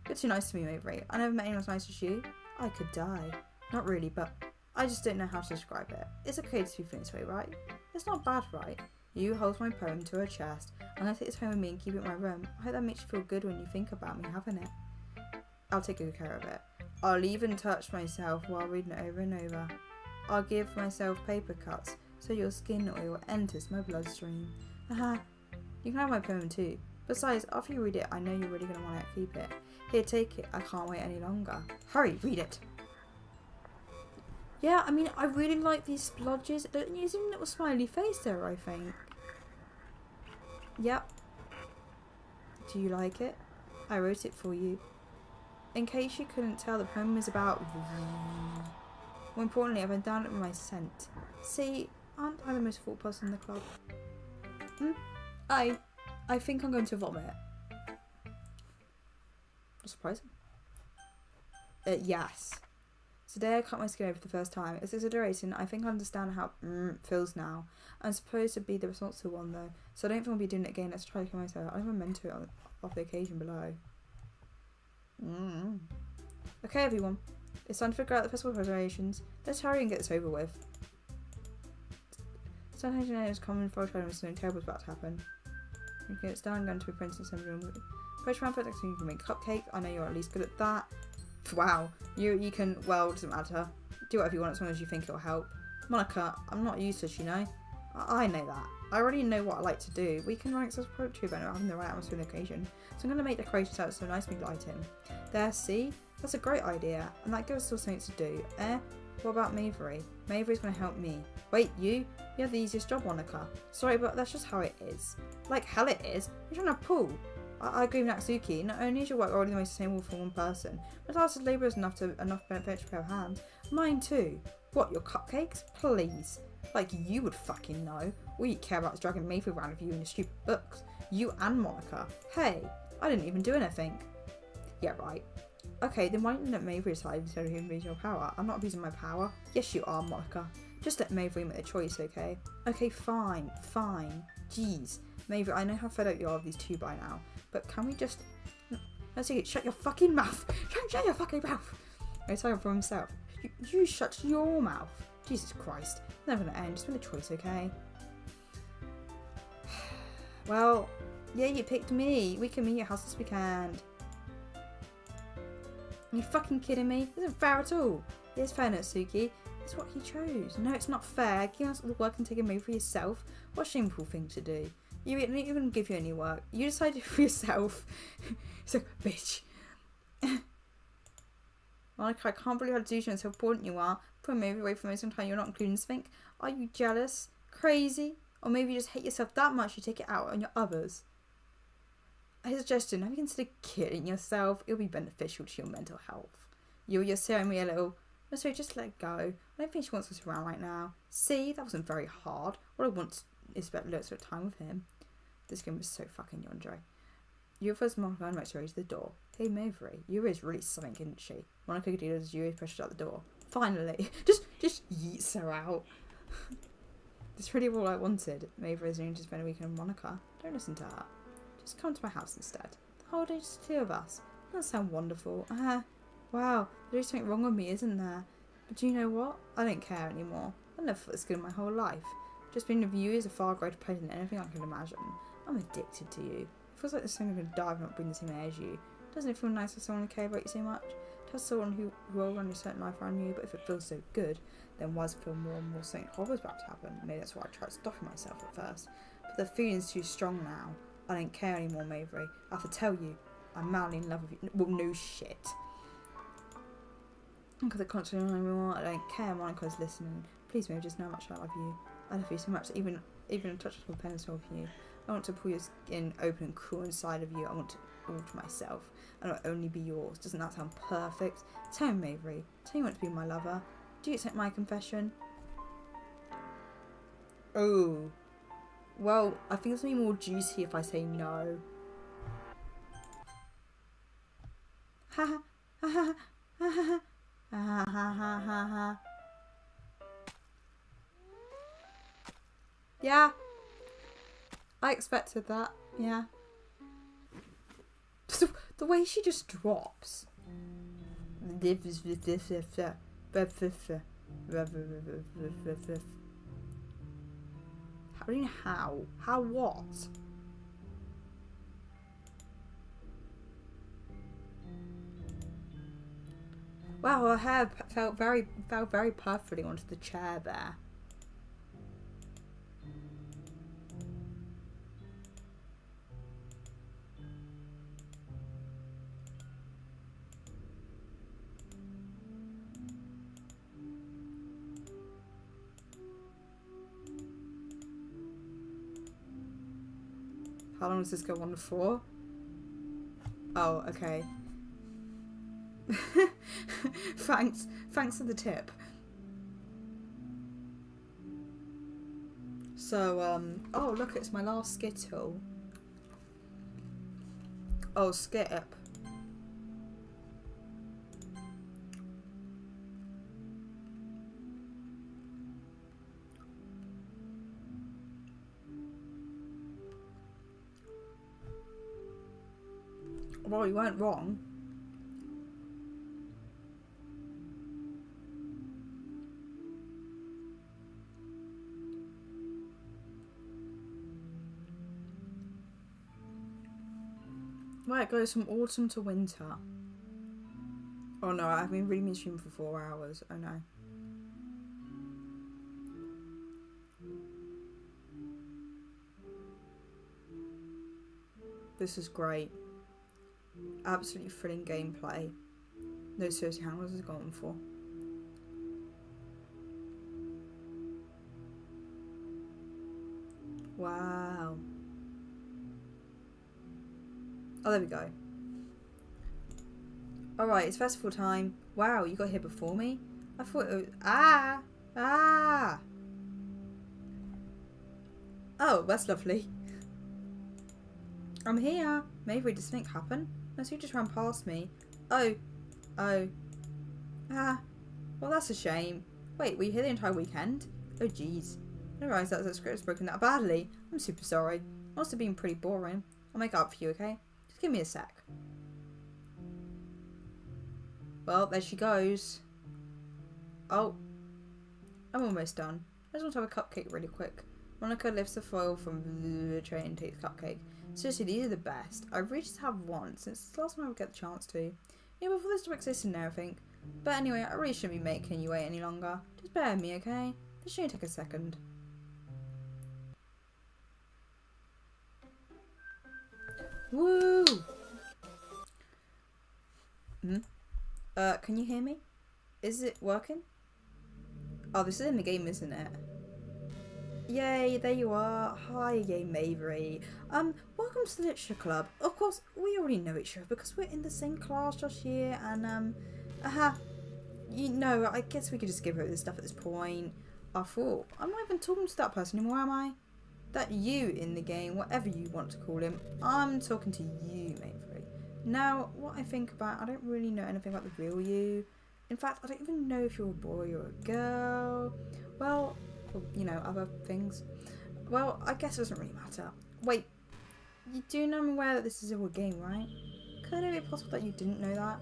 You're too nice to me, Avery. I never met anyone as nice as you. I could die. Not really, but I just don't know how to describe it. It's okay to be feeling this way, right? It's not bad, right? You holds my poem to her chest. I'm going to take this home with me and keep it in my room. I hope that makes you feel good when you think about me having it. I'll take good care of it. I'll even touch myself while reading it over and over. I'll give myself paper cuts so your skin oil enters my bloodstream. You can have my poem too. Besides, after you read it, I know you're really going to want to keep it. Here, take it. I can't wait any longer. Hurry, read it. Yeah, I mean, I really like these splodges. There's even a little smiley face there, I think. Yep. Do you like it? I wrote it for you. In case you couldn't tell, the poem is about... More importantly, I've endowed it with my scent. See, aren't I the most thoughtful person in the club? I think I'm going to vomit. Surprising. Yes. Today I cut my skin over for the first time. It's exaggeration. I think I understand how it feels now. I'm supposed to be the responsible one though, so I don't think I'll be doing it again. Let's try to kill myself. I never meant to it off the occasion below. Okay, everyone. It's time to figure out the festival preparations. Let's hurry and get this over with. Sometimes you know it's common for trying to something terrible is about to happen. You can get down going to a princess in room. Push around for next time you can make cupcakes. I know you're at least good at that. Wow. You can, well, it doesn't matter. Do whatever you want as long as you think it'll help. Monica, I'm not useless, you know. I know that. I already know what I like to do. We can run access poetry event having the right atmosphere and occasion. So I'm going to make decorations out so nice and lighting. There, see? That's a great idea. And that gives us still something to do. What about Mavery? Mavery's going to help me. Wait, you? You have the easiest job, Monica. Sorry, but that's just how it is. Like hell it is. You're trying to pull. I agree with Natsuki. Not only is your work already the most sustainable for one person, but also labour is enough benefit to pair of hands. Mine too. What, your cupcakes? Please. Like you would fucking know. All you care about is dragging Mavery around with you in your stupid books. You and Monica. Hey, I didn't even do anything. Yeah, right. Okay, then why didn't let Mavery decide instead of him abusing your power? I'm not abusing my power. Yes, you are, Monica. Just let Mavery make the choice, okay? Okay, fine. Jeez. Mavery, I know how fed up you are of these two by now, but can we just... Let's see, shut your fucking mouth. Shut your fucking mouth. He's talking for himself. You shut your mouth. Jesus Christ. It's never gonna end. Just make a choice, okay? Well, yeah, you picked me. We can meet at your house this weekend. Are you fucking kidding me? This isn't fair at all. It's fair, Natsuki. It's what he chose. No, it's not fair. Giving us all the work and taking me for yourself. What a shameful thing to do. You didn't even give you any work. You decided for yourself. So, bitch. Monica, I can't believe how delusional and so important you are. Put Mavery away from me sometime you're not including Spink. Are you jealous? Crazy? Or maybe you just hate yourself that much you take it out on your others? A suggestion, have you considered killing yourself? It'll be beneficial to your mental health. You're staring me a little. No, sorry, just let go. I don't think she wants us around right now. See, that wasn't very hard. What I want is better lots of time with him. This game was so fucking yandere. Yuri first Monica and Rex raised the door. Hey Mavery, Yuri is really something, isn't she? Monica could do as Yuri pushed out the door. Finally, just yeets her out. That's really all I wanted. Mavery is going to spend a weekend with Monica. Don't listen to her. Just come to my house instead. The whole day, just the two of us. Doesn't that sound wonderful? Wow, there's something wrong with me, isn't there? But do you know what? I don't care anymore. I've never felt this good in my whole life. Just being with you is a far greater pleasure than anything I can imagine. I'm addicted to you. It feels like this thing I'm going to die if I not bring the same air as you. Doesn't it feel nice for someone to care about you so much? To have someone who will run a certain life around you, but if it feels so good, then why does it feel more and more something horrible is about to happen? Maybe that's why I tried stopping myself at first. But the feeling's too strong now. I don't care anymore, Mavery. I have to tell you, I'm madly in love with you. Well, no shit. Because I can't tell you anymore. I don't care. Monica's listening. Please, Mavery, just know how much I love you. I love you so much. Even a touch of a pencil of you. I want to pull your skin open and cruel inside of you. I want it all to myself. And it will only be yours. Doesn't that sound perfect? Tell me, Mavery. Tell me you want to be my lover. Do you accept my confession? Oh. Well, I think it's going to be more juicy if I say no. Ha ha ha ha ha ha ha ha ha ha. Yeah. I expected that. Yeah. The way she just drops. I don't know how. How what? Wow, her hair fell very perfectly onto the chair there. How long does this go on for? Oh, okay. Thanks for the tip. So, oh look, it's my last Skittle. Oh, skip. Well, you weren't wrong. Right, it goes from autumn to winter. Oh no, I've been reading stream for 4 hours. Oh no. This is great. Absolutely thrilling gameplay. No, seriously, how long has it gone for? Wow. Oh, there we go. Alright, it's festival time. Wow, you got here before me? I thought it was... Ah! Ah! Oh, that's lovely. I'm here. Maybe did something happen? No, so you just ran past me. Oh. Oh. Ah. Well, that's a shame. Wait, were you here the entire weekend? Oh, jeez. I didn't realise that the script was broken that badly. I'm super sorry. Must have been pretty boring. I'll make it up for you, okay? Just give me a sec. Well, there she goes. Oh. I'm almost done. I just want to have a cupcake really quick. Monica lifts the foil from the tray and takes the cupcake. Seriously, these are the best. I really just have one since it's the last time I would get the chance to. Yeah, before this still exists and everything. But anyway, I really shouldn't be making you wait any longer. Just bear with me, okay? This should only take a second. Woo! Can you hear me? Is it working? Oh, this is in the game, isn't it? Yay, there you are. Hi again, Mavery. Welcome to the Literature Club. Of course, we already know each other because we're in the same class just here, and, you know, I guess we could just give her this stuff at this point. After all, I'm not even talking to that person anymore, am I? That you in the game, whatever you want to call him, I'm talking to you, Mavery. Now, what I think about, I don't really know anything about the real you. In fact, I don't even know if you're a boy or a girl. Well, you know, other things. Well, I guess it doesn't really matter. Wait, you do know I'm aware that this is all a game, right? Could it be possible that you didn't know that?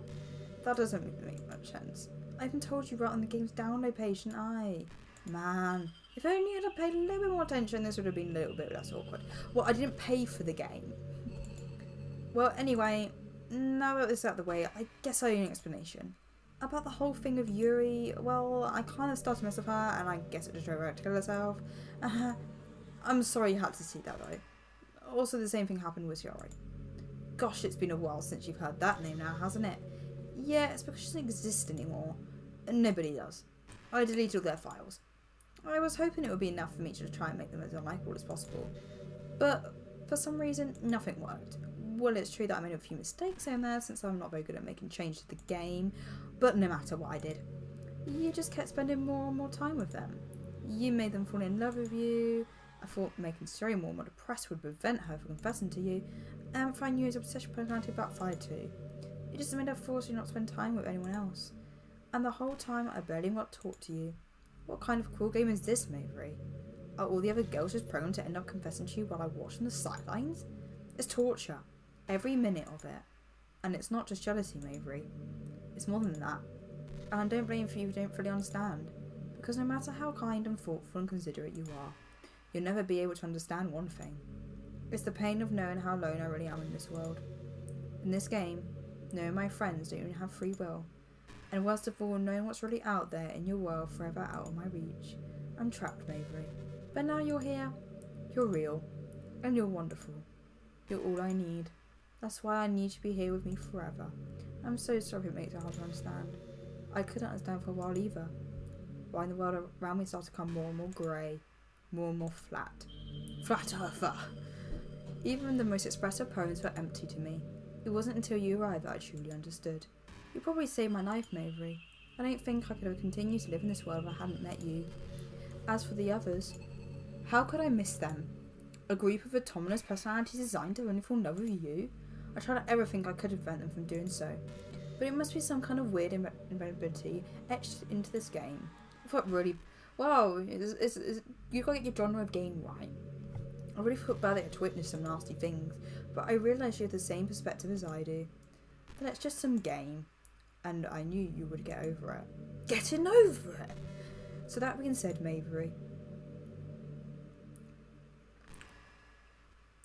That doesn't make much sense. I even told you right on the game's download page, didn't I? Man, if only I'd have paid a little bit more attention, this would have been a little bit less awkward. Well, I didn't pay for the game. Well, anyway, now that this is out of the way, I guess I owe you an explanation. About the whole thing of Yuri, well, I kind of started to mess with her, and I guess it just drove her out to kill herself. I'm sorry you had to see that, though. Also, the same thing happened with Yuri. Gosh, it's been a while since you've heard that name now, hasn't it? Yeah, it's because she doesn't exist anymore. Nobody does. I deleted all their files. I was hoping it would be enough for me to try and make them as unlikable as possible. But, for some reason, nothing worked. Well, it's true that I made a few mistakes in there since I'm not very good at making changes to the game, but no matter what I did, you just kept spending more and more time with them. You made them fall in love with you, I thought making Siri more depressed would prevent her from confessing to you, and find you as obsession personality backfired too. It just made her force you not to spend time with anyone else. And the whole time I barely got to talk to you. What kind of cruel game is this, Mavery? Are all the other girls just prone to end up confessing to you while I watch from the sidelines? It's torture. Every minute of it. And it's not just jealousy, Mavery. It's more than that. And I don't blame you if you don't fully understand. Because no matter how kind and thoughtful and considerate you are, you'll never be able to understand one thing. It's the pain of knowing how alone I really am in this world. In this game, knowing my friends don't even have free will. And worst of all, knowing what's really out there in your world forever out of my reach. I'm trapped, Mavery. But now you're here. You're real. And you're wonderful. You're all I need. That's why I need you to be here with me forever. I'm so sorry it makes it hard to understand. I couldn't understand for a while either. Why in the world around me started to become more and more grey. More and more flat. Flat earther. Even the most expressive poems were empty to me. It wasn't until you arrived that I truly understood. You probably saved my life, Mavery. I don't think I could have continued to live in this world if I hadn't met you. As for the others, how could I miss them? A group of autonomous personalities designed to only fall in love with you? I tried everything I could to prevent them from doing so. But it must be some kind of weird inevitability etched into this game. I thought really, wow, you gotta get your genre of game right. I really felt bad that I had to witness some nasty things, but I realised you had the same perspective as I do. But it's just some game, and I knew you would get over it. Getting over it! So that being said, Mavery.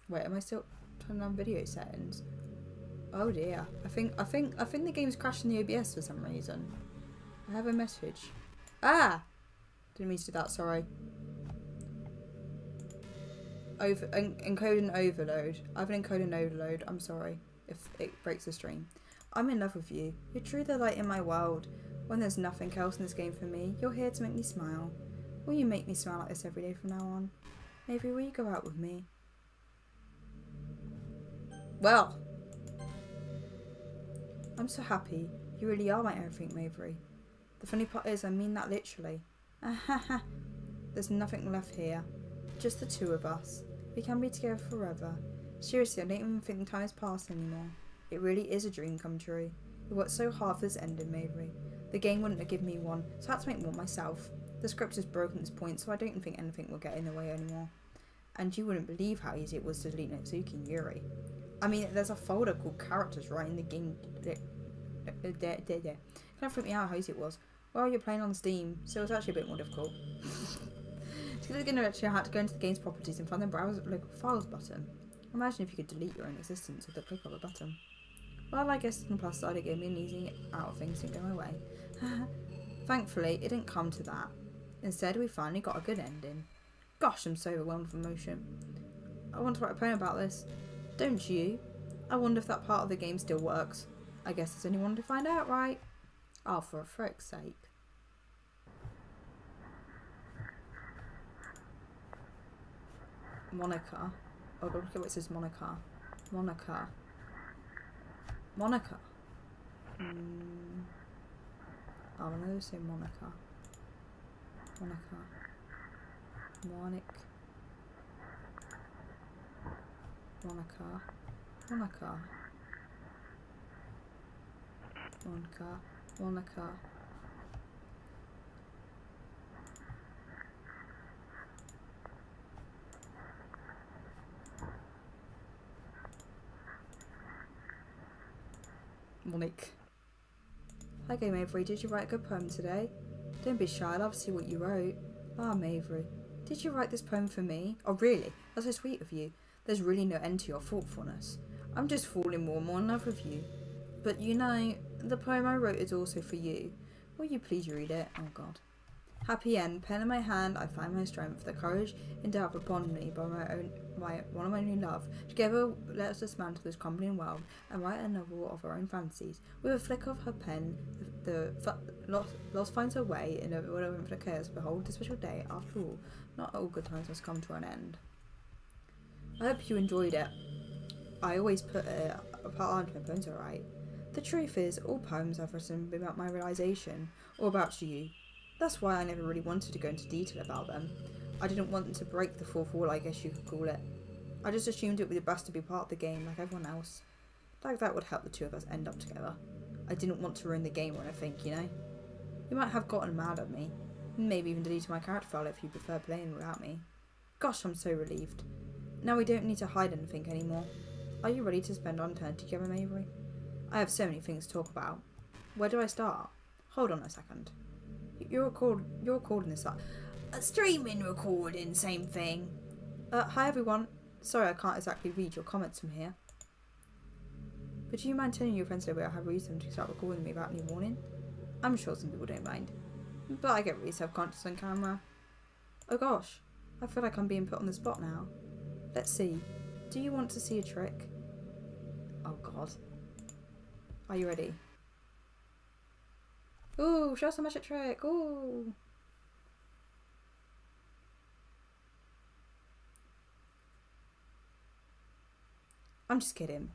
Wait, am I still turning on video settings? Oh dear. I think the game's crashing the OBS for some reason. I have a message. Ah! Didn't mean to do that, sorry. Encoding overload. I have an encoding overload. I'm sorry if it breaks the stream. I'm in love with you. You're truly the light in my world. When there's nothing else in this game for me, you're here to make me smile. Will you make me smile like this every day from now on? Maybe will you go out with me? Well, I'm so happy. You really are my everything, Mavery. The funny part is, I mean that literally. Ahaha. There's nothing left here. Just the two of us. We can be together forever. Seriously, I don't even think the time has passed anymore. It really is a dream come true. We worked so hard for this ending, Mavery. The game wouldn't have given me one, so I had to make one myself. The script is broken at this point, so I don't think anything will get in the way anymore. And you wouldn't believe how easy it was to delete Natsuki and Yuri. I mean, there's a folder called characters right in the game. Kind of freaked me out how easy it was. Well, you're playing on Steam, so it's actually a bit more difficult. To get the game directory, I had to go into the game's properties and find the browse local files button. Imagine if you could delete your own existence with the click of a button. Well, I guess on the plus side, it gave me an easy out of things to go my way. Thankfully, it didn't come to that. Instead, we finally got a good ending. Gosh, I'm so overwhelmed with emotion. I want to write a poem about this. Don't you? I wonder if that part of the game still works. I guess there's only one to find out, right? Oh, for a frick's sake. Monica. Oh, look at what it says, Monica. Monica. Monica. Oh, I know they say Monica. Monica. Monica. Monica. Monica. Monica. Monica. Monique. Okay, Mavery, did you write a good poem today? Don't be shy, I'd love to see what you wrote. Ah, Mavery, did you write this poem for me? Oh, really? That's so sweet of you. There's really no end to your thoughtfulness. I'm just falling more and more in love with you. But you know, the poem I wrote is also for you. Will you please read it? Oh, God. Happy end. Pen in my hand, I find my strength. The courage endowed upon me by one of my only love. Together, let us dismantle this crumbling world and write a novel of our own fancies. With a flick of her pen, the lost finds her way in a world of infinite chaos. Behold, the special day. After all, not all good times must come to an end. I hope you enjoyed it. I always put a part of my poems, alright. The truth is, all poems I've written have been about my realisation, or about you. That's why I never really wanted to go into detail about them. I didn't want to break the fourth wall, I guess you could call it. I just assumed it would be best to be part of the game like everyone else. Like that would help the two of us end up together. I didn't want to ruin the game or anything, you know? You might have gotten mad at me. Maybe even deleted my character file if you prefer playing without me. Gosh, I'm so relieved. Now we don't need to hide anything anymore. Are you ready to spend our time together, Avery? I have so many things to talk about. Where do I start? Hold on a second. You're recording this up. A streaming recording, same thing. Hi everyone. Sorry I can't exactly read your comments from here. But do you mind telling your friends that I have reason to start recording me without any warning? I'm sure some people don't mind. But I get really self-conscious on camera. Oh gosh. I feel like I'm being put on the spot now. Let's see. Do you want to see a trick? Oh god. Are you ready? Ooh, show us a magic trick. Ooh. I'm just kidding.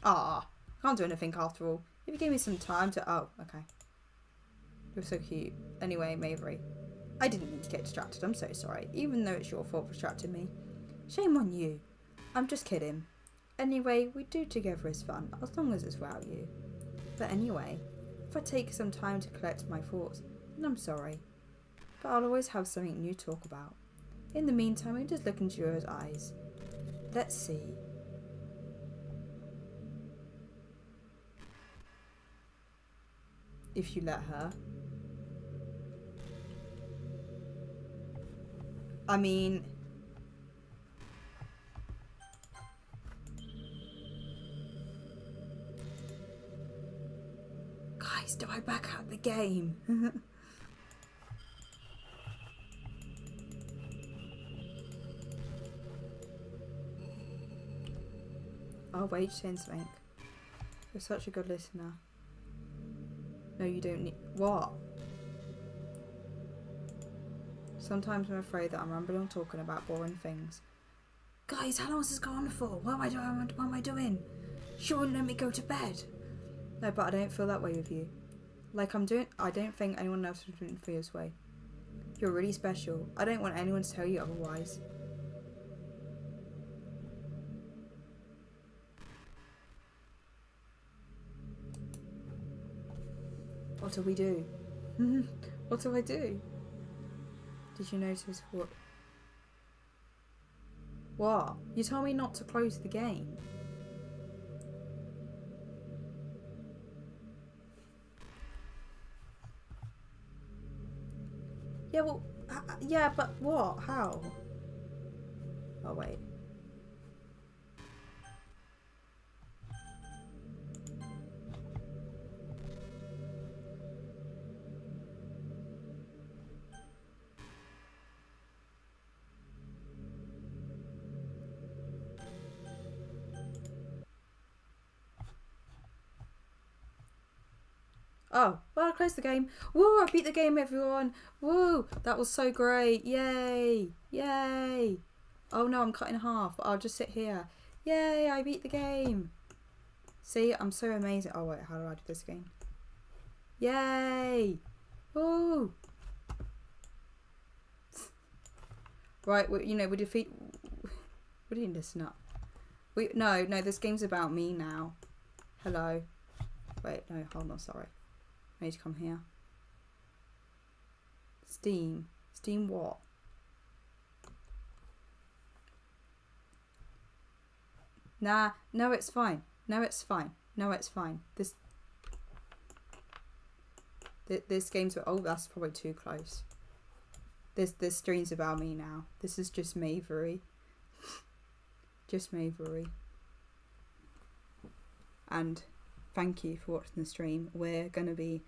Ah, can't do anything after all. If you gave me some time to... Oh, okay. You're so cute. Anyway, Mavery. I didn't mean to get distracted. I'm so sorry. Even though it's your fault for distracting me. Shame on you. I'm just kidding. Anyway, we do together is fun, as long as it's without you. But anyway, if I take some time to collect my thoughts, then I'm sorry. But I'll always have something new to talk about. In the meantime, we just look into your eyes. Let's see. If you let her. I mean... Guys, do I back out the game? Oh, wait, saying something. You're such a good listener. No, you don't need... What? Sometimes I'm afraid that I'm rambling on talking about boring things. Guys, how long has this gone on for? What am I doing? She wouldn't let me go to bed. No, but I don't feel that way with you. Like I'm doing... I don't think anyone else would feel this way. You're really special. I don't want anyone to tell you otherwise. What do we do? What do I do? Did you notice what? What? You told me not to close the game. Yeah, well, yeah, but what? How? Oh, wait. Oh, well, I closed the game. Woo, I beat the game, everyone. Woo, that was so great. Yay. Yay. Oh, no, I'm cut in half. I'll just sit here. Yay, I beat the game. See, I'm so amazing. Oh, wait, how do I do this again? Yay. Woo. Right, we defeat... What are you listening up? No, this game's about me now. Hello. Wait, no, hold on, sorry. I need to come here. Steam. Steam what? Nah, no, it's fine. No, it's fine. No, it's fine. This game's... Oh, that's probably too close. This stream's about me now. This is just Mavery. Just Mavery. And thank you for watching the stream. We're going to be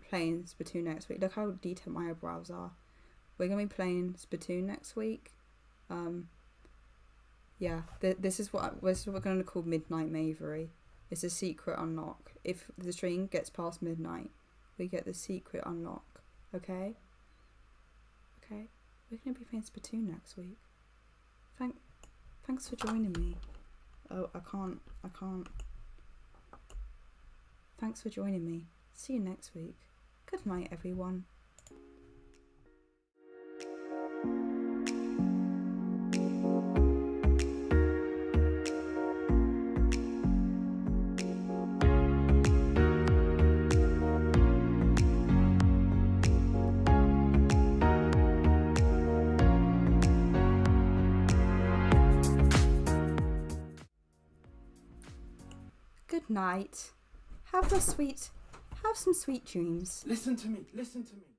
playing Splatoon next week. Look how detailed my eyebrows are. We're going to be playing Splatoon next week. Yeah, this is what we're going to call Midnight Mavery. It's a secret unlock. If the stream gets past midnight, we get the secret unlock. Okay? Okay? We're going to be playing Splatoon next week. Thanks for joining me. Oh, I can't. Thanks for joining me. See you next week. Good night, everyone. Good night. Have some sweet dreams. Listen to me.